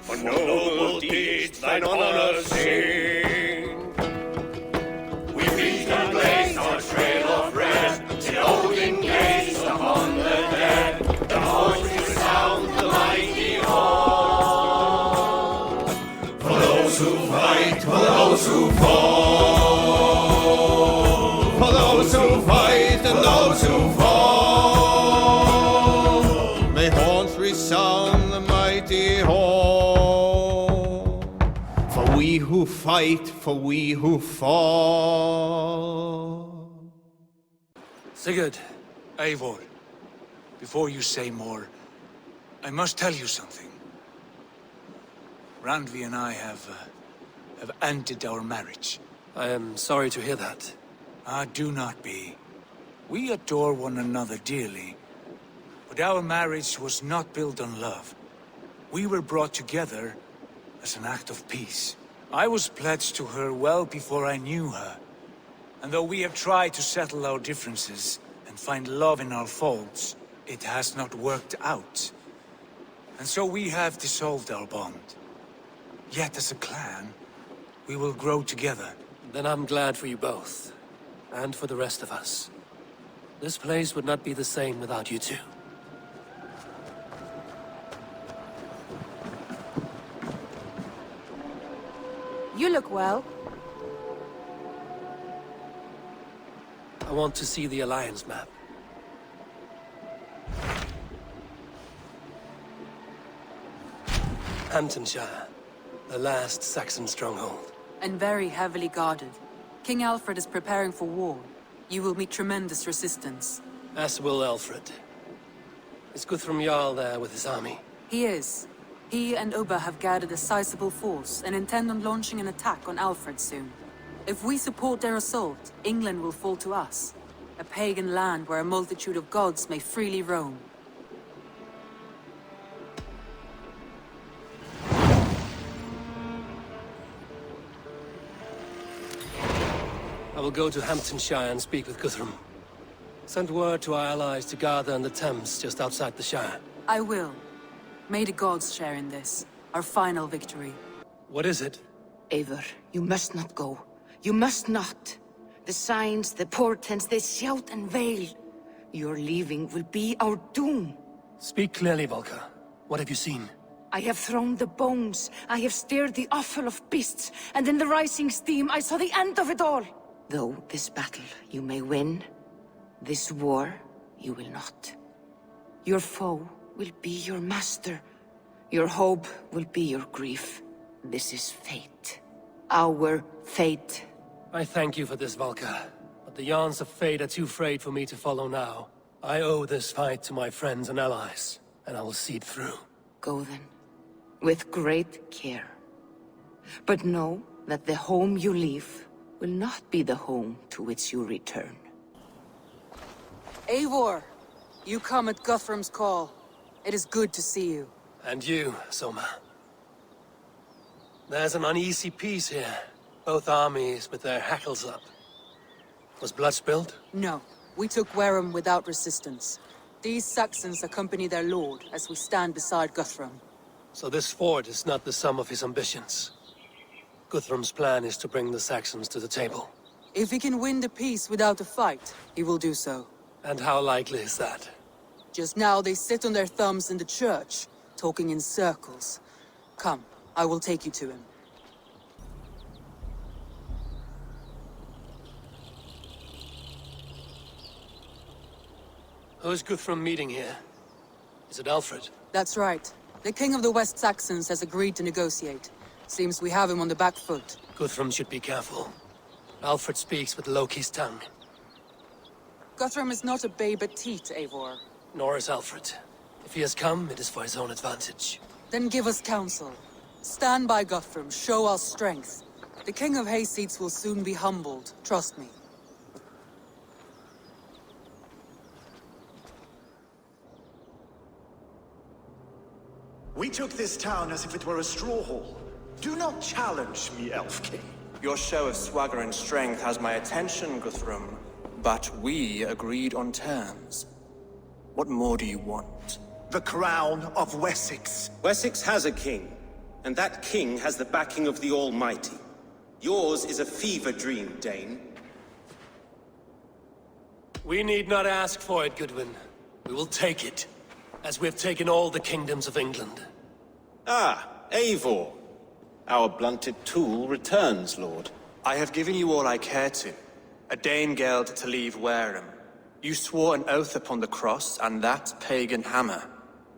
For noble deeds thine honor sing. We beat and blaze our trail of red, till Odin gazed upon the dead. The voice resound the mighty hall. For those who fight, for those who fall. For those who fight and those who fall. May horns resound the mighty hall. For we who fight, for we who fall. Sigurd, Eivor, before you say more, I must tell you something. Randvi and I have ended our marriage. I am sorry to hear that. Ah, do not be. We adore one another dearly, but our marriage was not built on love. We were brought together as an act of peace. I was pledged to her well before I knew her, and though we have tried to settle our differences and find love in our faults, it has not worked out. And so we have dissolved our bond. Yet as a clan, we will grow together. Then I'm glad for you both. And for the rest of us. This place would not be the same without you two. You look well. I want to see the Alliance map. Hamptonshire, the last Saxon stronghold. And very heavily guarded. King Alfred is preparing for war. You will meet tremendous resistance. As will Alfred. Is Guthrum Jarl there with his army? He is. He and Ubba have gathered a sizable force and intend on launching an attack on Alfred soon. If we support their assault, England will fall to us. A pagan land where a multitude of gods may freely roam. I will go to Hamptonshire and speak with Guthrum. Send word to our allies to gather in the Thames just outside the Shire. I will. May the gods share in this, our final victory. What is it? Eivor, you must not go. You must not. The signs, the portents, they shout and wail. Your leaving will be our doom. Speak clearly, Volker. What have you seen? I have thrown the bones, I have stirred the offal of beasts, and in the rising steam I saw the end of it all. Though this battle you may win, this war you will not. Your foe will be your master. Your hope will be your grief. This is fate. Our fate. I thank you for this, Volker. But the yarns of fate are too frayed for me to follow now. I owe this fight to my friends and allies, and I will see it through. Go then, with great care. But know that the home you leave will not be the home to which you return. Eivor, you come at Guthrum's call. It is good to see you. And you, Soma. There's an uneasy peace here. Both armies with their hackles up. Was blood spilled? No. We took Wareham without resistance. These Saxons accompany their lord as we stand beside Guthrum. So this fort is not the sum of his ambitions. Guthrum's plan is to bring the Saxons to the table. If he can win the peace without a fight, he will do so. And how likely is that? Just now they sit on their thumbs in the church, talking in circles. Come, I will take you to him. Who's Guthrum meeting here? Is it Alfred? That's right. The king of the West Saxons has agreed to negotiate. Seems we have him on the back foot. Guthrum should be careful. Alfred speaks with Loki's tongue. Guthrum is not a babe at teat, Eivor. Nor is Alfred. If he has come, it is for his own advantage. Then give us counsel. Stand by Guthrum, show our strength. The king of Hayseeds will soon be humbled, trust me. We took this town as if it were a straw hall. Do not challenge me, Elf King. Your show of swagger and strength has my attention, Guthrum. But we agreed on terms. What more do you want? The crown of Wessex. Wessex has a king, and that king has the backing of the Almighty. Yours is a fever dream, Dane. We need not ask for it, Goodwin. We will take it, as we have taken all the kingdoms of England. Ah, Eivor. Our blunted tool returns, Lord. I have given you all I care to. A Danegeld to leave Wareham. You swore an oath upon the cross, and that pagan hammer.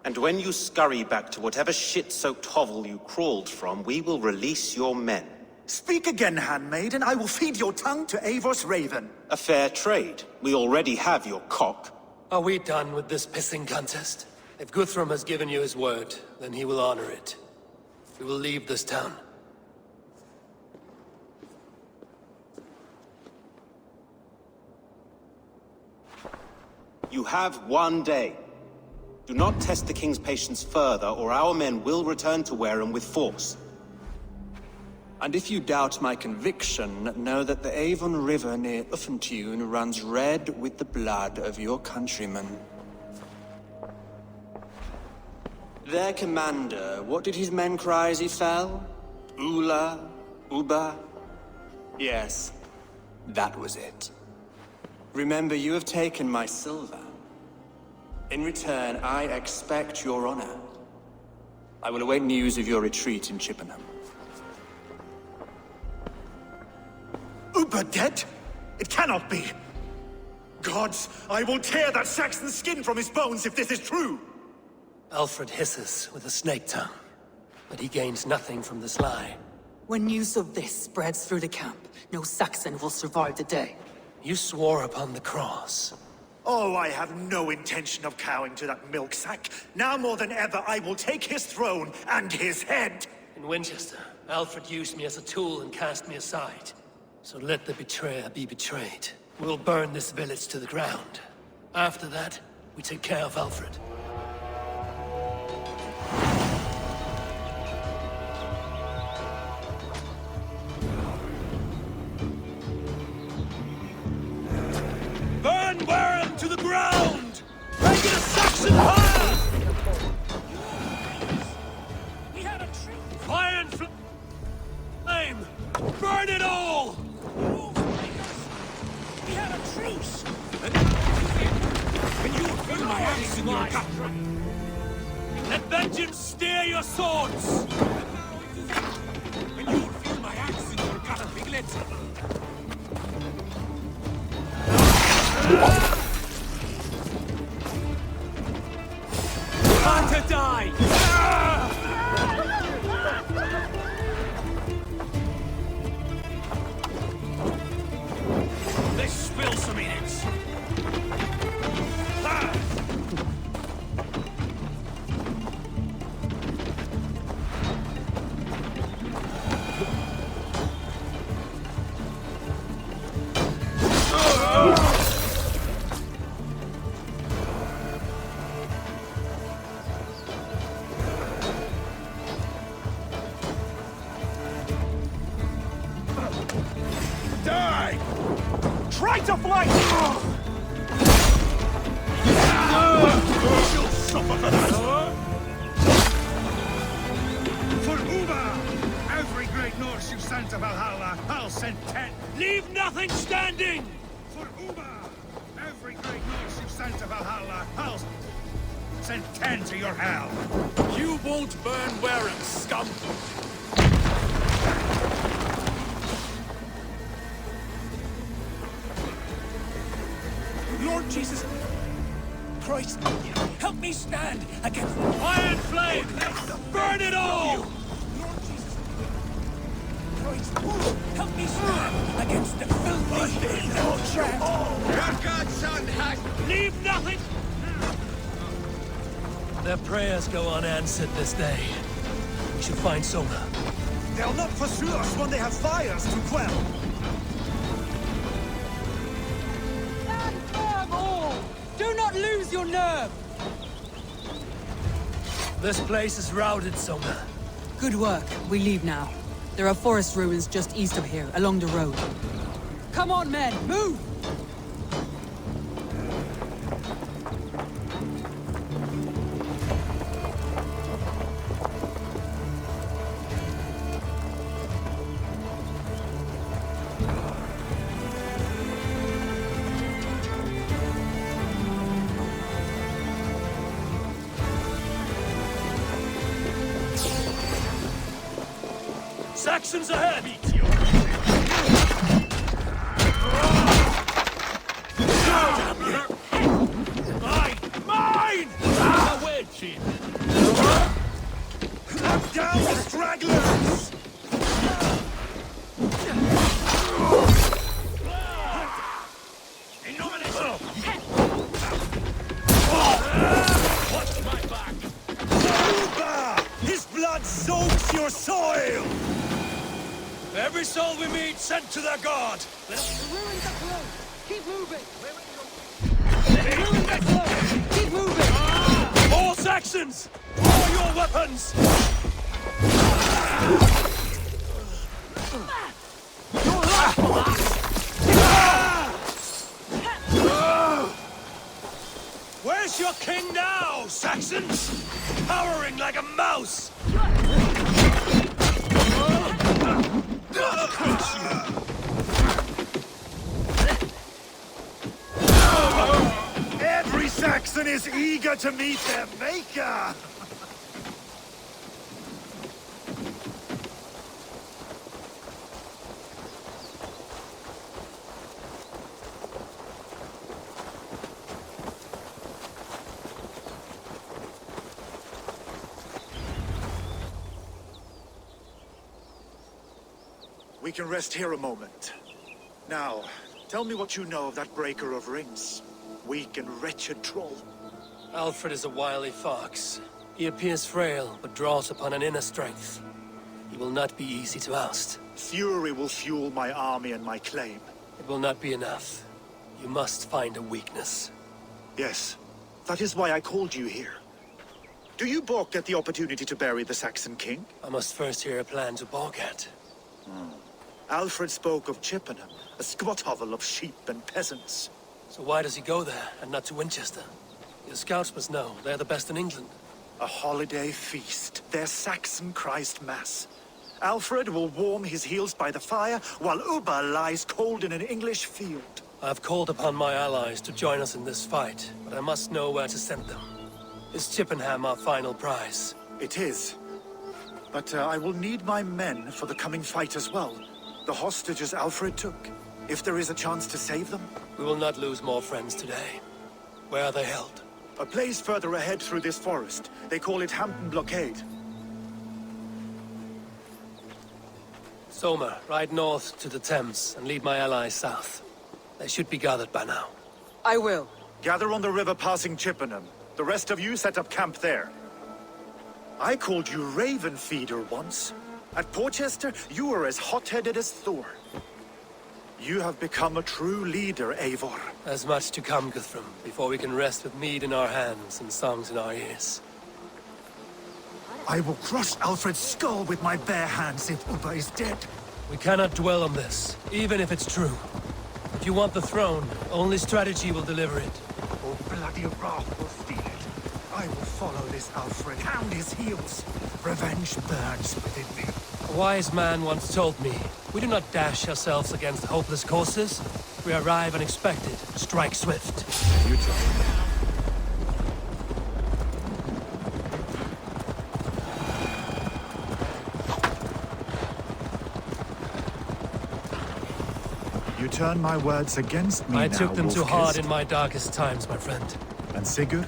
And when you scurry back to whatever shit-soaked hovel you crawled from, we will release your men. Speak again, handmaid, and I will feed your tongue to Eivor's raven. A fair trade. We already have your cock. Are we done with this pissing contest? If Guthrum has given you his word, then he will honor it. We will leave this town. You have 1 day. Do not test the king's patience further, or our men will return to Wareham with force. And if you doubt my conviction, know that the Avon River near Uffentune runs red with the blood of your countrymen. Their commander, what did his men cry as he fell? Ula? Uba? Yes, that was it. Remember, you have taken my silver. In return, I expect your honor. I will await news of your retreat in Chippenham. Uber dead? It cannot be. Gods, I will tear that Saxon's skin from his bones if this is true. Alfred hisses with a snake tongue, but he gains nothing from this lie. When news of this spreads through the camp, no Saxon will survive the day. You swore upon the cross. Oh, I have no intention of cowing to that milk sack. Now more than ever, I will take his throne and his head. In Winchester, Alfred used me as a tool and cast me aside. So let the betrayer be betrayed. We'll burn this village to the ground. After that, we take care of Alfred. Burn Wareham to the ground! Make it a Saxon hearth! We had a truce! Fire and flame! Burn it all! We had a truce! Can you feel my axe in your gut? Let vengeance steer your swords! Can you feel my axe in your gut, piglet? Time to die! Let's spill some innards! Die! Try to fly! You'll suffer for that! For Uba! Every great Norse you sent to Valhalla, I'll send 10. Leave nothing standing! For Uba! Every great Norse you sent to Valhalla, I'll send 10 to your hell! You won't burn Wareham, scum! Lord Jesus Christ, help me stand against iron flame! Burn it all! Lord Jesus Christ, help me stand against the filthy things of trash! Your godson has... Leave nothing! Their prayers go unanswered this day. We should find Soma. They'll not pursue us when they have fires to quell. Do not lose your nerve! This place is routed, Soma. Good work. We leave now. There are forest ruins just east of here, along the road. Come on, men! Move! Saxons ahead! Mine! Mine! Ah, wait, chief! Knock down the stragglers! Watch my back! Uba! His blood soaks your soil! Every soul we meet sent to their god! The ruins are close! Keep moving! The ruins are close! Keep moving! All Saxons! Draw your weapons! Where's your king now, Saxons? Powering like a mouse! Every Saxon is eager to meet their maker! We can rest here a moment. Now, tell me what you know of that breaker of rings. Weak and wretched troll. Alfred is a wily fox. He appears frail, but draws upon an inner strength. He will not be easy to oust. Fury will fuel my army and my claim. It will not be enough. You must find a weakness. Yes, that is why I called you here. Do you balk at the opportunity to bury the Saxon king? I must first hear a plan to balk at. Alfred spoke of Chippenham, a squat hovel of sheep and peasants. So why does he go there, and not to Winchester? Your scouts must know. They're the best in England. A holiday feast, their Saxon Christ Mass. Alfred will warm his heels by the fire, while Uba lies cold in an English field. I've called upon my allies to join us in this fight, but I must know where to send them. Is Chippenham our final prize? It is. But I will need my men for the coming fight as well. The hostages Alfred took. If there is a chance to save them. We will not lose more friends today. Where are they held? A place further ahead through this forest. They call it Hampton Blockade. Soma, ride north to the Thames and lead my allies south. They should be gathered by now. I will. Gather on the river passing Chippenham. The rest of you set up camp there. I called you Raven Feeder once. At Porchester, you were as hot-headed as Thor. You have become a true leader, Eivor. There's much to come, Guthrum, before we can rest with mead in our hands and songs in our ears. I will crush Alfred's skull with my bare hands if Uba is dead. We cannot dwell on this, even if it's true. If you want the throne, only strategy will deliver it. Or bloody wrath will steal it. I will follow this Alfred, hound his heels. Revenge burns within me. A wise man once told me, we do not dash ourselves against hopeless courses. We arrive unexpected, strike swift. You tell me. You turn my words against me I now, took them too Wolf-kissed. hard in my darkest times, my friend. And Sigurd?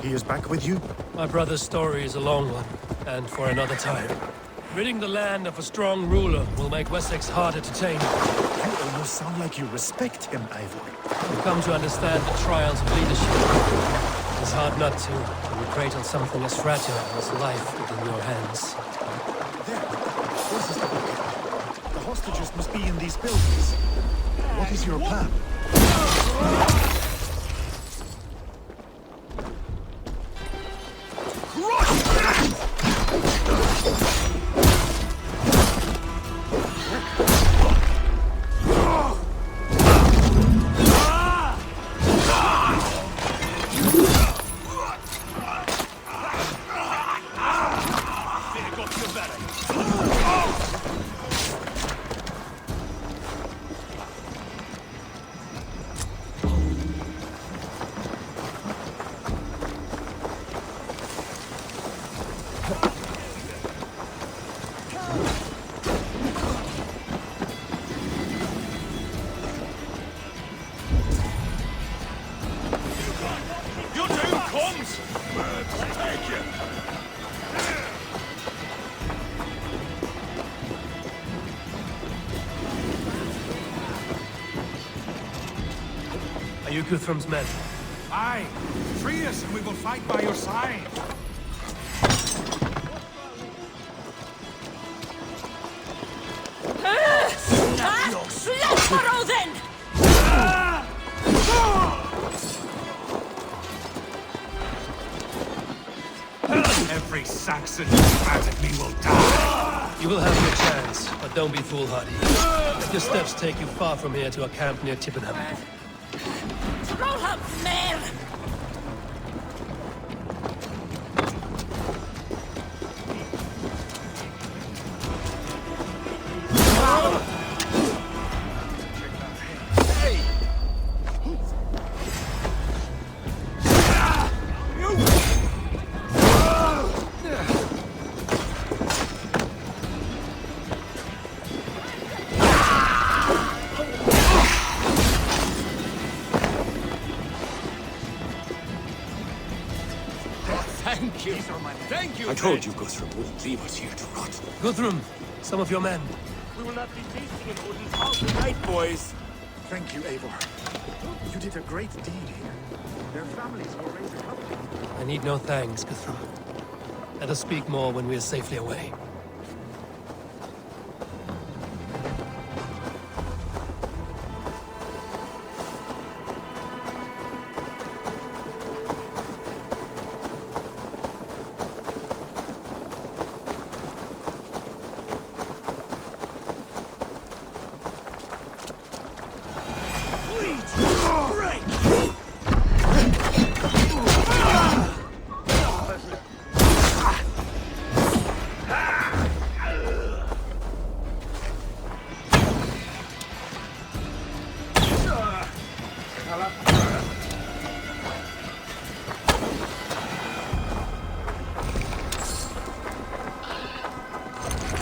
He is back with you? My brother's story is a long one, and for another time. Ridding the land of a strong ruler will make Wessex harder to tame. You almost sound like you respect him, Eivor. I've come to understand the trials of leadership. It's hard not to, when you cradle something as fragile as life within your hands. There. This is the bucket. The hostages must be in these buildings. What is your plan? Crush Take it! Are you Guthrum's men? Aye. Free us and we will fight by your side. Let's burrow then! Every Saxon who spat at me will die. You will have your chance, but don't be foolhardy. Let your steps take you far from here to a camp near Chippenham. Roll up, man! Thank you. Thank you. I told you Guthrum wouldn't leave us here to rot. Guthrum, some of your men. We will not be feasting in Odin's house tonight, boys. Thank you, Eivor. You did a great deed here. Their families will raise a company. I need no thanks, Guthrum. Let us speak more when we are safely away.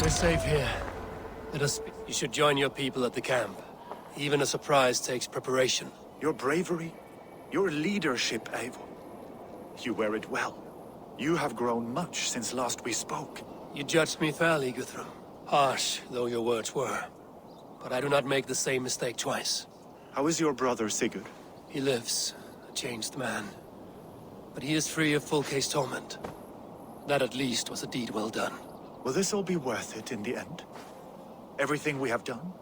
We're safe here. Let us... You should join your people at the camp. Even a surprise takes preparation. Your bravery, your leadership, Eivor. You wear it well. You have grown much since last we spoke. You judged me fairly, Guthrum. Harsh though your words were. But I do not make the same mistake twice. How is your brother, Sigurd? He lives, a changed man. But he is free of full case torment. That at least was a deed well done. Will this all be worth it in the end? Everything we have done?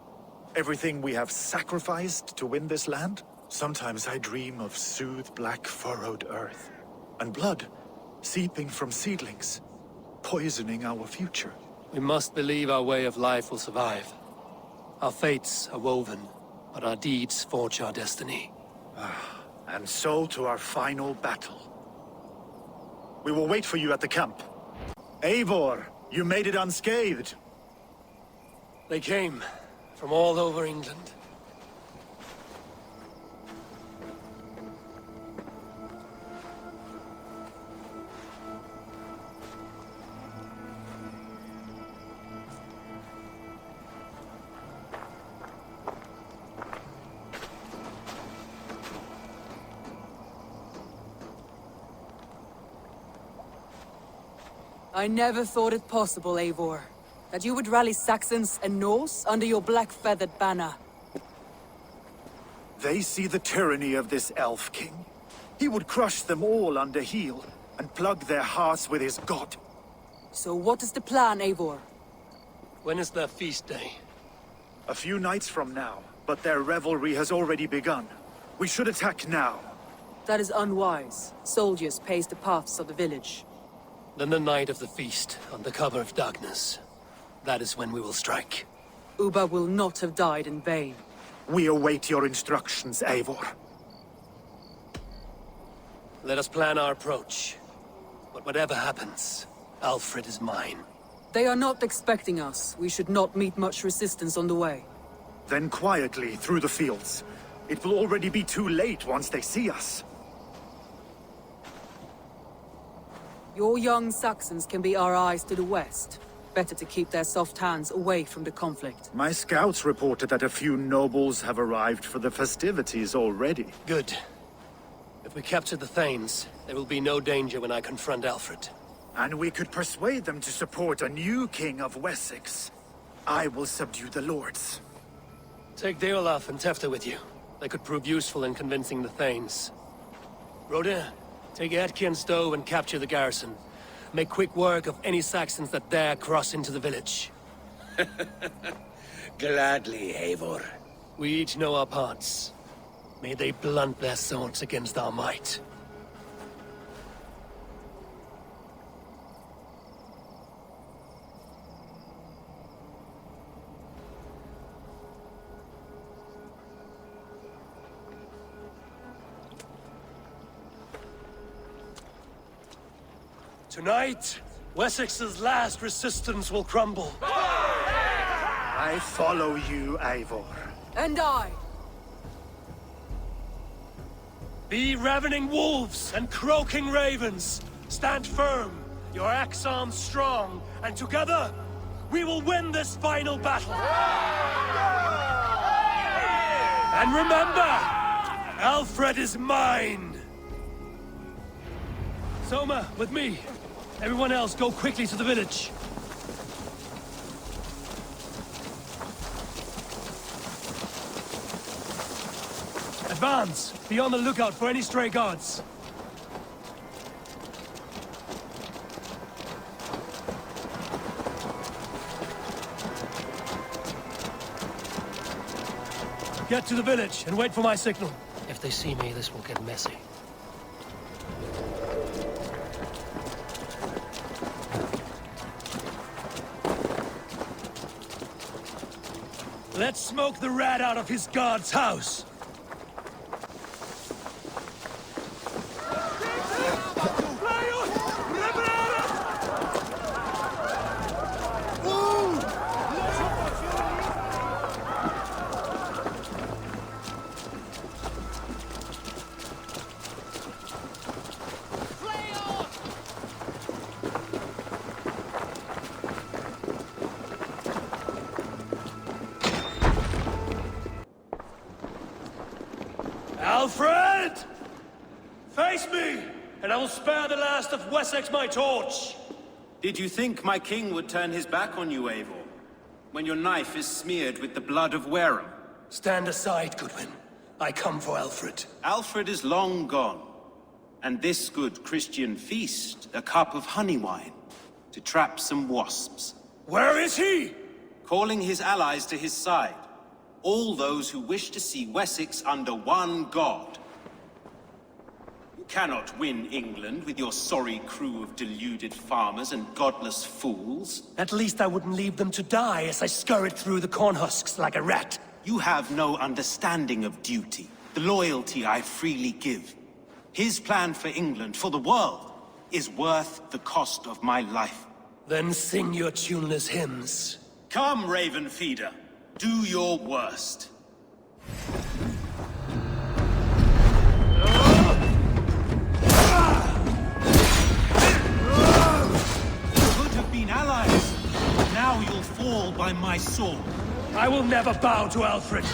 Everything we have sacrificed to win this land? Sometimes I dream of soothed black furrowed earth. And blood seeping from seedlings, poisoning our future. We must believe our way of life will survive. Our fates are woven, but our deeds forge our destiny. And so to our final battle. We will wait for you at the camp. Eivor, you made it unscathed. They came from all over England. I never thought it possible, Eivor, that you would rally Saxons and Norse under your black-feathered banner. They see the tyranny of this elf king. He would crush them all under heel and plug their hearts with his god. So what is the plan, Eivor? When is their feast day? A few nights from now, but their revelry has already begun. We should attack now. That is unwise. Soldiers pace the paths of the village. Then the night of the feast, under cover of darkness. That is when we will strike. Ubba will not have died in vain. We await your instructions, Eivor. Let us plan our approach. But whatever happens, Alfred is mine. They are not expecting us. We should not meet much resistance on the way. Then quietly through the fields. It will already be too late once they see us. Your young Saxons can be our eyes to the west. Better to keep their soft hands away from the conflict. My scouts reported that a few nobles have arrived for the festivities already. Good. If we capture the Thanes, there will be no danger when I confront Alfred. And we could persuade them to support a new king of Wessex. I will subdue the lords. Take Deolaf and Tefta with you. They could prove useful in convincing the Thanes. Rodin, take Etki and Stowe and capture the garrison. Make quick work of any Saxons that dare cross into the village. Gladly, Eivor. We each know our parts. May they blunt their swords against our might. Tonight, Wessex's last resistance will crumble. I follow you, Eivor. And I. Be ravening wolves and croaking ravens. Stand firm, your axe arms strong, and together, we will win this final battle. And remember, Alfred is mine. Soma, with me. Everyone else, go quickly to the village. Advance! Be on the lookout for any stray guards. Get to the village and wait for my signal. If they see me, this will get messy. Let's smoke the rat out of his guard's house. Alfred! Face me, and I will spare the last of Wessex my torch! Did you think my king would turn his back on you, Eivor? When your knife is smeared with the blood of Wareham? Stand aside, Goodwin. I come for Alfred. Alfred is long gone. And this good Christian feast, a cup of honey wine, to trap some wasps. Where is he? Calling his allies to his side. All those who wish to see Wessex under one god. You cannot win England with your sorry crew of deluded farmers and godless fools. At least I wouldn't leave them to die as I scurried through the corn husks like a rat. You have no understanding of duty, the loyalty I freely give. His plan for England, for the world, is worth the cost of my life. Then sing your tuneless hymns. Come, Raven Feeder. Do your worst. Could have been allies. Now you'll fall by my sword. I will never bow to Alfred.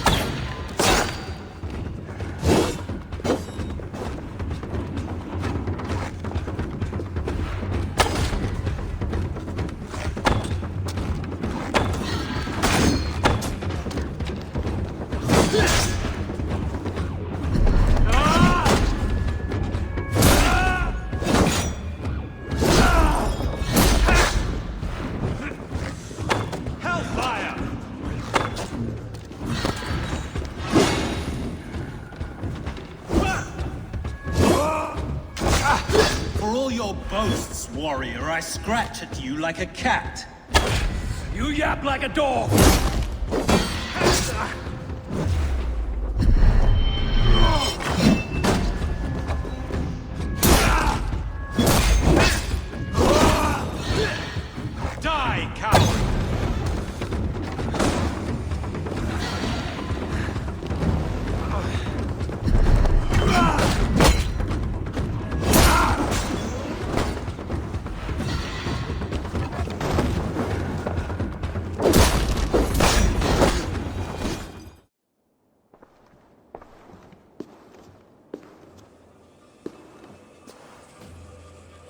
Boasts, warrior, I scratch at you like a cat. You yap like a dog! Die, coward!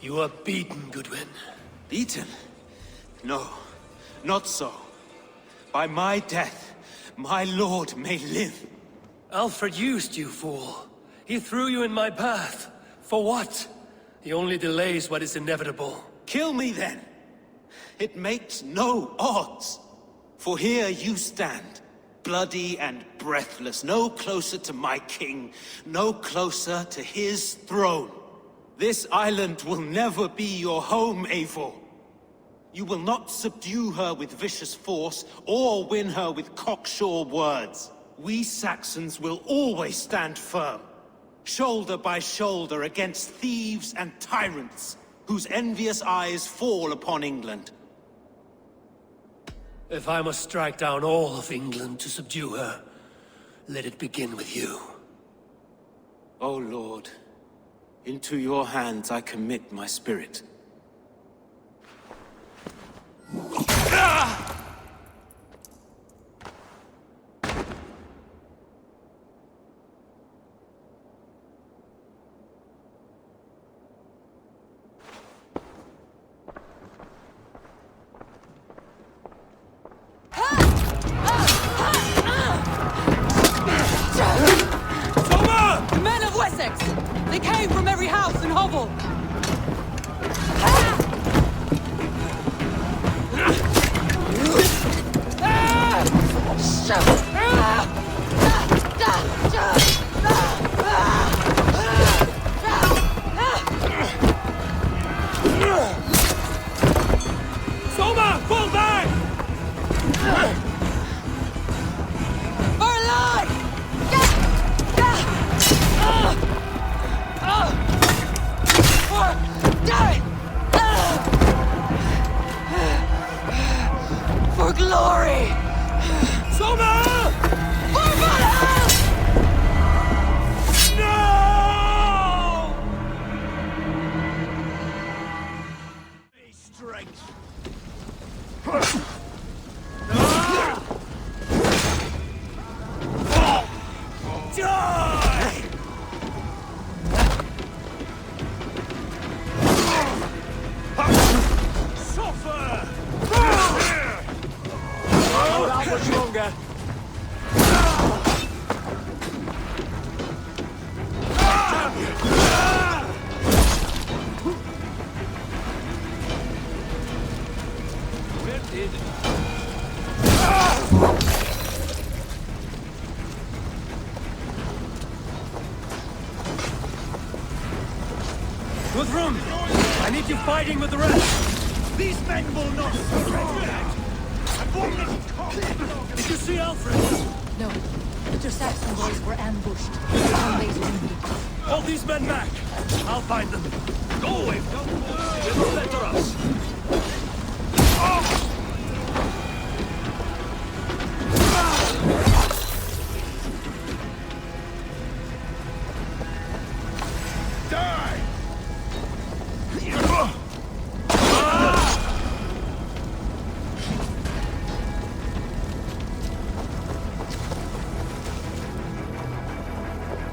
You are beaten, Goodwin. Beaten? No, not so. By my death, my lord may live. Alfred used you, fool. He threw you in my path. For what? He only delays what is inevitable. Kill me then. It makes no odds. For here you stand, bloody and breathless, no closer to my king, no closer to his throne. This island will never be your home, Eivor. You will not subdue her with vicious force, or win her with cocksure words. We Saxons will always stand firm, shoulder by shoulder against thieves and tyrants, whose envious eyes fall upon England. If I must strike down all of England to subdue her, let it begin with you. O Lord, into your hands I commit my spirit. The men of Wessex! They came from every house and hovel! Soma, fall back! For life! For glory! Soma! For Valhalla! No! Strength. Die! Suffer! Oh, that was longer. Where did it? Guthrum! I need you fighting with the rest! These men will not surrender! Did you see Alfred? No, but your Saxon boys were ambushed. And they wounded. Hold these men back! I'll find them. Go away! They will center us! Die!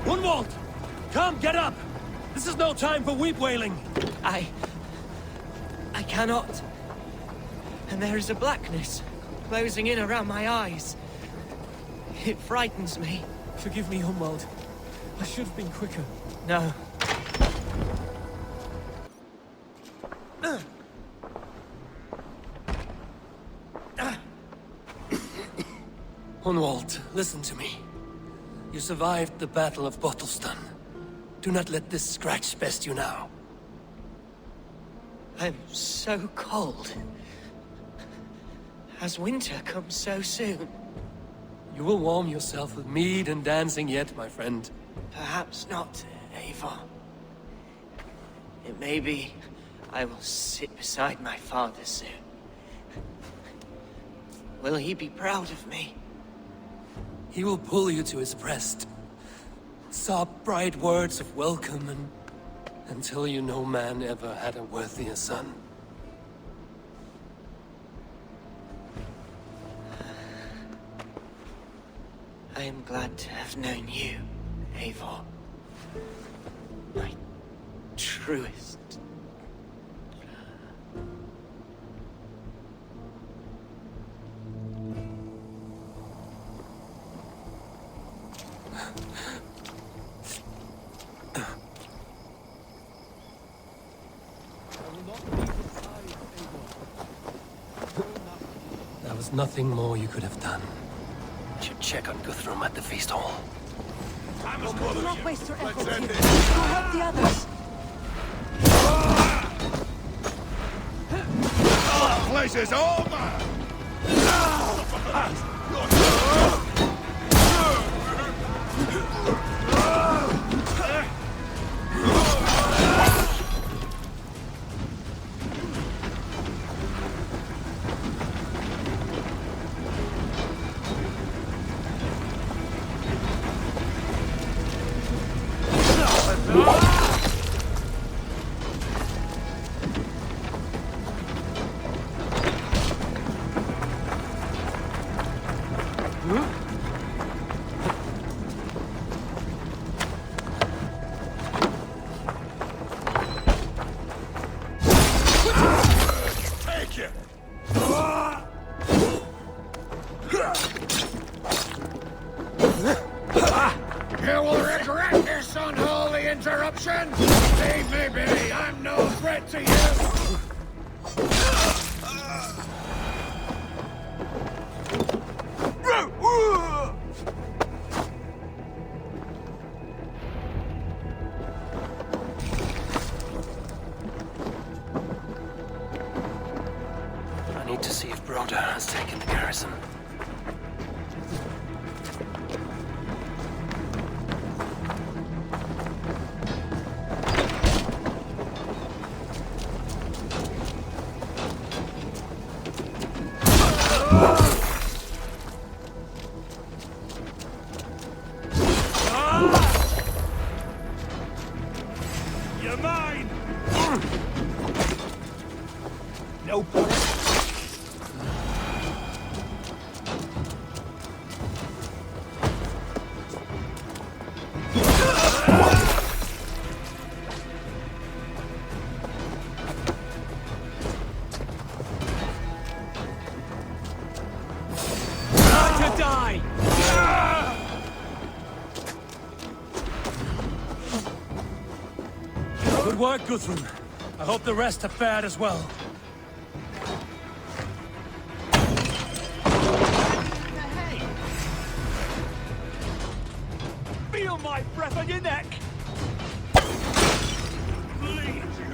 Gunwald! Come, get up! This is no time for weep wailing! I cannot. And there is a blackness closing in around my eyes. It frightens me. Forgive me, Gunwald. I should have been quicker. No. Gunwald, listen to me. You survived the Battle of Bottleston. Do not let this scratch best you now. I'm so cold. Has winter come so soon? You will warm yourself with mead and dancing yet, my friend. Perhaps not, Eivor. It may be I will sit beside my father soon. Will he be proud of me? He will pull you to his breast. Sob bright words of welcome and until you no man ever had a worthier son. I am glad to have known you, Eivor. My truest There was nothing more you could have done. I should check on Guthrum at the feast hall. Do not waste your efforts here. Go help the others. The place is all mine! You will regret this unholy interruption! Leave me be! I'm no threat to you! I need to see if Broder has taken the garrison. You're mine! No point. To die! Good work, Guthrum. I hope the rest have fared as well. Feel my breath on your neck! Bleed you!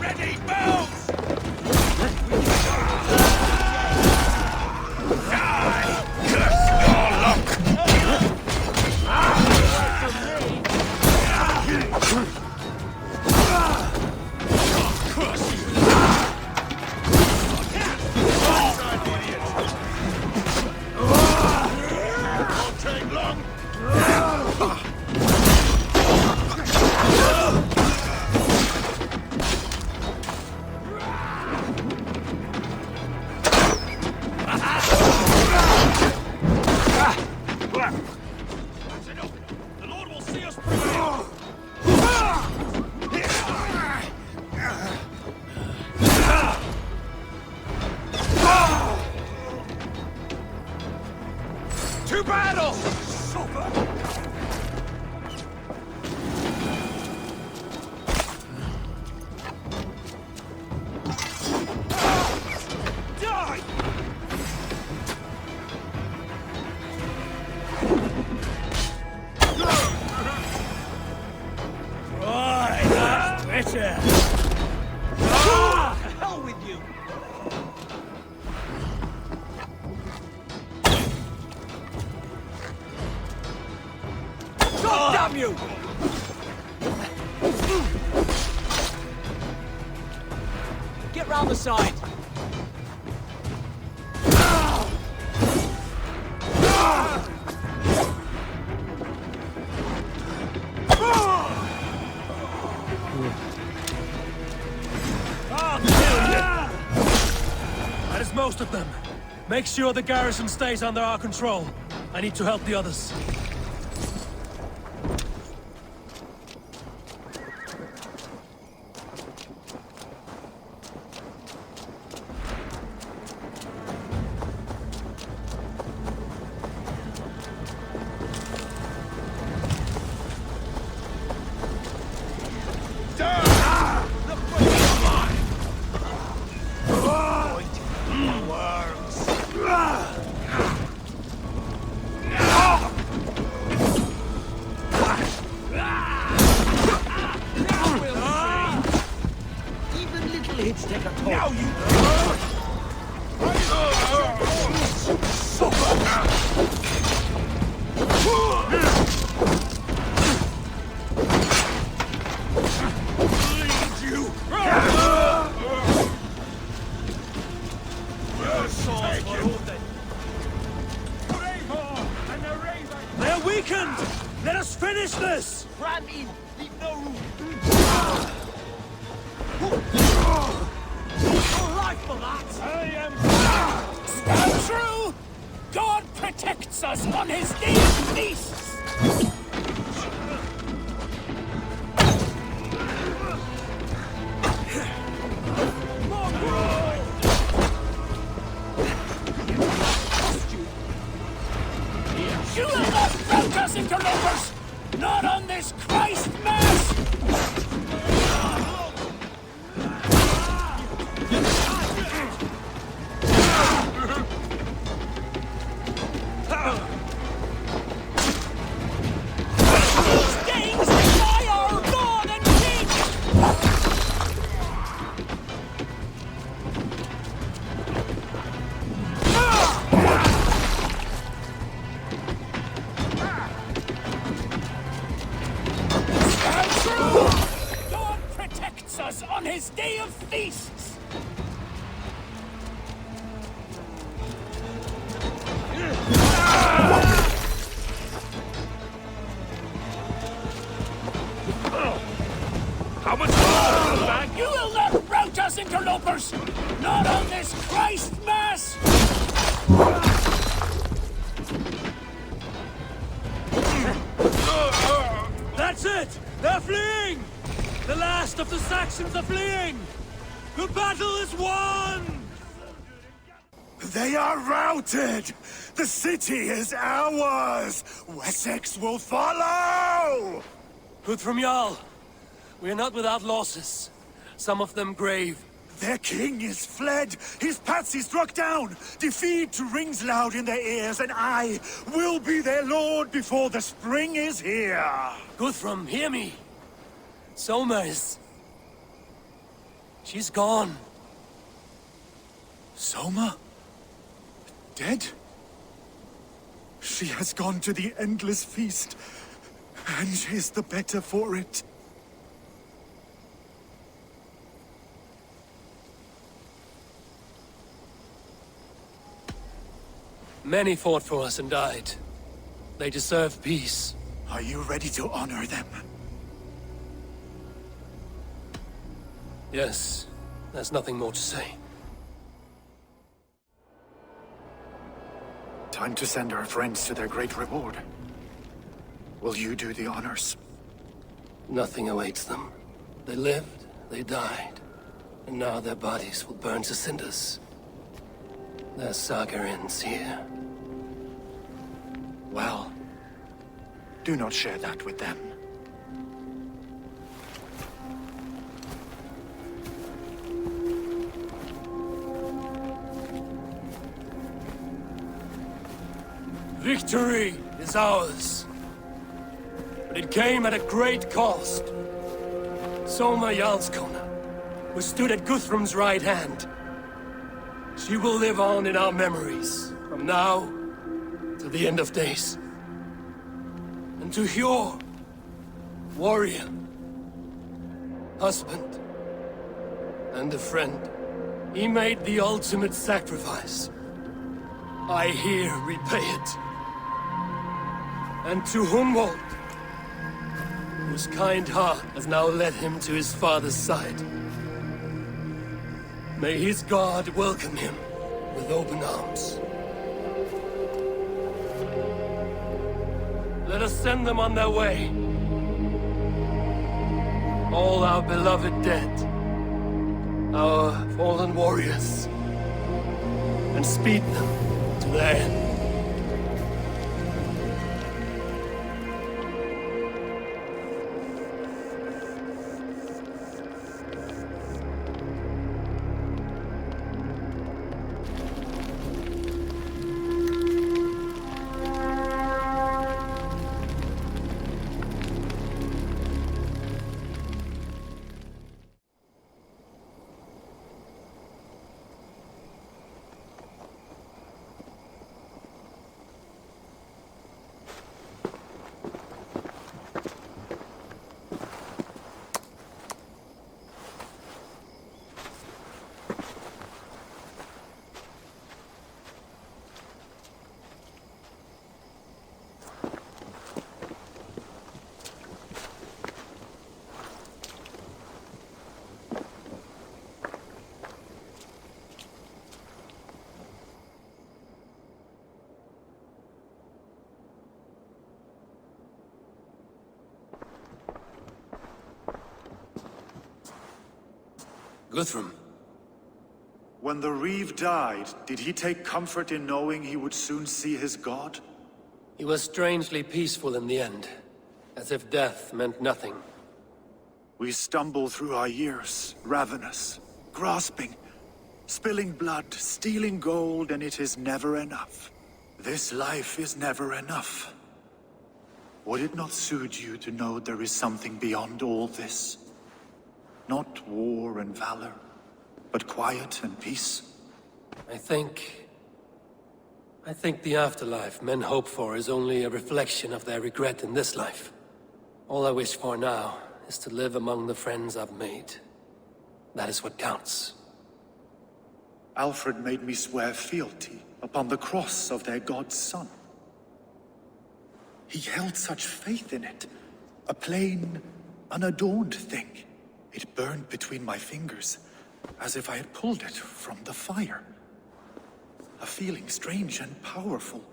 Ready, bounce! Die! Curse your luck! The Lord will see us prevail! To battle! Die! Right, that's better. To hell with you! God damn you! Get round the side! That is most of them. Make sure the garrison stays under our control. I need to help the others. kids take a toll. Now you... They're weakened! Let us finish this! Ram in! Leave no room! No life for that! I am... Stand true! God protects us on his day of feasts! You will not rout us, interlopers! Not on this Christ Mass! These Danes defy our God and King! God protects us on his day of feasts! How much more? You will not rout us, interlopers! Not on this Christ Mass! That's it! They're fleeing! The last of the Saxons are fleeing! The battle is won! They are routed! The city is ours! Wessex will follow! Guthrum Jarl, we are not without losses. Some of them grave. Their king is fled! His patsy struck down! Defeat rings loud in their ears, and I will be their lord before the spring is here! Guthrum, hear me! Soma is... she's gone. Soma? Dead? She has gone to the endless feast, and is the better for it. Many fought for us and died. They deserve peace. Are you ready to honor them? Yes, there's nothing more to say. Time to send our friends to their great reward. Will you do the honors? Nothing awaits them. They lived, they died, and now their bodies will burn to cinders. Their saga ends here. Well, do not share that with them. Victory is ours. But it came at a great cost. Soma Jarlskona, who stood at Guthrum's right hand. She will live on in our memories, from now to the end of days. And to Hjor, warrior, husband, and a friend, he made the ultimate sacrifice. I here repay it. And to Hunwald, whose kind heart has now led him to his father's side. May his God welcome him with open arms. Let us send them on their way. All our beloved dead, our fallen warriors, and speed them to their end. Guthrum. When the Reeve died, did he take comfort in knowing he would soon see his god? He was strangely peaceful in the end, as if death meant nothing. We stumble through our years, ravenous, grasping, spilling blood, stealing gold, and it is never enough. This life is never enough. Would it not suit you to know there is something beyond all this? Not war and valor, but quiet and peace? I think the afterlife men hope for is only a reflection of their regret in this life. All I wish for now is to live among the friends I've made. That is what counts. Alfred made me swear fealty upon the cross of their god's son. He held such faith in it, a plain, unadorned thing. It burned between my fingers, as if I had pulled it from the fire. A feeling strange and powerful,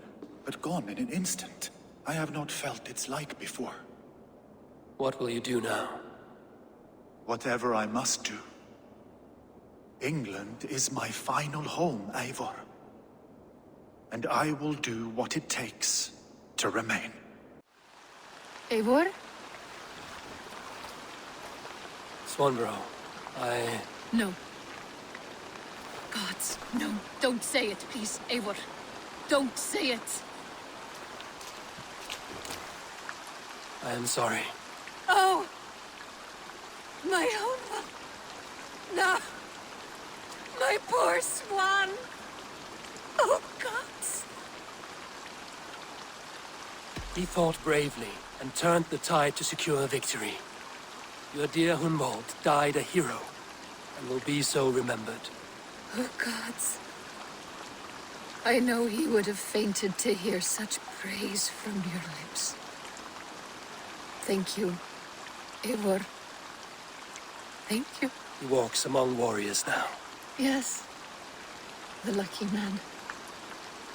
but gone in an instant. I have not felt its like before. What will you do now? Whatever I must do. England is my final home, Eivor. And I will do what it takes to remain. Eivor? Swanborough, No. Gods, no. Don't say it, please, Eivor. Don't say it. I am sorry. Oh! My own one. No! My poor swan! Oh, gods! He fought bravely and turned the tide to secure victory. Your dear Hunwald died a hero, and will be so remembered. Oh, gods. I know he would have fainted to hear such praise from your lips. Thank you, Eivor. Thank you. He walks among warriors now. Yes. The lucky man.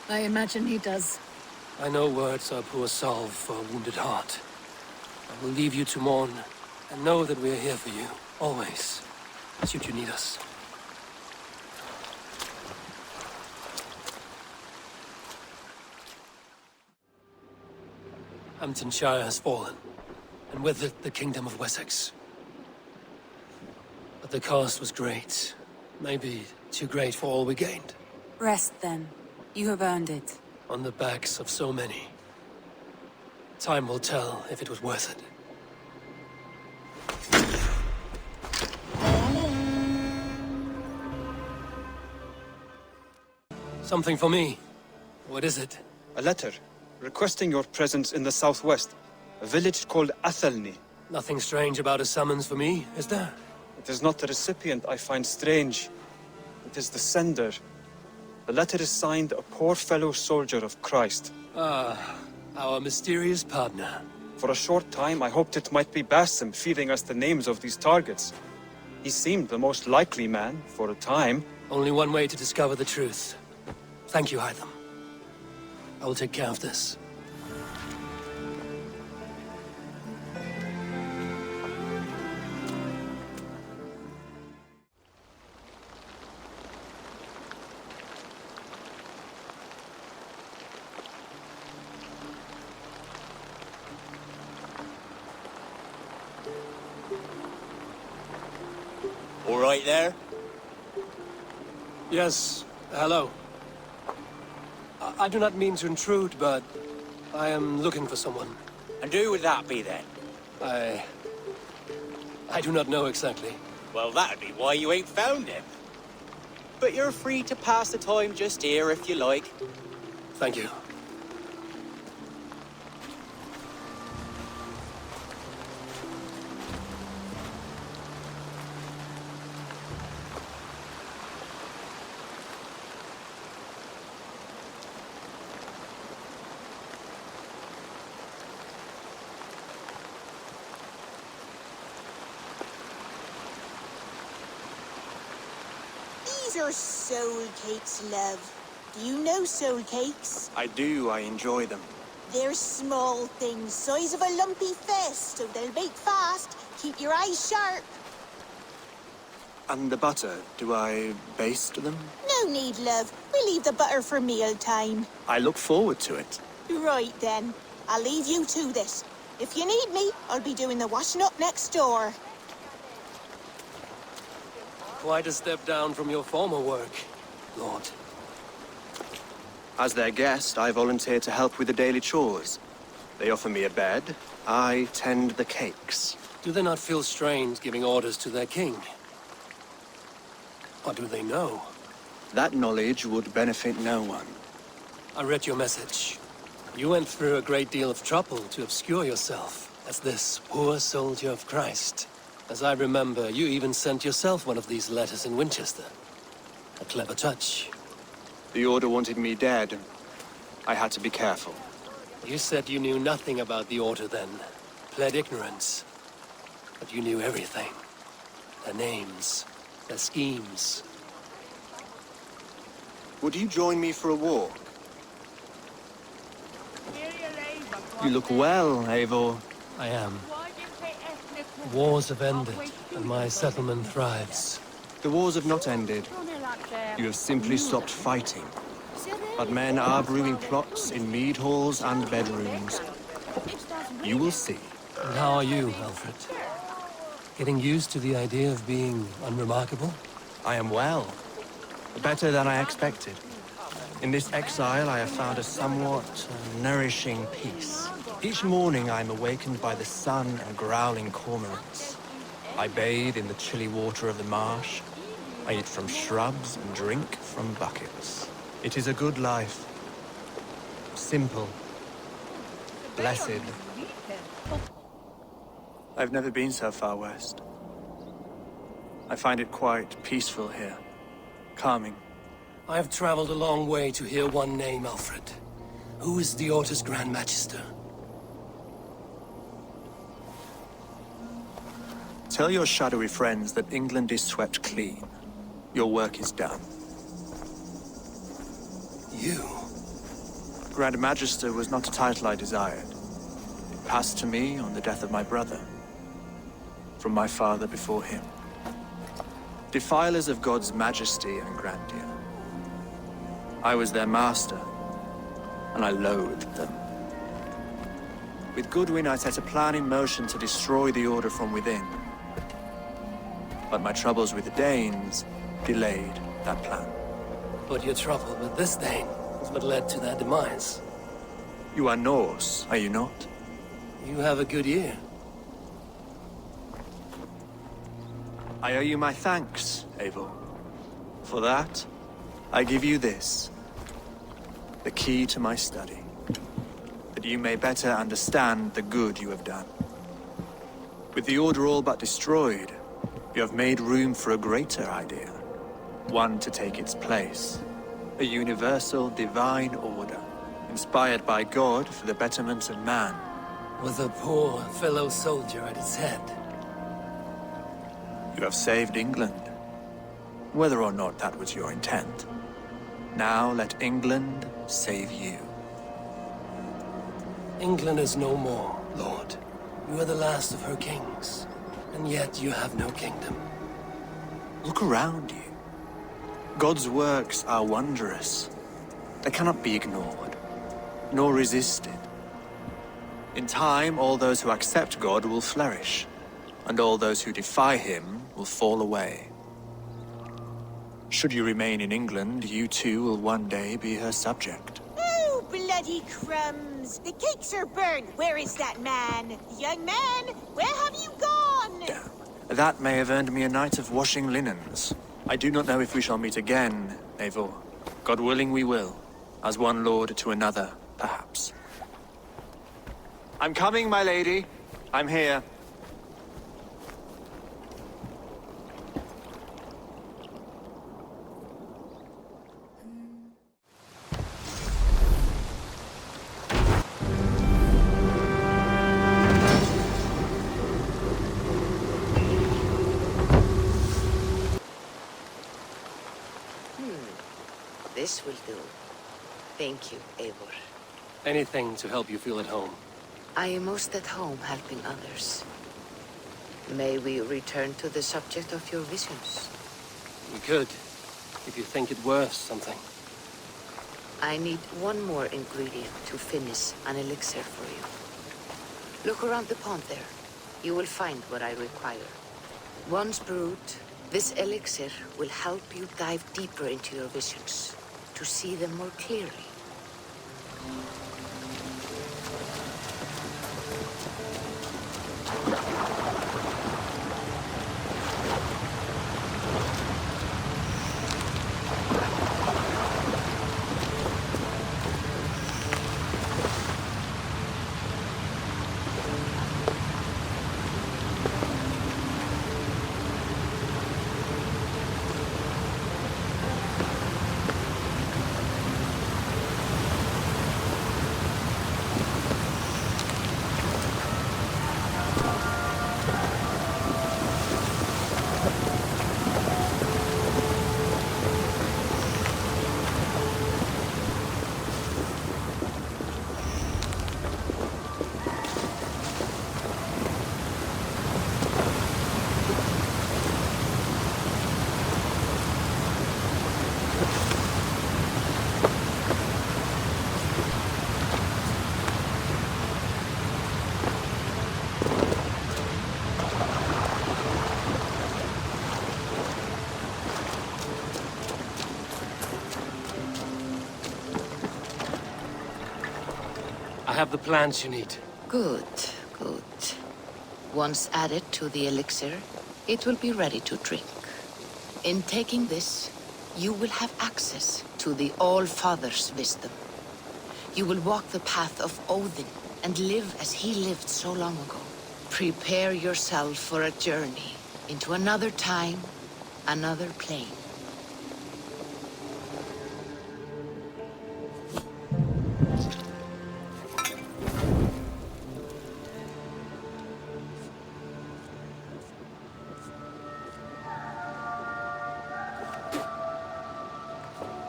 I imagine he does. I know words are poor salve for a wounded heart. I will leave you to mourn, and know that we are here for you, always, should you need us. Hamptonshire has fallen, and with it the Kingdom of Wessex. But the cost was great. Maybe too great for all we gained. Rest then. You have earned it. On the backs of so many. Time will tell if it was worth it. Something for me. What is it? A letter, requesting your presence in the southwest. A village called Athelney. Nothing strange about a summons for me, is there? It is not the recipient I find strange. It is the sender. The letter is signed a poor fellow soldier of Christ. Ah, our mysterious partner. For a short time, I hoped it might be Basim feeding us the names of these targets. He seemed the most likely man, for a time. Only one way to discover the truth. Thank you, Hytham. I will take care of this. All right there? Yes, hello. I do not mean to intrude, but I am looking for someone. And who would that be then? I do not know exactly. Well, that'd be why you ain't found him. But you're free to pass the time just here if you like. Thank you. These are soul cakes, love. Do you know soul cakes? I do, I enjoy them. They're small things, size of a lumpy fist, so they'll bake fast. Keep your eyes sharp. And the butter, do I baste them? No need, love. We leave the butter for meal time. I look forward to it. Right then. I'll leave you to this. If you need me, I'll be doing the washing up next door. Quite a step down from your former work, Lord. As their guest, I volunteer to help with the daily chores. They offer me a bed, I tend the cakes. Do they not feel strange giving orders to their king? Or do they know? That knowledge would benefit no one. I read your message. You went through a great deal of trouble to obscure yourself as this poor soldier of Christ. As I remember, you even sent yourself one of these letters in Winchester. A clever touch. The Order wanted me dead. I had to be careful. You said you knew nothing about the Order then. Pled ignorance. But you knew everything. Their names, their schemes. Would you join me for a walk? You look well, Eivor. I am. Wars have ended, and my settlement thrives. The wars have not ended. You have simply stopped fighting. But men are brewing plots in mead halls and bedrooms. You will see. And how are you, Alfred? Getting used to the idea of being unremarkable? I am well. Better than I expected. In this exile, I have found a somewhat nourishing peace. Each morning, I am awakened by the sun and growling cormorants. I bathe in the chilly water of the marsh. I eat from shrubs and drink from buckets. It is a good life. Simple. Blessed. I've never been so far west. I find it quite peaceful here. Calming. I have traveled a long way to hear one name, Alfred. Who is the Order's Grand Magister? Tell your shadowy friends that England is swept clean. Your work is done. You? Grand Magister was not a title I desired. It passed to me on the death of my brother. From my father before him. Defilers of God's majesty and grandeur. I was their master, and I loathed them. With Goodwin, I set a plan in motion to destroy the Order from within. But my troubles with the Danes delayed that plan. But your trouble with this Dane is what led to their demise. You are Norse, are you not? You have a good ear. I owe you my thanks, Eivor. For that, I give you this. The key to my study. That you may better understand the good you have done. With the Order all but destroyed, you have made room for a greater idea. One to take its place. A universal divine order, inspired by God for the betterment of man. With a poor fellow soldier at its head. You have saved England, whether or not that was your intent. Now let England save you. England is no more, Lord. You are the last of her kings, and yet you have no kingdom. Look around you. God's works are wondrous. They cannot be ignored, nor resisted. In time, all those who accept God will flourish, and all those who defy him will fall away. Should you remain in England, you too will one day be her subject. Oh, bloody crumbs! The cakes are burned. Where is that man? Young man, where have you gone? That may have earned me a night of washing linens. I do not know if we shall meet again, Eivor. God willing, we will. As one lord to another, perhaps. I'm coming, my lady. I'm here. This will do. Thank you, Eivor. Anything to help you feel at home. I am most at home helping others. May we return to the subject of your visions? We could, if you think it worth something. I need one more ingredient to finish an elixir for you. Look around the pond there. You will find what I require. Once brewed, this elixir will help you dive deeper into your visions, to see them more clearly. I have the plants you need. Good, good. Once added to the elixir, it will be ready to drink. In taking this, you will have access to the All-Father's wisdom. You will walk the path of Odin and live as he lived so long ago. Prepare yourself for a journey into another time, another plane.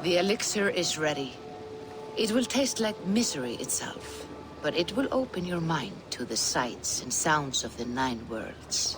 The elixir is ready. It will taste like misery itself, but it will open your mind to the sights and sounds of the 9 worlds.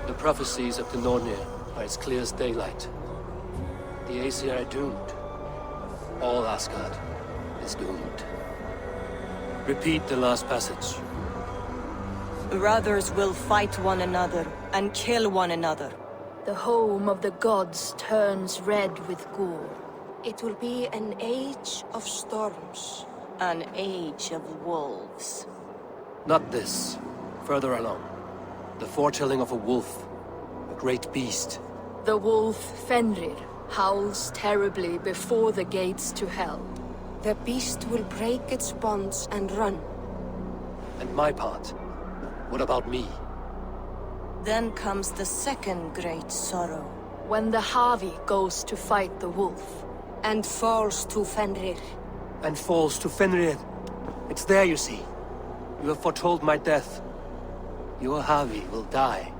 The prophecies of the Nornir are as clear as daylight. The Aesir are doomed. All Asgard is doomed. Repeat the last passage. Brothers will fight one another and kill one another. The home of the gods turns red with gore. It will be an age of storms. An age of wolves. Not this. Further along. The foretelling of a wolf. A great beast. The wolf Fenrir howls terribly before the gates to hell. The beast will break its bonds and run. And my part? What about me? Then comes the second great sorrow. When the Havi goes to fight the wolf. And falls to Fenrir. And falls to Fenrir. It's there, you see. You have foretold my death. Your Havi will die.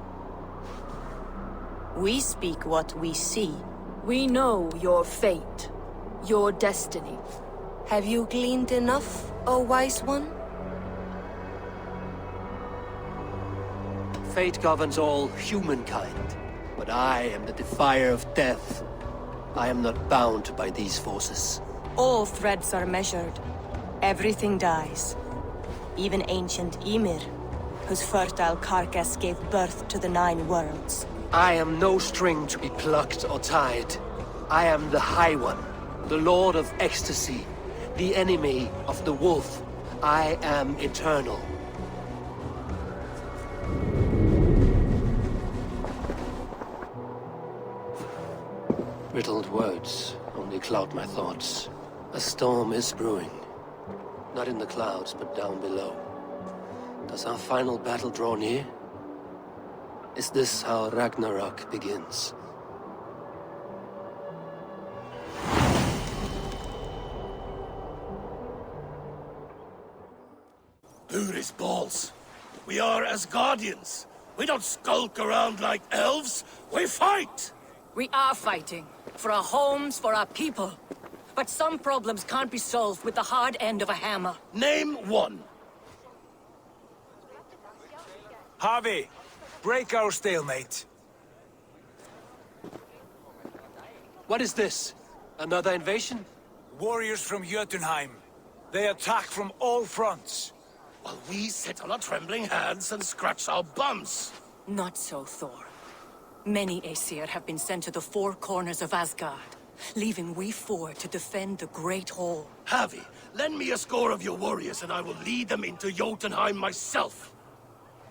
We speak what we see. We know your fate. Your destiny. Have you gleaned enough, O wise one? Fate governs all humankind. But I am the defier of death. I am not bound by these forces. All threads are measured. Everything dies. Even ancient Ymir, whose fertile carcass gave birth to the 9 worlds. I am no string to be plucked or tied. I am the High One, the Lord of Ecstasy, the enemy of the wolf. I am eternal. Riddled words only cloud my thoughts. A storm is brewing. Not in the clouds, but down below. Does our final battle draw near? Is this how Ragnarok begins? Booty's balls. We are as guardians. We don't skulk around like elves. We fight! We are fighting. For our homes, for our people. But some problems can't be solved with the hard end of a hammer. Name one. Havi, break our stalemate. What is this? Another invasion? Warriors from Jotunheim. They attack from all fronts. While we sit on our trembling hands and scratch our bums. Not so, Thor. Many Aesir have been sent to the 4 corners of Asgard, leaving we 4 to defend the Great Hall. Havi, lend me a score of your warriors and I will lead them into Jotunheim myself.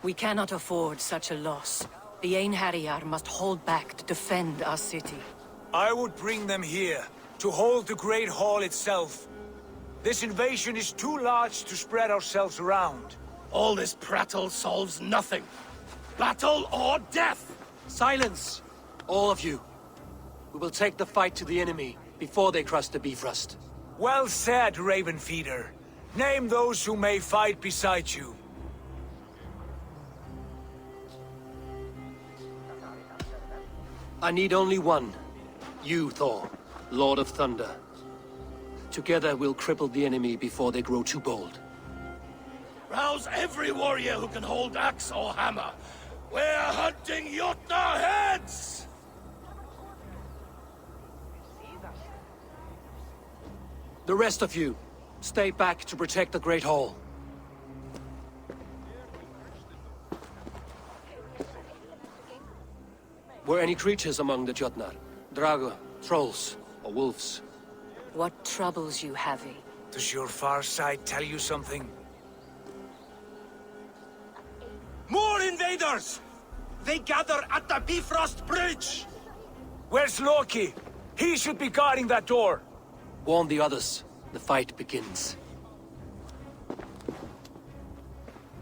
We cannot afford such a loss. The Einherjar must hold back to defend our city. I would bring them here, to hold the Great Hall itself. This invasion is too large to spread ourselves around. All this prattle solves nothing. Battle or death! Silence! All of you. We will take the fight to the enemy before they cross the Bifrost. Well said, Ravenfeeder. Name those who may fight beside you. I need only one. You, Thor, Lord of Thunder. Together we'll cripple the enemy before they grow too bold. Rouse every warrior who can hold axe or hammer. We're hunting Jotnar heads! The rest of you, stay back to protect the Great Hall. Were any creatures among the Jotnar? Drago, trolls, or wolves? What troubles you, Havi? Does your far side tell you something? More invaders! They gather at the Bifrost Bridge! Where's Loki? He should be guarding that door. Warn the others. The fight begins.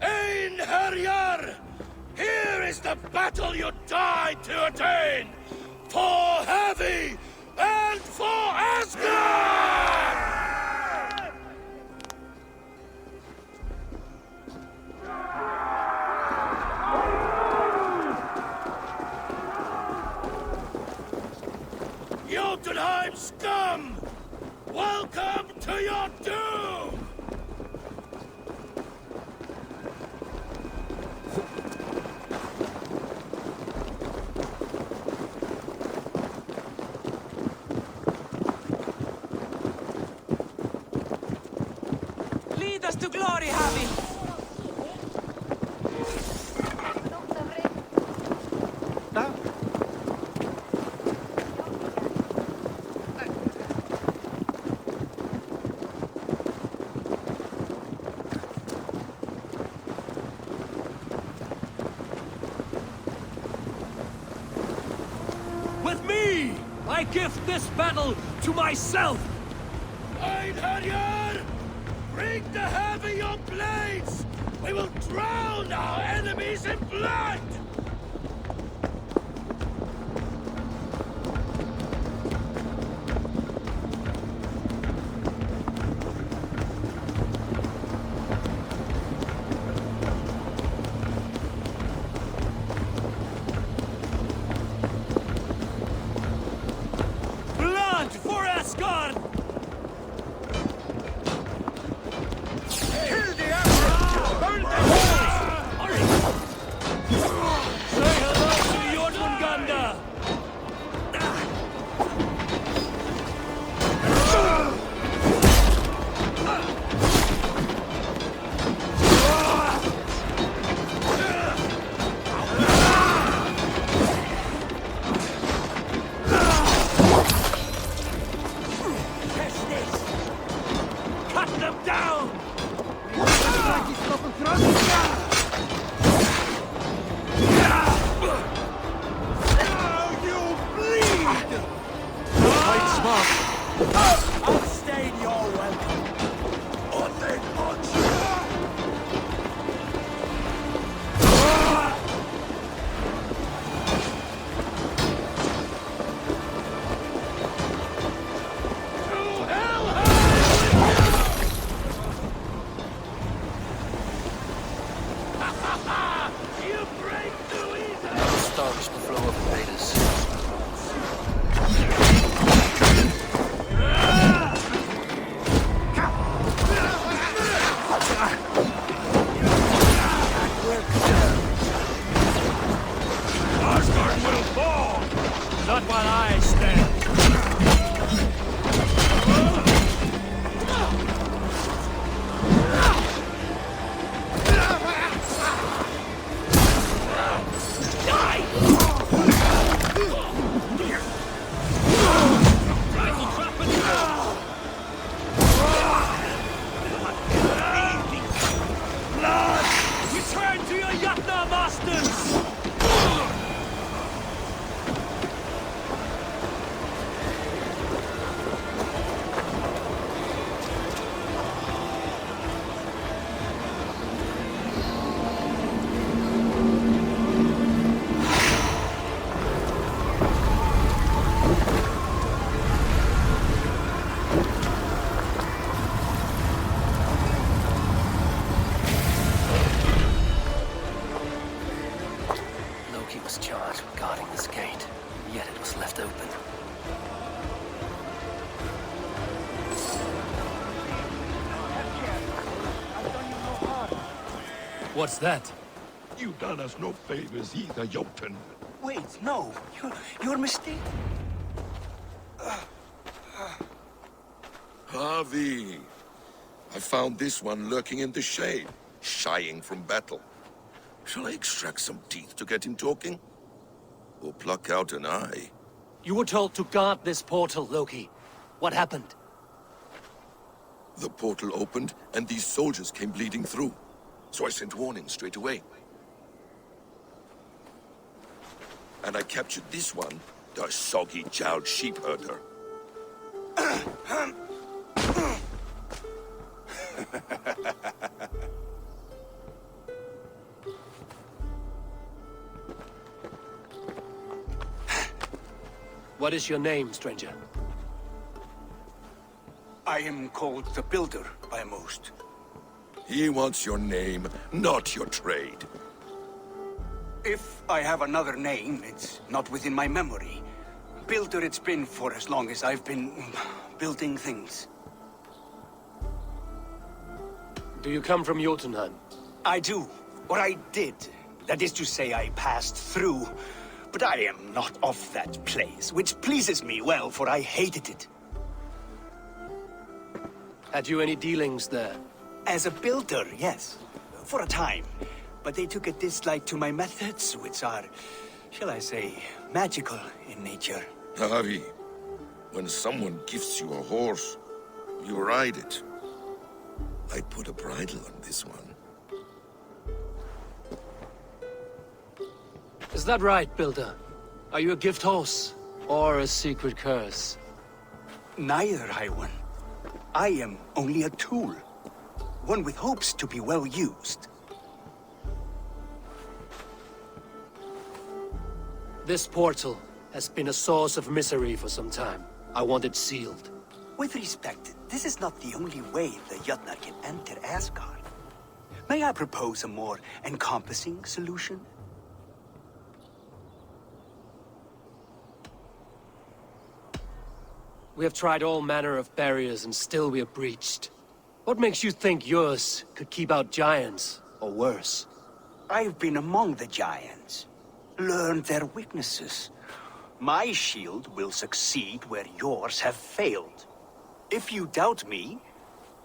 Einherjar! Here is the battle you died to attain! For Havi and for Asgard! Jotunheim scum! Welcome to your doom! Lead us to glory, Havi! gift this battle to myself! Einherjar! Bring the heavy your blades! We will drown our enemies in blood! Blood for Asgard! Kill the Emperor! Burn the walls! Say hello to Jormungandr! Test this! Cut them down! Now you bleed! Fight smart! I'll stain your welcome! You break too easy! Stanch the flow of invaders. Asgard will fall! Not while I stand! Blood! Return to your Yatna masters! Loki was charged with guarding this gate, yet it was left open. What's that? You done us no favors either, Jotun. Wait, no. You're mistaken. Harvey, I found this one lurking in the shade, shying from battle. Shall I extract some teeth to get him talking? Or pluck out an eye? You were told to guard this portal, Loki. What happened? The portal opened, and these soldiers came bleeding through. So I sent warning straight away. And I captured this one, the soggy-jowled sheep herder. What is your name, stranger? I am called the Builder by most. He wants your name, not your trade. If I have another name, it's not within my memory. Builder it's been for as long as I've been building things. Do you come from Jotunheim? I do. Or I did. That is to say, I passed through. But I am not of that place, which pleases me well, for I hated it. Had you any dealings there? As a builder, yes. For a time. But they took a dislike to my methods, which are, shall I say, magical in nature. Harvey, when someone gifts you a horse, you ride it. I put a bridle on this one. Is that right, Builder? Are you a gift horse? or a secret curse? Neither, High One. I am only a tool. One with hopes to be well used. This portal has been a source of misery for some time. I want it sealed. With respect, this is not the only way the Jötnar can enter Asgard. May I propose a more encompassing solution? We have tried all manner of barriers and still we are breached. What makes you think yours could keep out giants, or worse? I've been among the giants, learned their weaknesses. My shield will succeed where yours have failed. If you doubt me,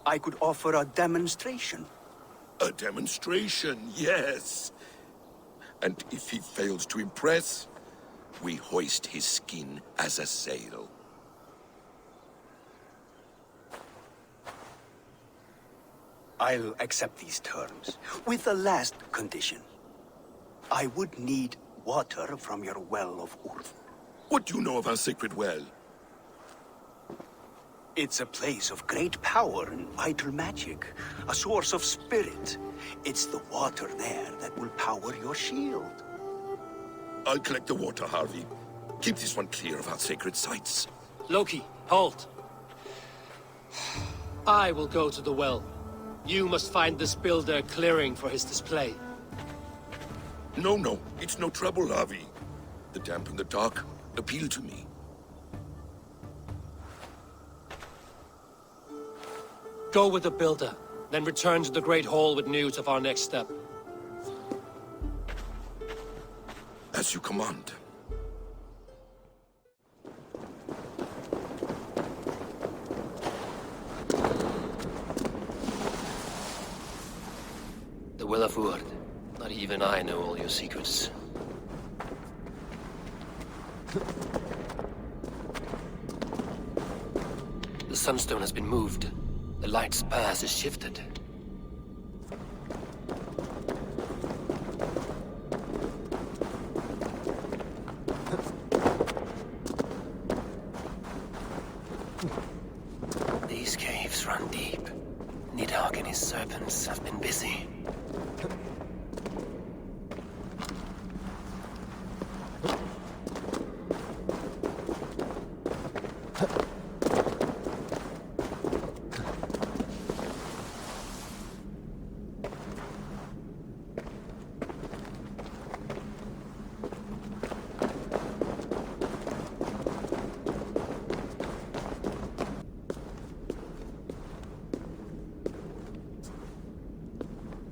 I could offer a demonstration. A demonstration, yes. And if he fails to impress, we hoist his skin as a sail. I'll accept these terms, with the last condition. I would need water from your well of Urth. What do you know of our sacred well? It's a place of great power and vital magic, a source of spirit. It's the water there that will power your shield. I'll collect the water, Harvey. Keep this one clear of our sacred sites. Loki, halt! I will go to the well. You must find this builder clearing for his display. No, it's no trouble, Harvey. The damp and the dark appeal to me. Go with the builder, then return to the Great Hall with news of our next step. As you command. The Will of Urd. Not even I know all your secrets. The Sunstone has been moved. The light's path is shifted. These caves run deep. Nidhogg and his serpents have been busy.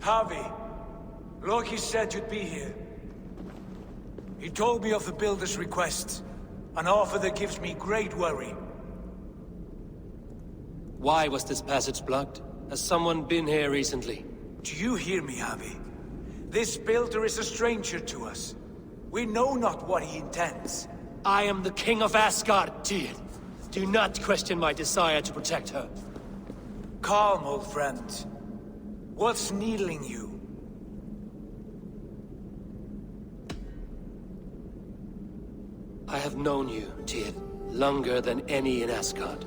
Harvey, Loki said you'd be here. He told me of the builder's request, an offer that gives me great worry. Why was this passage blocked? Has someone been here recently? Do you hear me, Harvey? This builder is a stranger to us. We know not what he intends. I am the King of Asgard, Tyr. Do not question my desire to protect her. Calm, old friend. What's needling you? I have known you, Tyr, longer than any in Asgard.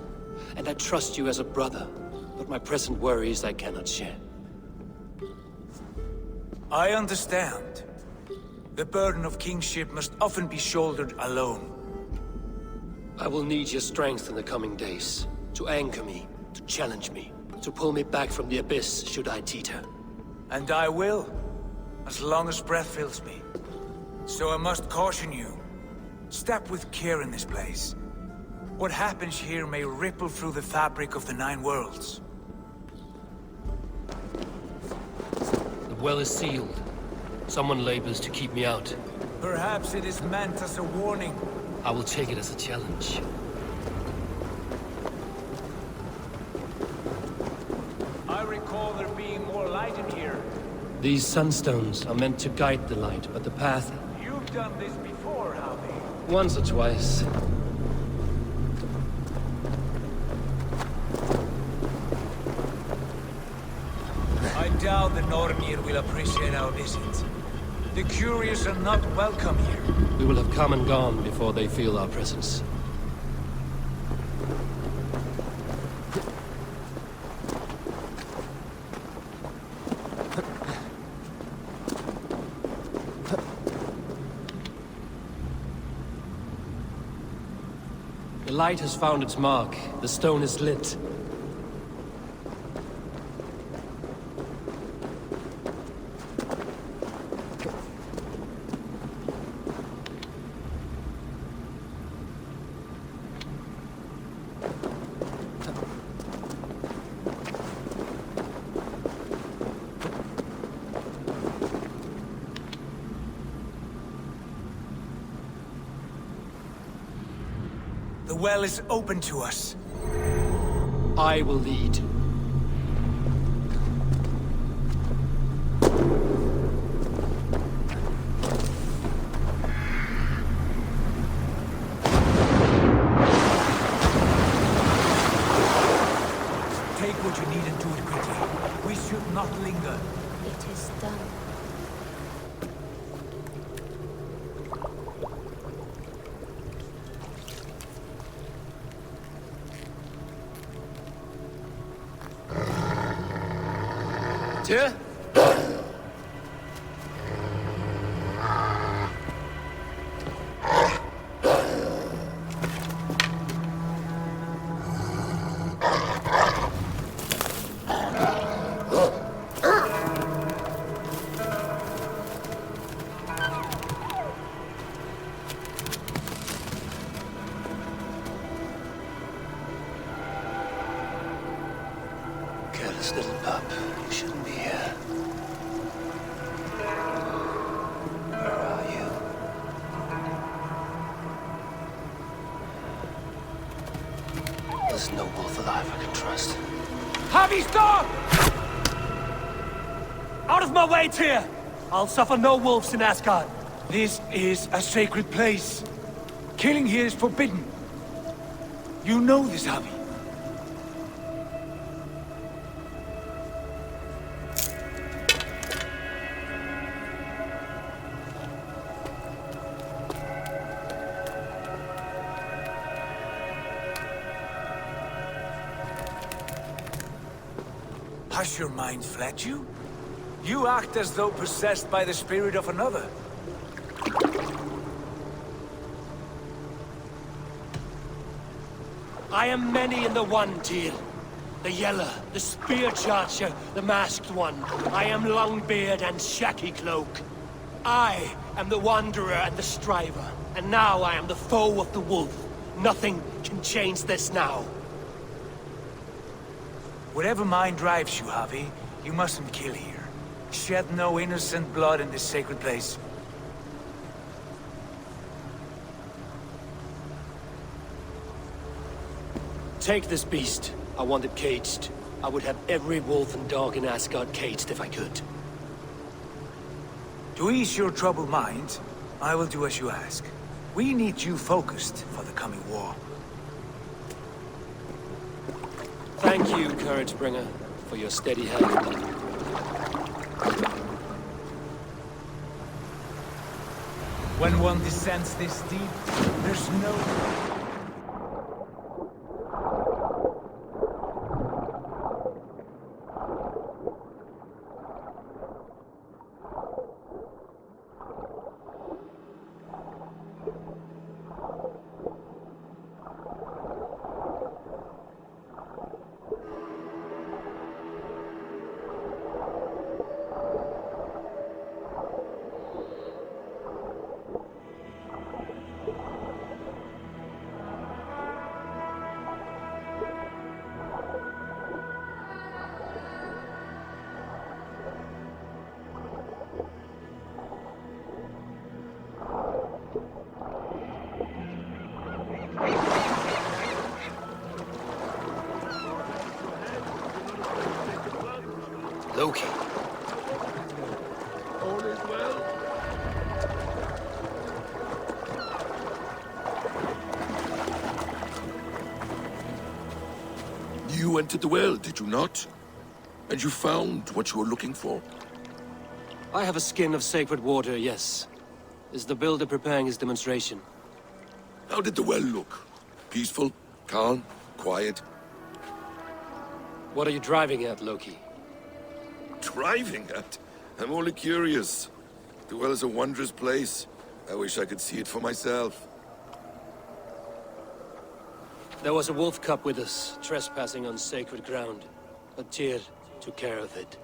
And I trust you as a brother, but my present worries I cannot share. I understand. The burden of kingship must often be shouldered alone. I will need your strength in the coming days, to anchor me, to challenge me, to pull me back from the abyss should I teeter. And I will, as long as breath fills me. So I must caution you. Step with care in this place. What happens here may ripple through the fabric of the Nine Worlds. The well is sealed. Someone labors to keep me out. Perhaps it is meant as a warning. I will take it as a challenge. I recall there being more light in here. These sunstones are meant to guide the light, but the path... You've done this before, Harvey. Once or twice. I doubt the Nornir will appreciate our visit. The curious are not welcome here. We will have come and gone before they feel our presence. The light has found its mark. The stone is lit. The well is open to us. I will lead. Take what you need and do it quickly. We should not linger. It is done. Here? Careless little pup. You shouldn't be here. Where are you? There's no wolf alive I can trust. Harvey, stop! Out of my way, Tyr! I'll suffer no wolves in Asgard. This is a sacred place. Killing here is forbidden. You know this, Harvey. Has your mind fled you? You act as though possessed by the spirit of another. I am many in the one, Tyr. The Yeller, the Spear Charger, the Masked One. I am Longbeard and Shaky Cloak. I am the Wanderer and the Striver. And now I am the foe of the Wolf. Nothing can change this now. Whatever mind drives you, Harvey, you mustn't kill here. Shed no innocent blood in this sacred place. Take this beast. I want it caged. I would have every wolf and dog in Asgard caged if I could. To ease your troubled mind, I will do as you ask. We need you focused for the coming war. Thank you, Couragebringer, for your steady hand. When one descends this deep, there's no... Loki. All is well? You entered the well, did you not? And you found what you were looking for? I have a skin of sacred water, yes. Is the builder preparing his demonstration? How did the well look? Peaceful? Calm? Quiet? What are you driving at, Loki? Driving at? I'm only curious. The well is a wondrous place. I wish I could see it for myself. There was a wolf cub with us, trespassing on sacred ground. But Tyr took care of it.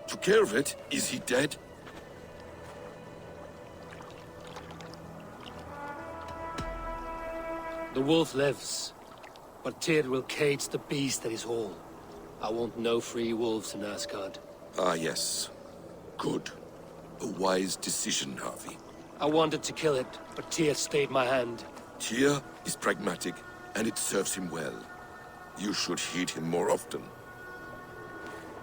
Took care of it? Is he dead? The wolf lives, but Tyr will cage the beast at his hall. I want no free wolves in Asgard. Ah, yes. Good. A wise decision, Harvey. I wanted to kill it, but Tyr stayed my hand. Tyr is pragmatic, and it serves him well. You should heed him more often.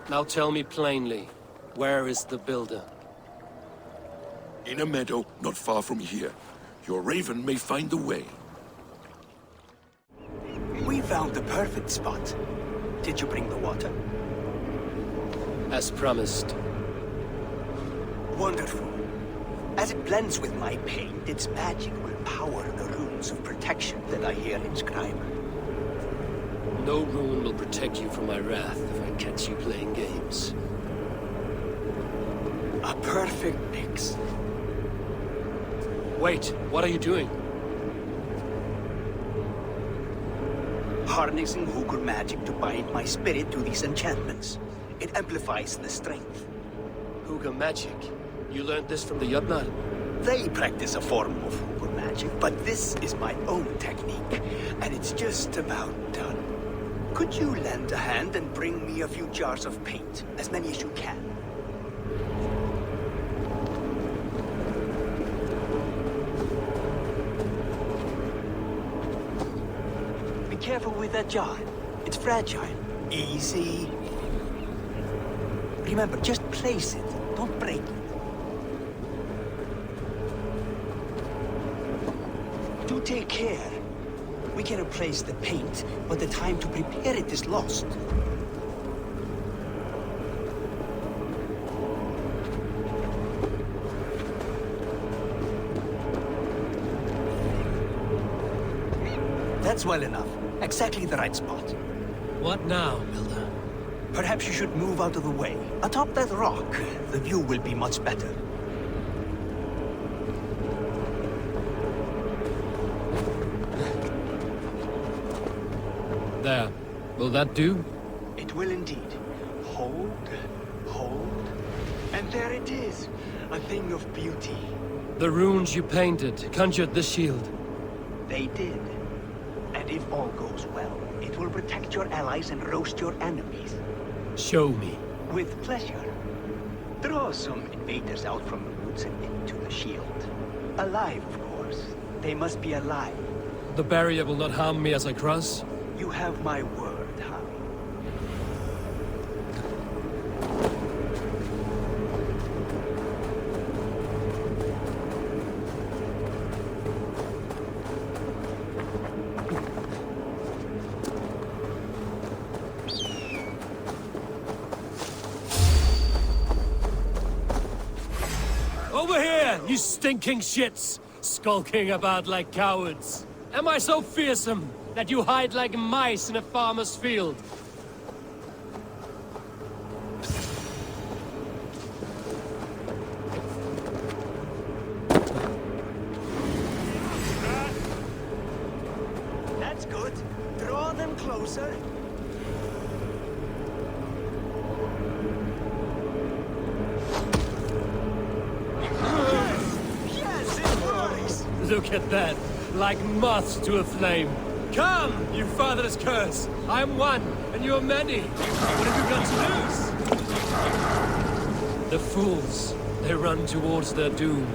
Now tell me plainly, where is the builder? In a meadow not far from here. Your raven may find the way. We found the perfect spot. Did you bring the water? As promised. Wonderful. As it blends with my paint, its magic will power the runes of protection that I hear inscribed. No rune will protect you from my wrath if I catch you playing games. A perfect mix. Wait, what are you doing? Harnessing Hooker magic to bind my spirit to these enchantments. It amplifies the strength. Hooker magic? You learned this from the Jötnar? They practice a form of Hooker magic, but this is my own technique, and it's just about done. Could you lend a hand and bring me a few jars of paint? As many as you can. Be careful with that jar. It's fragile. Easy. Remember, just place it. Don't break it. Do take care. We can replace the paint, but the time to prepare it is lost. That's well enough. Exactly the right spot. What now, Builder? Perhaps you should move out of the way. Atop that rock, the view will be much better. There. Will that do? It will indeed. Hold, hold, and there it is. A thing of beauty. The runes you painted conjured the shield. They did. And if all goes well, it will protect your allies and roast your enemies. Show me. With pleasure. Draw some invaders out from the woods and into the shield. Alive, of course. They must be alive. The barrier will not harm me as I cross? You have my word, Harry. Over here, you stinking shits! Skulking about like cowards. Am I so fearsome that you hide like mice in a farmer's field? That's good. Draw them closer. Yes, it works! Look at that. Like moths to a flame. Come, you fatherless curse! I'm one, and you're many. What have you got to lose? The fools. They run towards their doom.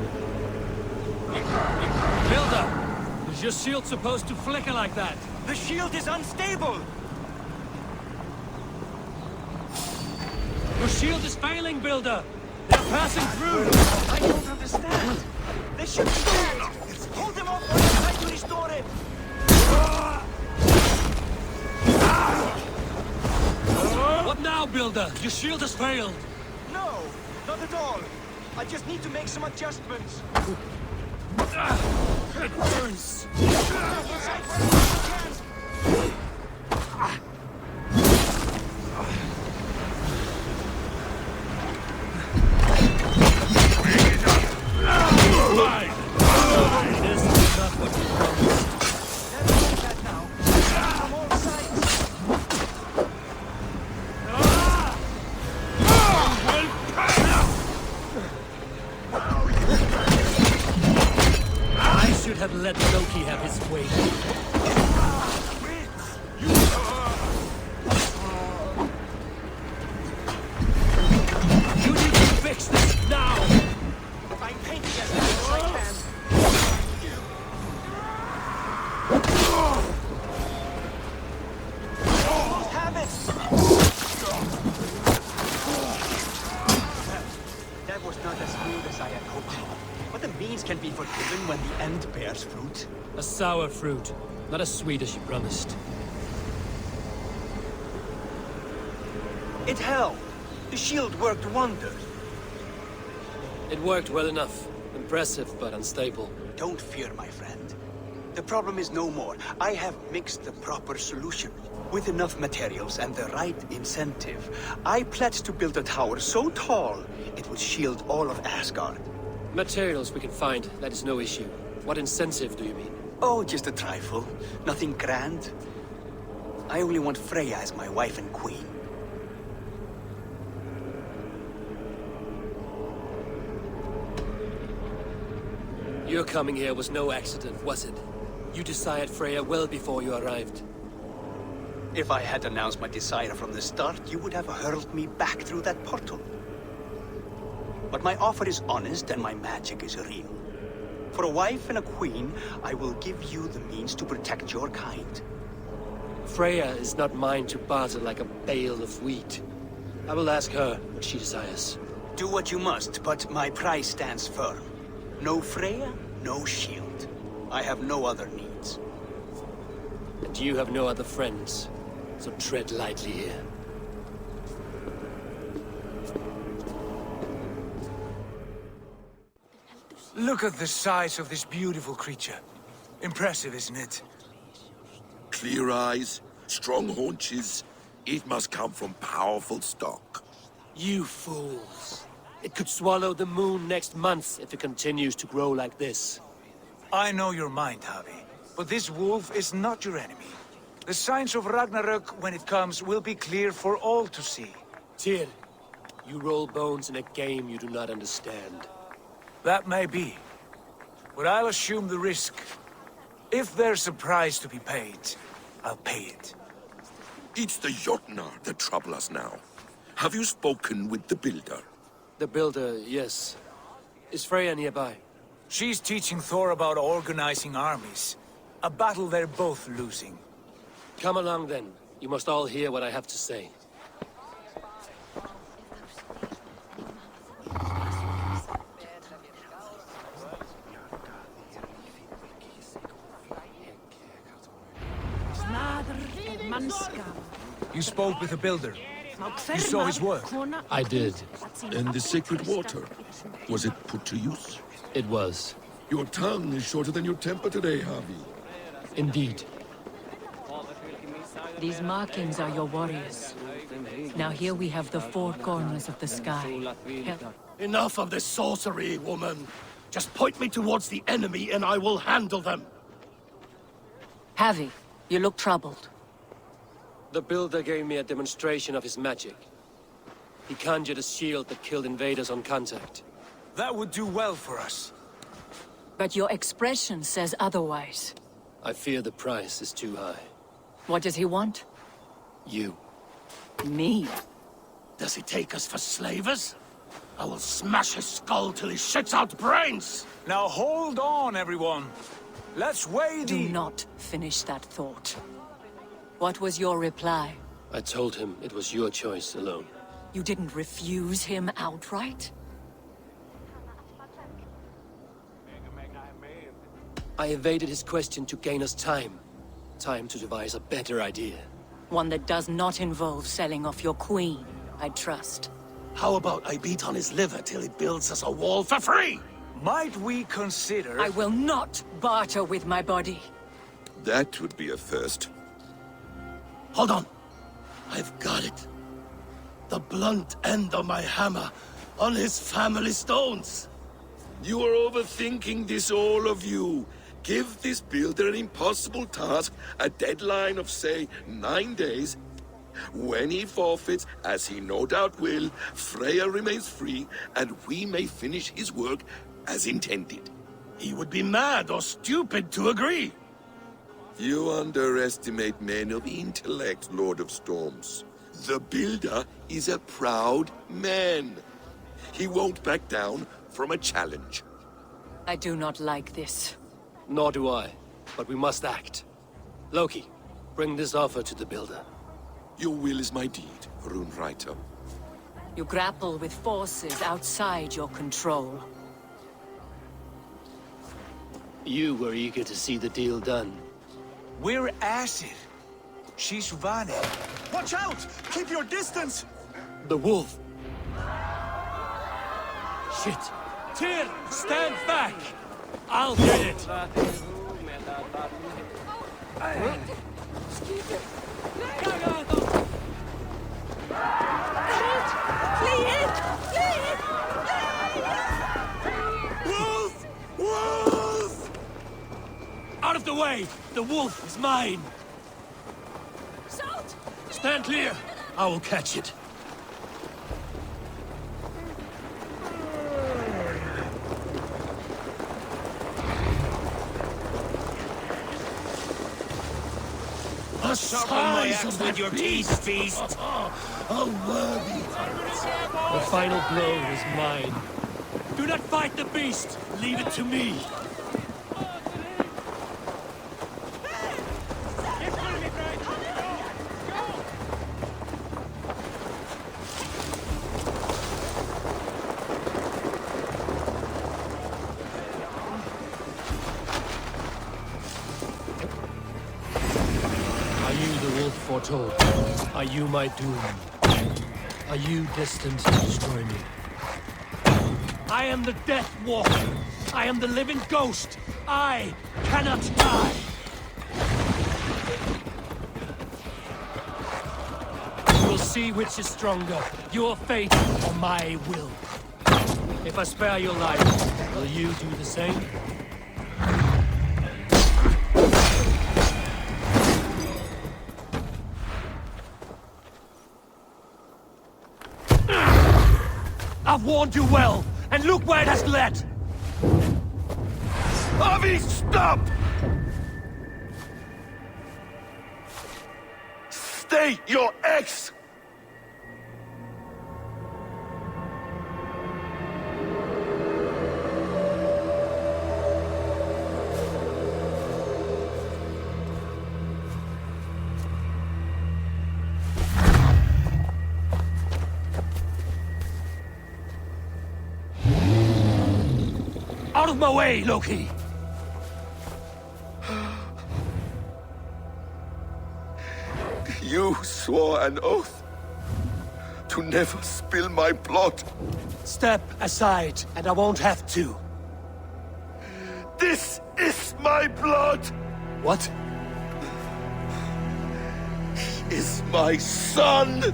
Builder! Is your shield supposed to flicker like that? The shield is unstable! Your shield is failing, Builder! They're passing through! I don't understand. They should be dead! Hold them off while I try to restore it! What now, Builder? Your shield has failed. No, not at all. I just need to make some adjustments. It burns! This is not what you promised. Never mind that now. From all sides. I should have let Loki have his way. You need to fix this now! I'm painting as fast as I can. Almost have it! That was not as smooth as I had hoped. But the means can be forgiven when the end bears fruit. A sour fruit, not as sweet as you promised. It held. The shield worked wonders. It worked well enough. Impressive, but unstable. Don't fear, my friend. The problem is no more. I have mixed the proper solution. With enough materials and the right incentive, I pledged to build a tower so tall, it would shield all of Asgard. Materials we can find, that is no issue. What incentive do you mean? Oh, just a trifle. Nothing grand. I only want Freya as my wife and queen. Your coming here was no accident, was it? You desired Freya well before you arrived. If I had announced my desire from the start, you would have hurled me back through that portal. But my offer is honest and my magic is real. For a wife and a queen, I will give you the means to protect your kind. Freya is not mine to barter like a bale of wheat. I will ask her what she desires. Do what you must, but my price stands firm. No Freya, no shield. I have no other needs. And you have no other friends, so tread lightly here. Look at the size of this beautiful creature. Impressive, isn't it? Clear eyes, strong haunches. It must come from powerful stock. You fools. It could swallow the moon next month if it continues to grow like this. I know your mind, Javi. But this wolf is not your enemy. The signs of Ragnarök, when it comes, will be clear for all to see. Tyr, you roll bones in a game you do not understand. That may be. But I'll assume the risk. If there's a price to be paid, I'll pay it. It's the Jotnar that trouble us now. Have you spoken with the builder? The builder, yes. Is Freya nearby? She's teaching Thor about organizing armies. A battle they're both losing. Come along then. You must all hear what I have to say. You spoke with the builder. You saw his work. I did. And the sacred water, was it put to use? It was. Your tongue is shorter than your temper today, Javi. Indeed. These markings are your warriors. Now here we have the four corners of the sky. Enough of this sorcery, woman. Just point me towards the enemy and I will handle them. Javi, you look troubled. The builder gave me a demonstration of his magic. He conjured a shield that killed invaders on contact. That would do well for us. But your expression says otherwise. I fear the price is too high. What does he want? You. Me? Does he take us for slavers? I will smash his skull till he shits out brains! Now hold on, everyone. Let's weigh the... Do not finish that thought. What was your reply? I told him it was your choice alone. You didn't refuse him outright? I evaded his question to gain us time. Time to devise a better idea. One that does not involve selling off your queen, I trust. How about I beat on his liver till he builds us a wall for free? Might we consider... I will not barter with my body. That would be a first. Hold on. I've got it. The blunt end of my hammer on his family stones. You are overthinking this, all of you. Give this builder an impossible task, a deadline of, say, 9 days. When he forfeits, as he no doubt will, Freya remains free, and we may finish his work as intended. He would be mad or stupid to agree. You underestimate men of intellect, Lord of Storms. The builder is a proud man. He won't back down from a challenge. I do not like this. Nor do I, but we must act. Loki, bring this offer to the builder. Your will is my deed, Runewriter. You grapple with forces outside your control. You were eager to see the deal done. We're acid. She's Vane. Watch out! Keep your distance! The wolf! Shit! Tyr, stand back! I'll get it! Wolf! Wolf! Out of the way! The wolf is mine! Salt! Stand clear! I will catch it. The size of that your beast! feast! A worthy hunt. The final blow is mine. Do not fight the beast! Leave it to me! Are you the wolf foretold? Are you my doom? Are you destined to destroy me? I am the Death Walker! I am the living ghost! I cannot die! We'll see which is stronger, your fate or my will. If I spare your life, will you do the same? I've warned you well, and look where it has led! Avi, stop! Stay your ex! Out of my way, Loki! You swore an oath to never spill my blood. Step aside, and I won't have to. This is my blood! What? He is my son!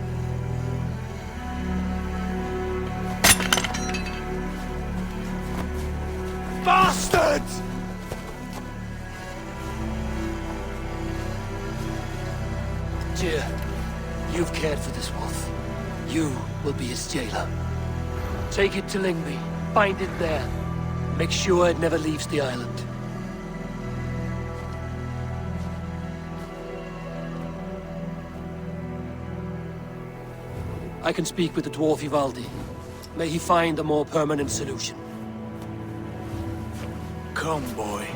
Bastards! Tyr, you've cared for this wolf. You will be his jailer. Take it to Lyngby. Bind it there. Make sure it never leaves the island. I can speak with the dwarf Ivaldi. May he find a more permanent solution. Come, boy.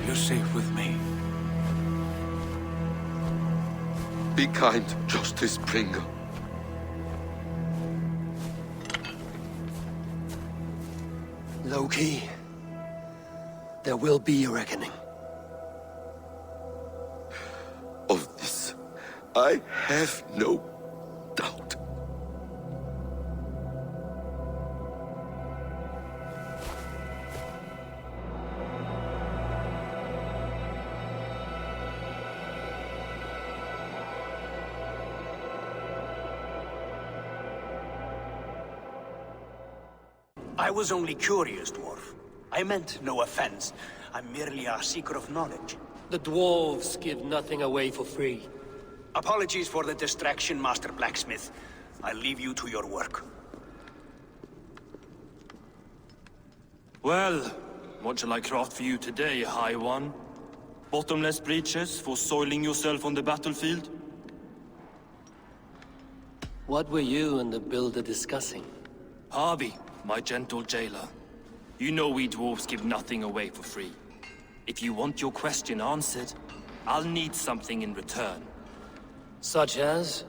You're safe with me. Be kind, Justice Bringer. Loki, there will be a reckoning. Of this, I have no doubt. I was only curious, dwarf. I meant no offense. I'm merely a seeker of knowledge. The dwarves give nothing away for free. Apologies for the distraction, Master Blacksmith. I'll leave you to your work. Well, what shall I craft for you today, High One? Bottomless breeches for soiling yourself on the battlefield? What were you and the builder discussing? Harvey, my gentle jailer. You know we dwarves give nothing away for free. If you want your question answered, I'll need something in return. Such as?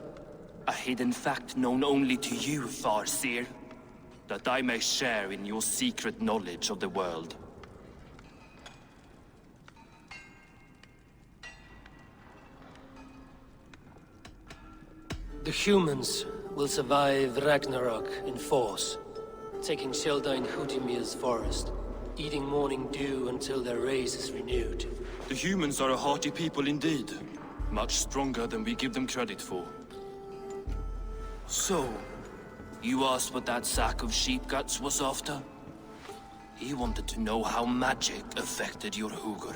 A hidden fact known only to you, Farseer. That I may share in your secret knowledge of the world. The humans will survive Ragnarok in force, taking shelter in Hutimir's forest, eating morning dew until their race is renewed. The humans are a hearty people indeed. Much stronger than we give them credit for. So, you asked what that sack of sheep guts was after? He wanted to know how magic affected your Hugr.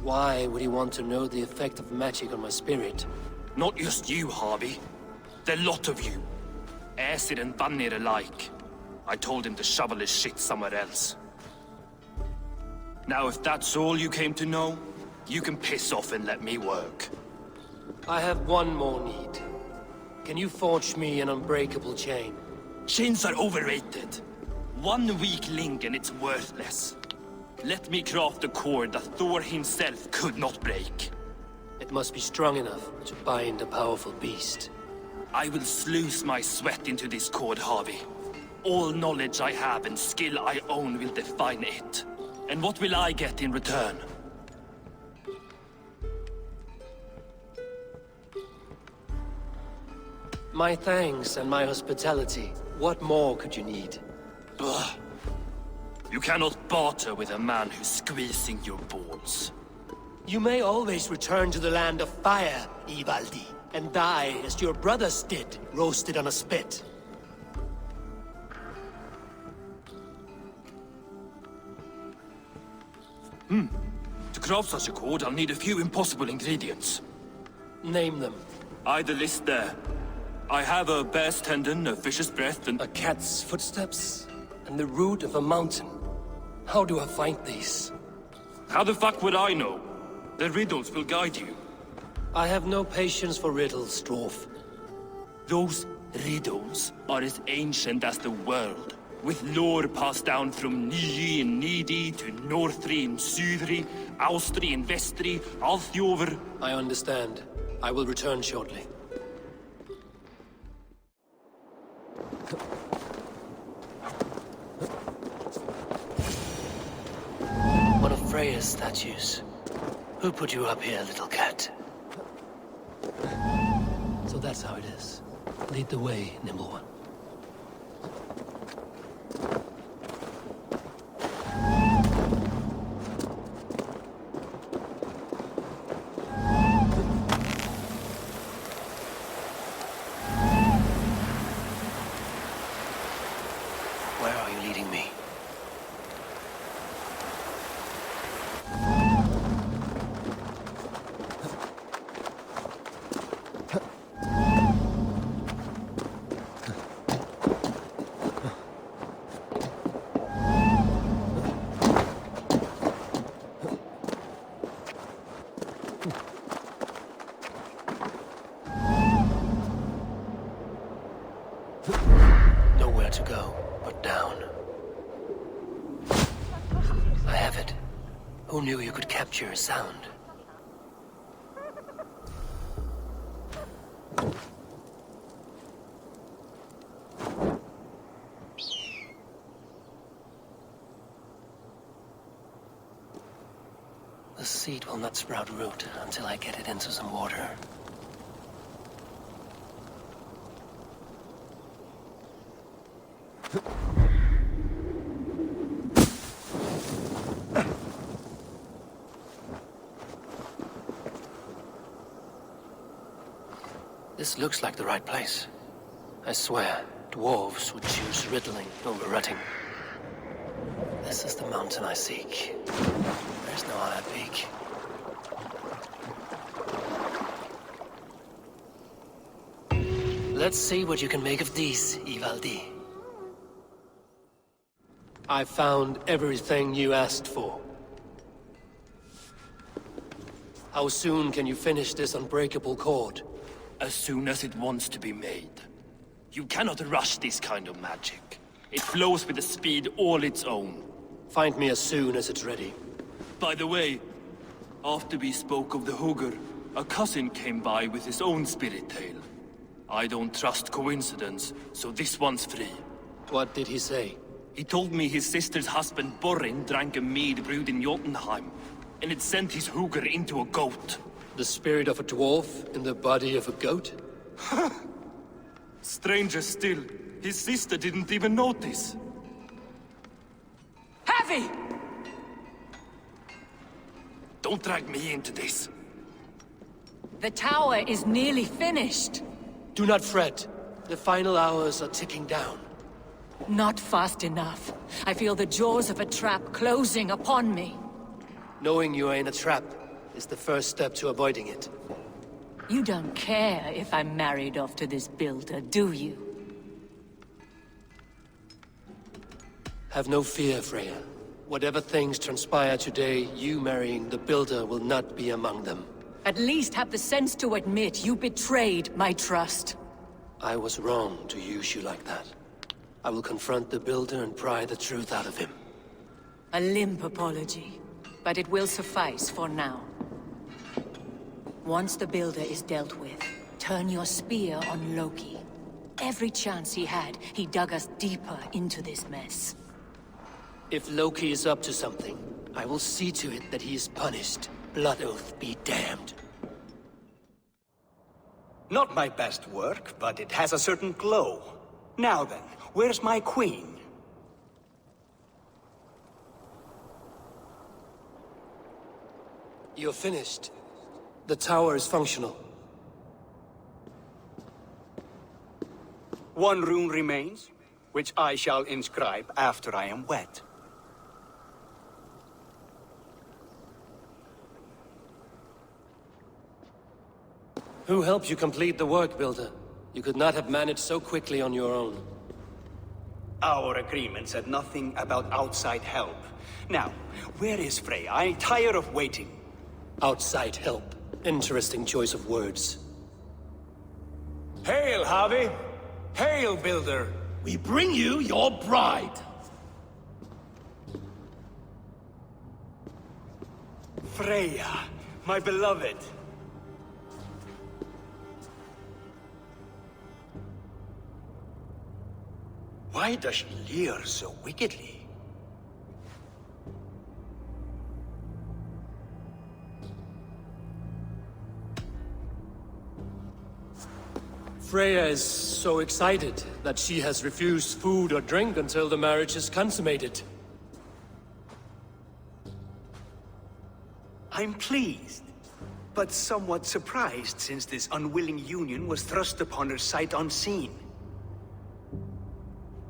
Why would he want to know the effect of magic on my spirit? Not just you, Harvey. The lot of you. Aesir and Vanir alike. I told him to shovel his shit somewhere else. Now if that's all you came to know, you can piss off and let me work. I have one more need. Can you forge me an unbreakable chain? Chains are overrated. One weak link and it's worthless. Let me craft a cord that Thor himself could not break. It must be strong enough to bind a powerful beast. I will sluice my sweat into this cord, Harvey. All knowledge I have and skill I own will define it. And what will I get in return? My thanks and my hospitality. What more could you need? Ugh. You cannot barter with a man who's squeezing your balls. You may always return to the land of fire, Ivaldi, and die as your brothers did, roasted on a spit. To craft such a cord, I'll need a few impossible ingredients. Name them. The list there. I have a bear's tendon, a fish's breath, and... A cat's footsteps, and the root of a mountain. How do I find these? How the fuck would I know? The riddles will guide you. I have no patience for riddles, dwarf. Those riddles are as ancient as the world, with lore passed down from Niji and Nidi to Northri and Sudri, Austri and Vestri, Althjover. I understand. I will return shortly. One of Freya's statues. Who put you up here, little cat? So that's how it is. Lead the way, nimble one. Where are you leading me? Nowhere to go but down. I have it. Who knew you could capture a sound? The seed will not sprout root until I get it into some water. This looks like the right place. I swear, dwarves would choose riddling over rutting. This is the mountain I seek. There's no higher peak. Let's see what you can make of these, Ivaldi. I found everything you asked for. How soon can you finish this unbreakable cord? As soon as it wants to be made. You cannot rush this kind of magic. It flows with a speed all its own. Find me as soon as it's ready. By the way, after we spoke of the Hugr, a cousin came by with his own spirit tale. I don't trust coincidence, so this one's free. What did he say? He told me his sister's husband Borin drank a mead brewed in Jotunheim, and it sent his Hugr into a goat. The spirit of a dwarf in the body of a goat? Stranger still, his sister didn't even notice. Heavy! Don't drag me into this. The tower is nearly finished. Do not fret. The final hours are ticking down. Not fast enough. I feel the jaws of a trap closing upon me. Knowing you are in a trap is the first step to avoiding it. You don't care if I'm married off to this builder, do you? Have no fear, Freya. Whatever things transpire today, you marrying the builder will not be among them. At least have the sense to admit you betrayed my trust. I was wrong to use you like that. I will confront the builder and pry the truth out of him. A limp apology, but it will suffice for now. Once the builder is dealt with, turn your spear on Loki. Every chance he had, he dug us deeper into this mess. If Loki is up to something, I will see to it that he is punished. Blood Oath be damned. Not my best work, but it has a certain glow. Now then, where's my queen? You're finished. The tower is functional. One rune remains, which I shall inscribe after I am wed. Who helped you complete the work, Builder? You could not have managed so quickly on your own. Our agreement said nothing about outside help. Now, where is Freya? I'm tired of waiting. Outside help. Interesting choice of words. Hail, Harvey! Hail, Builder! We bring you your bride! Freya, my beloved. Why does she leer so wickedly? Freya is so excited that she has refused food or drink until the marriage is consummated. I'm pleased, but somewhat surprised since this unwilling union was thrust upon her sight unseen.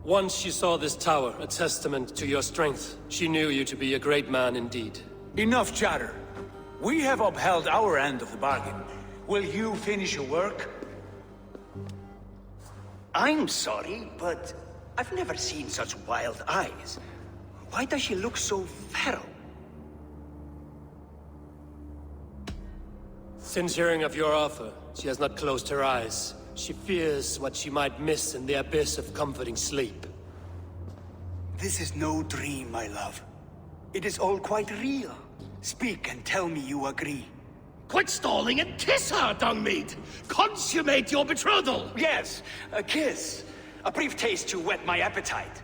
Once she saw this tower, a testament to your strength, she knew you to be a great man indeed. Enough chatter. We have upheld our end of the bargain. Will you finish your work? I'm sorry, but I've never seen such wild eyes. Why does she look so feral? Since hearing of your offer, she has not closed her eyes. She fears what she might miss in the abyss of comforting sleep. This is no dream, my love. It is all quite real. Speak and tell me you agree. Quit stalling and kiss her, Dungmeat! Consummate your betrothal! Yes, a kiss. A brief taste to whet my appetite.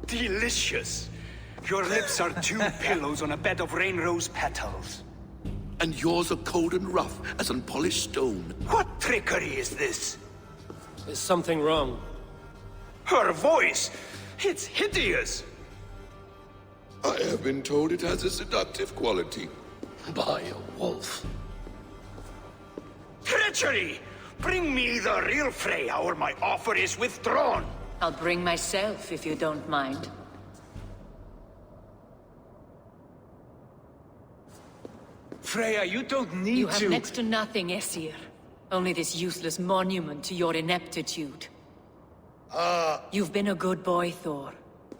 Delicious. Your lips are two pillows on a bed of rain rose petals. And yours are cold and rough as unpolished stone. What trickery is this? Is something wrong? Her voice! It's hideous! I have been told it has a seductive quality. By a wolf. Treachery! Bring me the real Freya, or my offer is withdrawn! I'll bring myself, if you don't mind. Freya, you don't need You have to... next to nothing, Aesir. Only this useless monument to your ineptitude. You've been a good boy, Thor.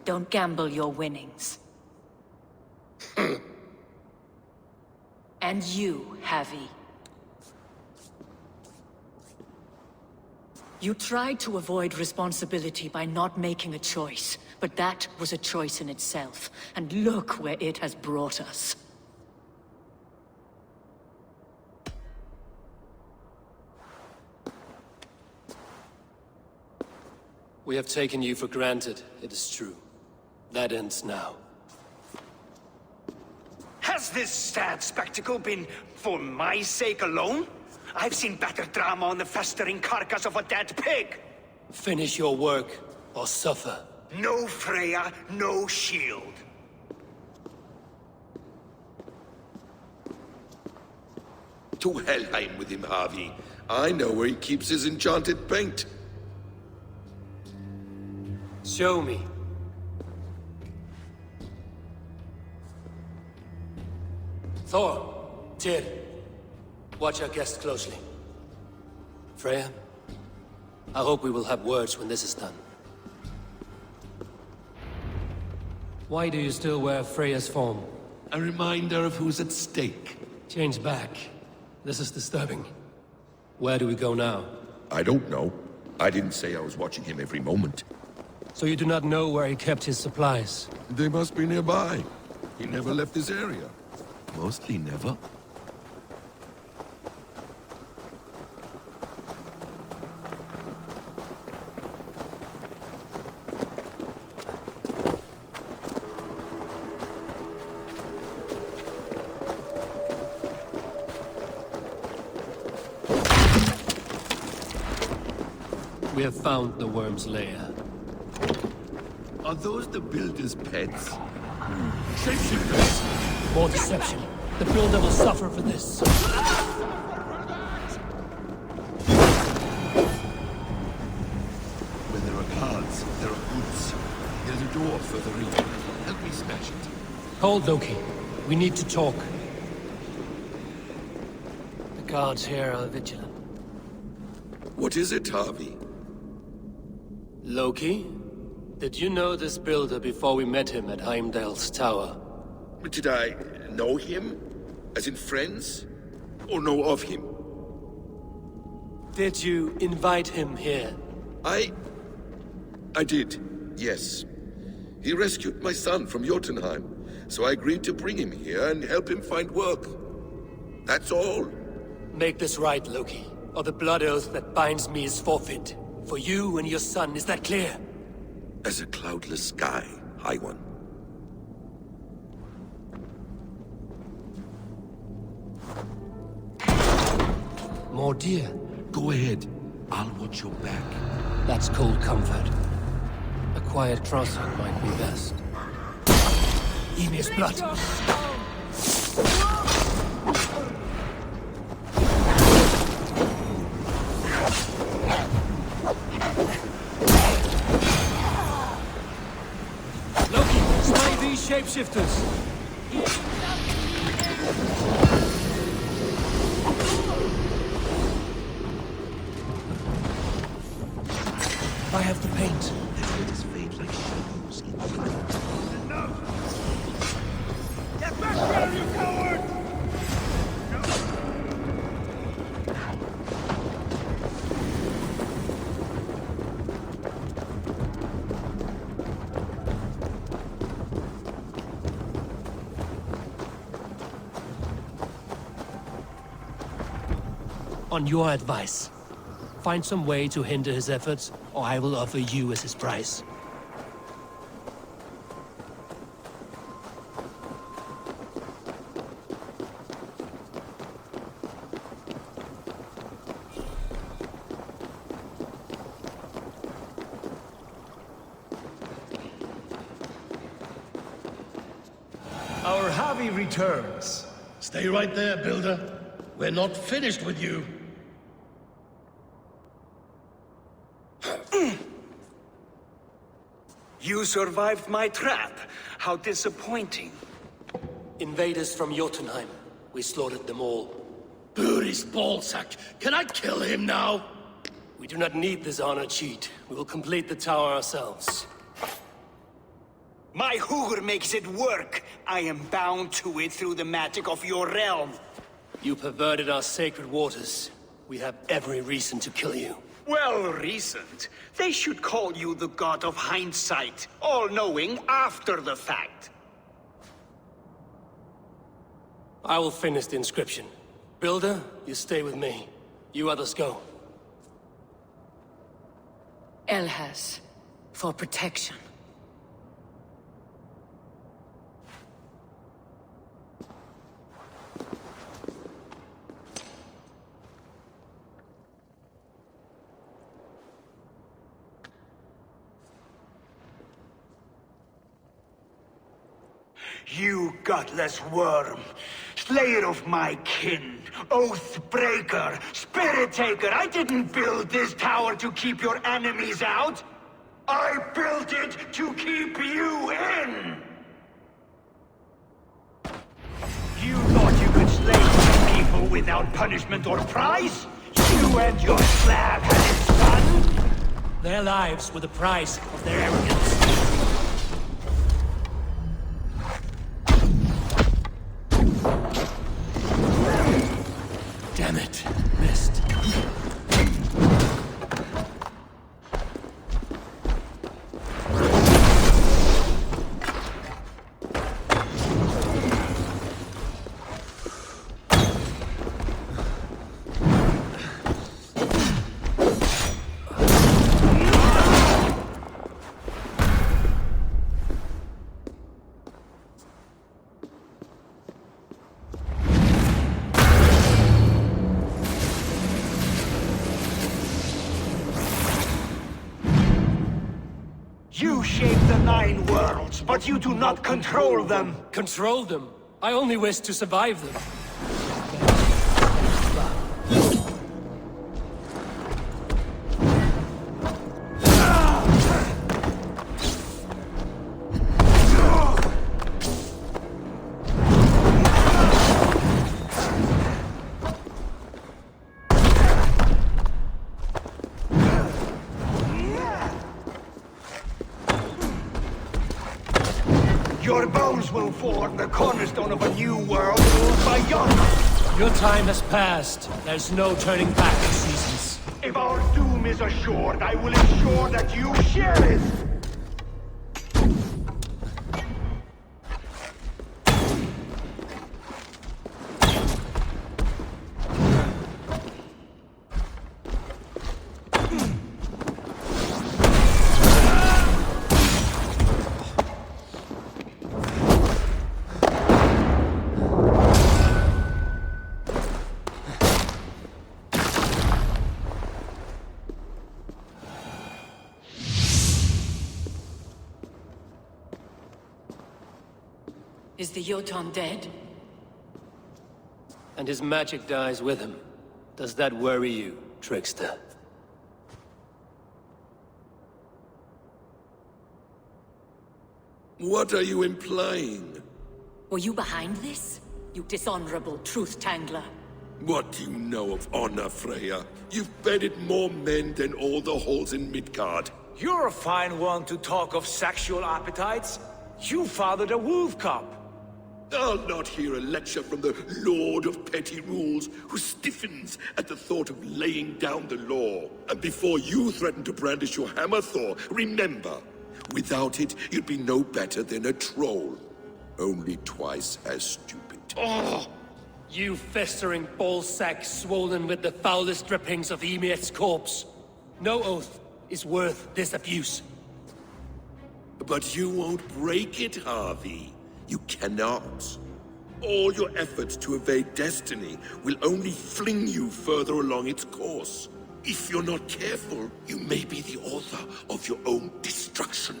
Don't gamble your winnings. And you, Havi. You tried to avoid responsibility by not making a choice, but that was a choice in itself, and look where it has brought us. We have taken you for granted, it is true. That ends now. Has this sad spectacle been for my sake alone? I've seen better drama on the festering carcass of a dead pig! Finish your work, or suffer. No Freya, no shield. To Helheim with him, Harvey. I know where he keeps his enchanted paint. Show me. Thor, Tyr, watch our guest closely. Freya, I hope we will have words when this is done. Why do you still wear Freya's form? A reminder of who's at stake. Change back. This is disturbing. Where do we go now? I don't know. I didn't say I was watching him every moment. So you do not know where he kept his supplies? They must be nearby. He never left this area. Mostly never. We have found the worm's lair. Are those the builder's pets? Shapeshifters! More deception. The builder will suffer for this. Where there are guards, there are goods. There's a door further in. Help me smash it. Hold, Loki. We need to talk. The guards here are vigilant. What is it, Harvey? Loki? Did you know this builder before we met him at Heimdall's tower? Did I know him? As in friends? Or know of him? Did you invite him here? I did, yes. He rescued my son from Jotunheim, so I agreed to bring him here and help him find work. That's all. Make this right, Loki, or the blood oath that binds me is forfeit. For you and your son, is that clear? As a cloudless sky, High One. More deer. Go ahead. I'll watch your back. That's cold comfort. A quiet crossing might be best. Ymir's blood. Loki, slay these shapeshifters. I have the paint. His fate like shadows in the light. Get back here, you coward! On your advice, find some way to hinder his efforts, or I will offer you as his price. Harvey returns. Stay right there, Builder. We're not finished with you. You survived my trap. How disappointing. Invaders from Jotunheim. We slaughtered them all. Booty's ballsack. Can I kill him now? We do not need this honor cheat. We will complete the tower ourselves. My Hugr makes it work. I am bound to it through the magic of your realm. You perverted our sacred waters. We have every reason to kill you. Well reasoned. They should call you the god of hindsight, all-knowing after the fact. I will finish the inscription. Builder, you stay with me. You others go. Elhas, for protection. You gutless worm, slayer of my kin, oath breaker, spirit taker, I didn't build this tower to keep your enemies out. I built it to keep you in! You thought you could slay some people without punishment or prize? You and your slab had it done? Their lives were the price of their arrogance. Damn it. Missed. You shape the 9 worlds, but you do not control them. Control them? I only wish to survive them. Your bones will form the cornerstone of a new world ruled by Yona. Your time has passed. There's no turning back, Seasons. If our doom is assured, I will ensure that you share it! Is the Jotun dead? And his magic dies with him. Does that worry you, trickster? What are you implying? Were you behind this? You dishonorable truth-tangler. What do you know of honor, Freya? You've bedded more men than all the halls in Midgard. You're a fine one to talk of sexual appetites. You fathered a wolf cub. I'll not hear a lecture from the Lord of Petty Rules, who stiffens at the thought of laying down the law. And before you threaten to brandish your hammer, Thor, remember, without it, you'd be no better than a troll. Only twice as stupid. Oh! You festering ballsack swollen with the foulest drippings of Ymir's corpse. No oath is worth this abuse. But you won't break it, Harvey. You cannot. All your efforts to evade destiny will only fling you further along its course. If you're not careful, you may be the author of your own destruction.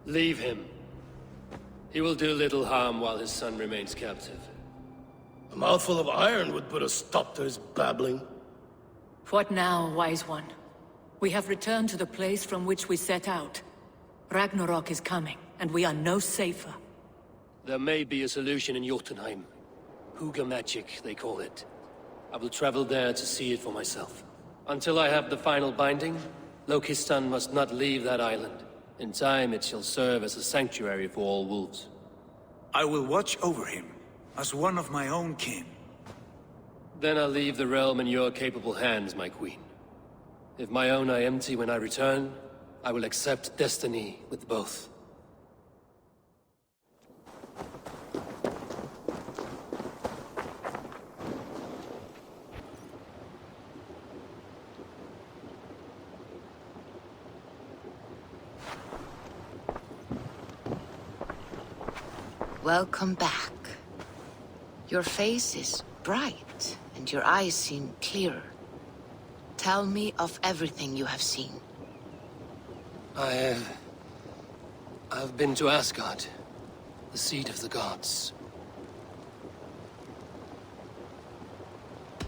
Leave him. He will do little harm while his son remains captive. A mouthful of iron would put a stop to his babbling. What now, wise one? We have returned to the place from which we set out. Ragnarok is coming, and we are no safer. There may be a solution in Jotunheim. Huga magic, they call it. I will travel there to see it for myself. Until I have the final binding, Loki's son must not leave that island. In time, it shall serve as a sanctuary for all wolves. I will watch over him, as one of my own kin. Then I'll leave the realm in your capable hands, my queen. If my own are empty when I return, I will accept destiny with both. Welcome back. Your face is bright, and your eyes seem clearer. Tell me of everything you have seen. I've been to Asgard, the seat of the gods.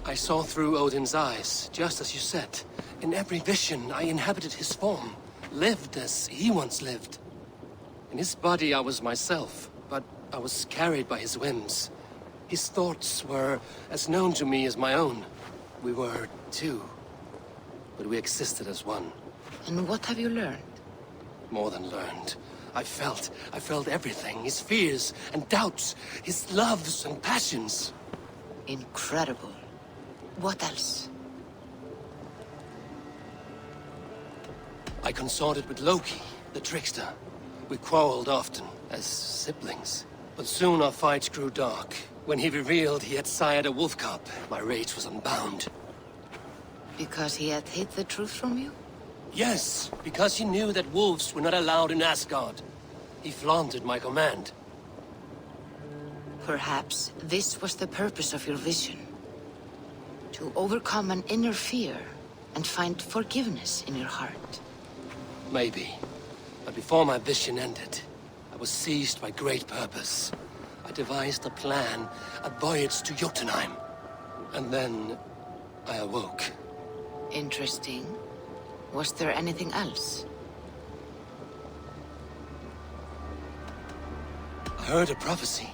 I saw through Odin's eyes, just as you said. In every vision, I inhabited his form, lived as he once lived. In his body, I was myself, but I was carried by his whims. His thoughts were as known to me as my own. We were two, but we existed as one. And what have you learned? More than learned. I felt everything. His fears and doubts, his loves and passions. Incredible. What else? I consorted with Loki, the trickster. We quarreled often, as siblings. But soon our fights grew dark. When he revealed he had sired a wolf cub, my rage was unbound. Because he had hid the truth from you? Yes, because he knew that wolves were not allowed in Asgard. He flaunted my command. Perhaps this was the purpose of your vision. To overcome an inner fear and find forgiveness in your heart. Maybe. But before my vision ended, I was seized by great purpose. I devised a plan, a voyage to Jotunheim. And then I awoke. Interesting. Was there anything else? I heard a prophecy.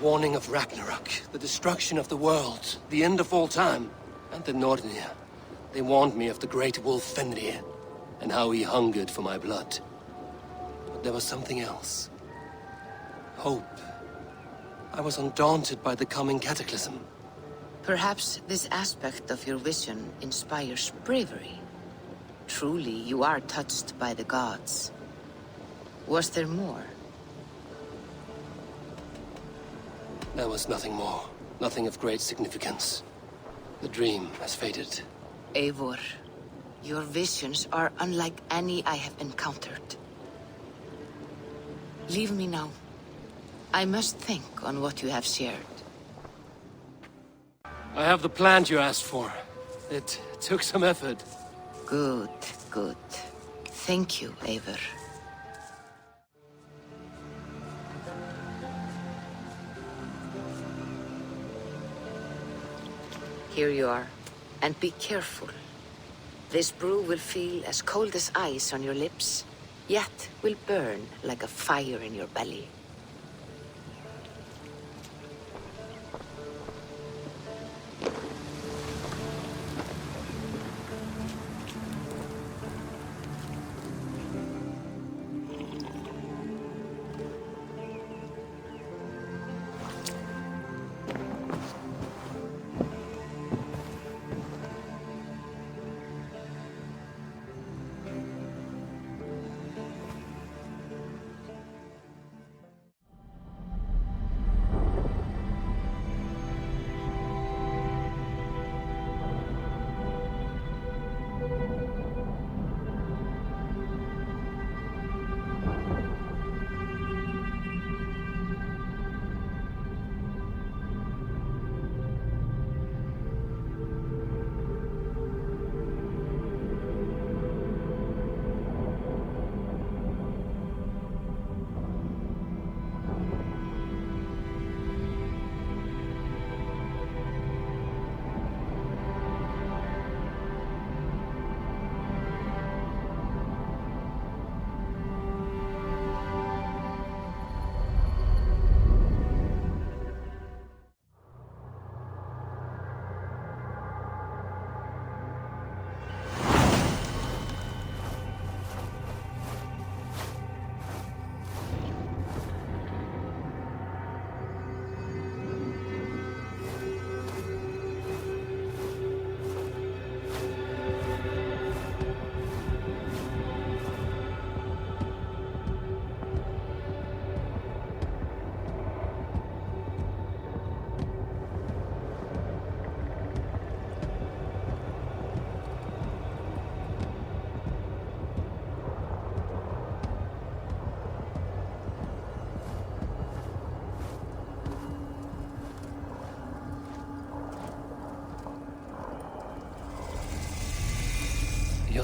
Warning of Ragnarok, the destruction of the world, the end of all time. And the Nornir. They warned me of the great wolf Fenrir, and how he hungered for my blood. But there was something else. Hope. I was undaunted by the coming cataclysm. Perhaps this aspect of your vision inspires bravery. Truly, you are touched by the gods. Was there more? There was nothing more. Nothing of great significance. The dream has faded. Eivor, your visions are unlike any I have encountered. Leave me now. I must think on what you have shared. I have the plan you asked for. It took some effort. Good, good. Thank you, Eivor. Here you are. And be careful. This brew will feel as cold as ice on your lips, yet will burn like a fire in your belly.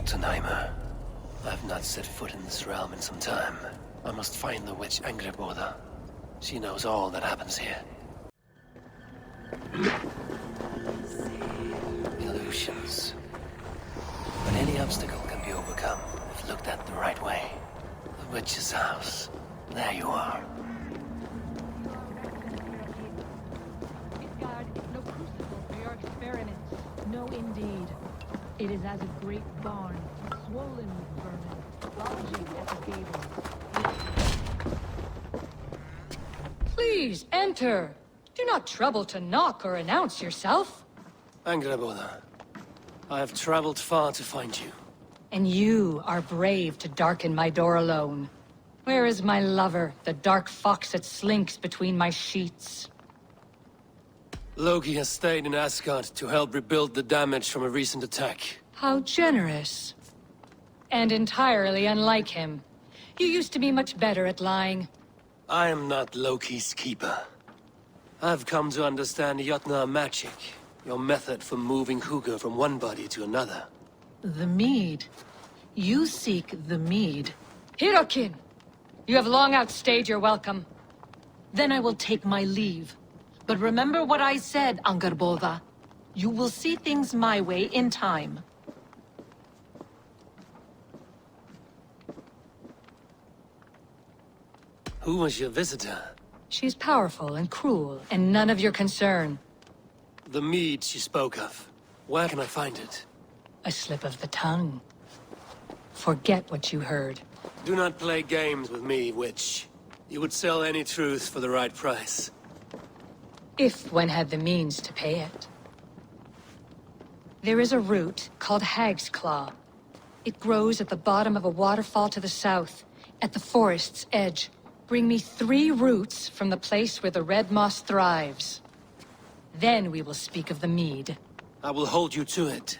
Jotunheimer. I've not set foot in this realm in some time. I must find the witch Angreboda. She knows all that happens here. Illusions. But any obstacle can be overcome if looked at the right way. The witch's house. There you are. Midgard is no crucible for your experiments. No, indeed. It is as a great barn, swollen with vermin, lodging at the gables. Please, enter. Do not trouble to knock or announce yourself. Angreboda, I have traveled far to find you. And you are brave to darken my door alone. Where is my lover, the dark fox that slinks between my sheets? Loki has stayed in Asgard to help rebuild the damage from a recent attack. How generous. And entirely unlike him. You used to be much better at lying. I am not Loki's keeper. I've come to understand Jotnar magic, your method for moving Hugr from one body to another. The mead. You seek the mead. Hirokin! You have long outstayed your welcome. Then I will take my leave. But remember what I said, Angrboda. You will see things my way in time. Who was your visitor? She's powerful and cruel, and none of your concern. The mead she spoke of. Where can I find it? A slip of the tongue. Forget what you heard. Do not play games with me, witch. You would sell any truth for the right price. If one had the means to pay it. There is a root called Hag's Claw. It grows at the bottom of a waterfall to the south, at the forest's edge. Bring me 3 roots from the place where the red moss thrives. Then we will speak of the mead. I will hold you to it.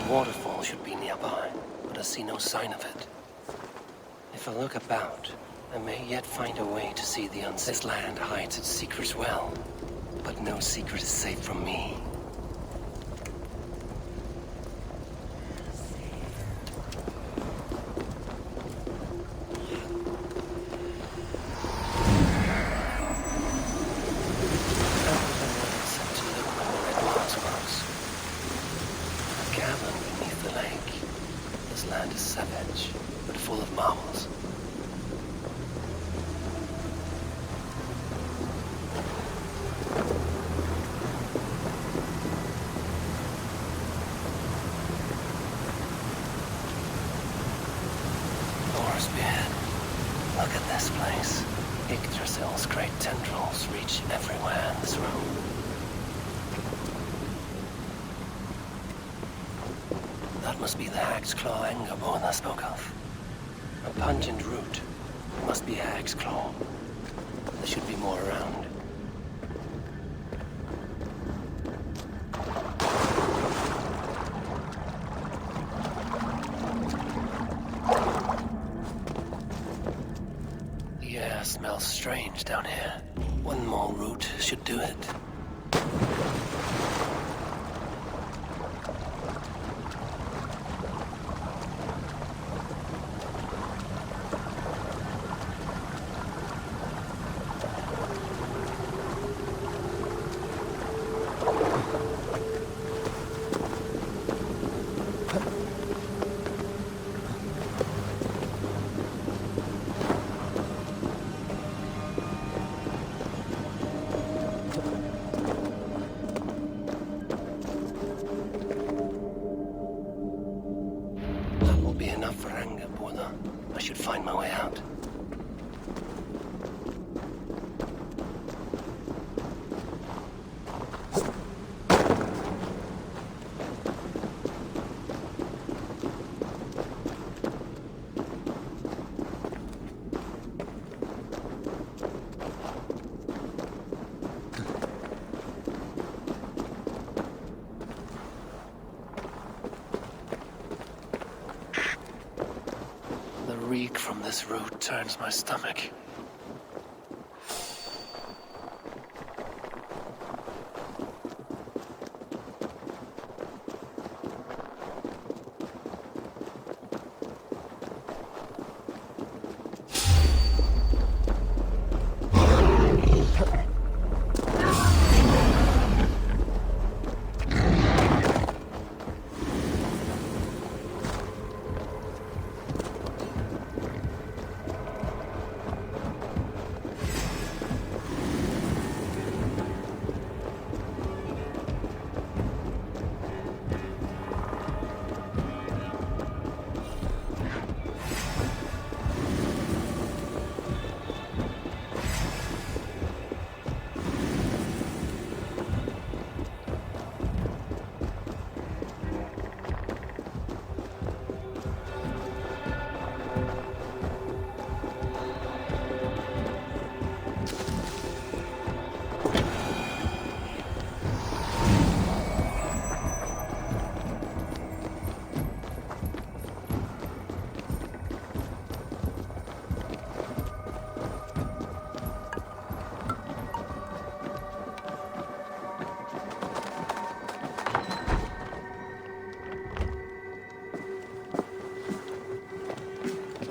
Waterfall should be nearby, but I see no sign of it. If I look about, I may yet find a way to see the unseen. This land hides its secrets well, but no secret is safe from me. Look at this place. Yggdrasil's great tendrils reach everywhere in this room. That must be the Hag's Claw Angrboda I spoke of. A pungent root. It must be Hag's Claw. There should be more around. Smells strange down here. One more root should do it. This route turns my stomach.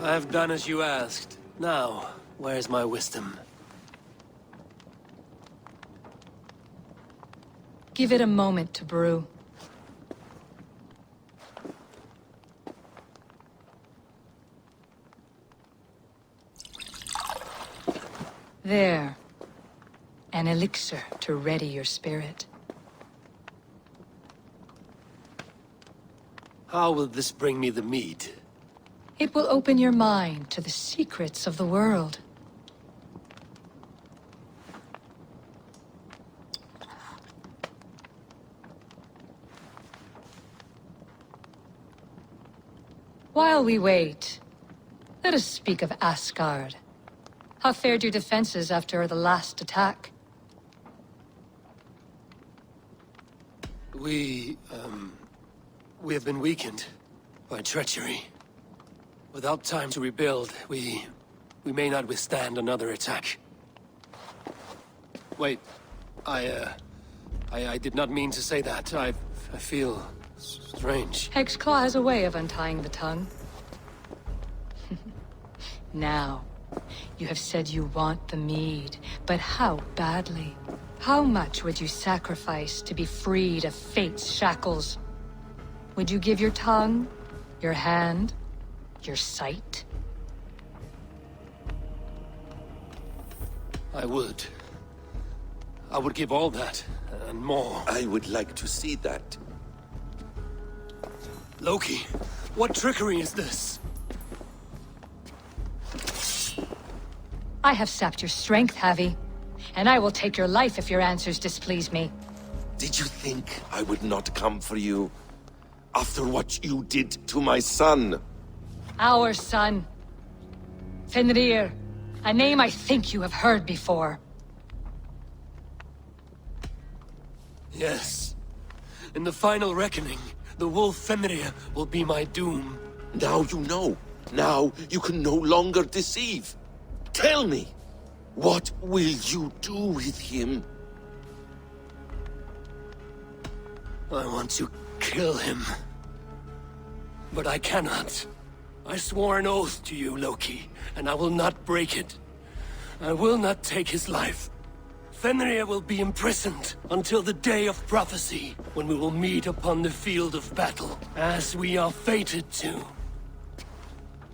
I've done as you asked. Now, where's my wisdom? Give it a moment to brew. There. An elixir to ready your spirit. How will this bring me the mead? It will open your mind to the secrets of the world. While we wait, let us speak of Asgard. How fared your defenses after the last attack? We have been weakened by treachery. Without time to rebuild, we may not withstand another attack. Wait, I did not mean to say that. I feel strange. Hexclaw has a way of untying the tongue. Now, you have said you want the mead, but how badly? How much would you sacrifice to be freed of fate's shackles? Would you give your tongue, your hand, your sight? I would. I would give all that, and more. I would like to see that. Loki, what trickery is this? I have sapped your strength, Havi. And I will take your life if your answers displease me. Did you think I would not come for you? After what you did to my son? Our son. Fenrir. A name I think you have heard before. Yes. In the final reckoning, the wolf Fenrir will be my doom. Now you know. Now you can no longer deceive. Tell me, what will you do with him? I want to kill him. But I cannot. I swore an oath to you, Loki, and I will not break it. I will not take his life. Fenrir will be imprisoned until the day of prophecy, when we will meet upon the field of battle, as we are fated to.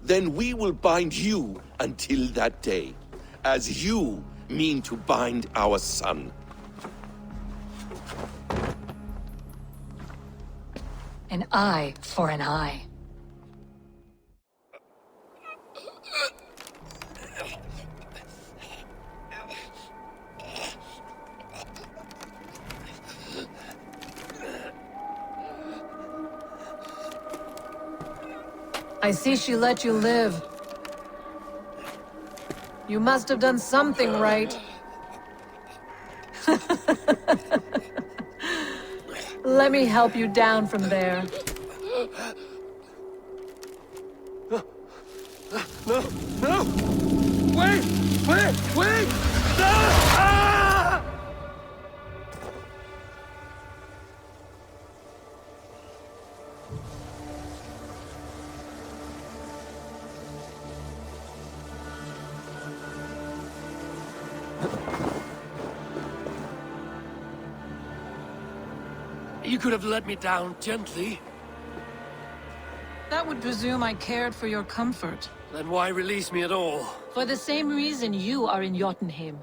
Then we will bind you until that day, as you mean to bind our son. An eye for an eye. I see she let you live. You must have done something right. Let me help you down from there. No! No! Wait! Wait! Wait! No! Ah! You could have let me down gently. That would presume I cared for your comfort. Then why release me at all? For the same reason you are in Jotunheim.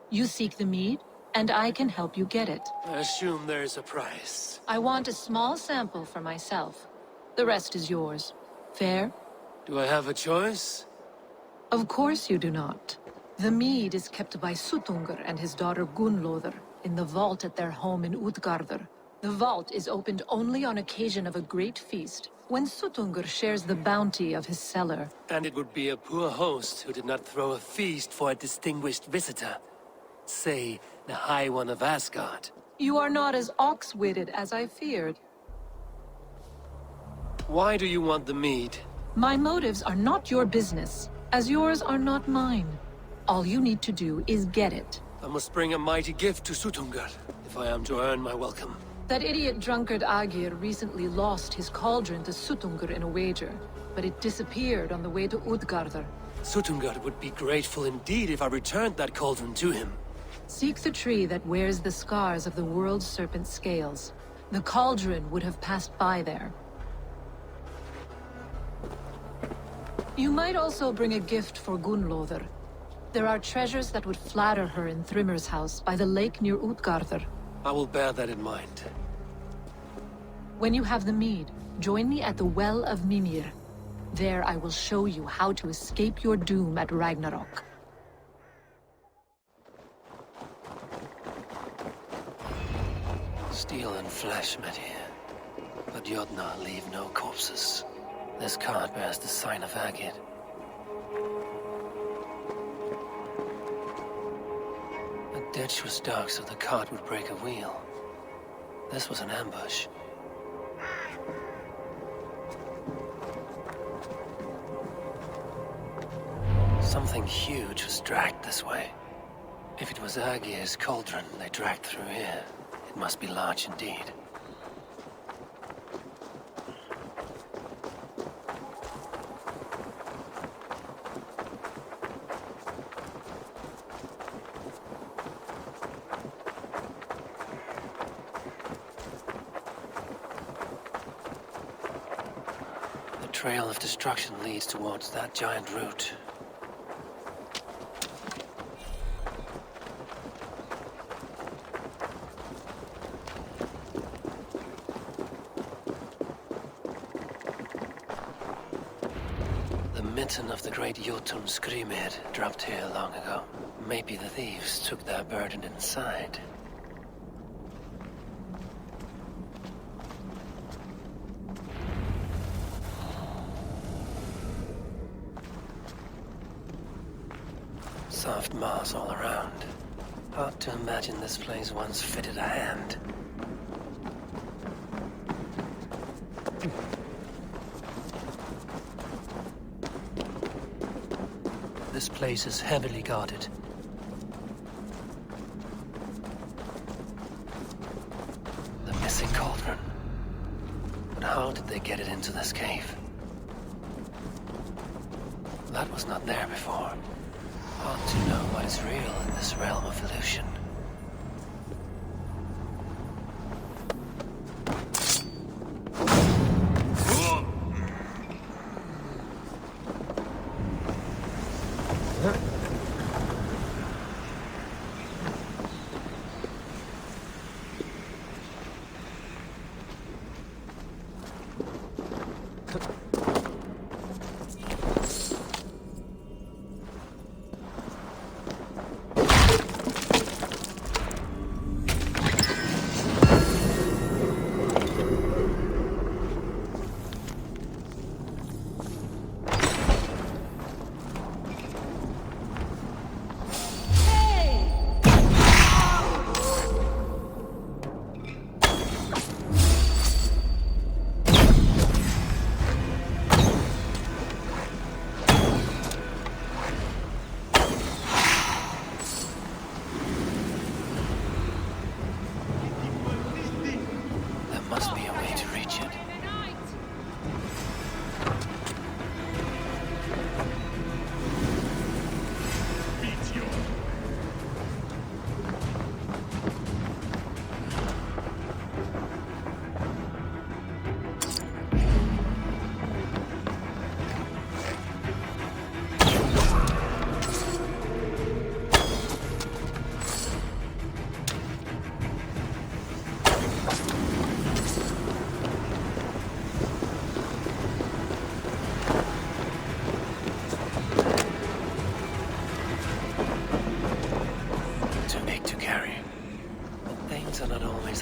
You seek the mead, and I can help you get it. I assume there is a price. I want a small sample for myself. The rest is yours. Fair? Do I have a choice? Of course you do not. The mead is kept by Suttungr and his daughter Gunnlóðr in the vault at their home in Utgardr. The vault is opened only on occasion of a great feast, when Suttungr shares the bounty of his cellar. And it would be a poor host who did not throw a feast for a distinguished visitor. Say, the High One of Asgard. You are not as ox-witted as I feared. Why do you want the mead? My motives are not your business, as yours are not mine. All you need to do is get it. I must bring a mighty gift to Suttungr, if I am to earn my welcome. That idiot drunkard Agir recently lost his cauldron to Suttungr in a wager, but it disappeared on the way to Utgardr. Suttungr would be grateful indeed if I returned that cauldron to him. Seek the tree that wears the scars of the world's serpent scales. The cauldron would have passed by there. You might also bring a gift for Gunnlóðr. There are treasures that would flatter her in Thrimmer's house by the lake near Utgardr. I will bear that in mind. When you have the mead, join me at the Well of Mimir. There I will show you how to escape your doom at Ragnarok. Steel and flesh met here, but Jotnar leave no corpses. This cart bears the sign of Agid. The ditch was dark so the cart would break a wheel. This was an ambush. Something huge was dragged this way. If it was Agir's cauldron they dragged through here, it must be large indeed. The trail of destruction leads towards that giant root. The mitten of the great Jotun Skrimir dropped here long ago. Maybe the thieves took their burden inside. Soft moss all around. Hard to imagine this place once fitted a hand. This place is heavily guarded. The missing cauldron. But how did they get it into this cave? That was not there before. Hard to know what is real in this realm of illusion.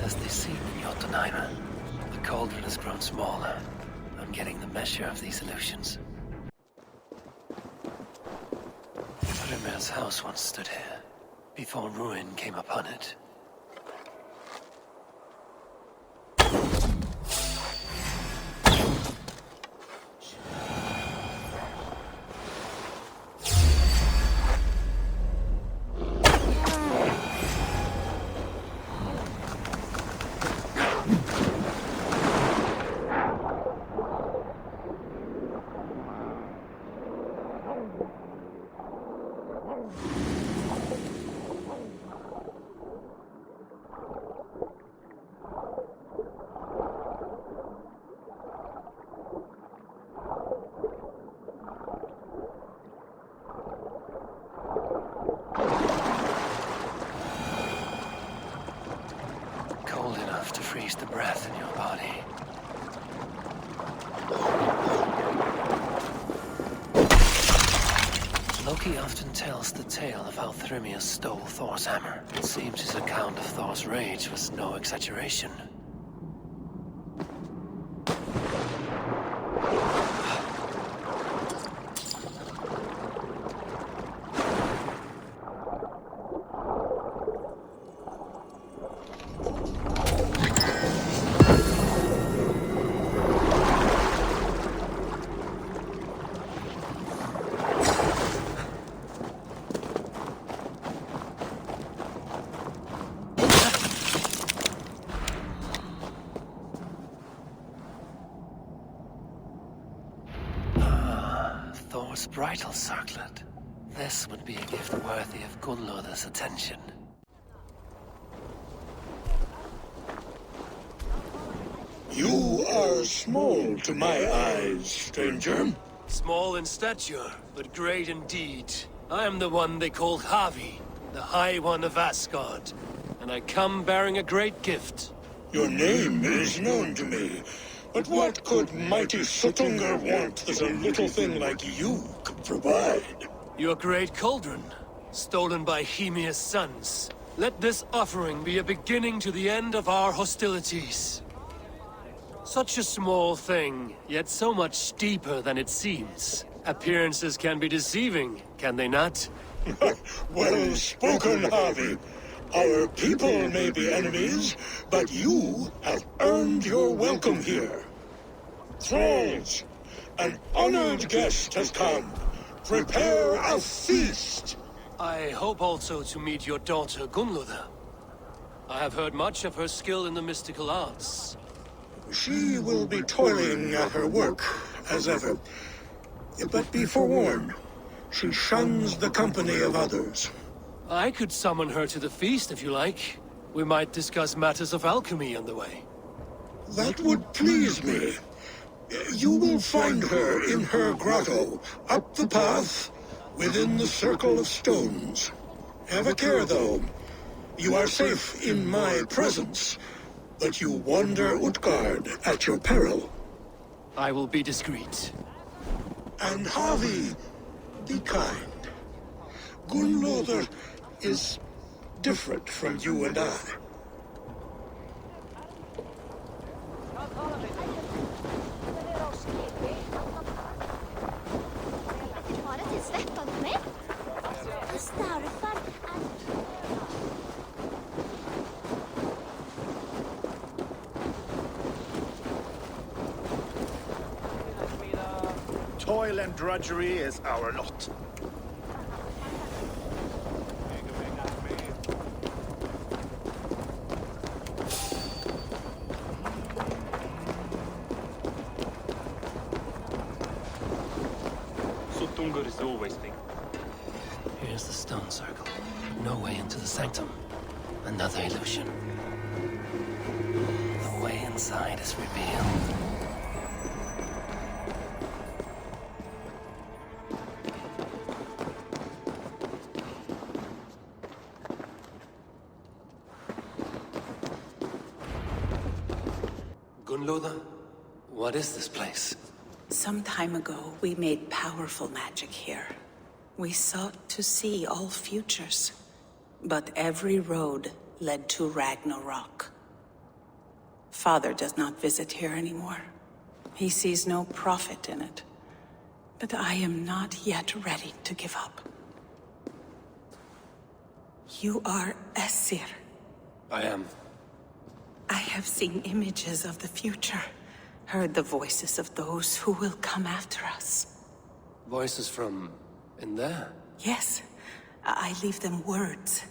is as they seem in Jotunheim. The cauldron has grown smaller. I'm getting the measure of these illusions. Thrymir's house once stood here, before ruin came upon it. Cold enough to freeze the breath in your body. Loki often tells the tale of how Thrymir stole Thor's hammer. It seems his account of Thor's rage was no exaggeration. Thor's bridal circlet. This would be a gift worthy of Gunnlod's attention. You are small to my eyes, stranger. Small in stature, but great in deed. I am the one they call Havi, the High One of Asgard. And I come bearing a great gift. Your name is known to me. But what could mighty Suttungr want that a little thing like you could provide? Your great cauldron, stolen by Hymir's sons. Let this offering be a beginning to the end of our hostilities. Such a small thing, yet so much deeper than it seems. Appearances can be deceiving, can they not? Well spoken, Havi. Our people may be enemies, but you have earned your welcome here. Thralls, an honored guest has come. Prepare a feast. I hope also to meet your daughter Gunnlod. I have heard much of her skill in the mystical arts. She will be toiling at her work, as ever. But be forewarned, she shuns the company of others. I could summon her to the feast if you like. We might discuss matters of alchemy on the way. That would please me. You will find her in her grotto, up the path, within the circle of stones. Have a care, though. You are safe in my presence, but you wander Utgard at your peril. I will be discreet. And Havi, be kind. Gunnlod is different from you and I. Toil and drudgery is our lot. Suttungr is always thinking. Here's the stone circle. No way into the sanctum. Another illusion. The way inside is revealed. Gunnlod, what is this place? Some time ago, we made powerful magic here. We sought to see all futures, but every road led to Ragnarok. Father does not visit here anymore. He sees no profit in it. But I am not yet ready to give up. You are Esir. I am. I have seen images of the future, heard the voices of those who will come after us. Voices from in there? Yes, I leave them words.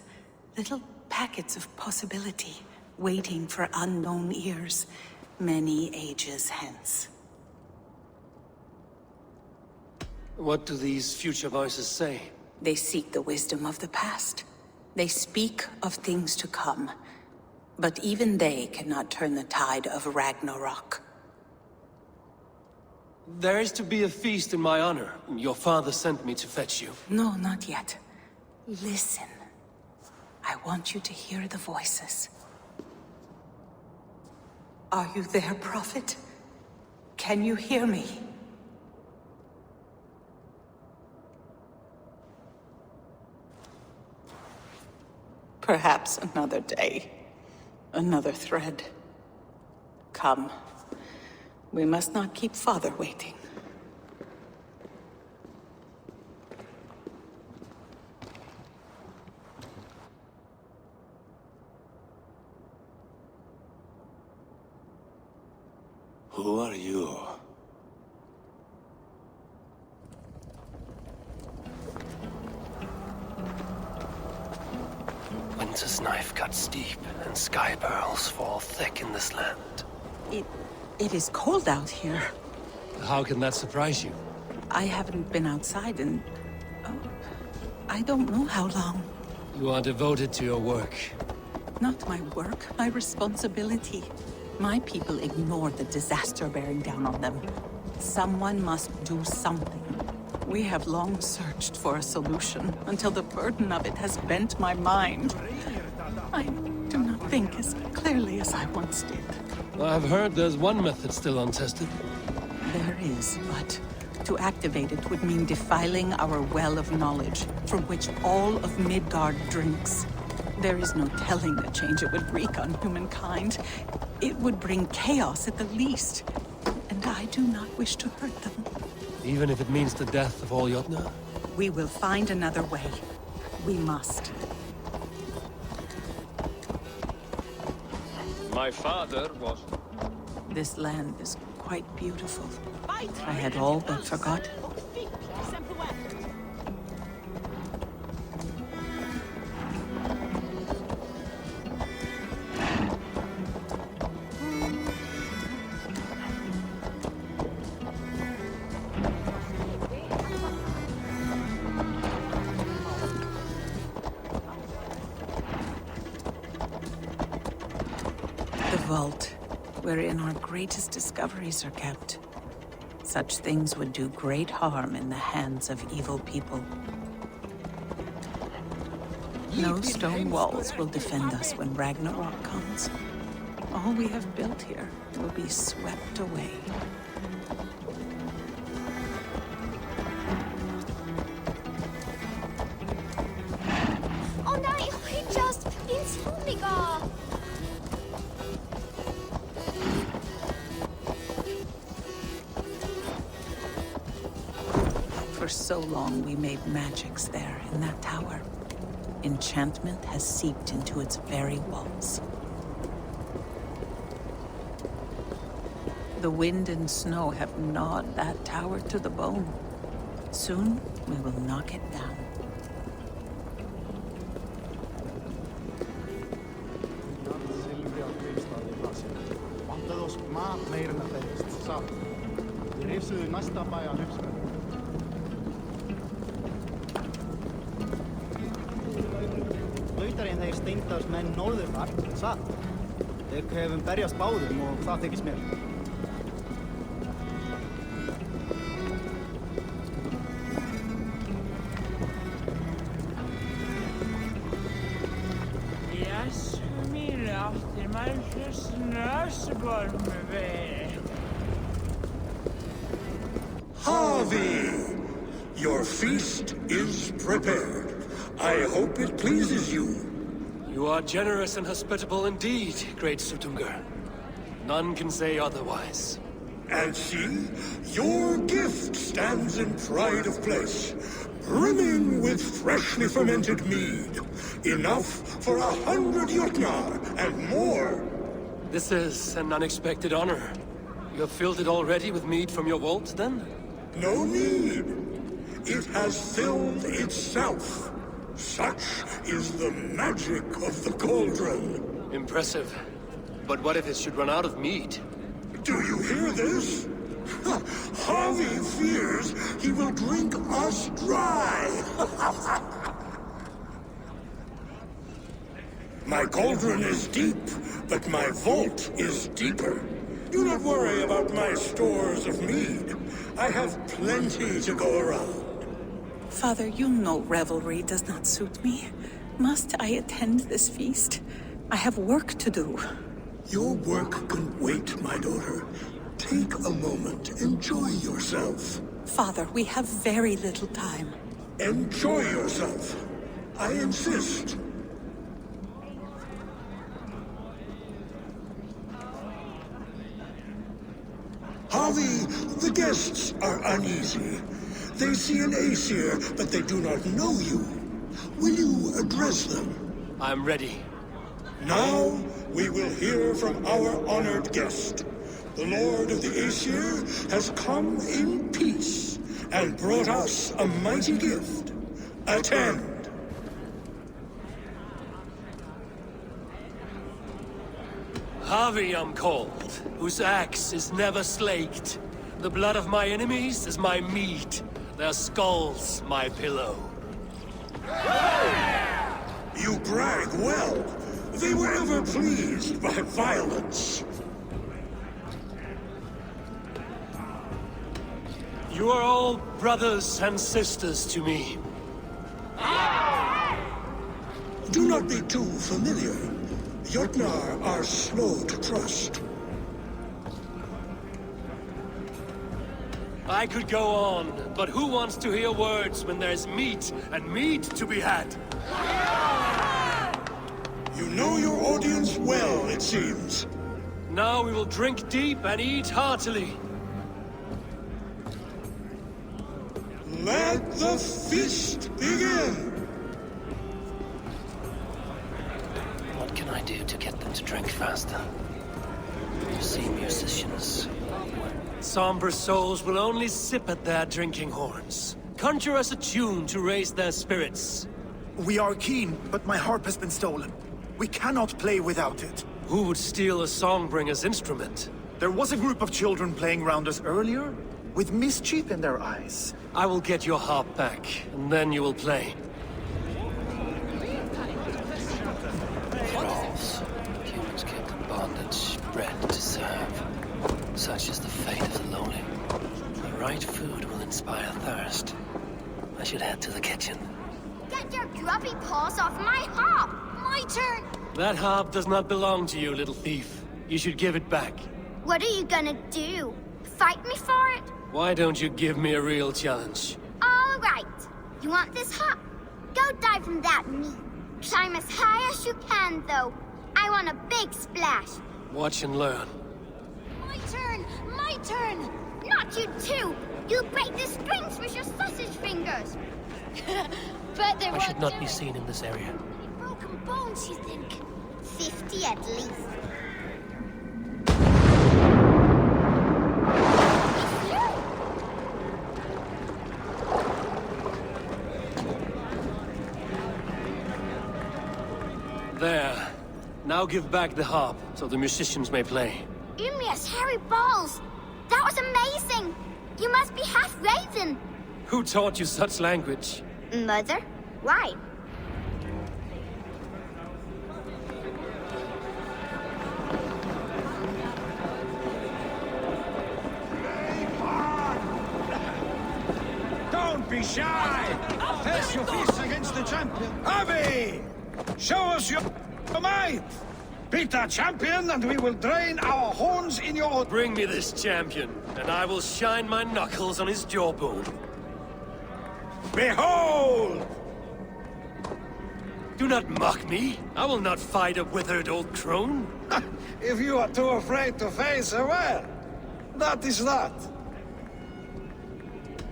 Little packets of possibility, waiting for unknown ears, many ages hence. What do these future voices say? They seek the wisdom of the past. They speak of things to come. But even they cannot turn the tide of Ragnarok. There is to be a feast in my honor. Your father sent me to fetch you. No, not yet. Listen. I want you to hear the voices. Are you there, Prophet? Can you hear me? Perhaps another day. Another thread. Come. We must not keep Father waiting. Who are you? Winter's knife cuts steep, and sky pearls fall thick in this land. It is cold out here. How can that surprise you? I haven't been outside in... I don't know how long. You are devoted to your work. Not my work, my responsibility. My people ignored the disaster bearing down on them. Someone must do something. We have long searched for a solution, until the burden of it has bent my mind. I do not think as clearly as I once did. I've heard there's one method still untested. There is, but to activate it would mean defiling our well of knowledge, from which all of Midgard drinks. There is no telling the change it would wreak on humankind. It would bring chaos at the least, and I do not wish to hurt them. Even if it means the death of all Jotnar? We will find another way. We must. My father was... This land is quite beautiful. I had all but forgotten. Vault, wherein our greatest discoveries are kept. Such things would do great harm in the hands of evil people. No stone walls will defend us when Ragnarok comes. All we have built here will be swept away. Oh nej, he just insomniga! For so long we made magics there in that tower. Enchantment has seeped into its very walls. The wind and snow have gnawed that tower to the bone. Soon we will knock it down. Lautarinn þeir steindas menn norðurnar, satt. Þeir hefum berjast báðum og það þykist mér. Yes, mín áttir maður snösborm við. Harvey! Your feast is prepared. I hope it pleases you. You are generous and hospitable indeed, great Sutungur. None can say otherwise. And see, your gift stands in pride of place, brimming with freshly fermented mead. Enough for 100 Jotnar and more. This is an unexpected honor. You have filled it already with mead from your vault, then? No need. It has filled itself. Such is the magic of the cauldron. Impressive. But what if it should run out of mead? Do you hear this? Harvey fears he will drink us dry. My cauldron is deep, but my vault is deeper. Do not worry about my stores of mead. I have plenty to go around. Father, you know revelry does not suit me. Must I attend this feast? I have work to do. Your work can wait, my daughter. Take a moment. Enjoy yourself. Father, we have very little time. Enjoy yourself. I insist. Harvey, the guests are uneasy. They see an Aesir, but they do not know you. Will you address them? I'm ready. Now, we will hear from our honored guest. The Lord of the Aesir has come in peace and brought us a mighty gift. Attend. Harvey I'm called, whose axe is never slaked. The blood of my enemies is my meat, their skulls my pillow. You brag well. They were ever pleased by violence. You are all brothers and sisters to me. Do not be too familiar. Jotnar are slow to trust. I could go on, but who wants to hear words when there's meat and meat to be had? You know your audience well, it seems. Now we will drink deep and eat heartily. Let the feast begin! What can I do to get them to drink faster? You see, musicians. Somber souls will only sip at their drinking horns. Conjure us a tune to raise their spirits. We are keen, but my harp has been stolen. We cannot play without it. Who would steal a songbringer's instrument? There was a group of children playing round us earlier, with mischief in their eyes. I will get your harp back, and then you will play. Thralls. Humans kept in bondage, bred to serve. Such is the fate of the lowly. The right food will inspire thirst. I should head to the kitchen. Get your grubby paws off my harp! My turn! That harp does not belong to you, little thief. You should give it back. What are you gonna do? Fight me for it? Why don't you give me a real challenge? All right. You want this harp? Go dive from that meat. Climb as high as you can, though. I want a big splash. Watch and learn. My turn! My turn! Not you too! You break the strings with your sausage fingers! But there I should not be seen in this area. broken bones, you think? 50 at least. There. Now give back the harp, so the musicians may play. Ymria's hairy balls! That was amazing! You must be half raven! Who taught you such language? Mother? Why? Don't be shy! Test your fists against the champion. Harvey! Show us your might! Beat the champion and we will drain our horns in your... Bring me this champion, and I will shine my knuckles on his jawbone. Behold! Do not mock me. I will not fight a withered old crone. If you are too afraid to face her, well, that is that.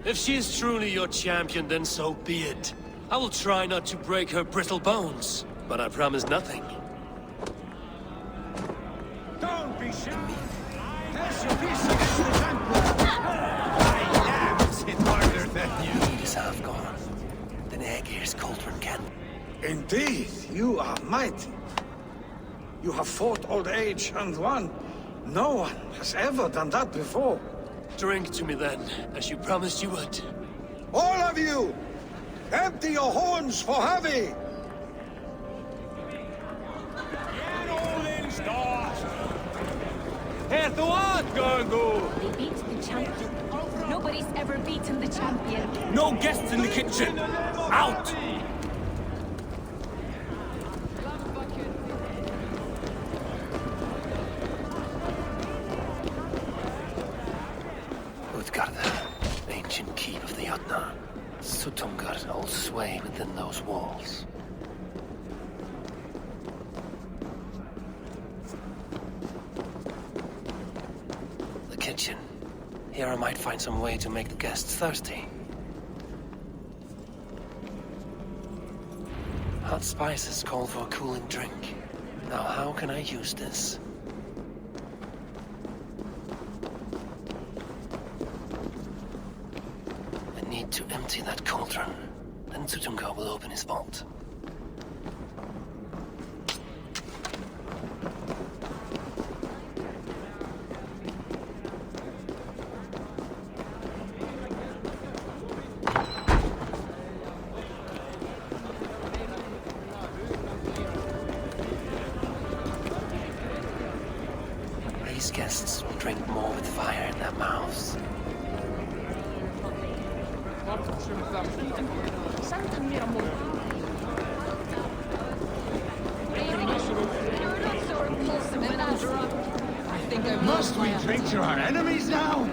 If she is truly your champion, then so be it. I will try not to break her brittle bones, but I promise nothing. Don't be shy. There's your piece against the champion. My lambs hit harder than you. Need is half gone. Then Aegir's cauldron can. Indeed, you are mighty. You have fought old age and won. No one has ever done that before. Drink to me then, as you promised you would. All of you! Empty your horns for Heavy! Get all in start! Here to what, Go? They beat the champion. Nobody's ever beaten the champion. No guests in the kitchen! Out! Utgarda, ancient keep of the Jotnar. Sutungar holds sway within those walls. The kitchen. Here I might find some way to make the guests thirsty. Hot spices call for a cooling drink. Now how can I use this? I need to empty that cauldron. Then Sutungar will open his vault. These guests will drink more with fire in their mouths. Must we drink to our enemies now?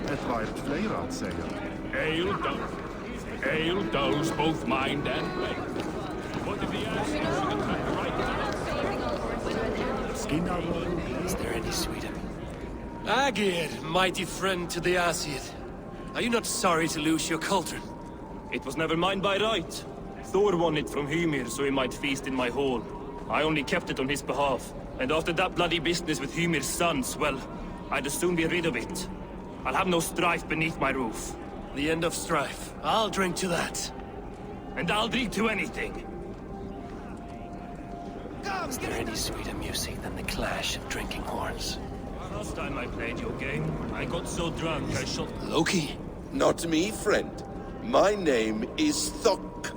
Het waait flera att säga. Ale dulls both mind and brain. What if the Is there any sweeter? Aegir, mighty friend to the Aesir. Are you not sorry to lose your cauldron? It was never mine by right. Thor won it from Hymir so he might feast in my hall. I only kept it on his behalf. And after that bloody business with Hymir's sons, well, I'd as soon be rid of it. I'll have no strife beneath my roof. The end of strife. I'll drink to that. And I'll drink to anything. Is there any sweeter music than the clash of drinking horns? Last time I played your game, I got so drunk I shot... Loki? Not me, friend. My name is Thok.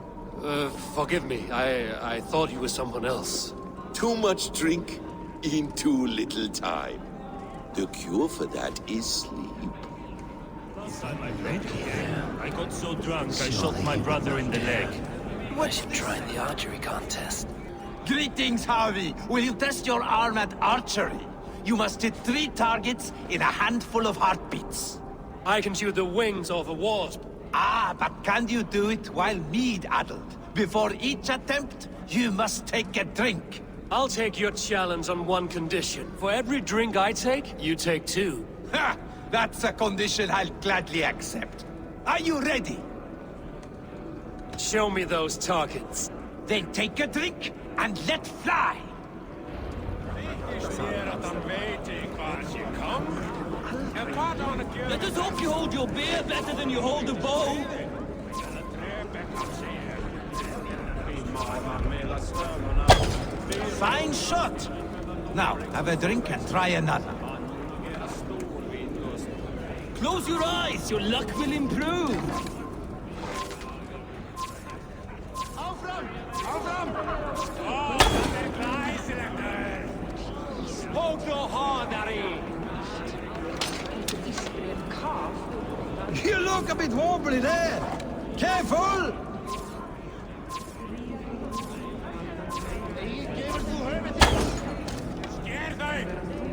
Forgive me. I thought you were someone else. Too much drink in too little time. The cure for that is sleep. Last time I played your game, I got so drunk I shot my brother in the leg. I should try the archery contest. Greetings, Harvey. Will you test your arm at archery? You must hit 3 targets in a handful of heartbeats. I can shoot the wings off a wasp. Ah, but can you do it while mead-addled? Before each attempt, you must take a drink. I'll take your challenge on one condition. For every drink I take, you take 2. Ha! That's a condition I'll gladly accept. Are you ready? Show me those targets. Then take a drink and let fly! Let us hope you hold your beer better than you hold a bow. Fine shot! Now, have a drink and try another. Close your eyes, your luck will improve. Hold your horn, Harry! You look a bit wobbly there! Careful!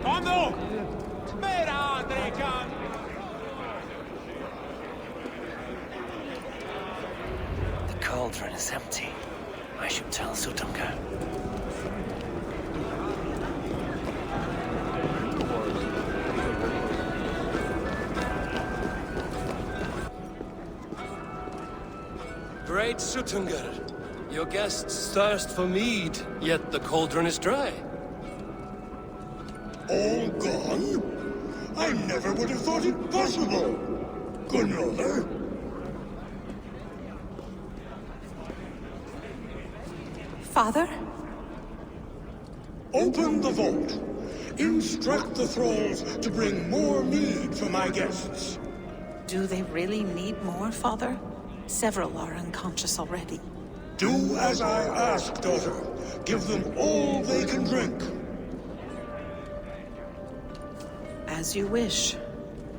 Kom nu! Mera, Drekan! cauldron is empty. I should tell Sutunga. Great Sutunga, your guests thirst for mead, yet the cauldron is dry. All gone? I never would have thought it possible. Gunlother? Father? Open the vault. Instruct the thralls to bring more mead for my guests. Do they really need more, Father? Several are unconscious already. Do as I ask, daughter. Give them all they can drink. As you wish.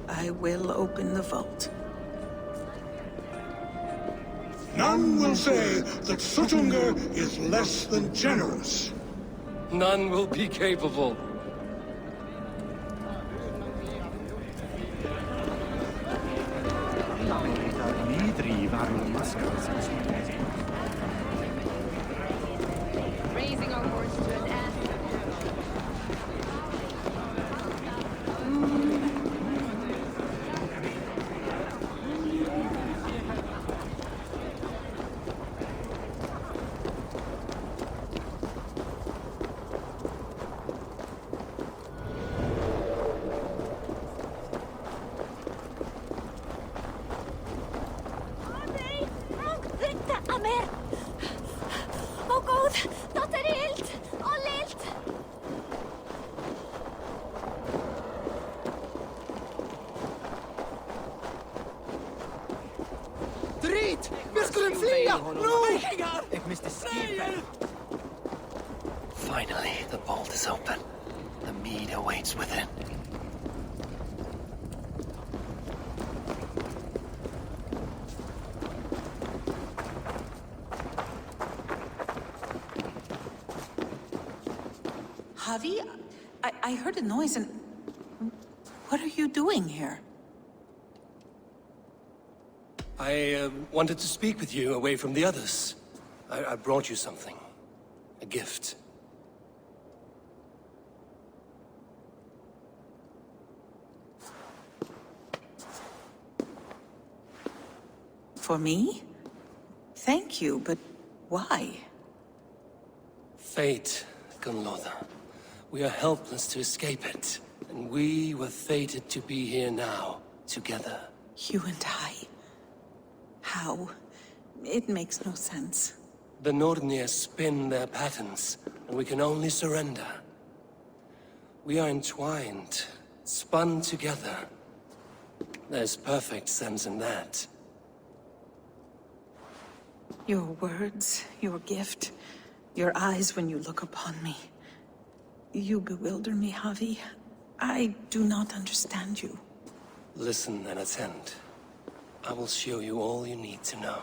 I will open the vault. None will say that Sutunga is less than generous. None will be capable. Raising our horse to an ass. Å god, dette er ilt! All ilt! Drit! Vi skulle fly! Nå! Ik mis de skipet. Finally, the vault is open. The mead awaits within. Javi, I heard a noise and... What are you doing here? I wanted to speak with you away from the others. I brought you something. A gift. For me? Thank you, but why? Fate, Gunlother. We are helpless to escape it. And we were fated to be here now, together. You and I? How? It makes no sense. The Nordnir spin their patterns, and we can only surrender. We are entwined, spun together. There's perfect sense in that. Your words, your gift, your eyes when you look upon me. You bewilder me, Javi. I do not understand you. Listen and attend. I will show you all you need to know.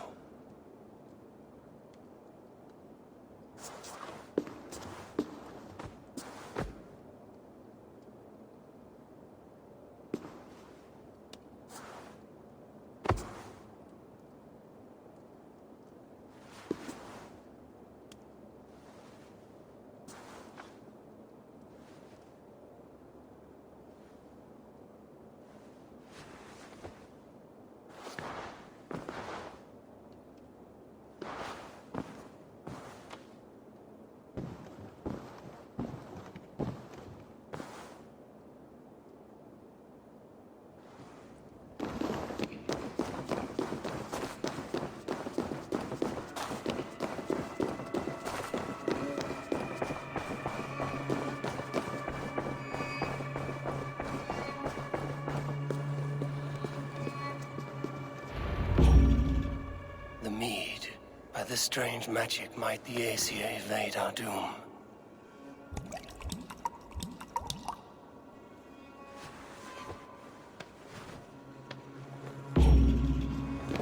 The mead. By this strange magic might the Aesir evade our doom.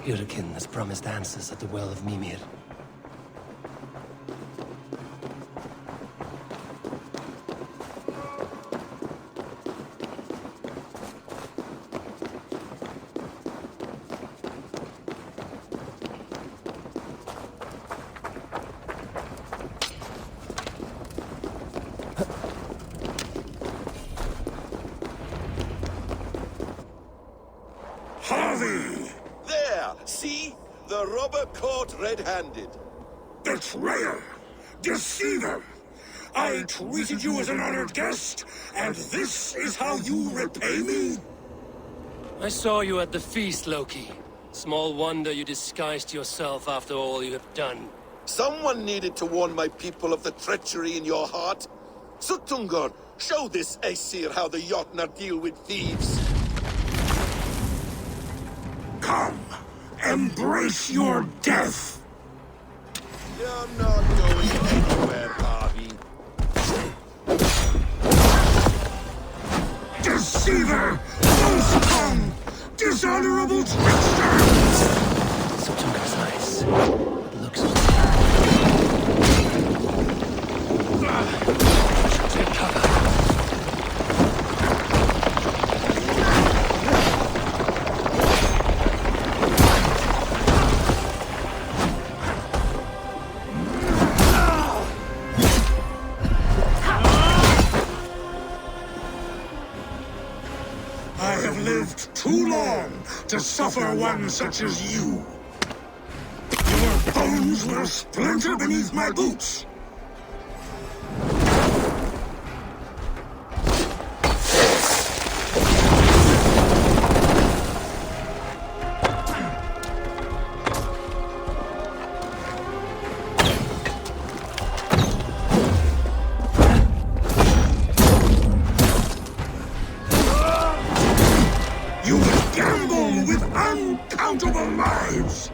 Yurikin has promised answers at the Well of Mimir. See? The robber caught red-handed. Betrayer! Deceiver! I treated you as an honored guest, and this is how you repay me? I saw you at the feast, Loki. Small wonder you disguised yourself after all you have done. Someone needed to warn my people of the treachery in your heart. Suttungr, show this Aesir how the Jotnar deal with thieves. Come, embrace your death! You're not going anywhere, Harvey. Deceiver! False tongue! Dishonorable trickster! Suttungr's eyes. It looks take cover. I have lived too long to suffer one such as you. Your bones will splinter beneath my boots. You will gamble with uncountable lives!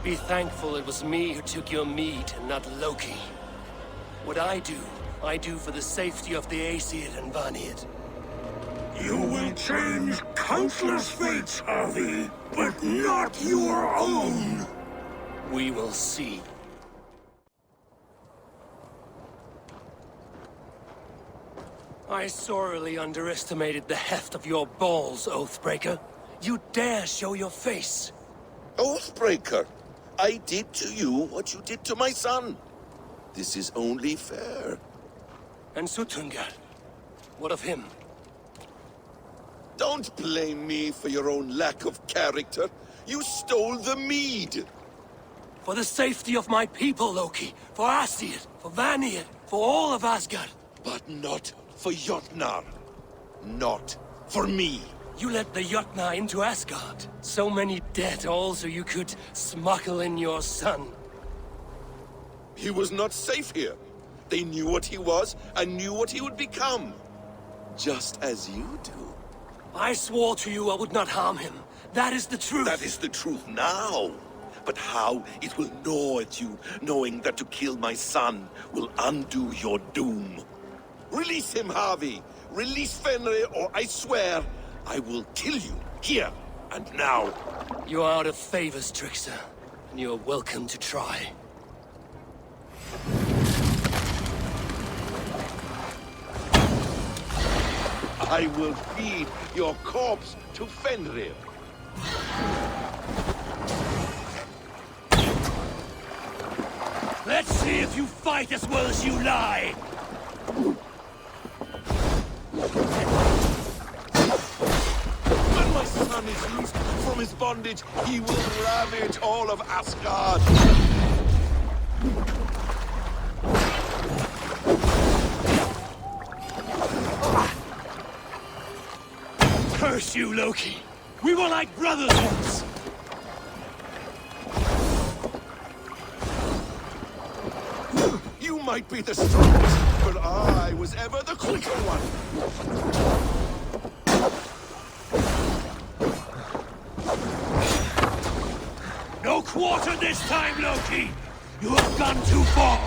Be thankful it was me who took your meat and not Loki. What I do for the safety of the Aesir and Vanir. You will change countless fates, Harvey, but not your own! We will see. I sorely underestimated the heft of your balls, Oathbreaker. You dare show your face! Oathbreaker, I did to you what you did to my son. This is only fair. And Suttungr? What of him? Don't blame me for your own lack of character. You stole the mead. For the safety of my people, Loki. For Aesir, for Vanir, for all of Asgard. But not for Jotnar. Not for me. You let the Jotnar into Asgard. So many dead, all so you could smuggle in your son. He was not safe here. They knew what he was, and knew what he would become. Just as you do. I swore to you I would not harm him. That is the truth. That is the truth now. But how it will gnaw at you, knowing that to kill my son will undo your doom. Release him, Harvey. Release Fenrir, or I swear, I will kill you, here and now. You are out of favors, trickster. And you are welcome to try. I will feed your corpse to Fenrir. Let's see if you fight as well as you lie! When my son is loosed from his bondage, he will ravage all of Asgard. Curse you, Loki! We were like brothers once! You might be the strongest, but I was ever the quicker one. No quarter this time, Loki! You have gone too far!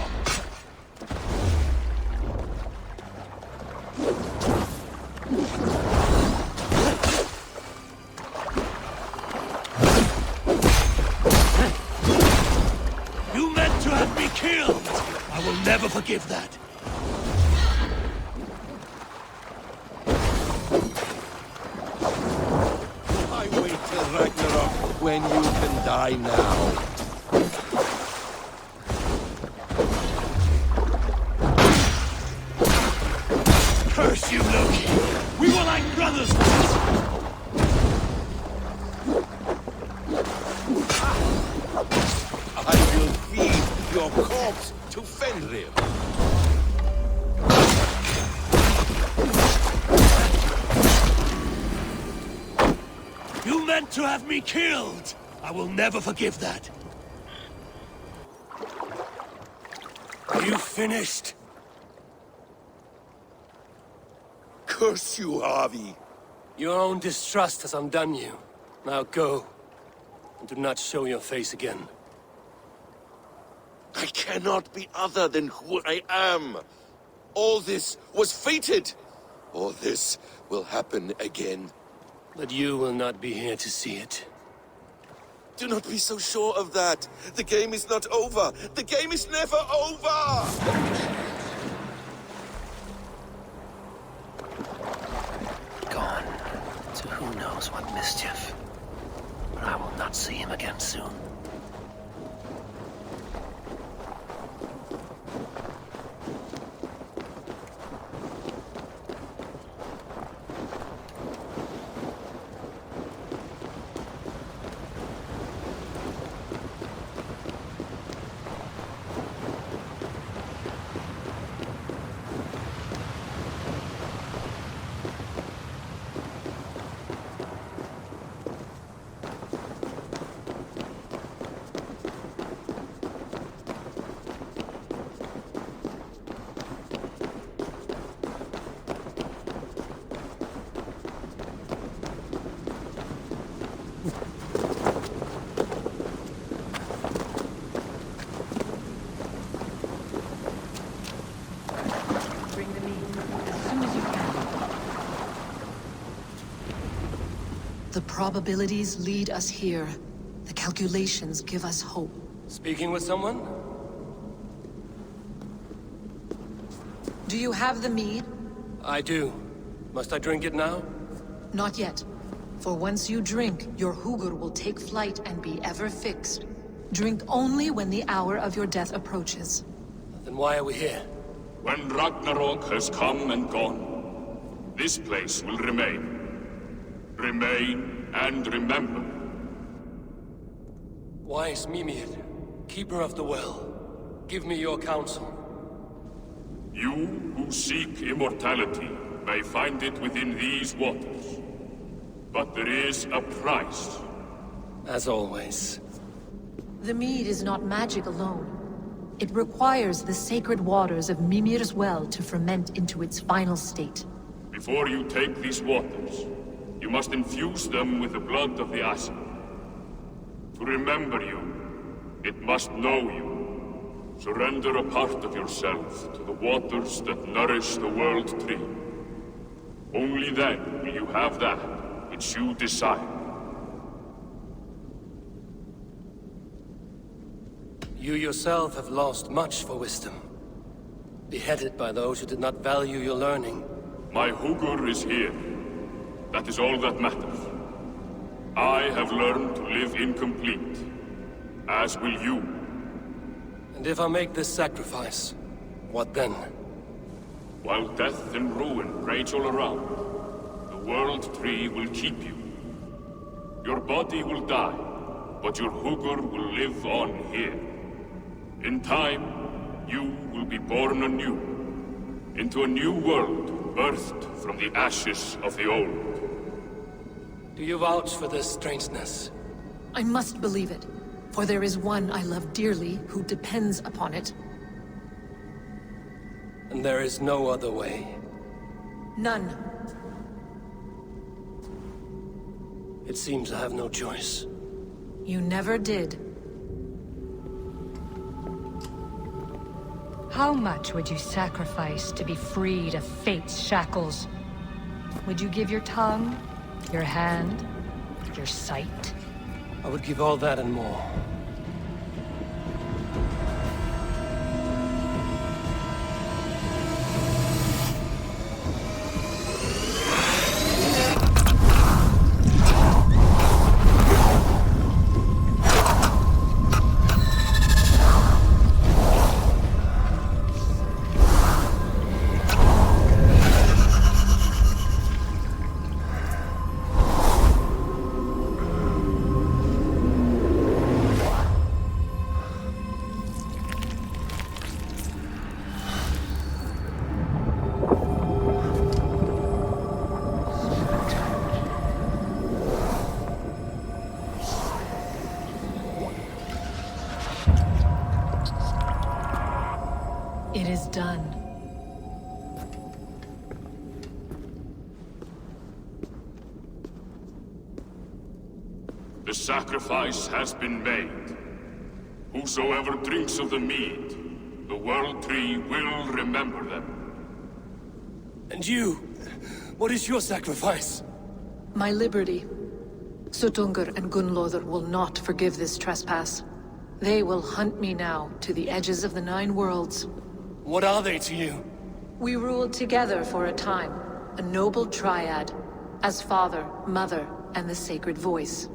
You meant to have me killed! I will never forgive that. I wait till Ragnarok when you can die now. you, Loki. We were like brothers I will feed your corpse to Fenrir. You meant to have me killed! I will never forgive that. Are you finished? Curse you, Harvey. Your own distrust has undone you. Now go. And do not show your face again. I cannot be other than who I am. All this was fated. All this will happen again. But you will not be here to see it. Do not be so sure of that. The game is not over. The game is never over! Gone. To who knows what mischief. But I will not see him again soon. The probabilities lead us here. The calculations give us hope. Speaking with someone? Do you have the mead? I do. Must I drink it now? Not yet. For once you drink, your hugr will take flight and be ever fixed. Drink only when the hour of your death approaches. Then why are we here? When Ragnarok has come and gone, this place will remain. Remain and remember. Wise Mimir, keeper of the well, give me your counsel. You who seek immortality may find it within these waters. But there is a price. As always. The mead is not magic alone. It requires the sacred waters of Mimir's well to ferment into its final state. Before you take these waters, you must infuse them with the blood of the Ashen. To remember you, it must know you. Surrender a part of yourself to the waters that nourish the World Tree. Only then will you have that which you desire. You yourself have lost much for wisdom. Beheaded by those who did not value your learning. My hugr is here. That is all that matters. I have learned to live incomplete, as will you. And if I make this sacrifice, what then? While death and ruin rage all around, the World Tree will keep you. Your body will die, but your hugr will live on here. In time, you will be born anew, into a new world birthed from the ashes of the old. Do you vouch for this strangeness? I must believe it, for there is one I love dearly who depends upon it. And there is no other way? None. It seems I have no choice. You never did. How much would you sacrifice to be freed of fate's shackles? Would you give your tongue, your hand, your sight? I would give all that and more. It is done. The sacrifice has been made. Whosoever drinks of the mead, the World Tree will remember them. And you? What is your sacrifice? My liberty. Suttungr and Gunnlóðr will not forgive this trespass. They will hunt me now to the edges of the 9 worlds. What are they to you? We ruled together for a time, a noble triad, as father, mother, and the sacred voice.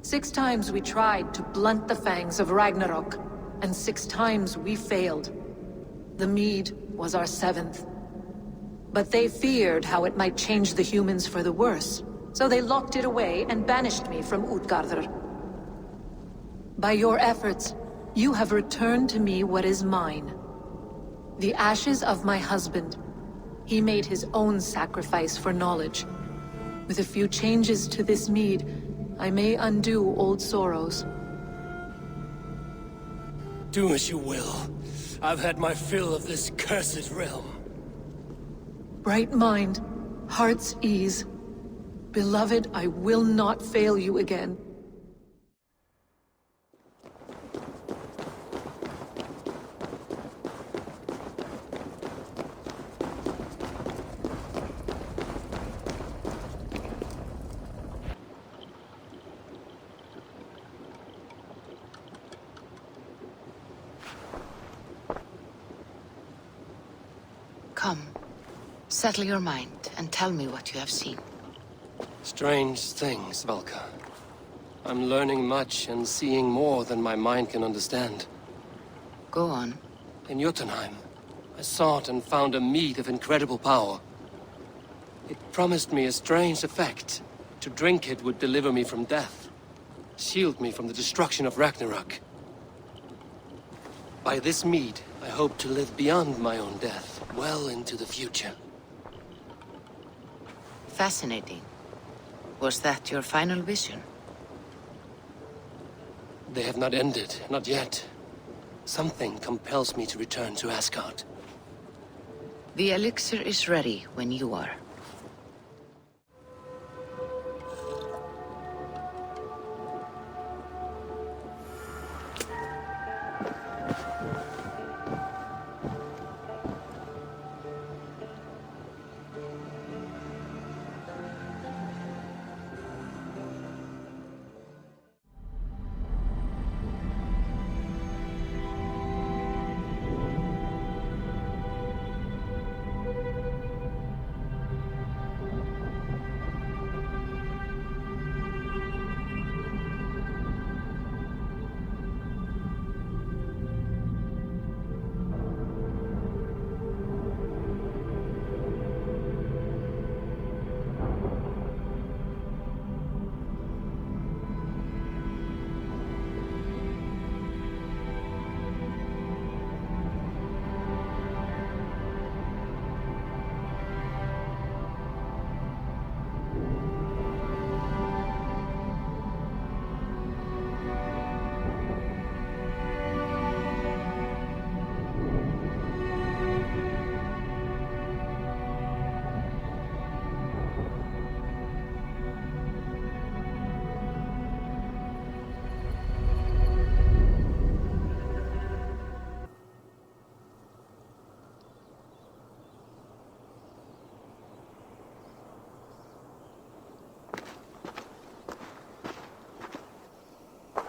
6 times we tried to blunt the fangs of Ragnarok, and 6 times we failed. The mead was our 7th. But they feared how it might change the humans for the worse, so they locked it away and banished me from Utgardr. By your efforts, you have returned to me what is mine. The ashes of my husband. He made his own sacrifice for knowledge. With a few changes to this mead, I may undo old sorrows. Do as you will. I've had my fill of this cursed realm. Bright mind, heart's ease. Beloved, I will not fail you again. Come, settle your mind and tell me what you have seen. Strange things, Valka. I'm learning much and seeing more than my mind can understand. Go on. In Jotunheim, I sought and found a mead of incredible power. It promised me a strange effect. To drink it would deliver me from death, shield me from the destruction of Ragnarok. By this mead, I hope to live beyond my own death, well into the future. Fascinating. Was that your final vision? They have not ended, not yet. Something compels me to return to Asgard. The elixir is ready when you are.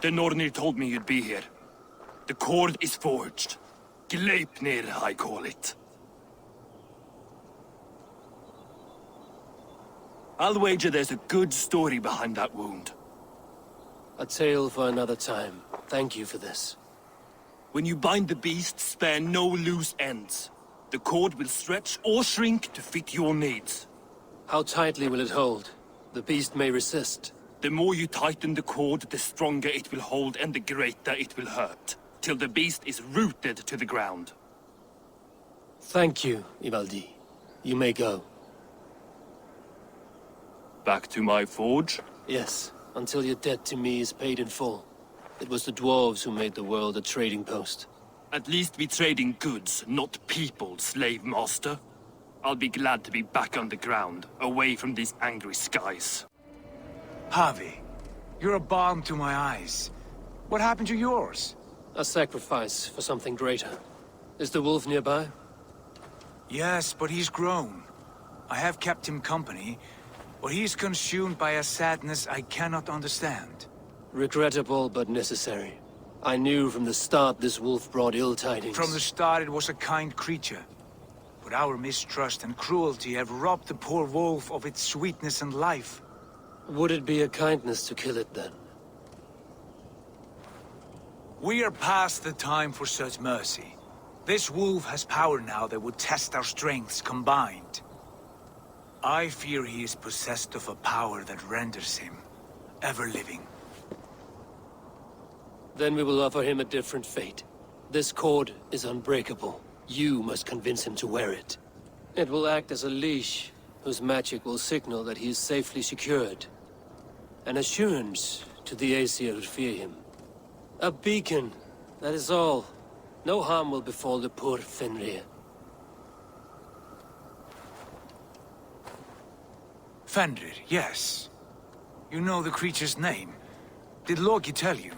The Nornir told me you'd be here. The cord is forged. Gleipnir, I call it. I'll wager there's a good story behind that wound. A tale for another time. Thank you for this. When you bind the beast, spare no loose ends. The cord will stretch or shrink to fit your needs. How tightly will it hold? The beast may resist. The more you tighten the cord, the stronger it will hold and the greater it will hurt, till the beast is rooted to the ground. Thank you, Ivaldi. You may go. Back to my forge? Yes, until your debt to me is paid in full. It was the dwarves who made the world a trading post. At least we trade in goods, not people, slave master. I'll be glad to be back on the ground, away from these angry skies. Harvey, you're a balm to my eyes. What happened to yours? A sacrifice for something greater. Is the wolf nearby? Yes, but he's grown. I have kept him company, but he's consumed by a sadness I cannot understand. Regrettable, but necessary. I knew from the start this wolf brought ill tidings. From the start it was a kind creature. But our mistrust and cruelty have robbed the poor wolf of its sweetness and life. Would it be a kindness to kill it then? We are past the time for such mercy. This wolf has power now that would test our strengths combined. I fear he is possessed of a power that renders him ever-living. Then we will offer him a different fate. This cord is unbreakable. You must convince him to wear it. It will act as a leash, whose magic will signal that he is safely secured. An assurance to the Aesir who fear him. A beacon, that is all. No harm will befall the poor Fenrir. Fenrir, yes. You know the creature's name. Did Loki tell you?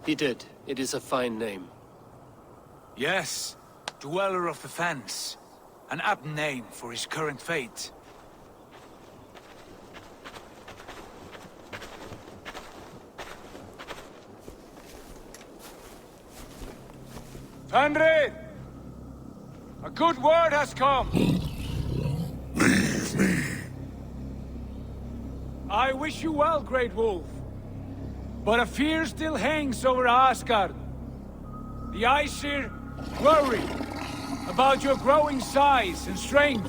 He did. It is a fine name. Yes. Dweller of the Fens. An apt name for his current fate. Fenrir! A good word has come! Leave me. I wish you well, Great Wolf. But a fear still hangs over Asgard. The Aesir worry about your growing size and strength.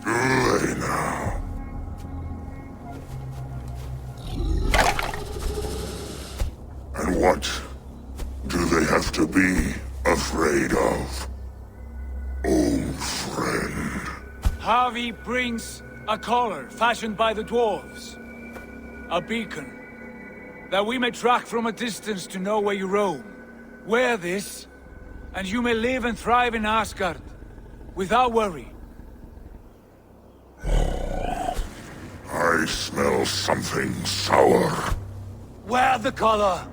Do they now? And what do they have to be afraid of? Old friend. Harvey brings a collar fashioned by the dwarves. A beacon, that we may track from a distance to know where you roam. Wear this, and you may live and thrive in Asgard, without worry. I smell something sour. Wear the collar!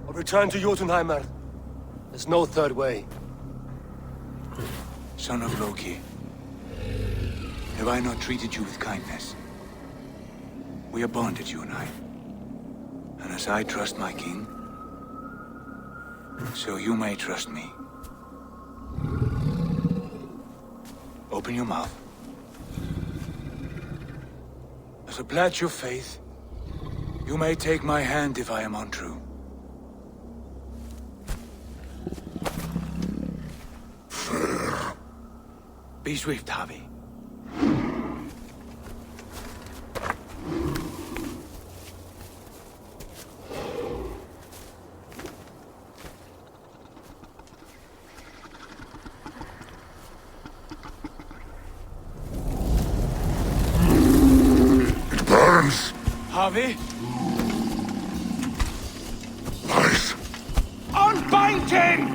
Or return to Jotunheimer. There's no third way. Son of Loki, have I not treated you with kindness? We are bonded, you and I. And as I trust my king, so you may trust me. Open your mouth. As a pledge of faith, you may take my hand if I am untrue. Fair. Be swift, Harvey. Harvey? Nice. Unbind him!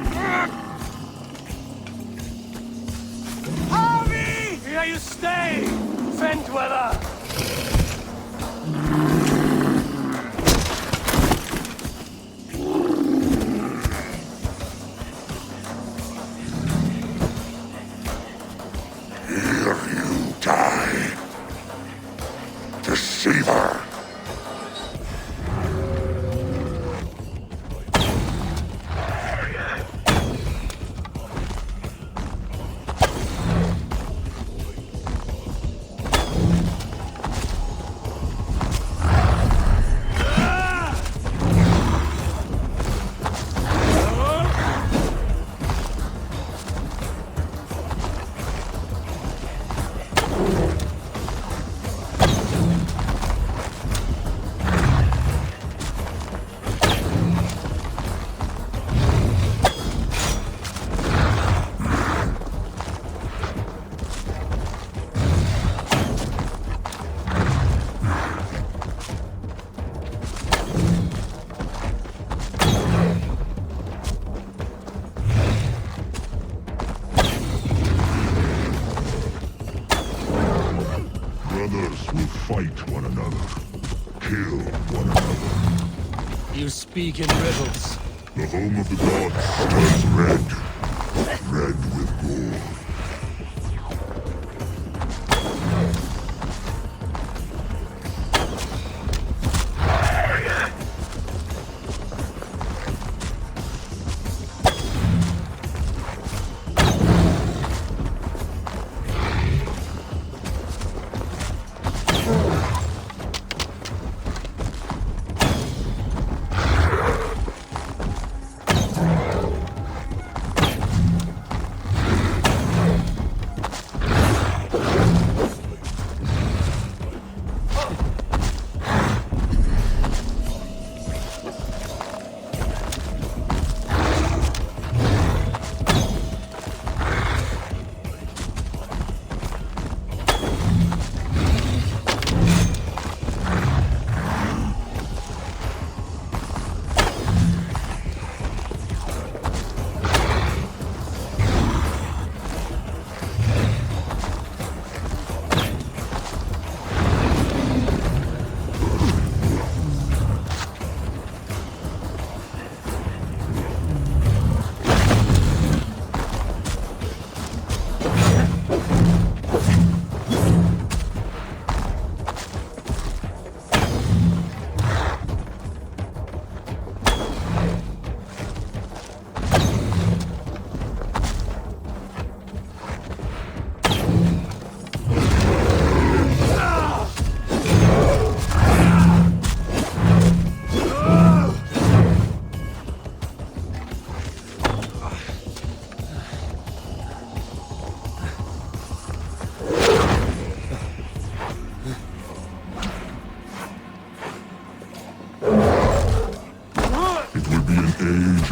Harvey! Here you stay, Fen Dweller! Here you die. Deceiver. You speak in riddles. The home of the gods turns red. Red with gore.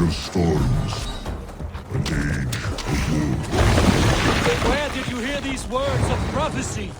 Of storms, an age of war. Where did you hear these words of prophecy?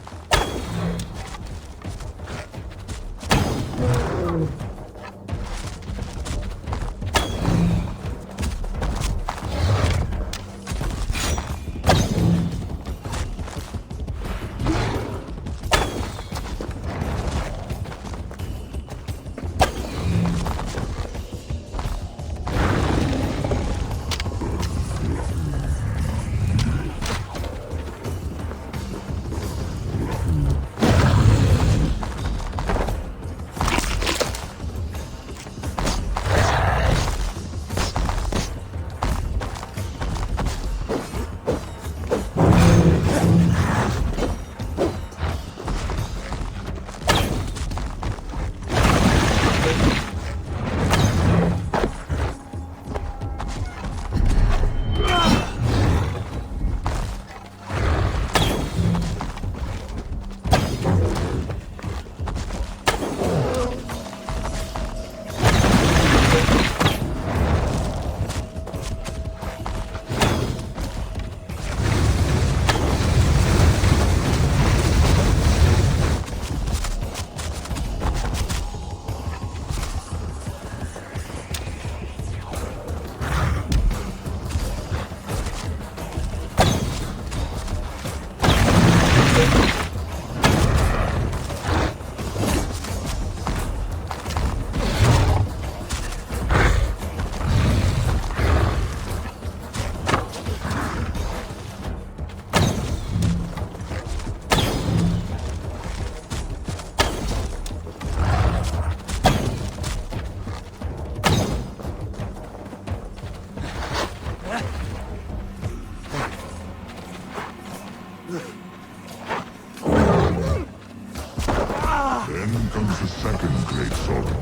Then comes the second great sorrow,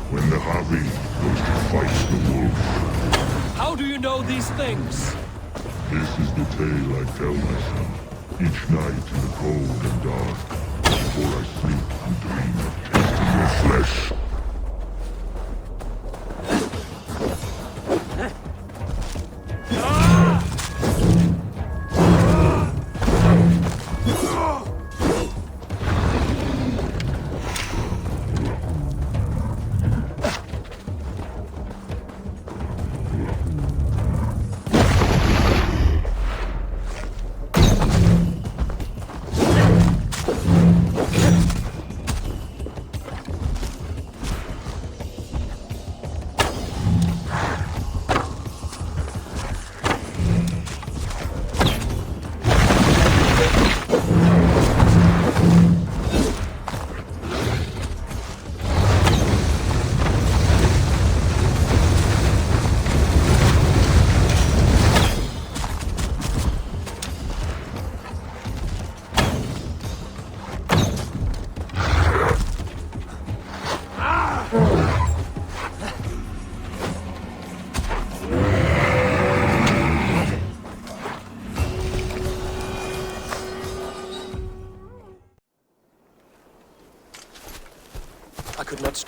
when the Havi goes to fight the wolf. How do you know these things? This is the tale I tell my son, each night in the cold and dark, before I sleep and dream of tasting your flesh.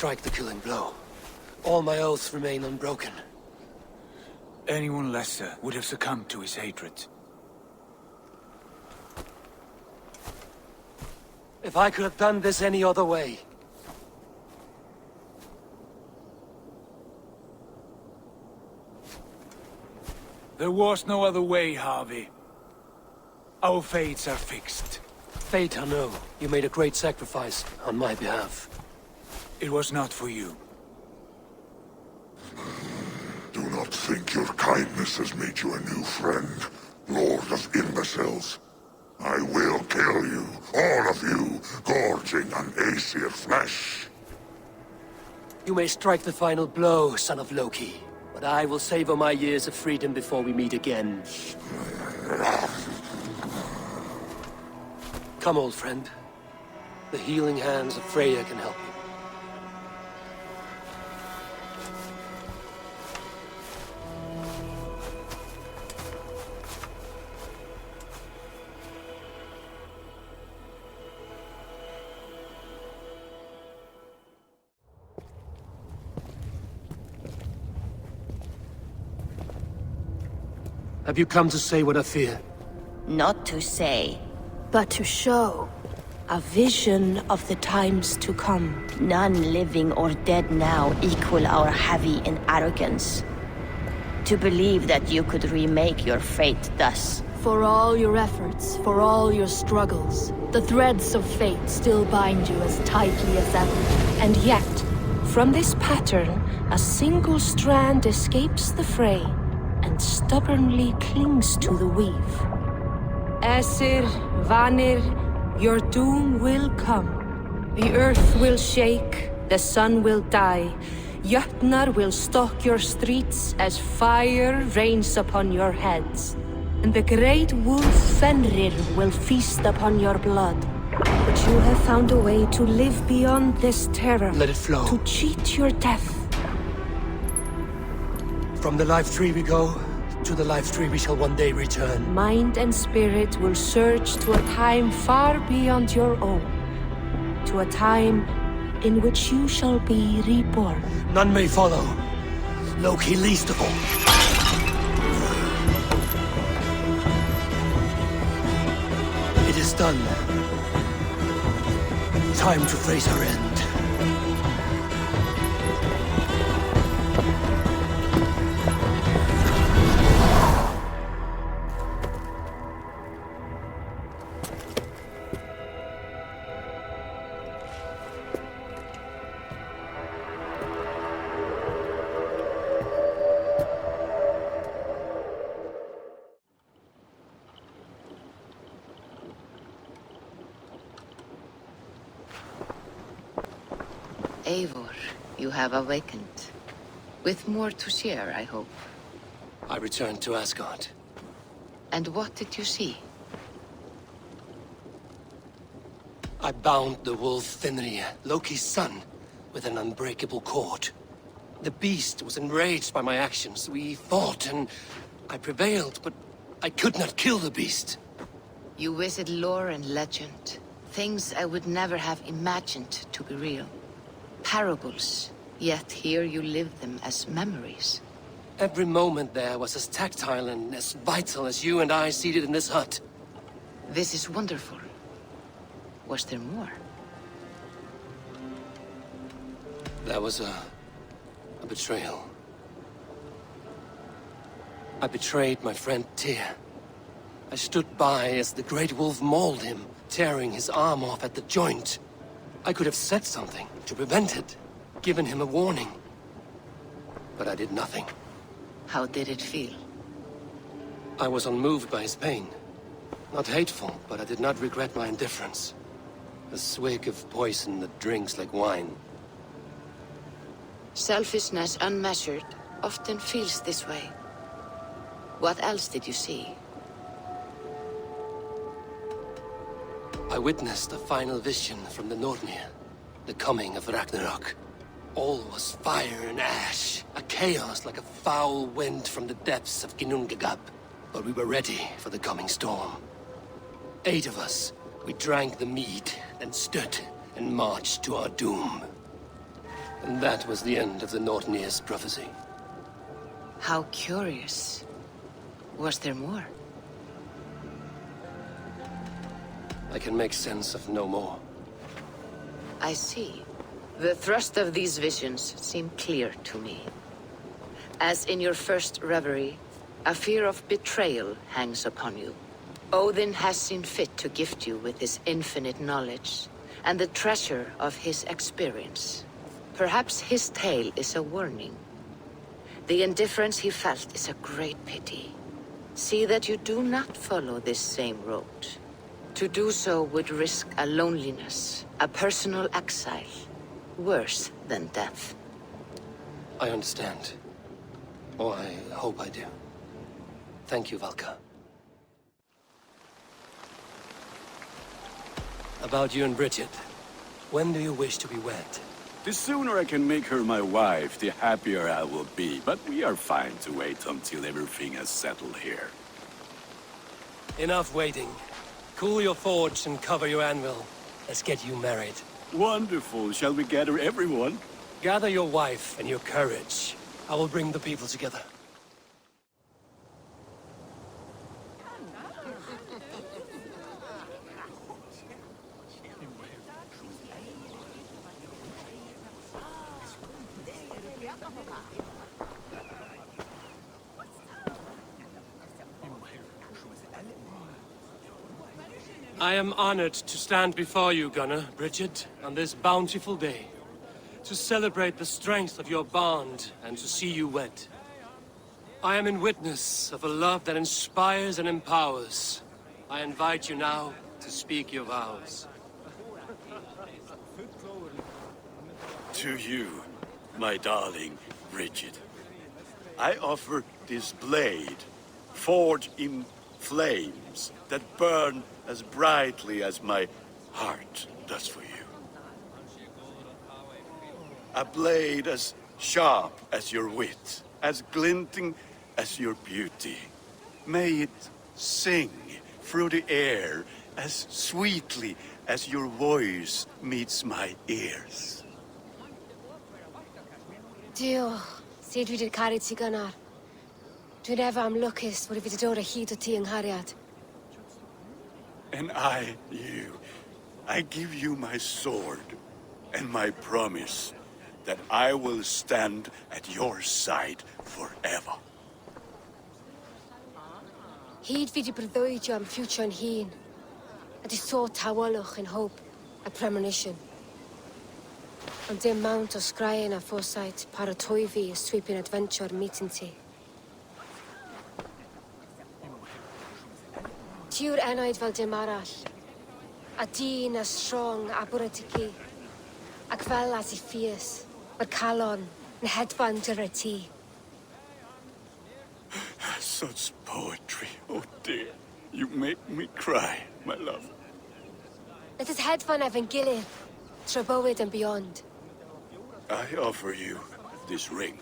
strike the killing blow. All my oaths remain unbroken. Anyone lesser would have succumbed to his hatred. If I could have done this any other way. There was no other way, Harvey. Our fates are fixed. Fate, I know. You made a great sacrifice on my behalf. It was not for you. Do not think your kindness has made you a new friend, Lord of Imbeciles. I will kill you, all of you, gorging on Aesir flesh. You may strike the final blow, son of Loki. But I will savor my years of freedom before we meet again. Come, old friend. The healing hands of Freya can help you. Have you come to say what I fear? Not to say, but to show. A vision of the times to come. None living or dead now equal our heavy in arrogance. To believe that you could remake your fate thus. For all your efforts, for all your struggles, the threads of fate still bind you as tightly as ever. And yet, from this pattern, a single strand escapes the fray and stubbornly clings to the weave. Aesir, Vanir, your doom will come. The earth will shake, the sun will die. Jötnar will stalk your streets as fire rains upon your heads. And the great wolf Fenrir will feast upon your blood. But you have found a way to live beyond this terror. Let it flow. To cheat your death. From the life tree we go, to the life tree we shall one day return. Mind and spirit will surge to a time far beyond your own. To a time in which you shall be reborn. None may follow. Loki least of all. It is done. Time to face our end. Eivor, you have awakened. With more to share, I hope. I returned to Asgard. And what did you see? I bound the wolf Fenrir, Loki's son, with an unbreakable cord. The beast was enraged by my actions. We fought and I prevailed, but I could not kill the beast. You visit lore and legend. Things I would never have imagined to be real. Parables, yet here you live them as memories. Every moment there was as tactile and as vital as you and I seated in this hut. This is wonderful. Was there more? That was a betrayal. I betrayed my friend Tyr. I stood by as the great wolf mauled him, tearing his arm off at the joint. I could have said something to prevent it, given him a warning. But I did nothing. How did it feel? I was unmoved by his pain. Not hateful, but I did not regret my indifference. A swig of poison that drinks like wine. Selfishness unmeasured often feels this way. What else did you see? I witnessed a final vision from the Nornir, the coming of Ragnarok. All was fire and ash, a chaos like a foul wind from the depths of Ginnungagap. But we were ready for the coming storm. 8 of us, we drank the mead, then stood and marched to our doom. And that was the end of the Nortnir's prophecy. How curious. Was there more? I can make sense of no more. I see. The thrust of these visions seem clear to me. As in your first reverie, a fear of betrayal hangs upon you. Odin has seen fit to gift you with his infinite knowledge, and the treasure of his experience. Perhaps his tale is a warning. The indifference he felt is a great pity. See that you do not follow this same road. To do so would risk a loneliness, a personal exile, worse than death. I understand. Or I hope I do. Thank you, Valka. About you and Bridget. When do you wish to be wed? The sooner I can make her my wife, the happier I will be. But we are fine to wait until everything has settled here. Enough waiting. Cool your forge and cover your anvil. Let's get you married. Wonderful. Shall we gather everyone? Gather your wife and your courage. I will bring the people together. I am honored to stand before you, Gunnar, Bridget, on this bountiful day. To celebrate the strength of your bond and to see you wed. I am in witness of a love that inspires and empowers. I invite you now to speak your vows. To you, my darling Bridget, I offer this blade, forged in flames that burn as brightly as my heart does for you. A blade as sharp as your wit, as glinting as your beauty. May it sing through the air as sweetly as your voice meets my ears. Dio, sed vi det karit sig Gunnar. Dwi'n efo am lwcus fod I fi dod o hyd o ti yng nghariad. And I, you, I give you my sword and my promise that I will stand at your side forever. Hyd fi di breuddwydio am future yn hun. A di so tawolwch in hope, a premonition. Ond dim mount o sgraen a foresight paratoi fi a sweeping adventure meeting ti. Tiw'r enaid fel dim arall. A dyn as strong a bwratici. Ac fel as I fierce, mae'r calon yn hedfan dyr y ti. Such poetry, oh dear. You make me cry, my love. Let us hedfan efo'n gilydd, tra bywyd and beyond. I offer you this ring,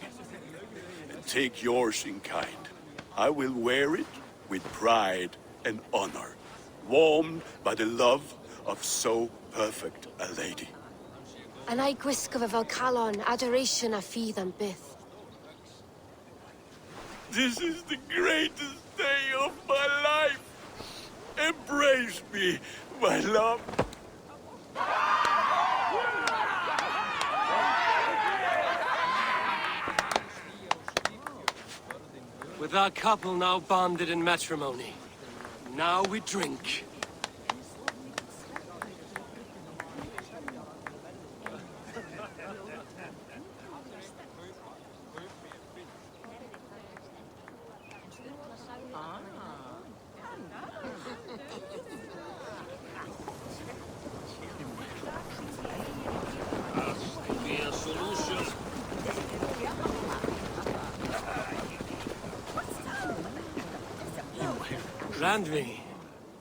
and take yours in kind. I will wear it with pride and honor, warmed by the love of so perfect a lady. And I gwisgo fe fel calon, adoration a ffydd am byth. This is the greatest day of my life. Embrace me, my love. With our couple now bonded in matrimony, now we drink. Randvi,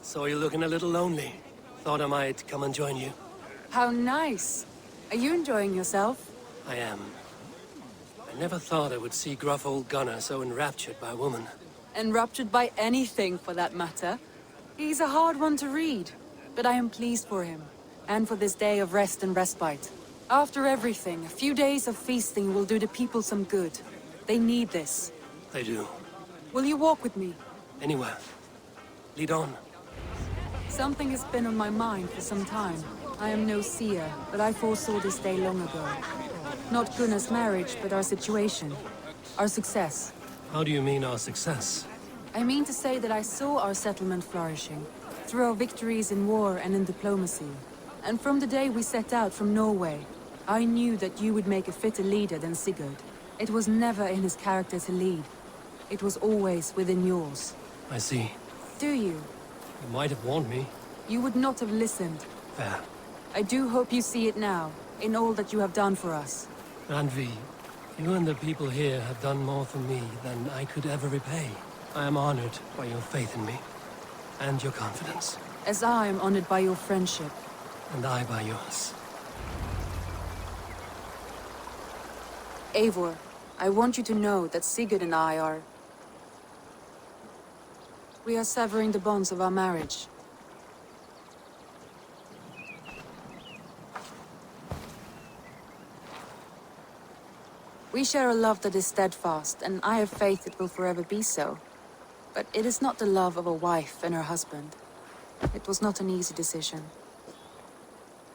saw you looking a little lonely. Thought I might come and join you. How nice. Are you enjoying yourself? I am. I never thought I would see gruff old Gunnar so enraptured by a woman. Enraptured by anything, for that matter. He's a hard one to read, but I am pleased for him, and for this day of rest and respite. After everything, a few days of feasting will do the people some good. They need this. They do. Will you walk with me? Anywhere. Lead on. Something has been on my mind for some time. I am no seer, but I foresaw this day long ago. Not Gunnar's marriage, but our situation. Our success. How do you mean our success? I mean to say that I saw our settlement flourishing, through our victories in war and in diplomacy. And from the day we set out from Norway, I knew that you would make a fitter leader than Sigurd. It was never in his character to lead. It was always within yours. I see. Do you? You might have warned me. You would not have listened. Fair. I do hope you see it now, in all that you have done for us. Randvi, you and the people here have done more for me than I could ever repay. I am honored by your faith in me, and your confidence. As I am honored by your friendship. And I by yours. Eivor, I want you to know that Sigurd and I are... We are severing the bonds of our marriage. We share a love that is steadfast, and I have faith it will forever be so. But it is not the love of a wife and her husband. It was not an easy decision.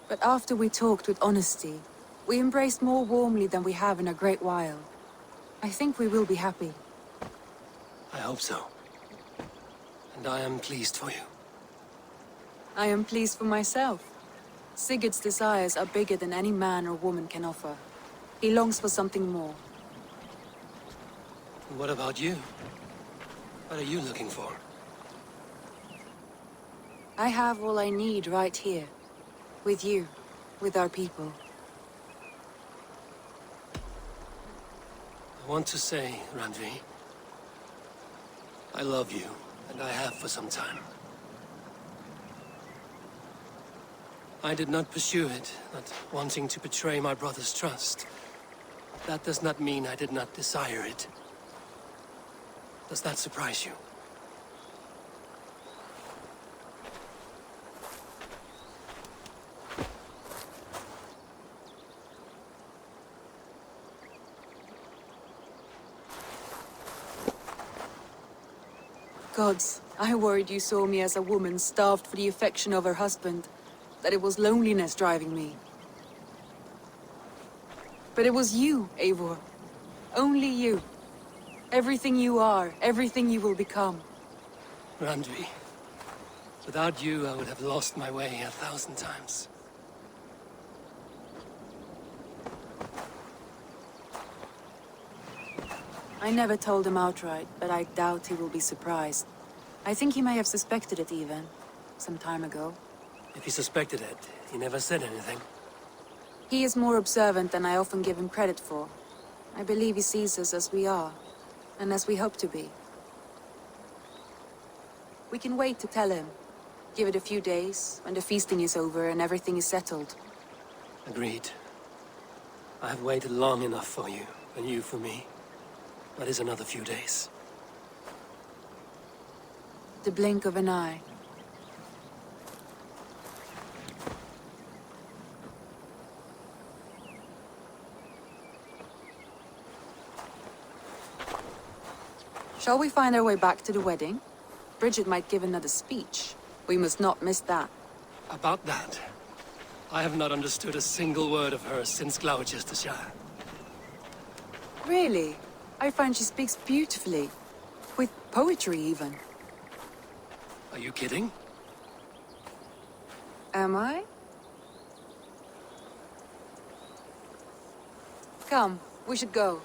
But after we talked with honesty, we embraced more warmly than we have in a great while. I think we will be happy. I hope so. And I am pleased for you. I am pleased for myself. Sigurd's desires are bigger than any man or woman can offer. He longs for something more. And what about you? What are you looking for? I have all I need right here. With you. With our people. I want to say, Randvi, I love you, and I have for some time. I did not pursue it, not wanting to betray my brother's trust. That does not mean I did not desire it. Does that surprise you? Gods, I worried you saw me as a woman starved for the affection of her husband. That it was loneliness driving me. But it was you, Eivor. Only you. Everything you are, everything you will become. Randvi, without you I would have lost my way 1,000 times. I never told him outright, but I doubt he will be surprised. I think he may have suspected it even, some time ago. If he suspected it, he never said anything. He is more observant than I often give him credit for. I believe he sees us as we are, and as we hope to be. We can wait to tell him. Give it a few days, when the feasting is over and everything is settled. Agreed. I have waited long enough for you, and you for me. That is another few days. The blink of an eye. Shall we find our way back to the wedding? Bridget might give another speech. We must not miss that. About that, I have not understood a single word of hers since Gloucestershire. Really? I find she speaks beautifully. With poetry, even. Are you kidding? Am I? Come, we should go.